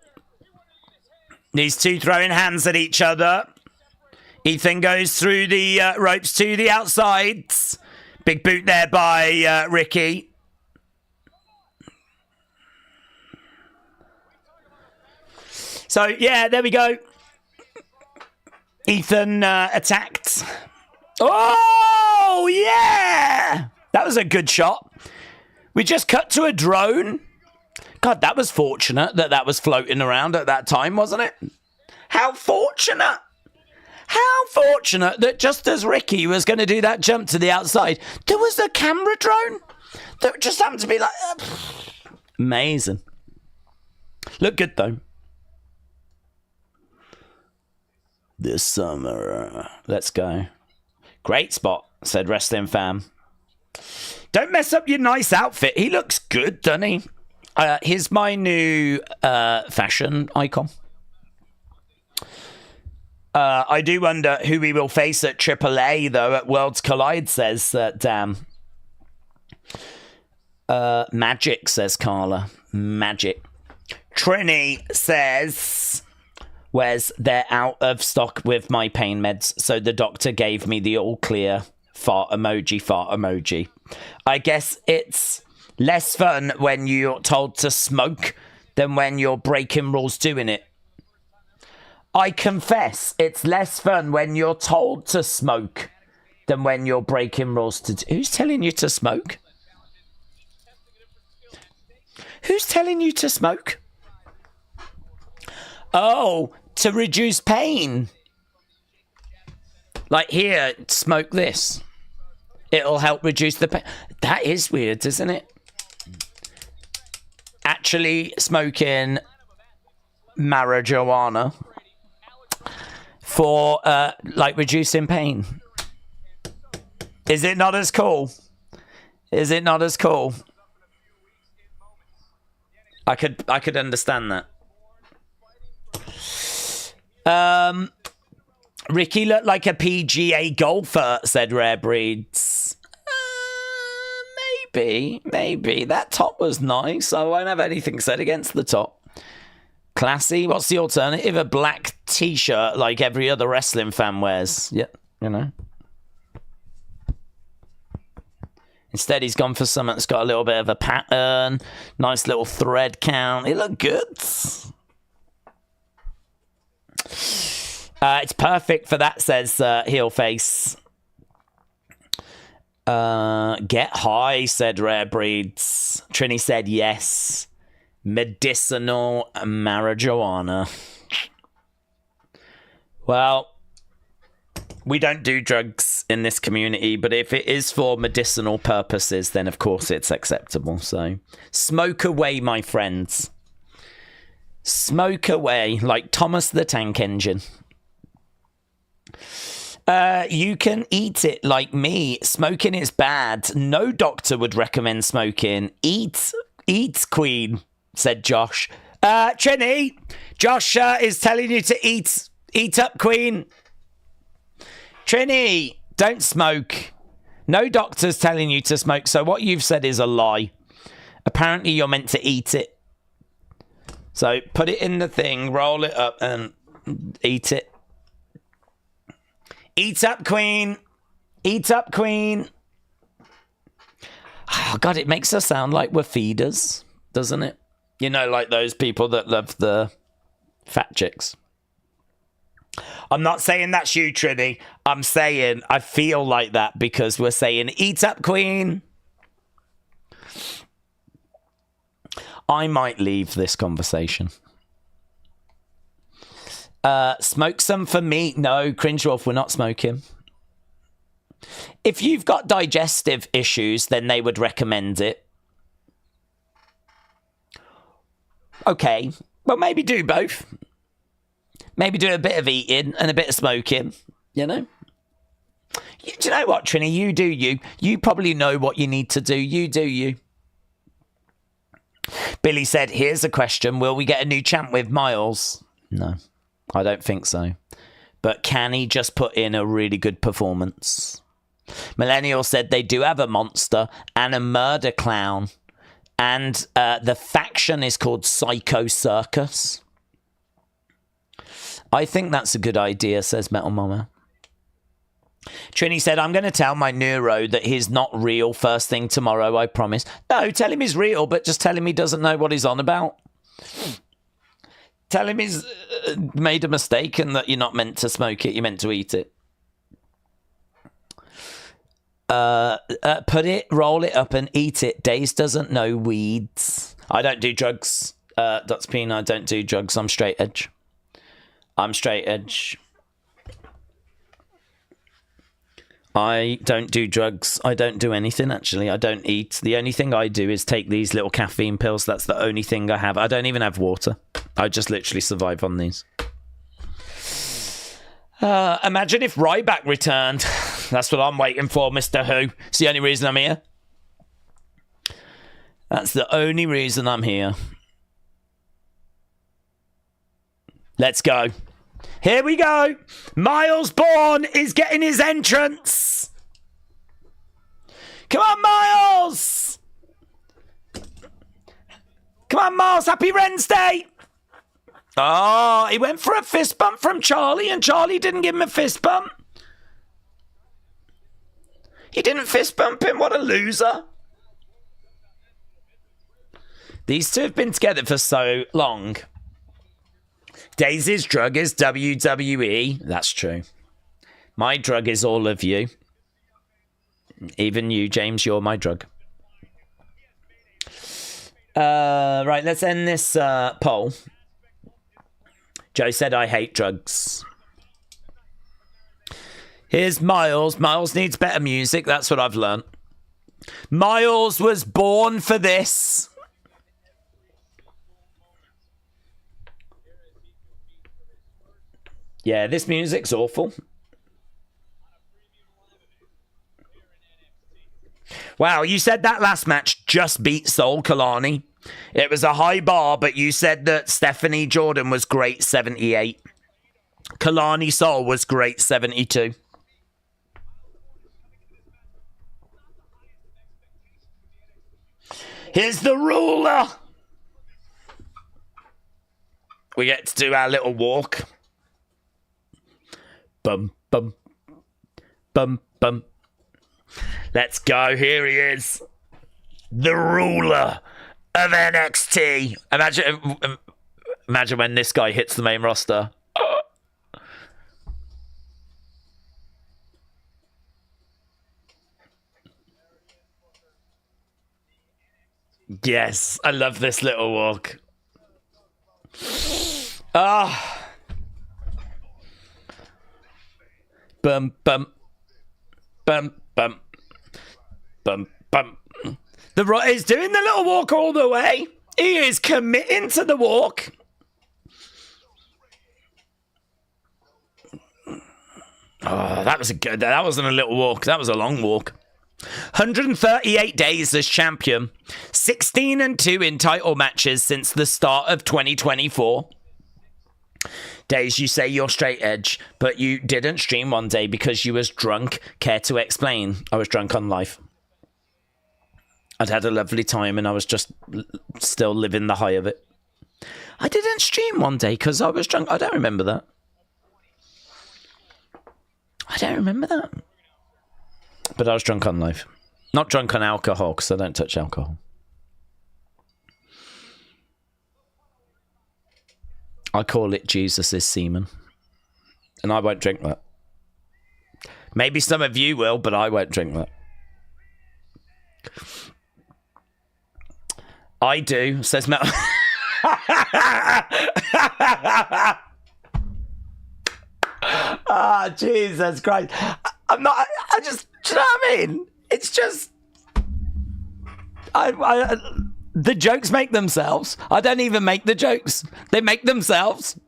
These two throwing hands at each other. Ethan goes through the ropes to the outsides. Big boot there by Ricky. So, yeah, there we go. Ethan attacked. Oh, yeah! That was a good shot. We just cut to a drone. God, that was fortunate that was floating around at that time, wasn't it? How fortunate. How fortunate that just as Ricky was going to do that jump to the outside, there was a camera drone that just happened to be like... Amazing. Look good, though. This summer. Let's go. Great spot, said Wrestling Fam. Don't mess up your nice outfit. He looks good, doesn't he? Here's my new fashion icon. I do wonder who we will face at AAA, though, at Worlds Collide, says Dan. Magic, says Carla. Magic. Trini says... Where's they're out of stock with my pain meds, so the doctor gave me the all clear fart emoji, fart emoji. I guess it's less fun when you're told to smoke than when you're breaking rules doing it. I confess, it's less fun when you're told to smoke than when you're breaking rules to do. Who's telling you to smoke? Who's telling you to smoke? Oh, to reduce pain. Like, here, smoke this. It'll help reduce the pain. That is weird, isn't it? Actually smoking marijuana for, like, reducing pain. Is it not as cool? Is it not as cool? I could understand that. Ricky looked like a PGA golfer, said Rare Breeds. Maybe. That top was nice. I won't have anything said against the top. Classy. What's the alternative? A black t-shirt like every other wrestling fan wears. Yeah, you know. Instead, he's gone for something that's got a little bit of a pattern. Nice little thread count. It looked good. It's perfect for that, says Heel Face. Get high, said Rare Breeds. Trini said yes. Medicinal marijuana. Well, we don't do drugs in this community, but if it is for medicinal purposes, then of course it's acceptable. So smoke away, my friends. Smoke away like Thomas the Tank Engine. You can eat it like me. Smoking is bad. No doctor would recommend smoking. Eat, Queen, said Josh. Trini, Josh is telling you to eat up, Queen. Trini, don't smoke. No doctor's telling you to smoke, so what you've said is a lie. Apparently you're meant to eat it. So put it in the thing, roll it up and eat it. Eat up, Queen. Eat up, Queen. Oh, God, it makes us sound like we're feeders, doesn't it? You know, like those people that love the fat chicks. I'm not saying that's you, Trini. I'm saying I feel like that because we're saying, eat up, Queen. I might leave this conversation. Smoke some for me. No, Cringe Wolf, we're not smoking. If you've got digestive issues, then they would recommend it. Okay, well, maybe do both. Maybe do a bit of eating and a bit of smoking, you know? Do you know what, Trini? You do you. You probably know what you need to do. You do you. Billy said, here's a question. Will we get a new champ with Myles? No, I don't think so. But can he just put in a really good performance? Millennial said they do have a monster and a murder clown. And the faction is called Psycho Circus. I think that's a good idea, says Metal Mama. Trini said, I'm going to tell my neuro that he's not real first thing tomorrow, I promise. No, tell him he's real, but just tell him he doesn't know what he's on about. Tell him he's made a mistake and that you're not meant to smoke it, you're meant to eat it. Put it, roll it up and eat it. Daze doesn't know weeds. I don't do drugs. Dr. Pina, I don't do drugs. I'm straight edge. I'm straight edge. I don't do drugs. I don't do anything, actually. I don't eat. The only thing I do is take these little caffeine pills. That's the only thing I have. I don't even have water. I just literally survive on these. Imagine if Ryback returned. That's what I'm waiting for, Mr. Who. It's the only reason I'm here. That's the only reason I'm here. Let's go. Here we go. Myles Borne is getting his entrance. Come on, Myles. Come on, Myles. Happy Wednesday. Oh, he went for a fist bump from Charlie and Charlie didn't give him a fist bump. He didn't fist bump him. What a loser. These two have been together for so long. Daisy's drug is WWE. That's true. My drug is all of you. Even you, James, you're my drug. Right, let's end this poll. Joe said, I hate drugs. Here's Myles. Myles needs better music. That's what I've learned. Myles was born for this. Yeah, this music's awful. Wow, you said that last match just beat Soul Kelani. It was a high bar, but you said that Stephanie Jordynne was great 78. Kelani Soul was great 72. Here's the ruler. We get to do our little walk. Bum, bum, bum, bum. Let's go. Here he is. The ruler of NXT. Imagine when this guy hits the main roster. Yes, I love this little walk. Ah. Bum, bum. Bum, bum. Bum, bum. The Rock is doing the little walk all the way. He is committing to the walk. Oh, that was a good. That wasn't a little walk. That was a long walk. 138 days as champion. 16-2 in title matches since the start of 2024. Days, you say you're straight edge, but you didn't stream one day because you was drunk. Care to explain? I was drunk on life. I'd had a lovely time and I was just still living the high of it. I didn't stream one day because I was drunk. I don't remember that. But I was drunk on life. Not drunk on alcohol because I don't touch alcohol. I call it Jesus' semen. And I won't drink that. Maybe some of you will, but I won't drink that. I do, says Mel. Ah, Jesus Christ. I'm not, I just, do you know what I mean? It's just, the jokes make themselves. I don't even make the jokes. They make themselves.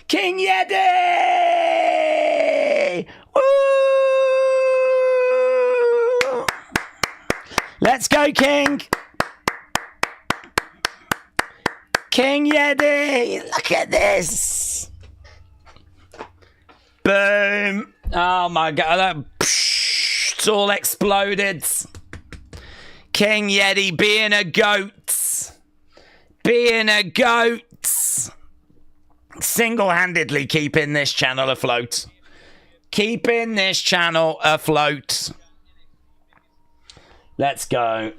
King Yeti! Woo! Let's go, King! King Yeti! Look at this! Boom! Oh my God! It's all exploded. King Yeti being a goat. Single-handedly keeping this channel afloat. Let's go.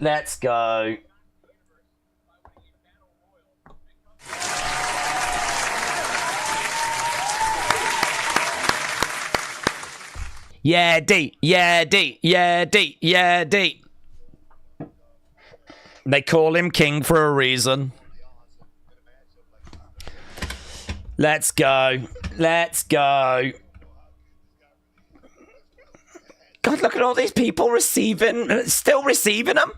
Yeah, D. They call him king for a reason. Let's go. God, look at all these people still receiving them.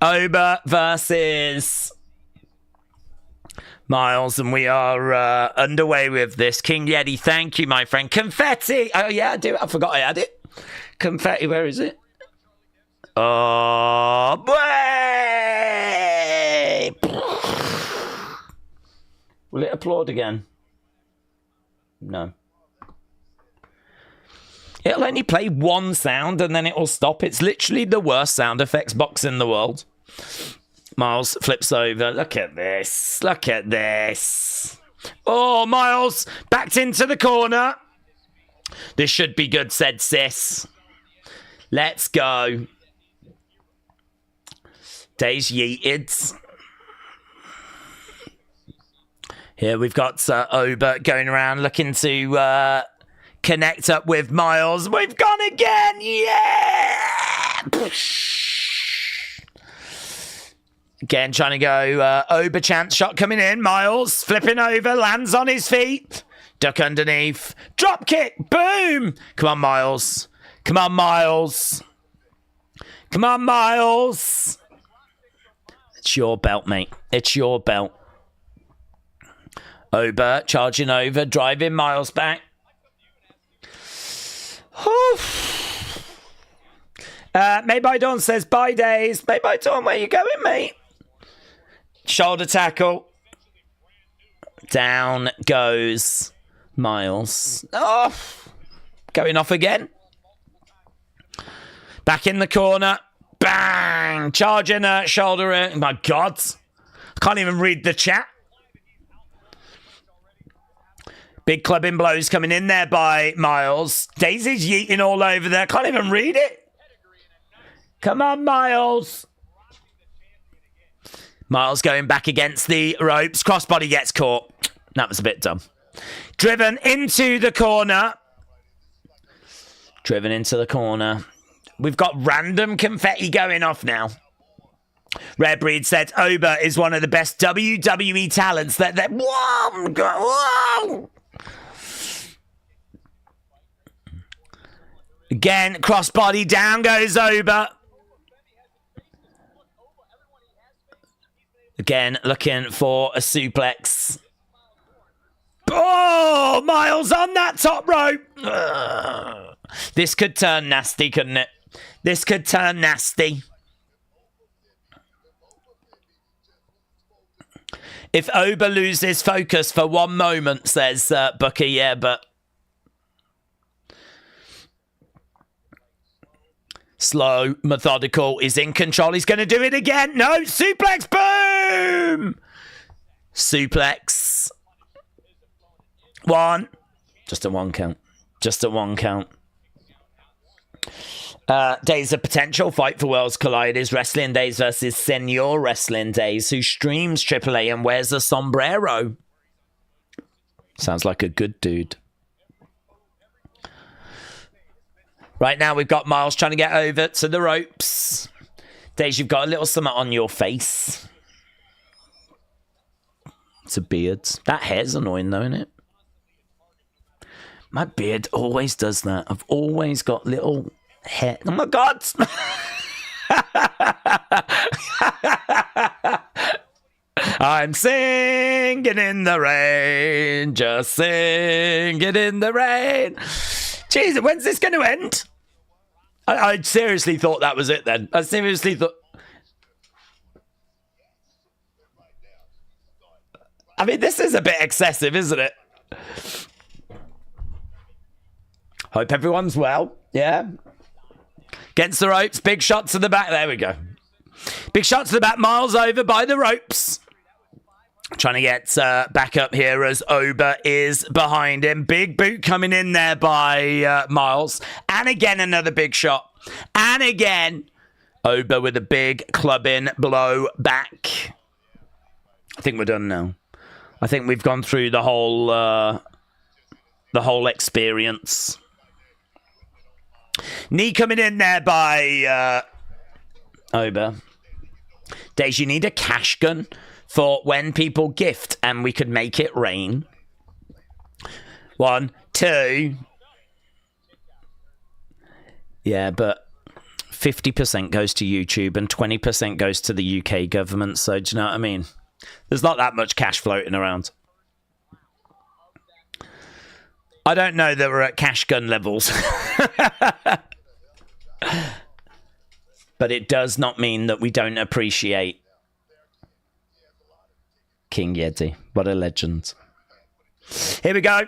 Ober versus Myles, and we are underway with this. King Yeti, thank you, my friend. Confetti. Oh, yeah, I do. I forgot I had it. Confetti, where is it? Oh, boy! Will it applaud again? No. It'll only play one sound and then it'll stop. It's literally the worst sound effects box in the world. Myles flips over. Look at this. Oh, Myles backed into the corner. This should be good, said Sis. Let's go. Daze yeeted. Here we've got Ober going around looking to connect up with Myles. We've gone again. Yeah. Again, trying to go Ober chance shot coming in. Myles flipping over, lands on his feet. Duck underneath. Drop kick. Boom. Come on, Myles. It's your belt, mate. It's your belt. Ober charging over, driving Myles back. Made by Dawn says, bye, Daze. Made by Dawn, where you going, mate? Shoulder tackle. Down goes Myles. Oh, going off again. Back in the corner. Bang! Charging her, shoulder in. My God. I can't even read the chat. Big clubbing blows coming in there by Myles. Daisy's yeeting all over there. Can't even read it. Come on, Myles. Myles going back against the ropes. Crossbody gets caught. That was a bit dumb. Driven into the corner. We've got random confetti going off now. Rare Breed said Ober is one of the best WWE talents that whoa! Again, crossbody, down goes Ober. Again, looking for a suplex. Oh, Myles on that top rope. Ugh. This could turn nasty, couldn't it? This could turn nasty. If Ober loses focus for one moment, says Booker, yeah, but... Slow, methodical, is in control. He's going to do it again. No, suplex, boom! Suplex. One. Just a one count. Just a one count. Days of Potential, Fight for Worlds Colliders, Wrestling Daze versus Senor Wrestling Daze, who streams AAA and wears a sombrero. Sounds like a good dude. Right now, we've got Myles trying to get over to the ropes. Daze, you've got a little something on your face. It's a beard. That hair's annoying, though, isn't it? My beard always does that. I've always got little hair. Oh, my God. I'm singing in the rain, just singing in the rain. Jeez, when's this going to end? I seriously thought that was it then. I seriously thought... I mean, this is a bit excessive, isn't it? Hope everyone's well. Yeah. Against the ropes. Big shot to the back. There we go. Big shot to the back. Myles over by the ropes. Trying to get back up here as Ober is behind him. Big boot coming in there by Myles. And again, another big shot. And again, Ober with a big clubbing blow back. I think we're done now. I think we've gone through the whole experience. Knee coming in there by Ober. Daze, you need a cash gun for when people gift and we could make it rain. 1, 2. Yeah, but 50% goes to YouTube and 20% goes to the UK government. So do you know what I mean? There's not that much cash floating around. I don't know that we're at cash gun levels. But it does not mean that we don't appreciate King Yeti. What a legend. Here we go.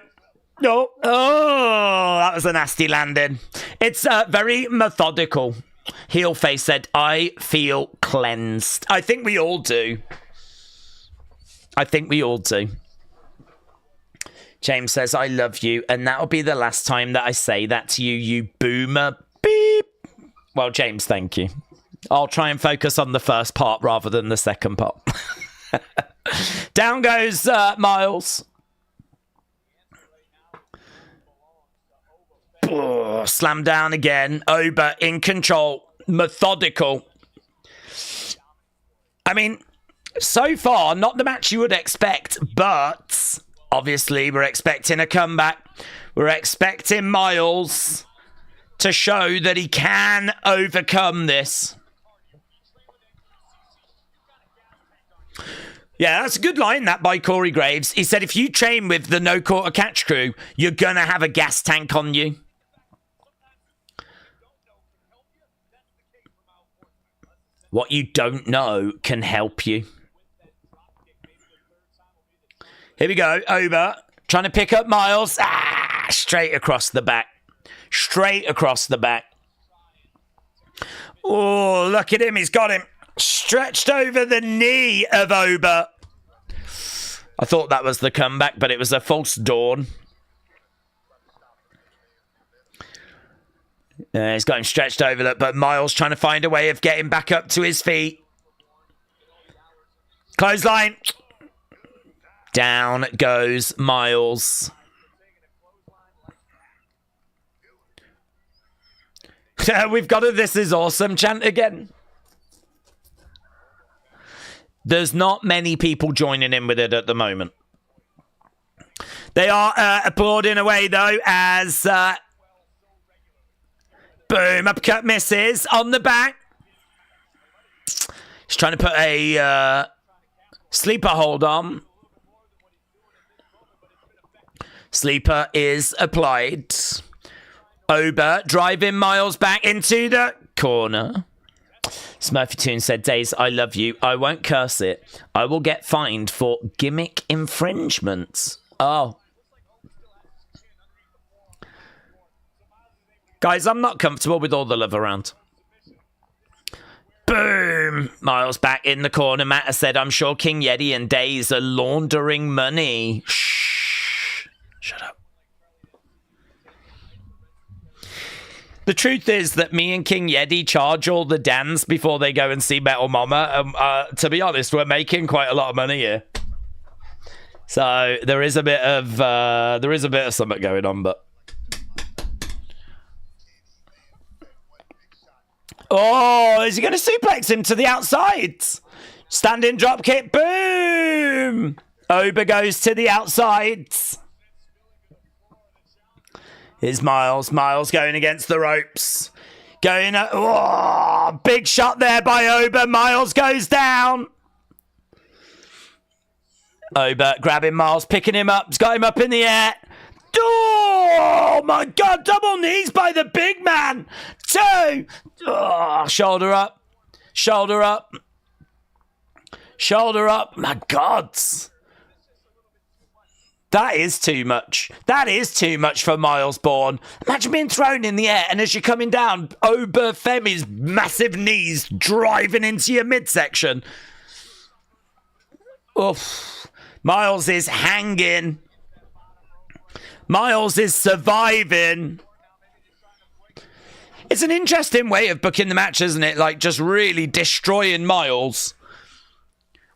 Oh, that was a nasty landing. It's very methodical. Heel face said, I feel cleansed. I think we all do. I think we all do. James says, I love you. And that'll be the last time that I say that to you, you boomer. Beep. Well, James, thank you. I'll try and focus on the first part rather than the second part. Down goes Myles. Oh, slam down again. Ober in control. Methodical. I mean, so far, not the match you would expect, but obviously we're expecting a comeback. We're expecting Myles to show that he can overcome this. Yeah, that's a good line, that, by Corey Graves. He said, if you train with the No Quarter Catch crew, you're going to have a gas tank on you. What you don't know can help you. Here we go. Ober trying to pick up Myles. Straight across the back. Straight across the back. Oh, look at him. He's got him stretched over the knee of Ober. I thought that was the comeback, but it was a false dawn. He's got him stretched over that, but Myles trying to find a way of getting back up to his feet. Clothesline. Down goes Myles. We've got a "This is awesome" chant again. There's not many people joining in with it at the moment. They are applauding away, though, as... boom, uppercut misses on the back. He's trying to put a Sleeper hold on. Sleeper is applied. Ober driving Myles back into the corner. Smurfy Toon said, Daze, I love you. I won't curse it. I will get fined for gimmick infringements. Oh. Guys, I'm not comfortable with all the love around. Boom! Myles back in the corner. Matt has said, I'm sure King Yeti and Daze are laundering money. Shh. Shut up. The truth is that me and King Yeti charge all the Dans before they go and see Metal Mama. To be honest, we're making quite a lot of money here. So there is a bit of something going on, but oh, is he going to suplex him to the outside? Standing drop kick, boom! Ober goes to the outside. Here's Myles. Myles going against the ropes. Going, oh, big shot there by Ober. Myles goes down. Ober grabbing Myles, picking him up. He's got him up in the air. Oh, my God. Double knees by the big man. 2. Oh, shoulder up. Shoulder up. Shoulder up. My God. That is too much. That is too much for Myles Borne. Imagine being thrown in the air and as you're coming down, Ober Femi's massive knees driving into your midsection. Oof. Myles is hanging. Myles is surviving. It's an interesting way of booking the match, isn't it? Like just really destroying Myles.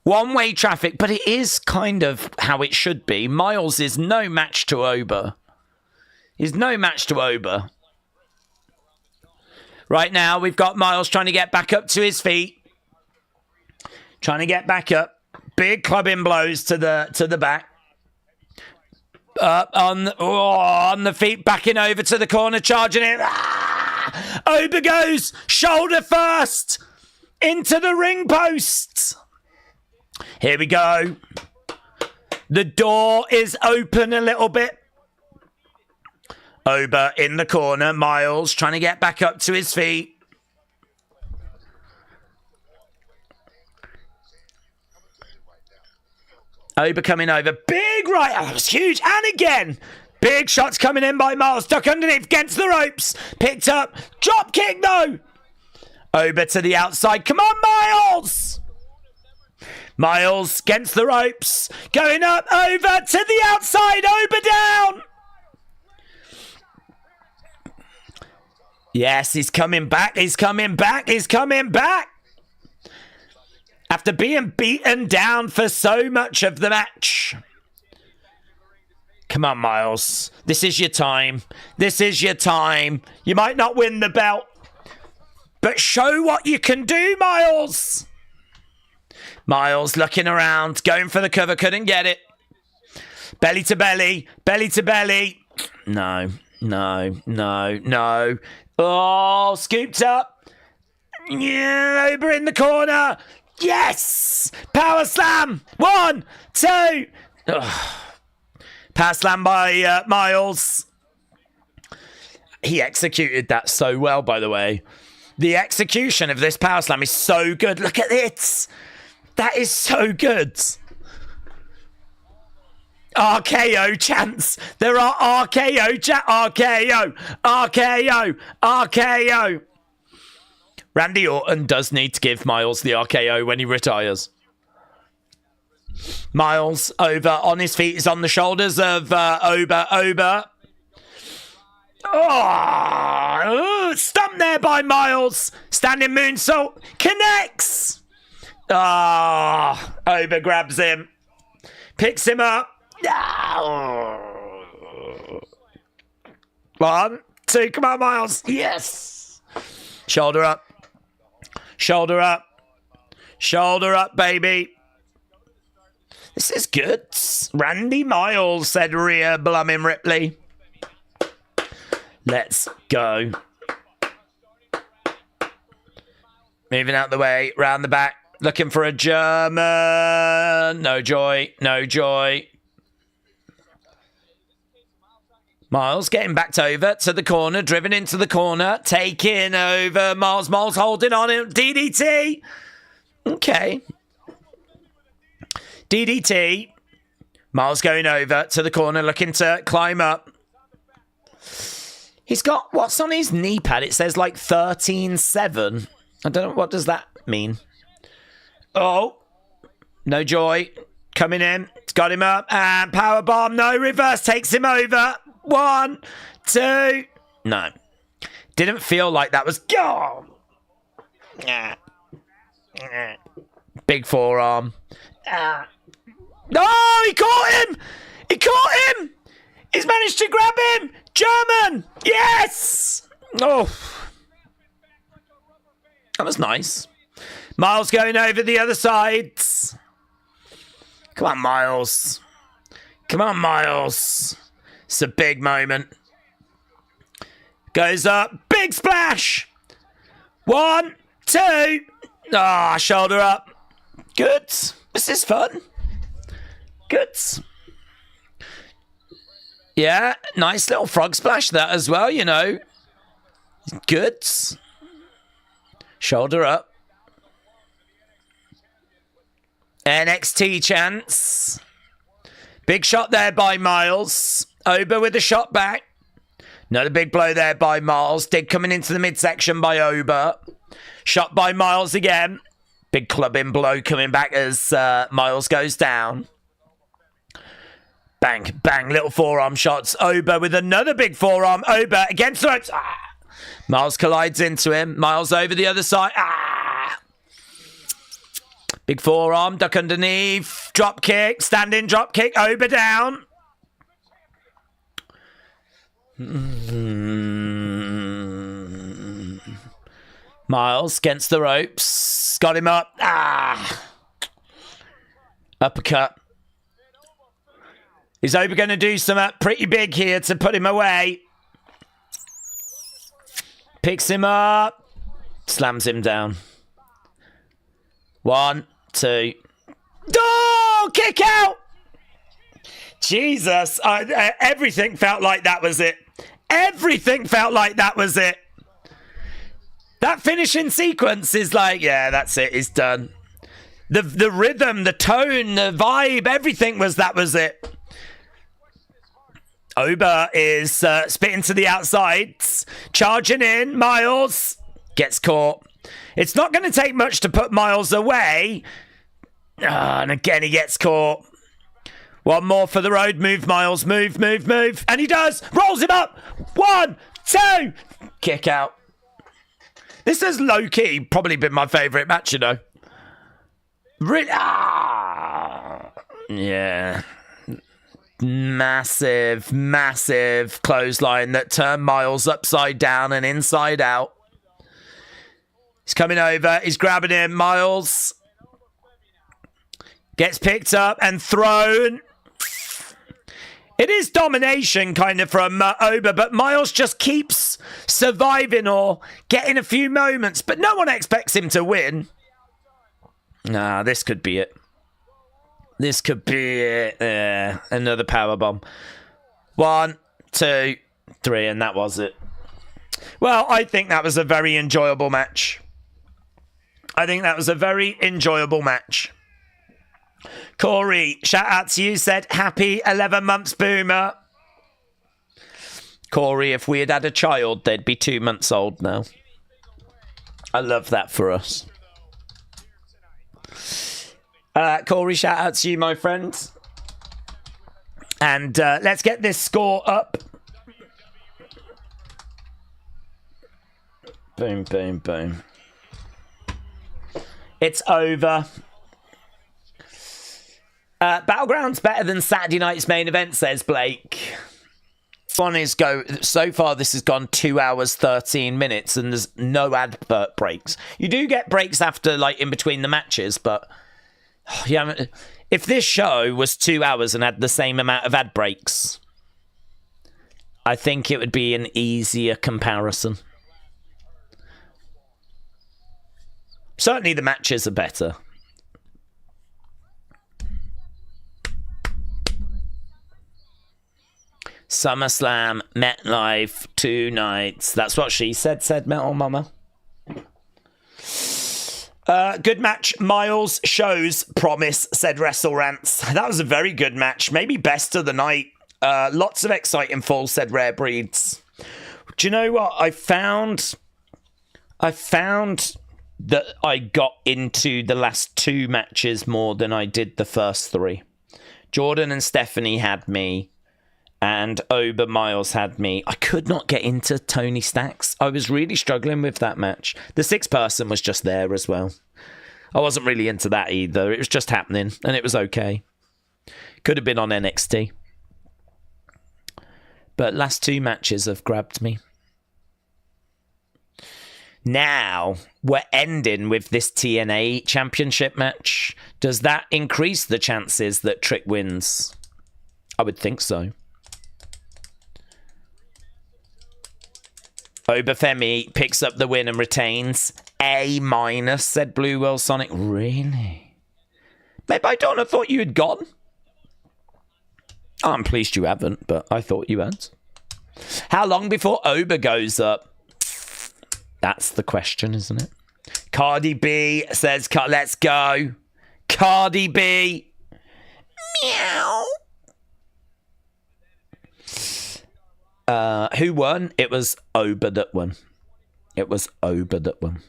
One-way traffic, but it is kind of how it should be. Myles is no match to Ober. He's no match to Ober. Right now, we've got Myles trying to get back up to his feet. Trying to get back up. Big clubbing blows to the back. Up on the feet, backing over to the corner, charging it. Ah! Ober goes shoulder first into the ring post. Here we go. The door is open a little bit. Ober in the corner. Myles trying to get back up to his feet. Ober coming over. Big right. Oh, that was huge. And again. Big shots coming in by Myles. Duck underneath against the ropes. Picked up. Drop kick though. Ober to the outside. Come on, Myles. Myles against the ropes. Going up, over to the outside. Ober down. Yes, he's coming back. He's coming back. He's coming back. After being beaten down for so much of the match. Come on, Myles. This is your time. This is your time. You might not win the belt, but show what you can do, Myles. Myles looking around, going for the cover, couldn't get it. Belly to belly, belly to belly. No, no, no, no. Oh, scooped up. Yeah, Ober in the corner. Yes! Power slam. 1, 2. Ugh. Power slam by Myles. He executed that so well, by the way. The execution of this power slam is so good. Look at this. That is so good. RKO chants. There are RKO RKO. RKO. RKO. Randy Orton does need to give Myles the RKO when he retires. Myles over on his feet. Is on the shoulders of Ober. Ober. Oh, stumped there by Myles. Standing moonsault. Connects. Ah, Ober grabs him. Picks him up. Oh. 1, 2, come on, Myles. Yes. Shoulder up. Shoulder up. Shoulder up, baby. This is good. Randy Myles, said Rhea Blummin Ripley. Let's go. Moving out the way, round the back. Looking for a German. No joy. No joy. Myles getting backed over to the corner. Driven into the corner. Taking over. Myles holding on him. DDT. Okay. DDT. Myles going over to the corner. Looking to climb up. He's got, what's on his knee pad? It says like 13-7. I don't know, what does that mean? Oh, no joy. Coming in. It's got him up. And powerbomb. No, reverse takes him over. 1, 2. No. Didn't feel like that was... Oh. Big forearm. No, he caught him. He caught him. He's managed to grab him. German. Yes. Oh. That was nice. Myles going over the other side. Come on, Myles. Come on, Myles. It's a big moment. Goes up. Big splash. 1, 2. Ah, shoulder up. Good. This is fun. Good. Yeah, nice little frog splash that as well, you know. Good. Shoulder up. NXT chance. Big shot there by Myles. Ober with the shot back. Another big blow there by Myles. Dig coming into the midsection by Ober. Shot by Myles again. Big clubbing blow coming back as Myles goes down. Bang, bang, little forearm shots. Ober with another big forearm. Ober against the ropes. Ah. Myles collides into him. Myles over the other side. Ah. Big forearm, duck underneath. Drop kick, standing drop kick. Ober down. Myles against the ropes. Got him up. Ah. Uppercut. Is Ober going to do something pretty big here to put him away? Picks him up. Slams him down. 1, 2. Oh, kick out! Jesus. Everything felt like that was it. Everything felt like that was it. That finishing sequence is like, yeah, that's it. It's done. The rhythm, the tone, the vibe, everything that was it. Ober is spitting to the outside. Charging in. Myles gets caught. It's not going to take much to put Myles away. And again, he gets caught. One more for the road. Move, Myles. Move, move, move. And he does. Rolls him up. 1, 2. Kick out. This has low-key probably been my favourite match, you know. Really? Ah. Yeah. Massive, massive clothesline that turned Myles upside down and inside out. He's coming over. He's grabbing him. Myles gets picked up and thrown. It is domination kind of from Ober, but Myles just keeps surviving or getting a few moments, but no one expects him to win. Nah, this could be it. This could be it. Another powerbomb. 1, 2, 3, and that was it. Well, I think that was a very enjoyable match. Corey, shout out to you, said happy 11 months, Boomer. Corey, if we had had a child, they'd be 2 months old now. I love that for us. Corey, shout out to you, my friend. And let's get this score up. Boom, boom, boom. It's over. Battleground's better than Saturday night's main event, says Blake. So far this has gone 2 hours 13 minutes and there's no advert breaks. You do get breaks after, like, in between the matches, but yeah, if this show was 2 hours and had the same amount of ad breaks, I think it would be an easier comparison. Certainly the matches are better. SummerSlam, MetLife, 2 nights. That's what she said Metal Mama. Good match. Myles shows promise, said WrestleRants. That was a very good match. Maybe best of the night. Lots of exciting falls, said Rare Breeds. Do you know what? I found that I got into the last 2 matches more than I did the first 3. Jordynne and Stephanie had me, and Ober Myles had me. I could not get into Tony Stacks. I was really struggling with that match. The 6-person was just there as well. I wasn't really into that either. It was just happening, and it was okay. Could have been on NXT. But last 2 matches have grabbed me. Now, we're ending with this TNA championship match. Does that increase the chances that Trick wins? I would think so. Ober Femi picks up the win and retains. A-, said Blue World Sonic. Really? Maybe I don't have thought you had gone. I'm pleased you haven't, but I thought you had. How long before Ober goes up? That's the question, isn't it? Cardi B says, let's go. Cardi B. Meow. Who won? It was Ober that won. It was Ober that won.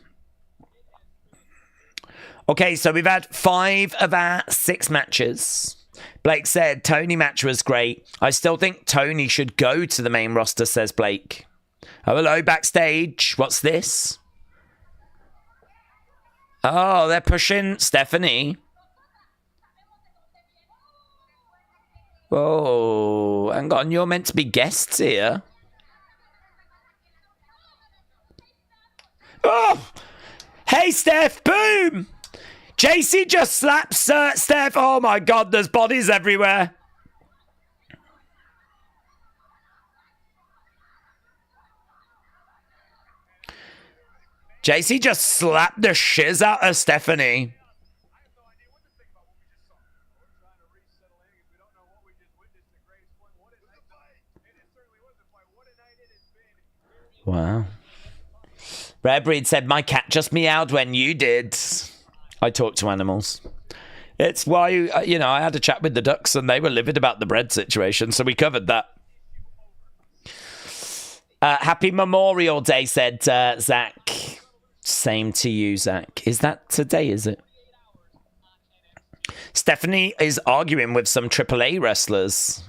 Okay, so we've had 5 of our 6 matches. Blake said, Tony match was great. I still think Tony should go to the main roster, says Blake. Oh, hello, backstage. What's this? Oh, they're pushing Stephanie. Oh, hang on. You're meant to be guests here. Oh! Hey, Steph. Boom! JC just slaps Steph. Oh, my God. There's bodies everywhere. JC just slapped the shiz out of Stephanie. Wow. Rare Breed said, my cat just meowed when you did. I talk to animals. It's why, I had a chat with the ducks and they were livid about the bread situation, so we covered that. Happy Memorial Day, said Zach. Same to you, Zach. Is that today, is it? Stephanie is arguing with some AAA wrestlers.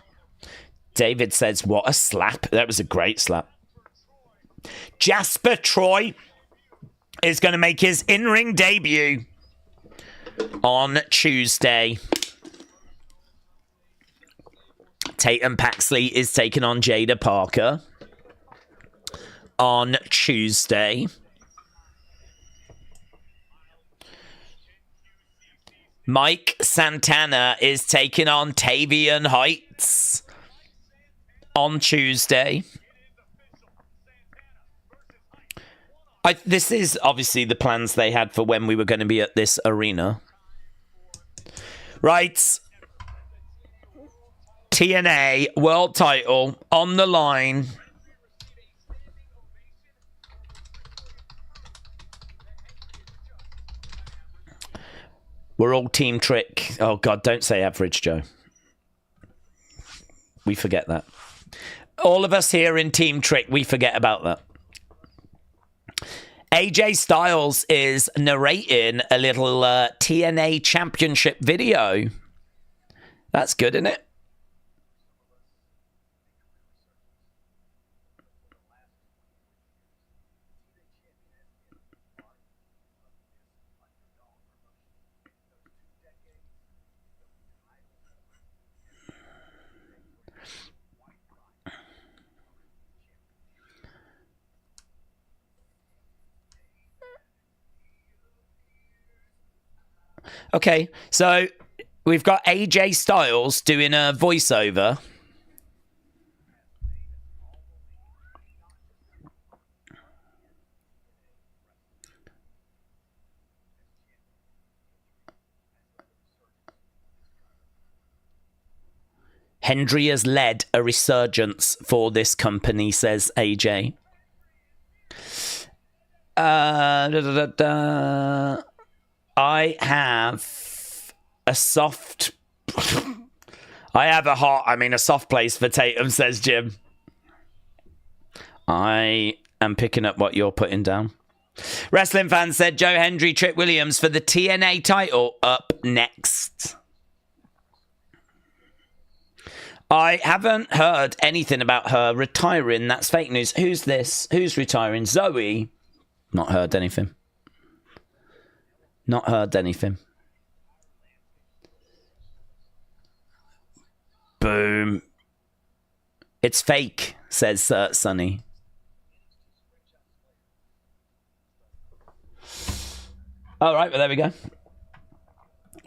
David says, what a slap. That was a great slap. Jasper Troy is going to make his in-ring debut on Tuesday. Tatum Paxley is taking on Jada Parker on Tuesday. Mike Santana is taking on Tavian Heights on Tuesday. This is obviously the plans they had for when we were going to be at this arena. Right. TNA world title on the line. We're all Team Trick. Oh, God, don't say Average Joe. We forget that. All of us here in Team Trick, we forget about that. AJ Styles is narrating a little TNA championship video. That's good, isn't it? Okay, so we've got AJ Styles doing a voiceover. Hendry has led a resurgence for this company, says AJ. I have a soft... a soft place for Tatum, says Jim. I am picking up what you're putting down. Wrestling Fan said Joe Hendry, Trick Williams for the TNA title up next. I haven't heard anything about her retiring. That's fake news. Who's this? Who's retiring? Zoe? Not heard anything. Not heard anything. Boom. It's fake, says Sonny. All right, well, there we go.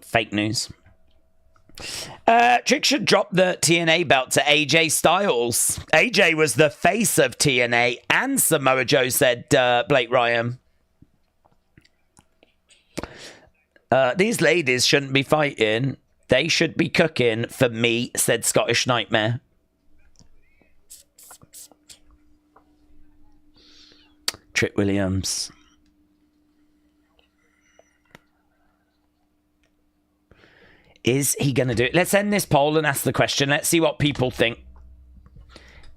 Fake news. Trick should drop the TNA belt to AJ Styles. AJ was the face of TNA and Samoa Joe, said Blake Ryan. These ladies shouldn't be fighting. They should be cooking for me, said Scottish Nightmare. Trick Williams. Is he going to do it? Let's end this poll and ask the question. Let's see what people think.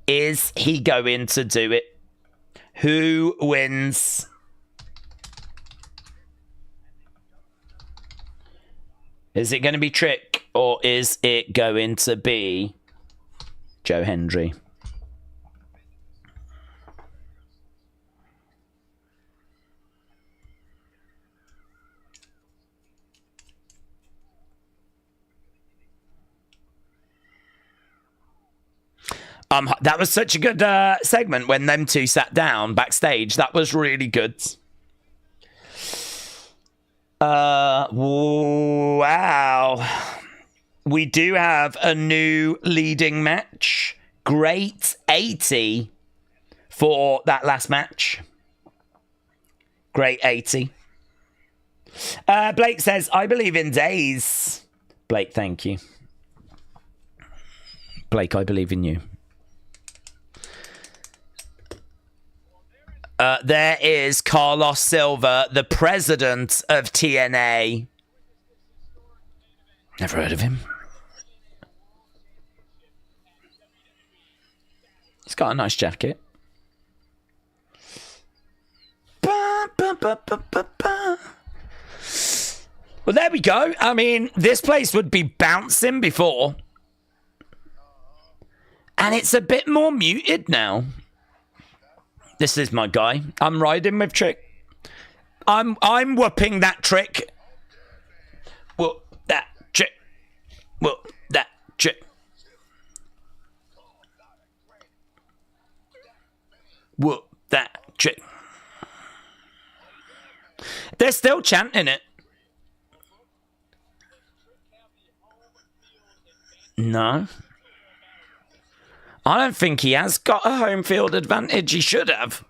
Is he going to do it? Who wins? Is it going to be Trick or is it going to be Joe Hendry? That was such a good segment when them two sat down backstage. That was really good. Wow. We do have a new leading match. Great 80 for that last match. Great 80. Blake says, I believe in Daze. Blake, thank you. Blake, I believe in you. There is Carlos Silva, the president of TNA. Never heard of him. He's got a nice jacket. Well, there we go. I mean, this place would be bouncing before. And it's a bit more muted now. This is my guy. I'm riding with Trick. I'm whooping that Trick. Whoop that Trick. Whoop that Trick. Whoop that Trick. They're still chanting it. No. I don't think he has got a home field advantage. He should have.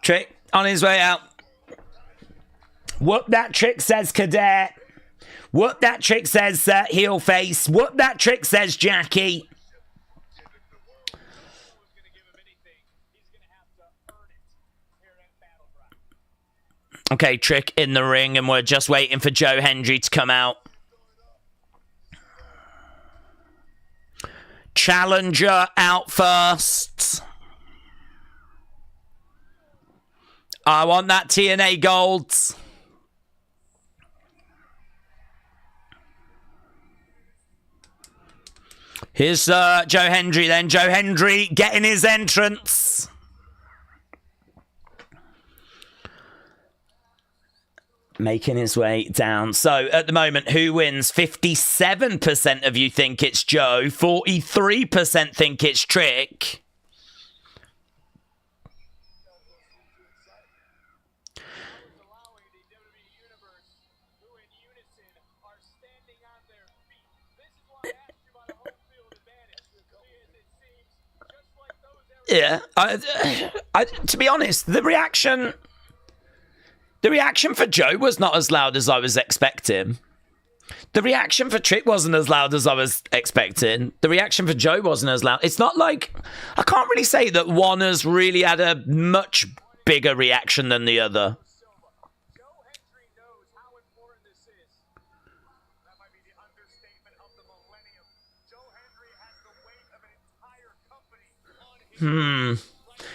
Trick on his way out. Whoop that Trick, says Cadet. Whoop that Trick, says heel face. Whoop that Trick, says Jackie. Okay, Trick in the ring, and we're just waiting for Joe Hendry to come out. Challenger out first. I want that TNA gold. Here's Joe Hendry then. Joe Hendry getting his entrance. Making his way down. So at the moment, who wins? 57% of you think it's Joe. 43% think it's Trick. Yeah. To be honest, the reaction for Joe was not as loud as I was expecting. The reaction for Trick wasn't as loud as I was expecting. The reaction for Joe wasn't as loud. It's not like... I can't really say that one has really had a much bigger reaction than the other.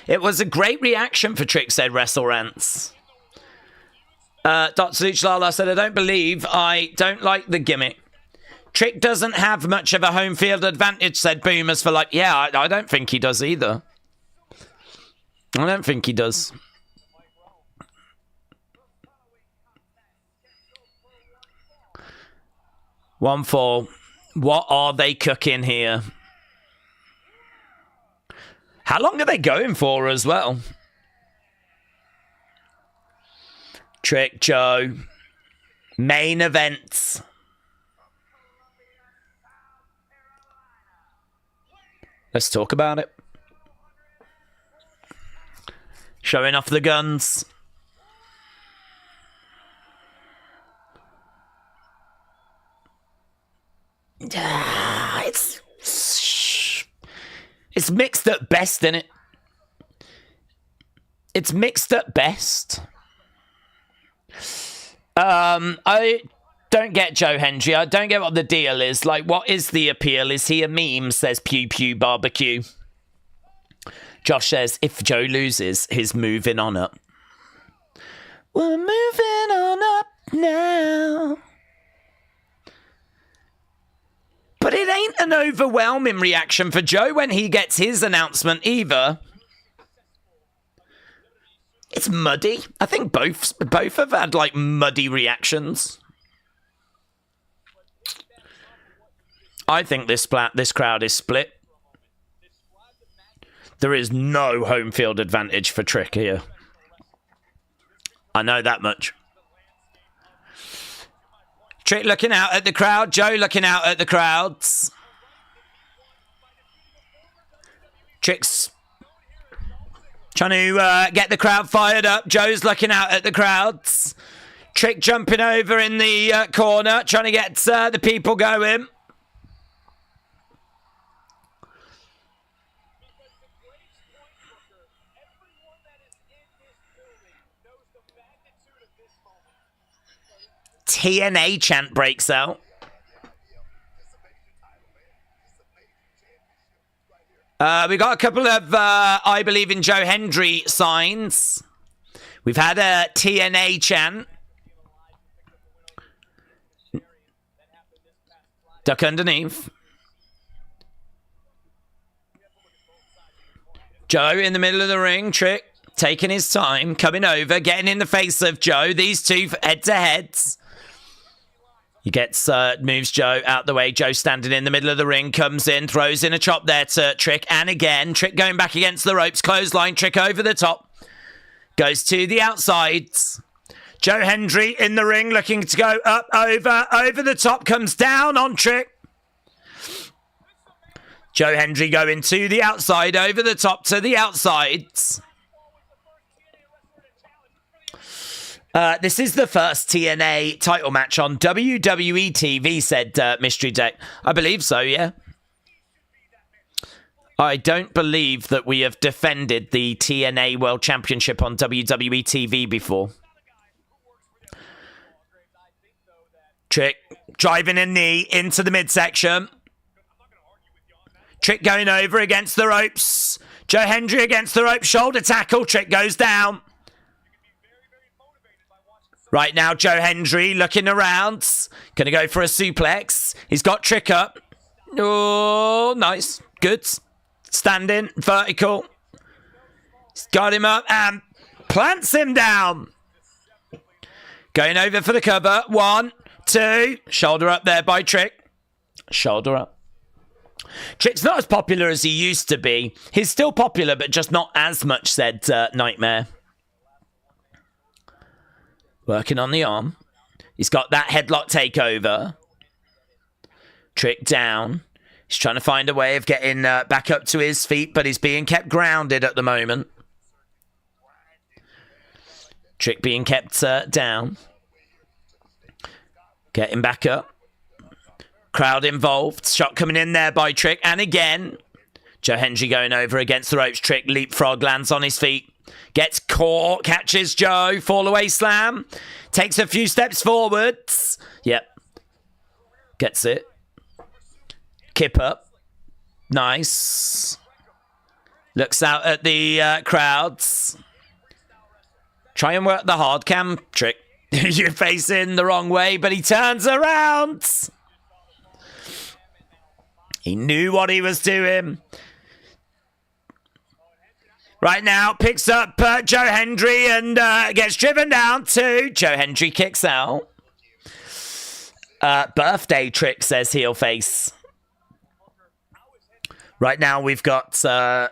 It was a great reaction for Trick, said WrestleRants. Dr. Luchalala said, I don't like the gimmick. Trick doesn't have much of a home field advantage, said Boomers for like, yeah, I don't think he does either. I don't think he does. One fall. What are they cooking here? How long are they going for as well? Trick, Joe. Main events. Let's talk about it. Showing off the guns. It's mixed at best, isn't it? It's mixed at best. I don't get Joe Hendry. I don't get what the deal is. Like, what is the appeal? Is he a meme? Says Pew Pew Barbecue. Josh says, if Joe loses, he's moving on up. We're moving on up now. But it ain't an overwhelming reaction for Joe when he gets his announcement either. It's muddy. I think both have had like muddy reactions. I think this crowd is split. There is no home field advantage for Trick here. I know that much. Trick looking out at the crowd. Joe looking out at the crowds. Trick's trying to get the crowd fired up. Joe's looking out at the crowds. Trick jumping over in the corner, trying to get the people going. TNA chant breaks out. We got a couple of I Believe in Joe Hendry signs. We've had a TNA chant. Duck underneath. Joe in the middle of the ring. Trick taking his time, coming over, getting in the face of Joe. These two head to heads. He gets, moves Joe out the way. Joe standing in the middle of the ring, comes in, throws in a chop there to Trick. And again, Trick going back against the ropes. Clothesline, Trick over the top. Goes to the outsides. Joe Hendry in the ring, looking to go up, over the top. Comes down on Trick. Joe Hendry going to the outside, over the top to the outsides. This is the first TNA title match on WWE TV, said Mystery Deck. I believe so, yeah. I don't believe that we have defended the TNA World Championship on WWE TV before. Trick driving a knee into the midsection. Trick going over against the ropes. Joe Hendry against the ropes. Shoulder tackle. Trick goes down. Right now, Joe Hendry looking around. Going to go for a suplex. He's got Trick up. Oh, nice. Good. Standing. Vertical. He's got him up and plants him down. Going over for the cover. 1, 2. Shoulder up there by Trick. Shoulder up. Trick's not as popular as he used to be. He's still popular, but just not as much, said Nightmare. Working on the arm. He's got that headlock takeover. Trick down. He's trying to find a way of getting back up to his feet, but he's being kept grounded at the moment. Trick being kept down. Getting back up. Crowd involved. Shot coming in there by Trick. And again, Joe Hendry going over against the ropes. Trick leapfrog, lands on his feet. Gets caught, catches Joe. Fall away slam. Takes a few steps forwards. Yep. Gets it. Kip up. Nice. Looks out at the crowds. Try and work the hard cam. Trick. You're facing the wrong way, but he turns around. He knew what he was doing. Right now, picks up Joe Hendry and gets driven down to Joe Hendry kicks out. Birthday Trick, says heel face. Right now, we've got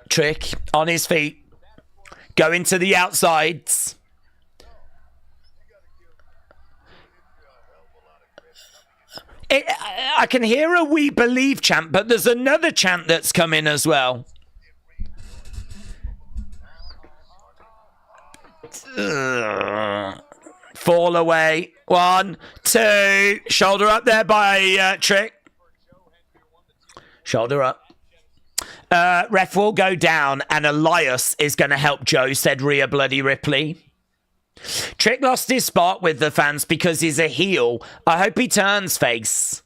Trick on his feet. Going to the outsides. I can hear a "We Believe" chant, but there's another chant that's coming as well. Fall away. 1, 2. Shoulder up there by Trick. Shoulder up. Ref will go down, and Elias is going to help Joe, said Rhea Bloody Ripley. Trick lost his spot with the fans because he's a heel. I hope he turns face.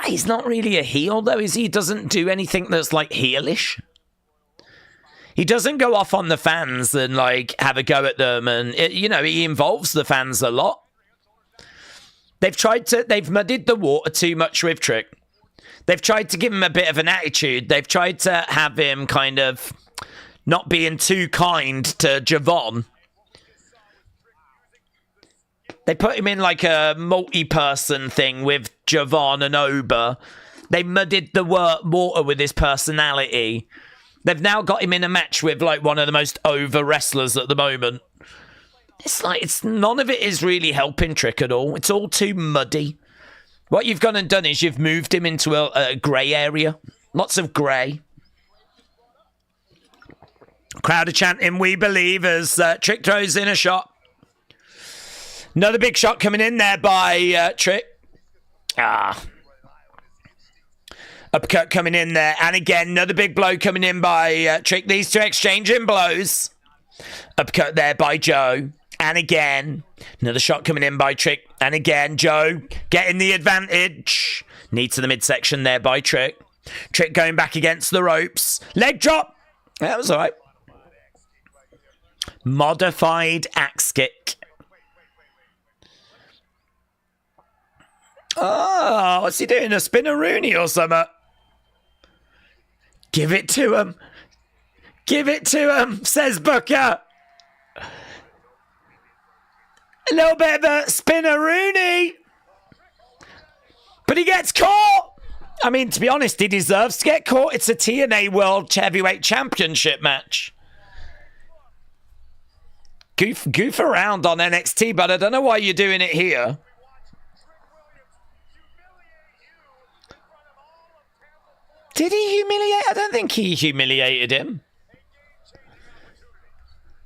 He's not really a heel, though, is he? He doesn't do anything that's, like, heelish. He doesn't go off on the fans and, like, have a go at them. And, he involves the fans a lot. They've muddied the water too much with Trick. They've tried to give him a bit of an attitude. They've tried to have him kind of not being too kind to Javon. They put him in like a multi-person thing with Javon and Ober. They muddied the water with his personality. They've now got him in a match with like one of the most over wrestlers at the moment. It's none of it is really helping Trick at all. It's all too muddy. What you've gone and done is you've moved him into a grey area. Lots of grey. Crowd are chanting "We Believe" as Trick throws in a shot. Another big shot coming in there by Trick. Uppercut coming in there. And again, another big blow coming in by Trick. These two exchanging blows. Uppercut there by Joe. And again, another shot coming in by Trick. And again, Joe getting the advantage. Knee to the midsection there by Trick. Trick going back against the ropes. Leg drop. That was all right. Modified axe kick. Oh, what's he doing? A spinneroonie or something? Give it to him. Give it to him, says Booker. A little bit of a spinneroonie. But he gets caught. I mean, to be honest, he deserves to get caught. It's a TNA World Heavyweight Championship match. Goof around on NXT, but I don't know why you're doing it here. Did he humiliate? I don't think he humiliated him.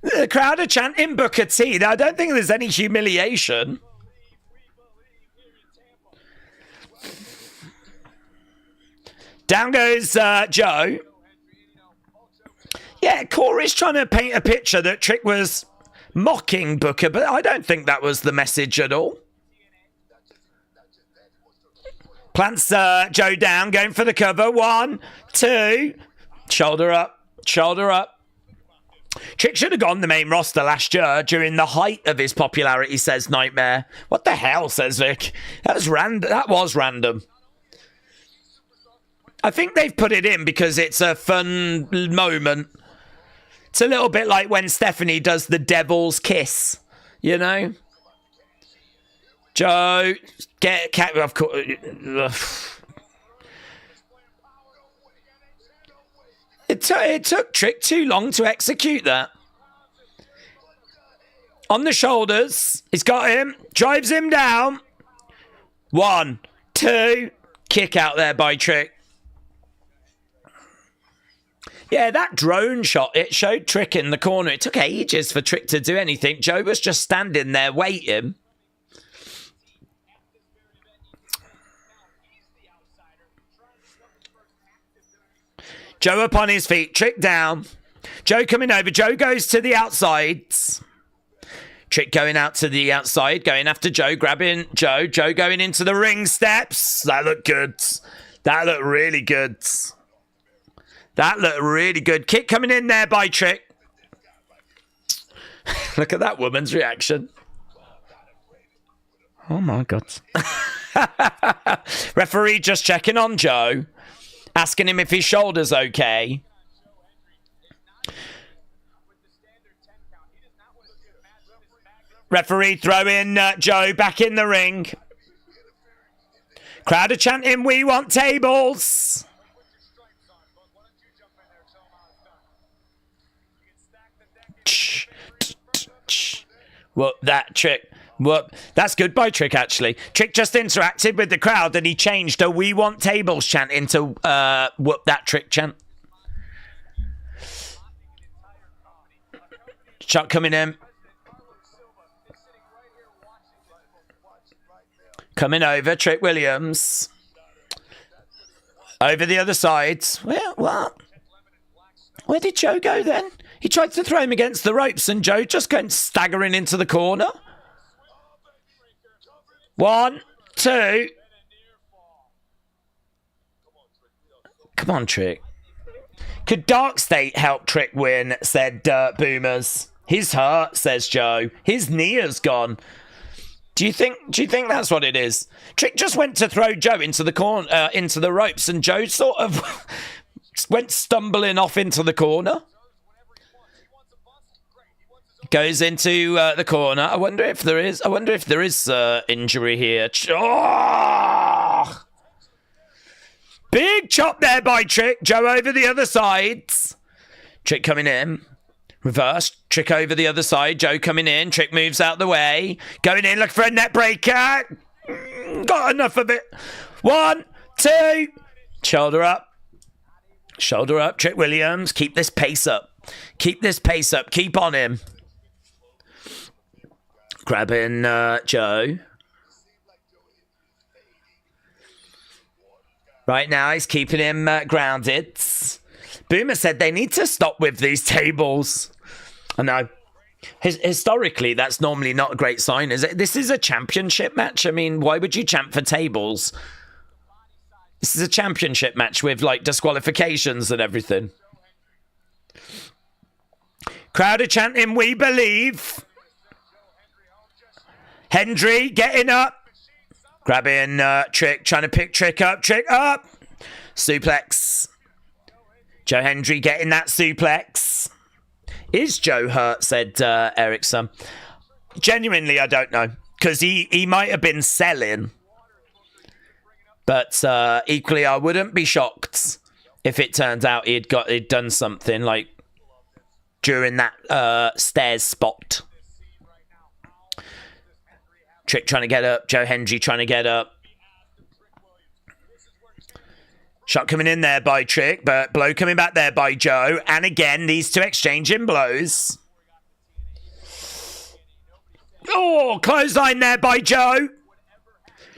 The crowd are chanting Booker T. I don't think there's any humiliation. Down goes Joe. Yeah, Corey's trying to paint a picture that Trick was mocking Booker, but I don't think that was the message at all. Plants Joe down, going for the cover. 1, 2. Shoulder up. Shoulder up. Trick should have gone the main roster last year during the height of his popularity, says Nightmare. What the hell, says Vic? That was random. I think they've put it in because it's a fun moment. It's a little bit like when Stephanie does the devil's kiss, you know? Joe, get cat. Of course. It took Trick too long to execute that. On the shoulders, he's got him. Drives him down. 1, 2. Kick out there by Trick. Yeah, that drone shot, it showed Trick in the corner. It took ages for Trick to do anything. Joe was just standing there waiting. Joe up on his feet, Trick down. Joe coming over. Joe goes to the outsides. Trick going out to the outside, going after Joe, grabbing Joe. Joe going into the ring steps. That looked good. That looked really good. That looked really good. Kick coming in there by Trick. Look at that woman's reaction. Oh my God. Referee just checking on Joe. Asking him if his shoulder's okay. Referee throwing Joe back in the ring. Crowd are chanting, "We want tables." Whoop, that Trick. Whoop. That's good by Trick, actually. Trick just interacted with the crowd and he changed a "We want tables" chant into whoop that Trick chant. Shot coming in. Coming over, Trick Williams. Over the other side. Well, what? Where did Joe go then? He tried to throw him against the ropes and Joe just went staggering into the corner. 1, 2. Come on, Trick. Could Dark State help Trick win, said Boomers. He's hurt, says Joe. His knee has gone. Do you think that's what it is? Trick just went to throw Joe into the corner, into the ropes, and Joe sort of went stumbling off into the corner. Goes into the corner. I wonder if there is injury here. Oh! Big chop there by Trick. Joe over the other side. Trick coming in. Reverse. Trick over the other side. Joe coming in. Trick moves out the way. Going in. Look for a net breaker. Got enough of it. 1, 2. Shoulder up. Shoulder up. Trick Williams. Keep this pace up. Keep this pace up. Keep on him. Grabbing Joe. Right now, he's keeping him grounded. Boomer said they need to stop with these tables. I know. Historically, that's normally not a great sign, is it? This is a championship match. I mean, why would you champ for tables? This is a championship match with, like, disqualifications and everything. Crowd are chanting, "We believe." Hendry getting up. Grabbing Trick, trying to pick Trick up. Trick up. Suplex. Joe Hendry getting that suplex. Is Joe hurt, said Erickson. Genuinely, I don't know. Because he might have been selling. But equally, I wouldn't be shocked if it turns out he'd done something like during that stairs spot. Trick trying to get up. Joe Hendry trying to get up. Shot coming in there by Trick, but blow coming back there by Joe. And again, these two exchanging blows. Oh, clothesline there by Joe.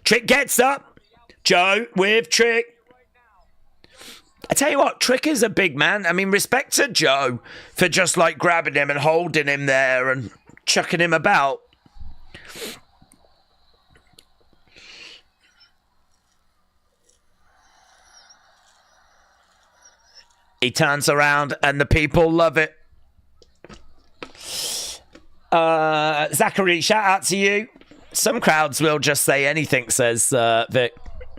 Trick gets up. Joe with Trick. I tell you what, Trick is a big man. I mean, respect to Joe for just like grabbing him and holding him there and chucking him about. He turns around and the people love it. Zachary, shout out to you. Some crowds will just say anything, says Vic.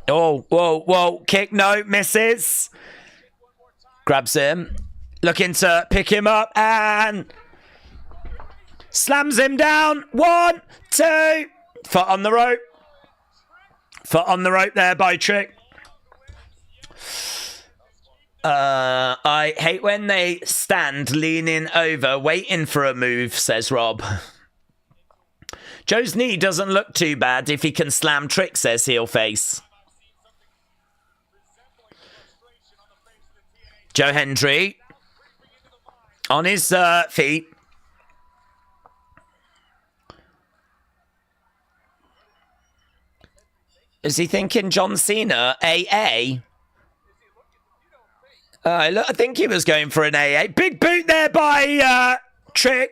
Oh, whoa, whoa. Kick, no, misses. Grabs him. Looking to pick him up and slams him down. 1, 2. Foot on the rope. Foot on the rope there by Trick. I hate when they stand leaning over, waiting for a move, says Rob. Joe's knee doesn't look too bad if he can slam Trick, says Heelface. Joe Hendry on his feet. Is he thinking John Cena, AA? Look, I think he was going for an AA. Big boot there by Trick.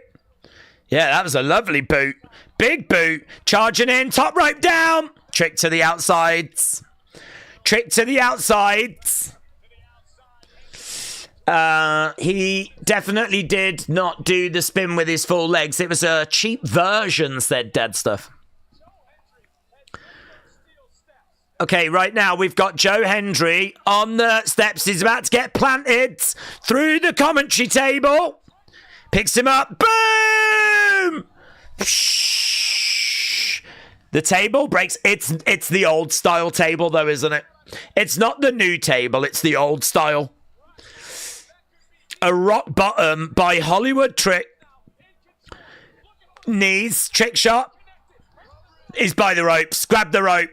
Yeah, that was a lovely boot. Big boot. Charging in. Top rope down. Trick to the outsides. Trick to the outsides. He definitely did not do the spin with his full legs. It was a cheap version, said Dead Stuff. Okay, right now we've got Joe Hendry on the steps. He's about to get planted through the commentary table. Picks him up. Boom! The table breaks. It's the old style table though, isn't it? It's not the new table. It's the old style. A rock bottom by Hollywood Trick. Knees. Trick shot. He's by the ropes. Grab the rope.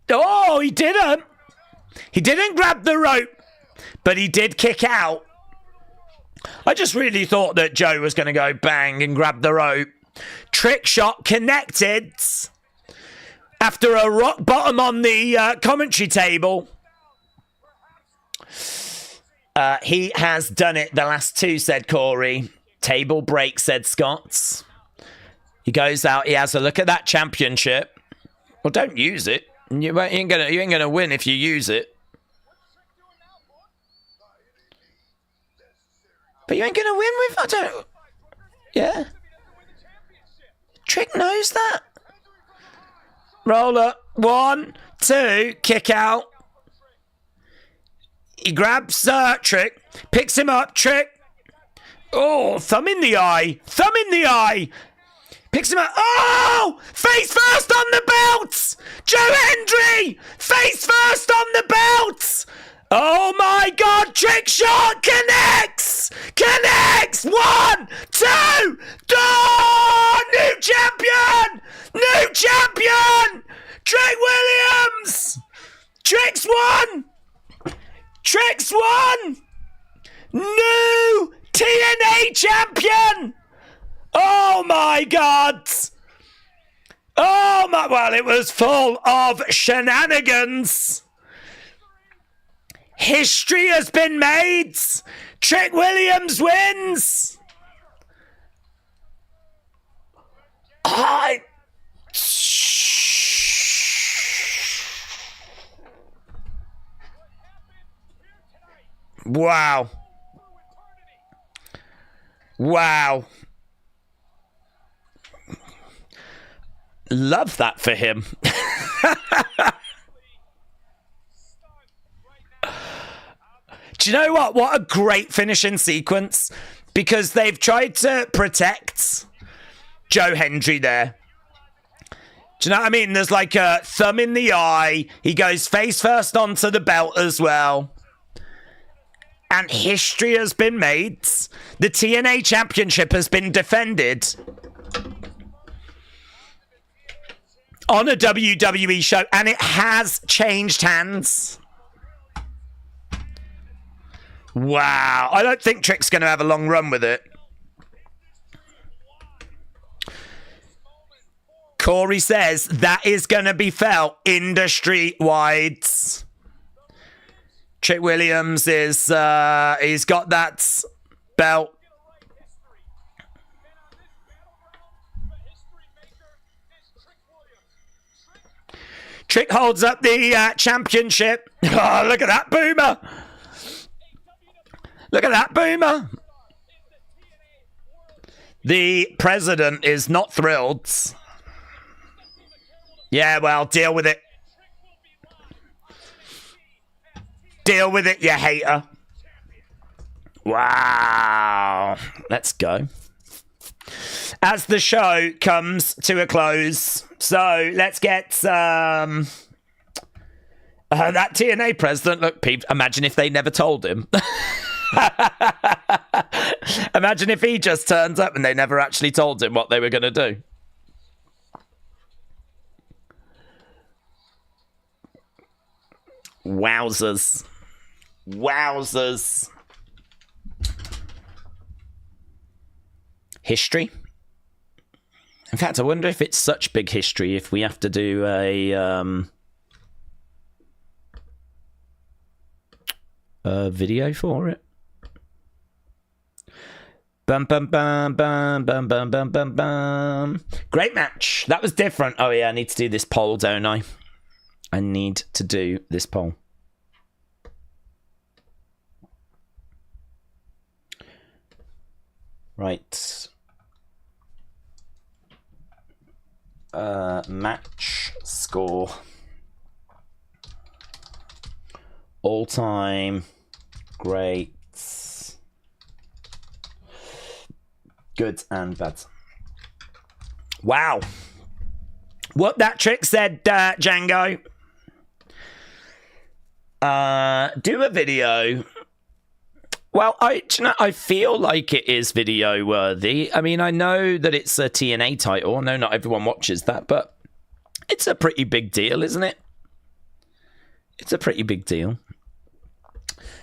Oh, he didn't. He didn't grab the rope, but he did kick out. I just really thought that Joe was going to go bang and grab the rope. Trick shot connected after a rock bottom on the commentary table. He has done it the last two, said Corey. Table break, said Scotts. He goes out. He has a look at that championship. Well, don't use it. You ain't gonna win if you use it. But you ain't gonna win with I don't. Yeah. Trick knows that. Roller. 1, 2, kick out. He grabs Trick, picks him up. Trick. Oh, thumb in the eye. Thumb in the eye. Picks him up. Oh! Face first on the belts! Joe Hendry! Face first on the belts! Oh my God! Trick shot connects! Connects! 1, 2! Oh! New champion! New champion! Trick Williams! Trick's won! Trick's won! New TNA champion! Oh my God! Oh my, well, it was full of shenanigans. History has been made. Trick Williams wins. Wow. Wow. Love that for him. Do you know what? What a great finishing sequence. Because they've tried to protect Joe Hendry there. Do you know what I mean? There's like a thumb in the eye. He goes face first onto the belt as well. And history has been made. The TNA Championship has been defended on a WWE show, and it has changed hands. Wow. I don't think Trick's going to have a long run with it. Corey says that is going to be felt industry-wide. Trick Williams is, he's got that belt. Trick holds up the championship. Oh, look at that boomer. Look at that boomer. The president is not thrilled. Yeah, well, deal with it. Deal with it, you hater. Wow. Let's go. As the show comes to a close, so let's get that TNA president. Look, imagine if they never told him. Imagine if he just turns up and they never actually told him what they were going to do. Wowzers. Wowzers. history. In fact, I wonder if it's such big history if we have to do a video for it. Bum bum bum bum bum bum bum bum bum. Great match. That was different. Oh yeah, I need to do this poll, don't I? I need to do this poll. Right. Match score. All time greats. Good and bad. Wow. What that trick said, Django. Do a video. Well, I feel like it is video worthy. I mean, I know that it's a TNA title. I know not everyone watches that, but it's a pretty big deal, isn't it? It's a pretty big deal.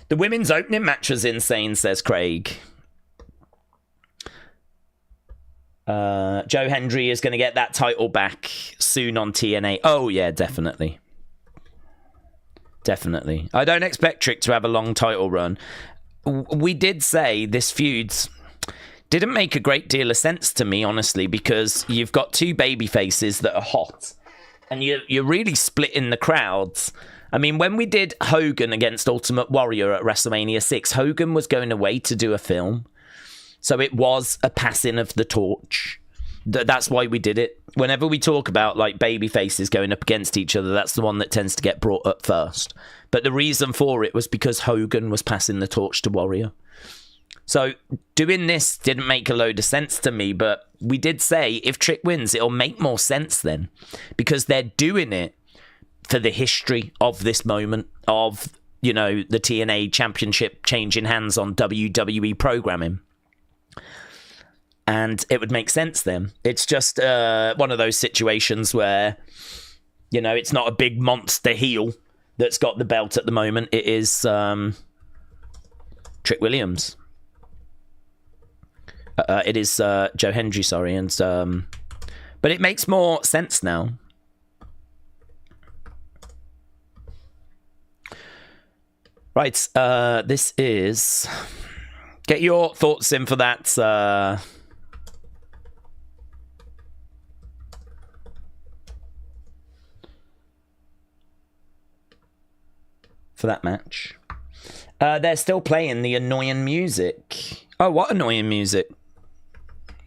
The women's opening match was insane, says Craig. Joe Hendry is going to get that title back soon on TNA. Oh, yeah, definitely. Definitely. I don't expect Trick to have a long title run. We did say this feud didn't make a great deal of sense to me, honestly, because you've got two baby faces that are hot and you're really splitting the crowds. I mean, when we did Hogan against Ultimate Warrior at WrestleMania 6, Hogan was going away to do a film. So it was a passing of the torch. That's why we did it. Whenever we talk about like baby faces going up against each other, that's the one that tends to get brought up first. But the reason for it was because Hogan was passing the torch to Warrior. So doing this didn't make a load of sense to me, but we did say if Trick wins, it'll make more sense then. Because they're doing it for the history of this moment of, you know, the TNA Championship changing hands on WWE programming. And it would make sense then. It's just one of those situations where, you know, it's not a big monster heel that's got the belt at the moment. It is Trick Williams. It is Joe Hendry, sorry. And but it makes more sense now. Right, this is... Get your thoughts in for that... for that match. They're still playing the annoying music. Oh, what annoying music?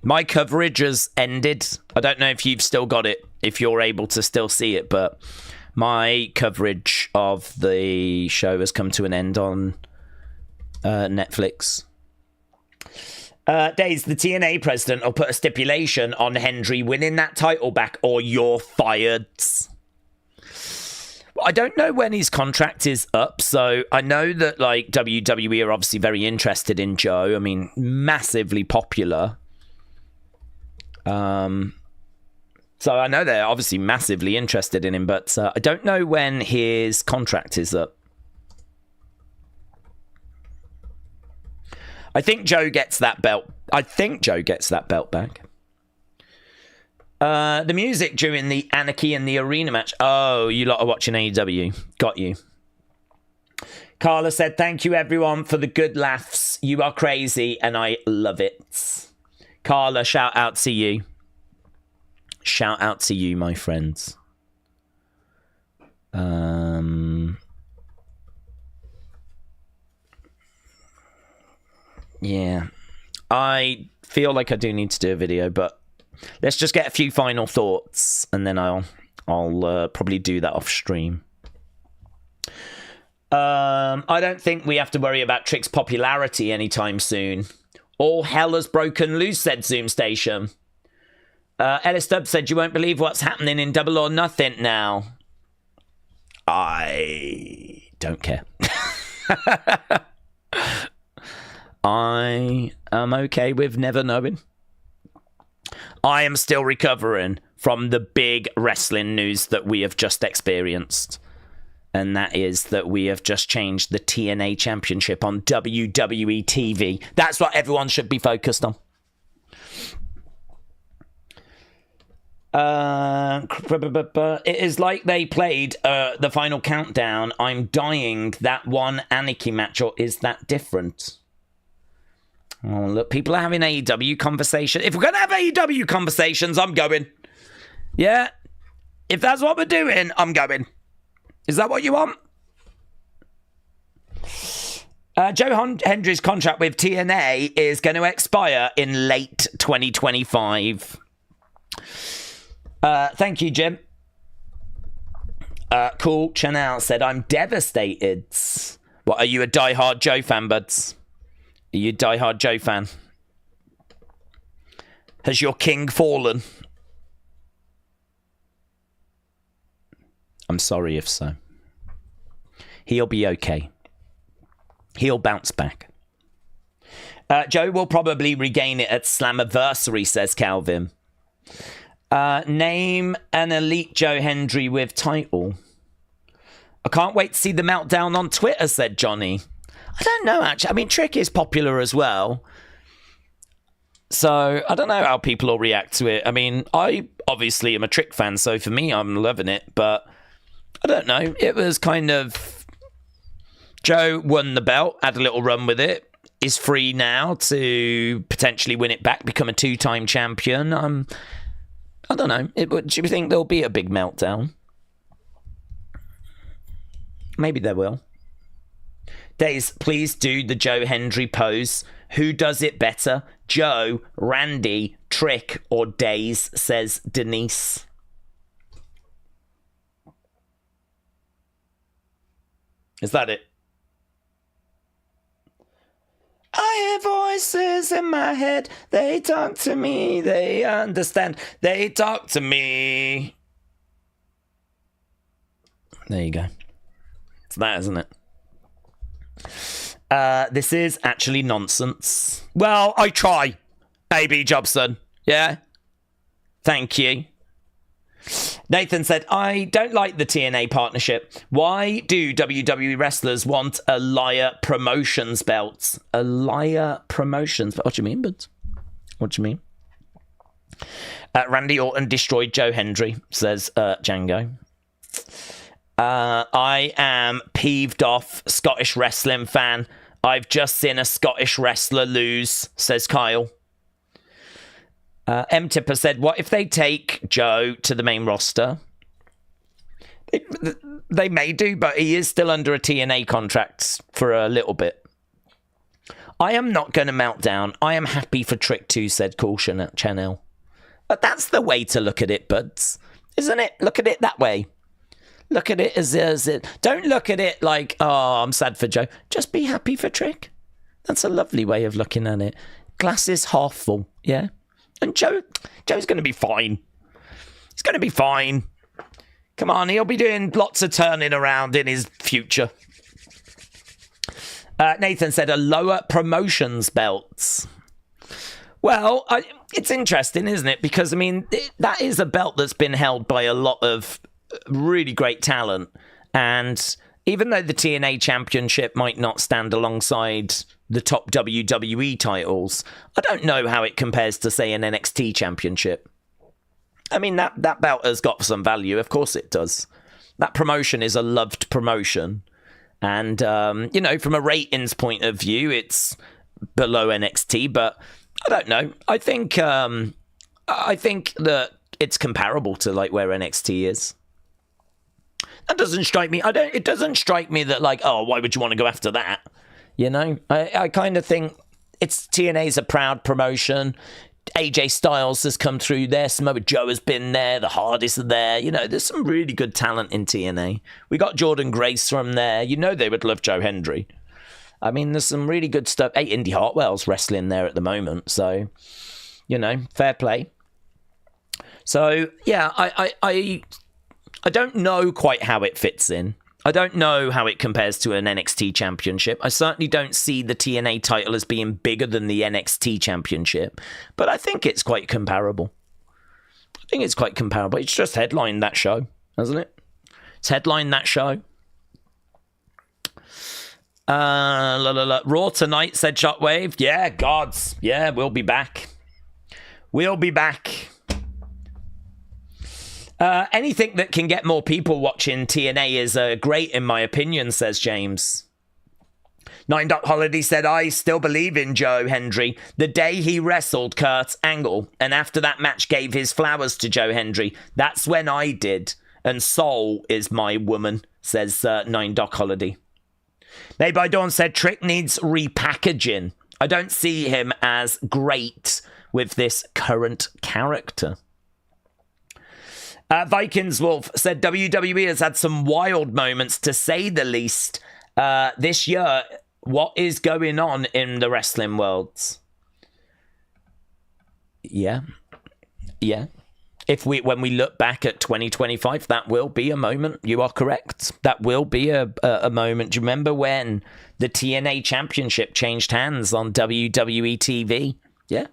My coverage has ended. I don't know if you've still got it, if you're able to still see it, but my coverage of the show has come to an end on Netflix. Daze, the TNA president will put a stipulation on Hendry winning that title back or you're fired. I don't know when his contract is up, so I know that like WWE are obviously very interested in Joe. I mean, massively popular. So I know they're obviously massively interested in him, but I don't know when his contract is up. I think Joe gets that belt. I think Joe gets that belt back. The music during the Anarchy in the Arena match. Oh, you lot are watching AEW. Got you. Carla said, thank you everyone for the good laughs. You are crazy and I love it. Carla, shout out to you. Shout out to you, my friends. Yeah. I feel like I do need to do a video, but let's just get a few final thoughts, and then I'll probably do that off stream. I don't think we have to worry about Trick's popularity anytime soon. All hell has broken loose, said Zoom Station. Ellis Stubbs said, you won't believe what's happening in Double or Nothing now. I don't care. I am okay with never knowing. I am still recovering from the big wrestling news that we have just experienced. And that is that we have just changed the TNA Championship on WWE TV. That's what everyone should be focused on. It is like they played the final countdown. I'm dying. That one Anarchy match, or is that different? Oh, look, people are having AEW conversation. If we're going to have AEW conversations, I'm going. Yeah. If that's what we're doing, I'm going. Is that what you want? Joe Hendry's contract with TNA is going to expire in late 2025. Thank you, Jim. Cool. Chanel said, I'm devastated. What, are you a diehard Joe fan, buds? Are you a diehard Joe fan? Has your king fallen? I'm sorry if so. He'll be okay. He'll bounce back. Joe will probably regain it at Slammiversary, says Calvin. Name an elite Joe Hendry with title. I can't wait to see the meltdown on Twitter, said Johnny. I don't know, actually. I mean, Trick is popular as well. So, I don't know how people will react to it. I mean, I obviously am a Trick fan, so for me, I'm loving it. But, I don't know. It was kind of... Joe won the belt, had a little run with it. Is free now to potentially win it back, become a 2-time champion. I don't know. Do you think there'll be a big meltdown? Maybe there will. Daze, please do the Joe Hendry pose. Who does it better? Joe, Randy, Trick, or Daze, says Denise. Is that it? I hear voices in my head. They talk to me. They understand. They talk to me. There you go. It's that, isn't it? This is actually nonsense. Well, I try. AB Jobson. Yeah? Thank you. Nathan said, I don't like the TNA partnership. Why do WWE wrestlers want a liar promotions belt? A liar promotions belt? What do you mean, bud? What do you mean? Randy Orton destroyed Joe Hendry, says Django. I am peeved off Scottish wrestling fan. I've just seen a Scottish wrestler lose, says Kyle. M-Tipper said, what if they take Joe to the main roster? They may do, but he is still under a TNA contract for a little bit. I am not going to melt down. I am happy for Trick 2, said Caution at Channel. But that's the way to look at it, buds. Isn't it? Look at it that way. Look at it as it. Don't look at it like, oh, I'm sad for Joe. Just be happy for Trick. That's a lovely way of looking at it. Glass is half full, yeah? And Joe's going to be fine. He's going to be fine. Come on, he'll be doing lots of turning around in his future. Nathan said a lower promotions belts. Well, it's interesting, isn't it? Because, I mean, that is a belt that's been held by a lot of really great talent. And even though the TNA Championship might not stand alongside the top WWE titles, I don't know how it compares to, say, an NXT Championship. I mean, that belt has got some value. Of course it does. That promotion is a loved promotion. And, you know, from a ratings point of view, it's below NXT. But I don't know. I think that it's comparable to, like, where NXT is. That doesn't strike me. It doesn't strike me that, like, oh, why would you want to go after that? You know, I kind of think TNA's a proud promotion. AJ Styles has come through there. Samoa Joe has been there. The Hardys are there. You know, there's some really good talent in TNA. We got Jordynne Grace from there. You know they would love Joe Hendry. I mean, there's some really good stuff. Hey, Indy Hartwell's wrestling there at the moment. So, you know, fair play. So, yeah, I don't know quite how it fits in. I don't know how it compares to an NXT championship. I certainly don't see the TNA title as being bigger than the NXT championship, but I think it's quite comparable. It's just headlined that show, hasn't it? It's headlined that show. Raw tonight, said Shockwave. Yeah, gods. Yeah, we'll be back. Anything that can get more people watching TNA is great, in my opinion, says James. 9. Holiday said, I still believe in Joe Hendry. The day he wrestled Kurt Angle, and after that match gave his flowers to Joe Hendry, that's when I did. And Soul is my woman, says 9. Holiday. Made by Dawn said, Trick needs repackaging. I don't see him as great with this current character. Vikings Wolf said, WWE has had some wild moments, to say the least, this year. What is going on in the wrestling world? Yeah. When we look back at 2025, that will be a moment. You are correct. That will be a moment. Do you remember when the TNA Championship changed hands on WWE TV? Yeah.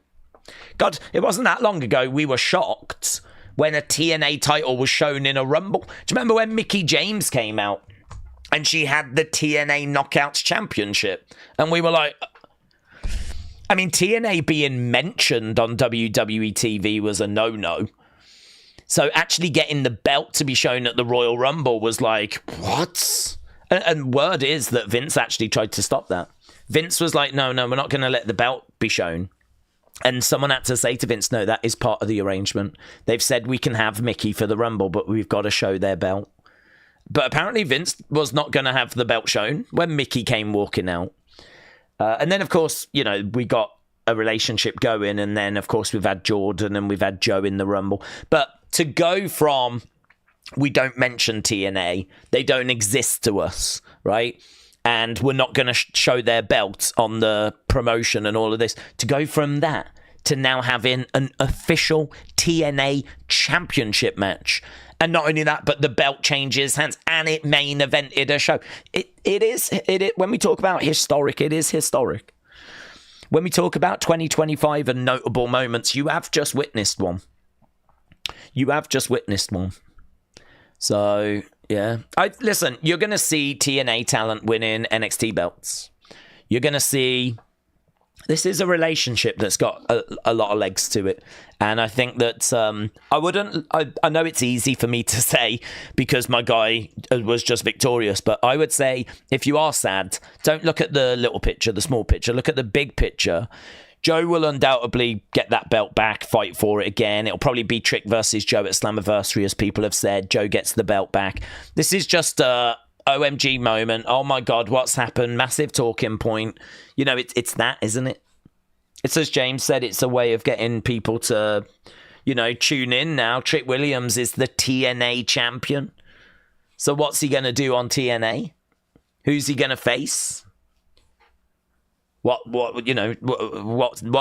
God, it wasn't that long ago we were shocked when a TNA title was shown in a Rumble. Do you remember when Mickie James came out and she had the TNA Knockouts Championship? And we were like... I mean, TNA being mentioned on WWE TV was a no-no. So actually getting the belt to be shown at the Royal Rumble was like, what? And word is that Vince actually tried to stop that. Vince was like, no, we're not going to let the belt be shown. And someone had to say to Vince, no, that is part of the arrangement. They've said we can have Mickey for the Rumble, but we've got to show their belt. But apparently Vince was not going to have the belt shown when Mickey came walking out. And then, of course, you know, we got a relationship going. And then, of course, we've had Jordynne and we've had Joe in the Rumble. But to go from we don't mention TNA, they don't exist to us, right? And we're not going to show their belts on the promotion and all of this, to go from that to now having an official TNA championship match. And not only that, but the belt changes hands and it main evented a show. It is, when we talk about historic, it is historic. When we talk about 2025 and notable moments, you have just witnessed one. So, yeah. Listen, you're going to see TNA talent winning NXT belts. You're going to see... This is a relationship that's got a lot of legs to it. And I think that I know it's easy for me to say because my guy was just victorious. But I would say if you are sad, don't look at the little picture, the small picture. Look at the big picture. Joe will undoubtedly get that belt back, fight for it again. It'll probably be Trick versus Joe at Slammiversary, as people have said. Joe gets the belt back. This is just a OMG moment. Oh my God, what's happened? Massive talking point. You know, it's that, isn't it? It's, as James said, it's a way of getting people to, you know, tune in now. Trick Williams is the TNA champion. So what's he going to do on TNA? Who's he going to face? What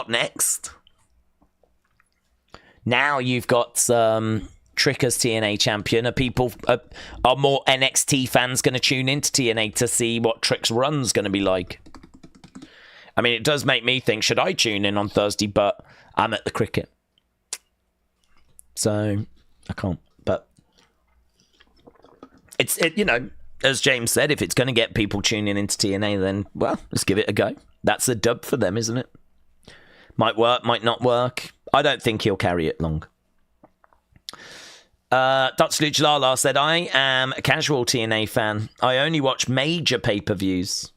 next? Now you've got Trick as TNA champion. Are more NXT fans going to tune into TNA to see what Trick's run's going to be like? I mean, it does make me think, should I tune in on Thursday? But I'm at the cricket. So I can't. But you know, as James said, if it's going to get people tuning into TNA, then, well, let's give it a go. That's a dub for them, isn't it? Might work, might not work. I don't think he'll carry it long. Dutch Luchalala said, I am a casual TNA fan. I only watch major pay-per-views.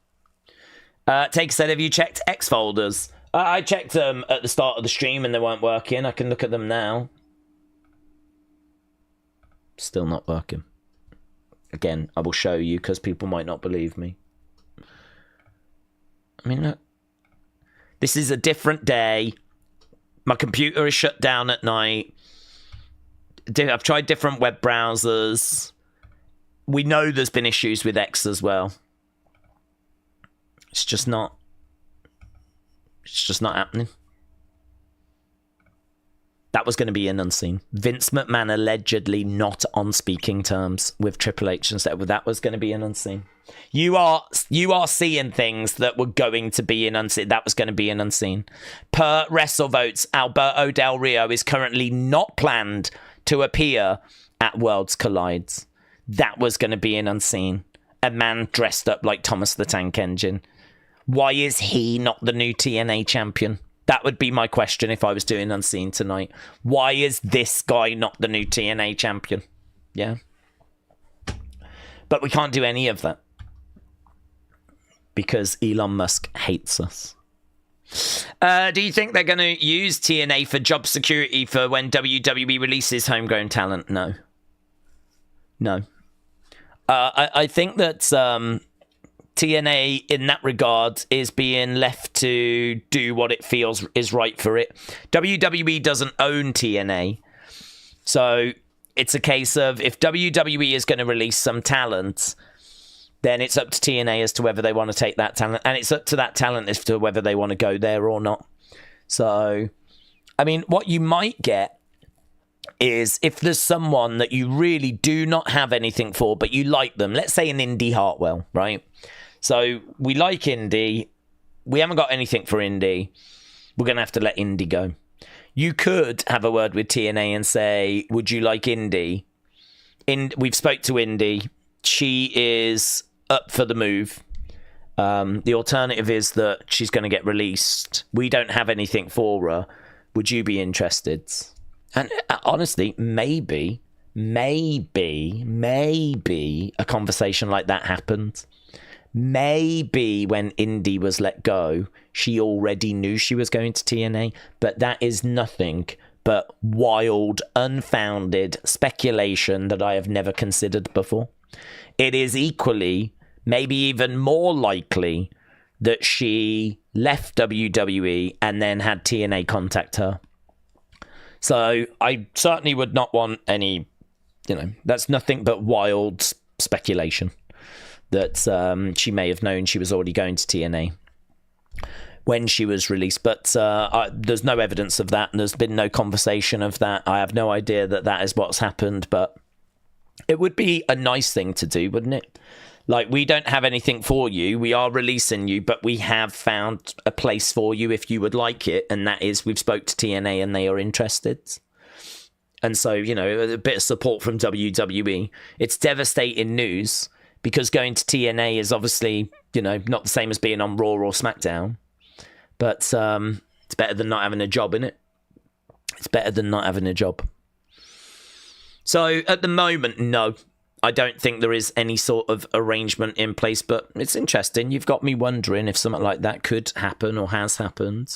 Take said, have you checked X folders? I checked them at the start of the stream and they weren't working. I can look at them now. Still not working. Again, I will show you because people might not believe me. I mean, look. This is a different day. My computer is shut down at night. I've tried different web browsers. We know there's been issues with X as well. It's just not happening. That was going to be an unseen. Vince McMahon allegedly not on speaking terms with Triple H and said, well, that was going to be an unseen. You are seeing things that were going to be an unseen. That was going to be an unseen. Per WrestleVotes, Alberto Del Rio is currently not planned to appear at Worlds Collides. That was going to be an unseen. A man dressed up like Thomas the Tank Engine. Why is he not the new TNA champion? That would be my question if I was doing Unseen tonight. Why is this guy not the new TNA champion? Yeah. But we can't do any of that. Because Elon Musk hates us. Do you think they're going to use TNA for job security for when WWE releases homegrown talent? No. No. I think that TNA, in that regard, is being left to do what it feels is right for it. WWE doesn't own TNA. So it's a case of if WWE is going to release some talent, then it's up to TNA as to whether they want to take that talent. And it's up to that talent as to whether they want to go there or not. So, I mean, what you might get is if there's someone that you really do not have anything for, but you like them. Let's say an Indy Hartwell, right? So we like Indy. We haven't got anything for Indy. We're going to have to let Indy go. You could have a word with TNA and say, would you like Indy? We've spoke to Indy. She is up for the move. The alternative is that she's going to get released. We don't have anything for her. Would you be interested? And honestly, maybe a conversation like that happened. Maybe when Indy was let go, she already knew she was going to TNA, but that is nothing but wild, unfounded speculation that I have never considered before. It is equally, maybe even more likely, that she left WWE and then had TNA contact her. So I certainly would not want any, that's nothing but wild speculation that she may have known she was already going to TNA when she was released. But there's no evidence of that, and there's been no conversation of that. I have no idea that is what's happened, but it would be a nice thing to do, wouldn't it? Like, we don't have anything for you. We are releasing you, but we have found a place for you if you would like it. And that is, we've spoke to TNA and they are interested. And so, a bit of support from WWE. It's devastating news because going to TNA is obviously, not the same as being on Raw or SmackDown. But it's better than not having a job, innit? It's better than not having a job. So at the moment, no. I don't think there is any sort of arrangement in place, but it's interesting. You've got me wondering if something like that could happen or has happened.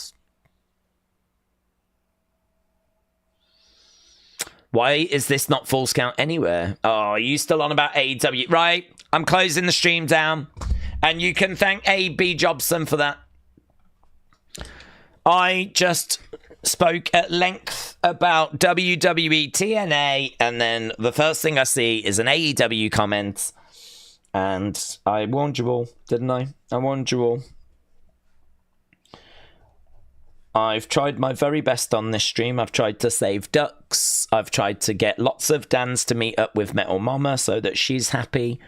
Why is this not Falls Count anywhere? Oh, are you still on about AEW? Right, I'm closing the stream down, and you can thank A.B. Jobson for that. I just spoke at length about WWE TNA, and then the first thing I see is an AEW comment, and I warned you all, didn't I? I warned you all. I've tried my very best on this stream. I've tried to save ducks. I've tried to get lots of Dans to meet up with Metal Mama so that she's happy,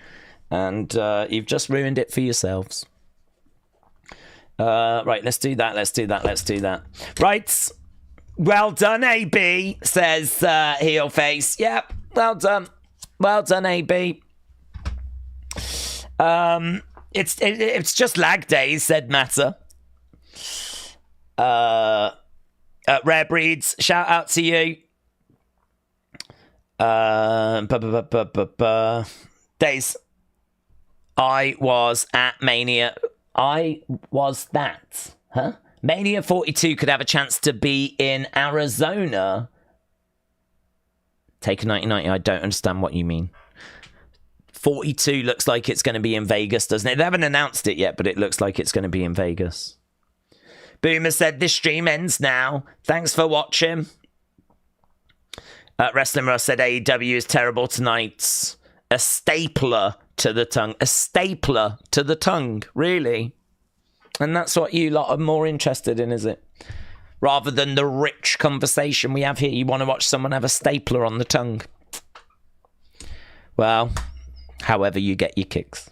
and you've just ruined it for yourselves. Right, let's do that. Right. Well done, AB, says Heel Face. Yep, well done. Well done, AB. It's just lag days, said Matter. Rare Breeds, shout out to you. Days. I was at Mania. I was that. Huh? Mania 42 could have a chance to be in Arizona. Take a 1990. I don't understand what you mean. 42 looks like it's going to be in Vegas, doesn't it? They haven't announced it yet, but it looks like it's going to be in Vegas. Boomer said, this stream ends now. Thanks for watching. Wrestling Russ said, AEW is terrible tonight. A stapler to the tongue. A stapler to the tongue. Really? And that's what you lot are more interested in, is it? Rather than the rich conversation we have here, you want to watch someone have a stapler on the tongue. Well, however you get your kicks.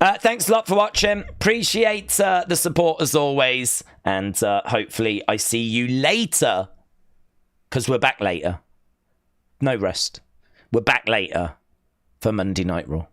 Thanks a lot for watching. Appreciate the support as always. And hopefully I see you later. Because we're back later. No rest. We're back later for Monday Night Raw.